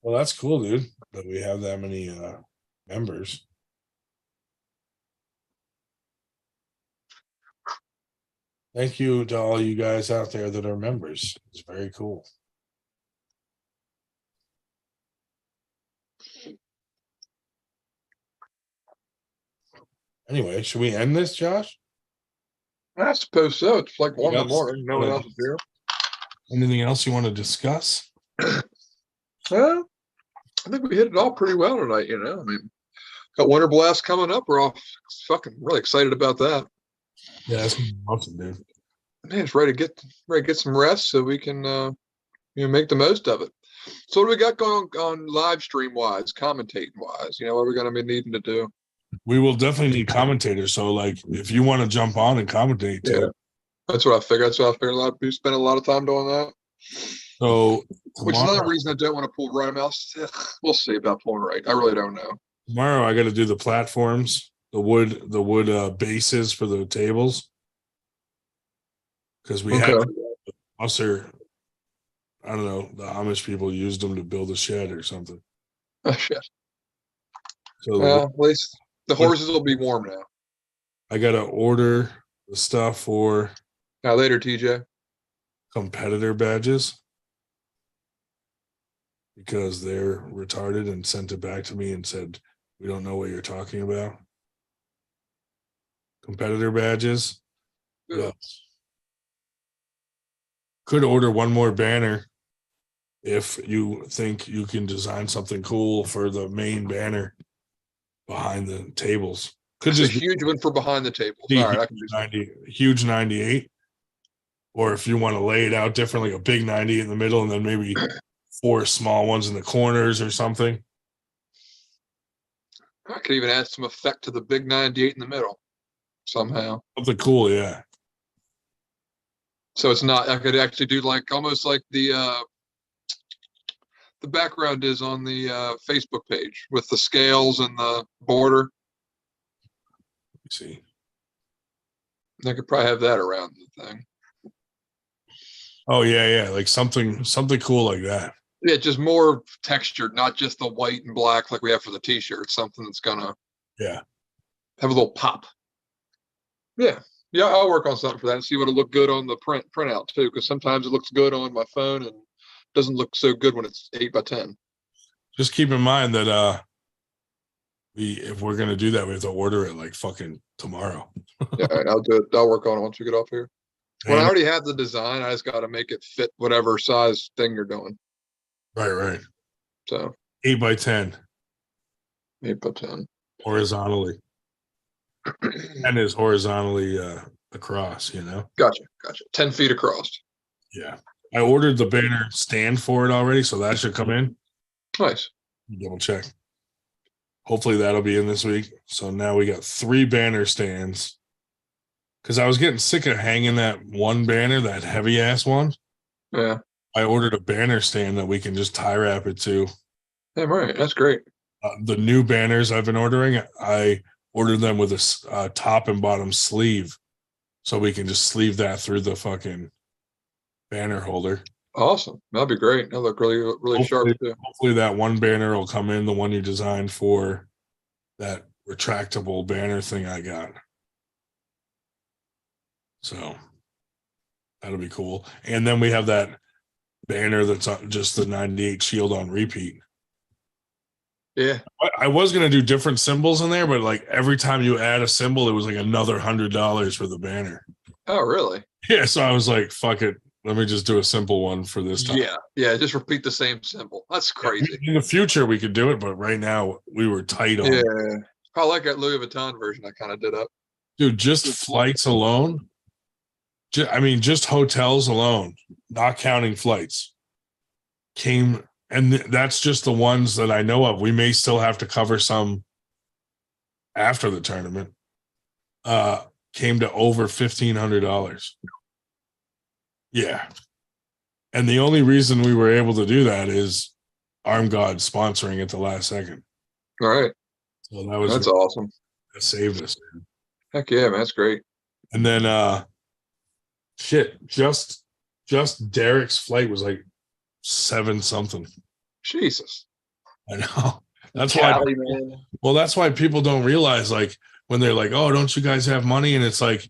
Well, that's cool, dude, that we have that many members. Thank you to all you guys out there that are members. It's very cool. Anyway, should we end this, Josh? I suppose so. It's like 1 in the Yes. morning. No one else is here. Anything else you want to discuss? Well, I think we hit it all pretty well tonight, you know. I mean, got Winter Blast coming up. We're all fucking really excited about that. Yeah, that's awesome, dude. Man, it's ready to get some rest so we can make the most of it. So what do we got going on live stream wise, commentating wise? You know, what are we gonna be needing to do? We will definitely need commentators. So, like, if you want to jump on and commentate, too. Yeah. That's what I figured. That's what I figured. A lot of people spend a lot of time doing that. So, Which is another tomorrow, reason I don't want to pull right. We'll see about pulling right. I really don't know. tomorrow I got to do the platforms, the wood bases for the tables, because we had us or I don't know, the Amish people used them to build a shed or something. Oh shit. So Well, at least the horses will be warm now. I got to order the stuff for Now later, TJ. competitor badges because they're retarded and sent it back to me and said, we don't know what you're talking about. Competitor badges. Yeah. Could order one more banner if you think you can design something cool for the main banner behind the tables. Could It's just a huge one for behind the tables. All right, I can do something. huge 98. Or if you want to lay it out different, like a big 90 in the middle and then maybe 4 small ones in the corners or something. I could even add some effect to the big 98 in the middle somehow. Something cool, yeah. So it's not, I could actually do like almost like the background is on the Facebook page with the scales and the border. Let me see. I could probably have that around the thing. Oh yeah, like something cool like that. Yeah, just more textured, not just the white and black like we have for the t-shirt. Something that's gonna have a little pop. Yeah, I'll work on something for that and see what'll look good on the printout too, because sometimes it looks good on my phone and doesn't look so good when it's 8x10. Just keep in mind that if we're gonna do that, we have to order it like fucking tomorrow. Yeah, I'll do it. I'll work on it once we get off here. When I already have the design, I just got to make it fit whatever size thing you're doing. Right. So 8x10. 8x10. Horizontally. And is horizontally across, you know? Gotcha. 10 feet across. Yeah. I ordered the banner stand for it already, so that should come in. Nice. Double check. Hopefully that'll be in this week. So now we got 3 banner stands. Because I was getting sick of hanging that one banner, that heavy ass one. Yeah. I ordered a banner stand that we can just tie wrap it to. Yeah, right. That's great. The new banners I've been ordering, I ordered them with a top and bottom sleeve. So we can just sleeve that through the fucking banner holder. Awesome. That'll be great. That'll look really sharp too. Hopefully that one banner will come in, the one you designed for that retractable banner thing I got. So that'll be cool. And then we have that banner that's just the 98 shield on repeat. Yeah. I was going to do different symbols in there, but like every time you add a symbol, it was like another $100 for the banner. Oh, really? Yeah. So I was like, fuck it. Let me just do a simple one for this time. Yeah. Just repeat the same symbol. That's crazy. In the future, we could do it, but right now we were tight on. Yeah. I like that Louis Vuitton version I kind of did up. Dude, just flights alone. Just hotels alone, not counting flights, came, and that's just the ones that I know of. We may still have to cover some after the tournament. Came to over $1,500. Yeah. And the only reason we were able to do that is Arm God sponsoring at the last second. All right. So that's awesome. That saved us. Heck yeah, man. That's great. And then shit, just Derek's flight was like 7 something. Jesus. I know. That's why. Cali, man. Well, that's why people don't realize, like, when they're like, "Oh, don't you guys have money?" And it's like,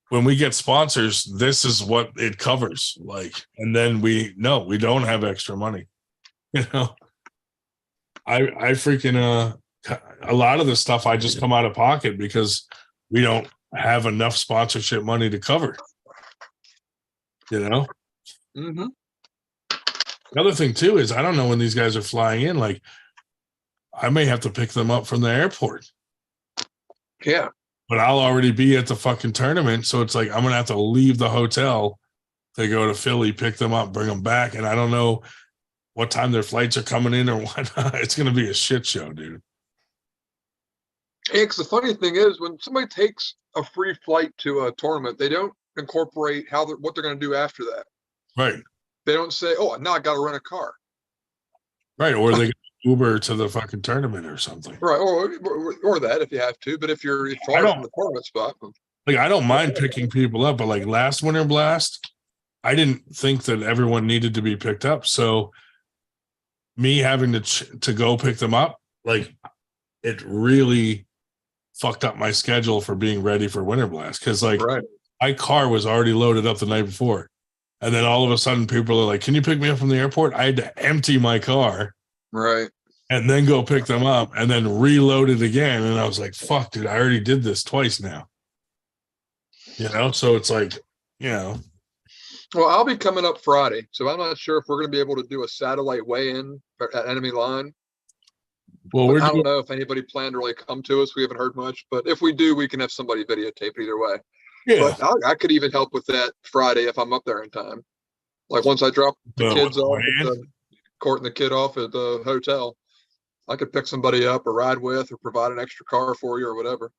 when we get sponsors, this is what it covers. Like, and then we don't have extra money. You know, I freaking a lot of the stuff I just come out of pocket because we don't have enough sponsorship money to cover. You know. Mm-hmm. The other thing too is I don't know when these guys are flying in. Like, I may have to pick them up from the airport. Yeah. But I'll already be at the fucking tournament, so it's like I'm gonna have to leave the hotel to go to Philly, pick them up, bring them back, and I don't know what time their flights are coming in or whatnot. It's gonna be a shit show, dude. Yeah, because the funny thing is, when somebody takes a free flight to a tournament, they don't incorporate what they're going to do after that. Right. They don't say, "Oh, now I got to rent a car." Right, or they Uber to the fucking tournament or something. Right, or that if you have to. But if you're far from the tournament spot, like I don't mind picking people up, but like last Winter Blast, I didn't think that everyone needed to be picked up. So me having to go pick them up, like it really fucked up my schedule for being ready for Winter Blast because like my car was already loaded up the night before. And then all of a sudden people are like, "Can you pick me up from the airport?" I had to empty my car. Right. And then go pick them up and then reload it again. And I was like, fuck, dude, I already did this twice now. You know, so it's like, you know. Well, I'll be coming up Friday, so I'm not sure if we're going to be able to do a satellite weigh-in at enemy line. Well, I don't know if anybody planned to really come to us. We haven't heard much, but if we do, we can have somebody videotape either way. Yeah. But I could even help with that Friday if I'm up there in time. Like once I drop the kids off at the court and the kid off at the hotel, I could pick somebody up or ride with or provide an extra car for you or whatever.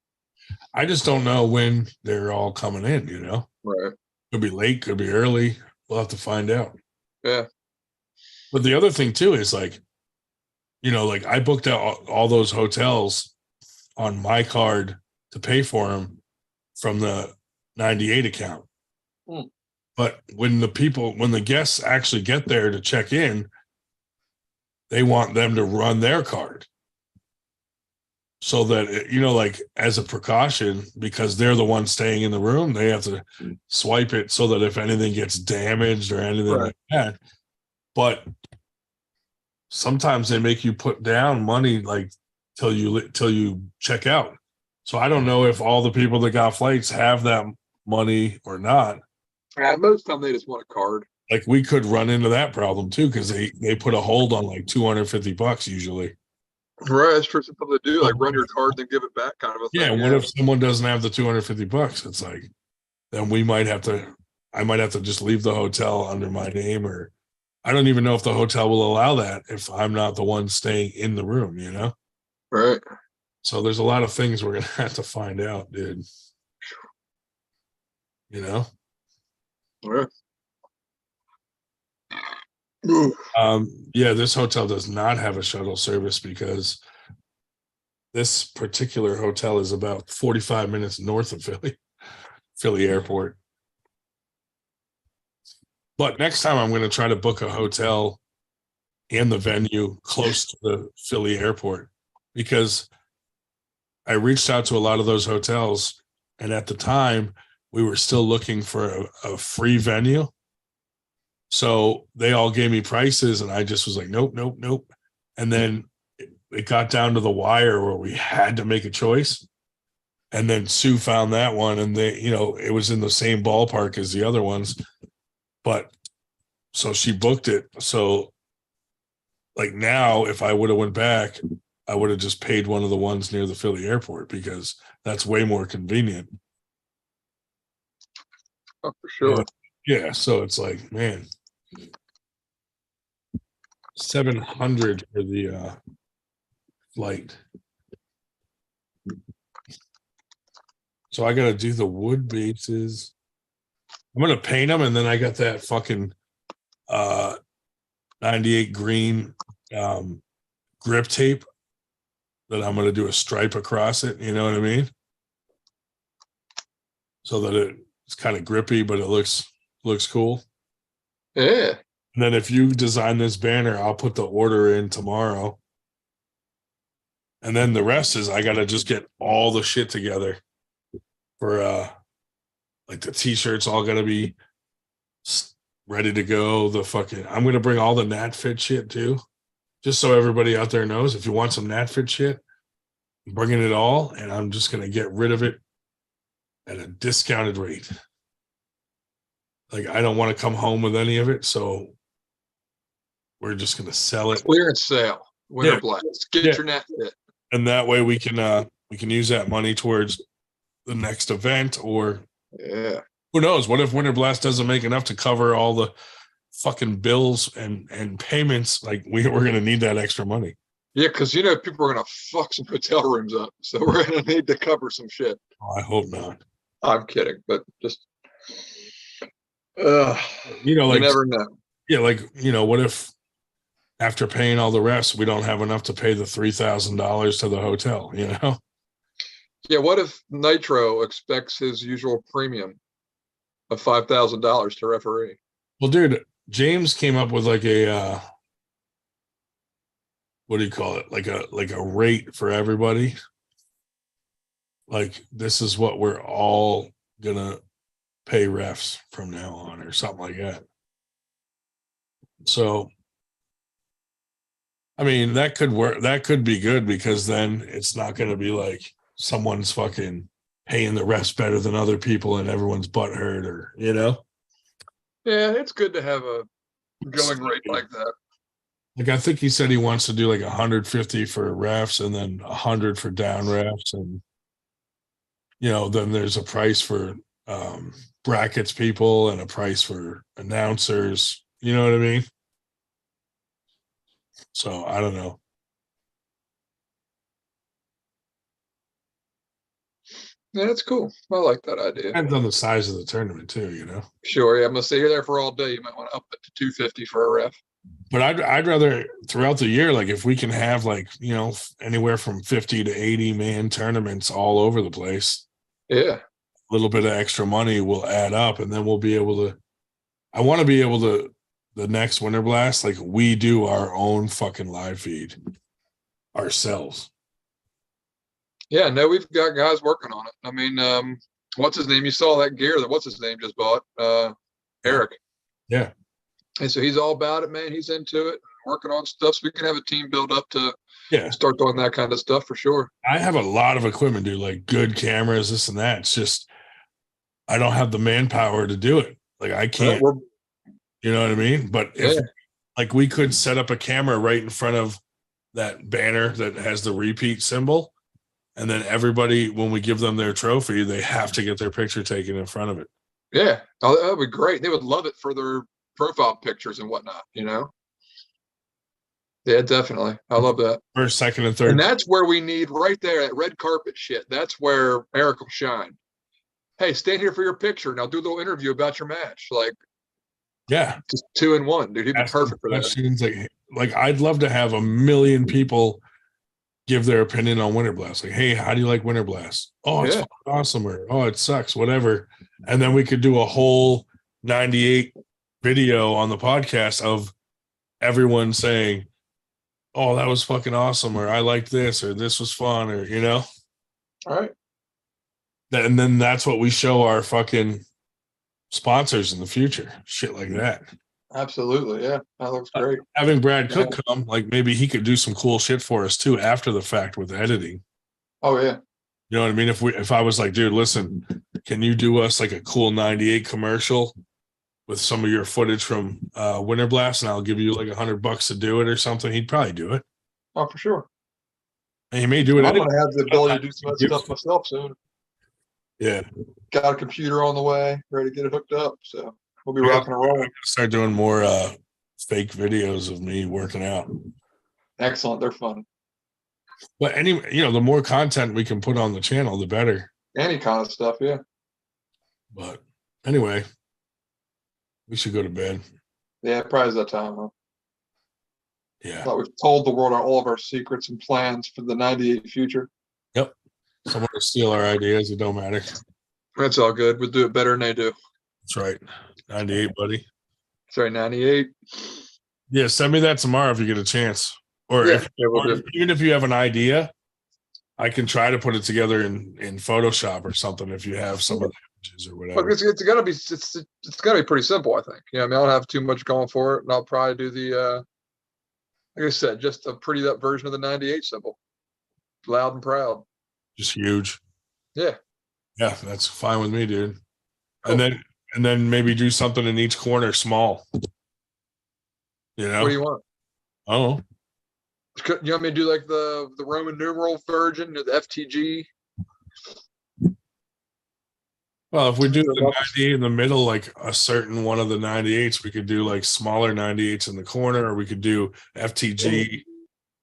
I just don't know when they're all coming in, you know? Right. Could be late, could be early. We'll have to find out. Yeah. But the other thing too is like, you know, like I booked out all those hotels on my card to pay for them from the 98 account. But when the guests actually get there to check in, they want them to run their card. So that, you know, like as a precaution, because they're the ones staying in the room, they have to swipe it so that if anything gets damaged or anything like that. But sometimes they make you put down money like till you check out. So I don't know if all the people that got flights have that money or not. Most of the time they just want a card. Like we could run into that problem too, because they put a hold on like $250 usually. Right, that's for something to do, like run your card then give it back, kind of a thing. Yeah, what if someone doesn't have the $250? It's like, then I might have to just leave the hotel under my name, or I don't even know if the hotel will allow that if I'm not the one staying in the room, you know? Right. So there's a lot of things we're gonna have to find out, dude. You know? Yeah. Yeah, this hotel does not have a shuttle service because this particular hotel is about 45 minutes north of Philly Airport. But next time I'm going to try to book a hotel and the venue close to the Philly Airport, because I reached out to a lot of those hotels, and at the time we were still looking for a free venue. So they all gave me prices and I just was like, nope. And then it got down to the wire where we had to make a choice. And then Sue found that one, and they, you know, it was in the same ballpark as the other ones. But so she booked it. So like now, if I would have went back, I would have just paid one of the ones near the Philly airport because that's way more convenient. Oh, for sure. Yeah. So it's like, man, $700 for the flight. So I got to do the wood bases. I'm going to paint them, and then I got that fucking 98 green grip tape that I'm going to do a stripe across it. You know what I mean? So that It's kind of grippy, but it looks cool. Yeah. And then if you design this banner, I'll put the order in tomorrow. And then the rest is I gotta just get all the shit together for like the t-shirts all gotta be ready to go. I'm gonna bring all the Nat Fit shit too. Just so everybody out there knows, if you want some Nat Fit shit, I'm bringing it all, and I'm just gonna get rid of it at a discounted rate. Like I don't want to come home with any of it, so we're just gonna sell it. Clearance sale. Winter Blast. Get your Nat Fit. And that way we can use that money towards the next event, or who knows? What if Winter Blast doesn't make enough to cover all the fucking bills and payments? Like we're gonna need that extra money. Yeah, because people are gonna fuck some hotel rooms up, so we're gonna need to cover some shit. Oh, I hope not. I'm kidding, but just like you never know. Yeah, like what if after paying all the rest, we don't have enough to pay the $3,000 to the hotel? Yeah, what if Nitro expects his usual premium of $5,000 to referee? Well, dude, James came up with like a what do you call it? Like a rate for everybody. Like this is what we're all gonna pay refs from now on, or something like that. So I mean, that could work. That could be good, because then it's not going to be like someone's fucking paying the refs better than other people and everyone's butt hurt, or Yeah, it's good to have a going rate like that. Like I think he said he wants to do like 150 for refs and then 100 for down refs, and then there's a price for brackets people and a price for announcers. You know what I mean? So I don't know. Yeah, that's cool. I like that idea. Depends on the size of the tournament too, Sure, yeah. I'm gonna say you're there for all day. You might want to up it to 250 for a ref. But I'd rather throughout the year, like if we can have like anywhere from 50 to 80 man tournaments all over the place. Yeah. A little bit of extra money will add up, and then we'll be able to. I want to be able to. The next Winter Blast, like we do our own fucking live feed ourselves. Yeah, no, we've got guys working on it. I mean, what's his name? You saw that gear that what's his name just bought? Eric. Yeah. And so he's all about it, man. He's into it, working on stuff. So we can have a team build up to start doing that kind of stuff for sure. I have a lot of equipment, dude, like good cameras, this and that. It's just I don't have the manpower to do it. Like I can't. You know what I mean? But if like we could set up a camera right in front of that banner that has the repeat symbol, and then everybody, when we give them their trophy, they have to get their picture taken in front of it. Yeah, that would be great. They would love it for their profile pictures and whatnot, Yeah, definitely. I love that. First, second, and third. And that's where we need right there, that red carpet shit. That's where Eric will shine. Hey, stand here for your picture. Now do a little interview about your match. Yeah, just 2 in 1, dude. He'd be perfect for that. Like I'd love to have 1 million people give their opinion on Winter Blast. Like, hey, how do you like Winter Blast? Oh, it's awesome, or oh, it sucks, whatever. And then we could do a whole 98 video on the podcast of everyone saying, oh, that was fucking awesome, or I liked this, or this was fun, or All right. And then that's what we show our fucking sponsors in the future, shit like that. Absolutely, yeah, that looks great. Having Brad Cook come, like maybe he could do some cool shit for us too after the fact with editing. Oh yeah, you know what I mean? If I was like, dude, listen, can you do us like a cool 98 commercial with some of your footage from Winter Blast, and I'll give you like $100 to do it or something? He'd probably do it. Oh, for sure. And he may do it. I'm gonna have the ability to do some of that stuff myself soon. Yeah. Got a computer on the way, ready to get it hooked up. So we'll be rocking and rolling. Start doing more fake videos of me working out. Excellent. They're fun. But the more content we can put on the channel, the better. Any kind of stuff, yeah. But anyway, we should go to bed. Yeah, probably is that time, huh? Yeah. But we've told the world all of our secrets and plans for the 98 future. Yep. Someone will steal our ideas. It don't matter. That's all good. We'll do it better than they do. That's right. 98, buddy. Sorry, 98. Yeah, send me that tomorrow if you get a chance. Or, Yeah, we'll do. even if you have an idea, I can try to put it together in Photoshop or something if you have some of the images or whatever. Look, it's gotta be it's gotta be pretty simple, I think. Yeah, I mean, I don't have too much going for it, and I'll probably do the like I said, just a prettied up version of the 98 symbol. Loud and proud. Just huge. Yeah. Yeah, that's fine with me, dude. Cool. And then maybe do something in each corner small. You know? What do you want? Oh, You want me to do like the Roman numeral version, the FTG? well, if we do the 98 in the middle, like a certain one of the 98s, we could do like smaller 98s in the corner, or we could do FTG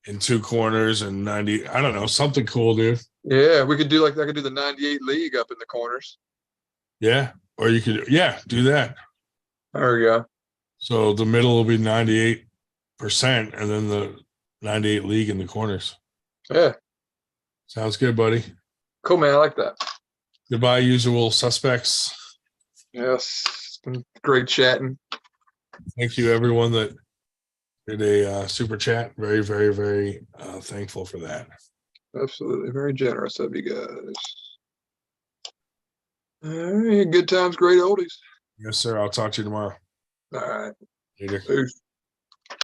in two corners and 90. I don't know, something cool, dude. Yeah, we could do like I could do the 98 league up in the corners. Yeah. Or you could, yeah, do that. There we go. So the middle will be 98%, and then the 98 league in the corners. Yeah. Sounds good, buddy. Cool, man. I like that. Goodbye, usual suspects. Yes. It's been great chatting. Thank you, everyone that did a super chat. Very, very, very thankful for that. Absolutely. Very generous of you guys. All right. Good times, great oldies. Yes, sir. I'll talk to you tomorrow. All right. Later. Peace.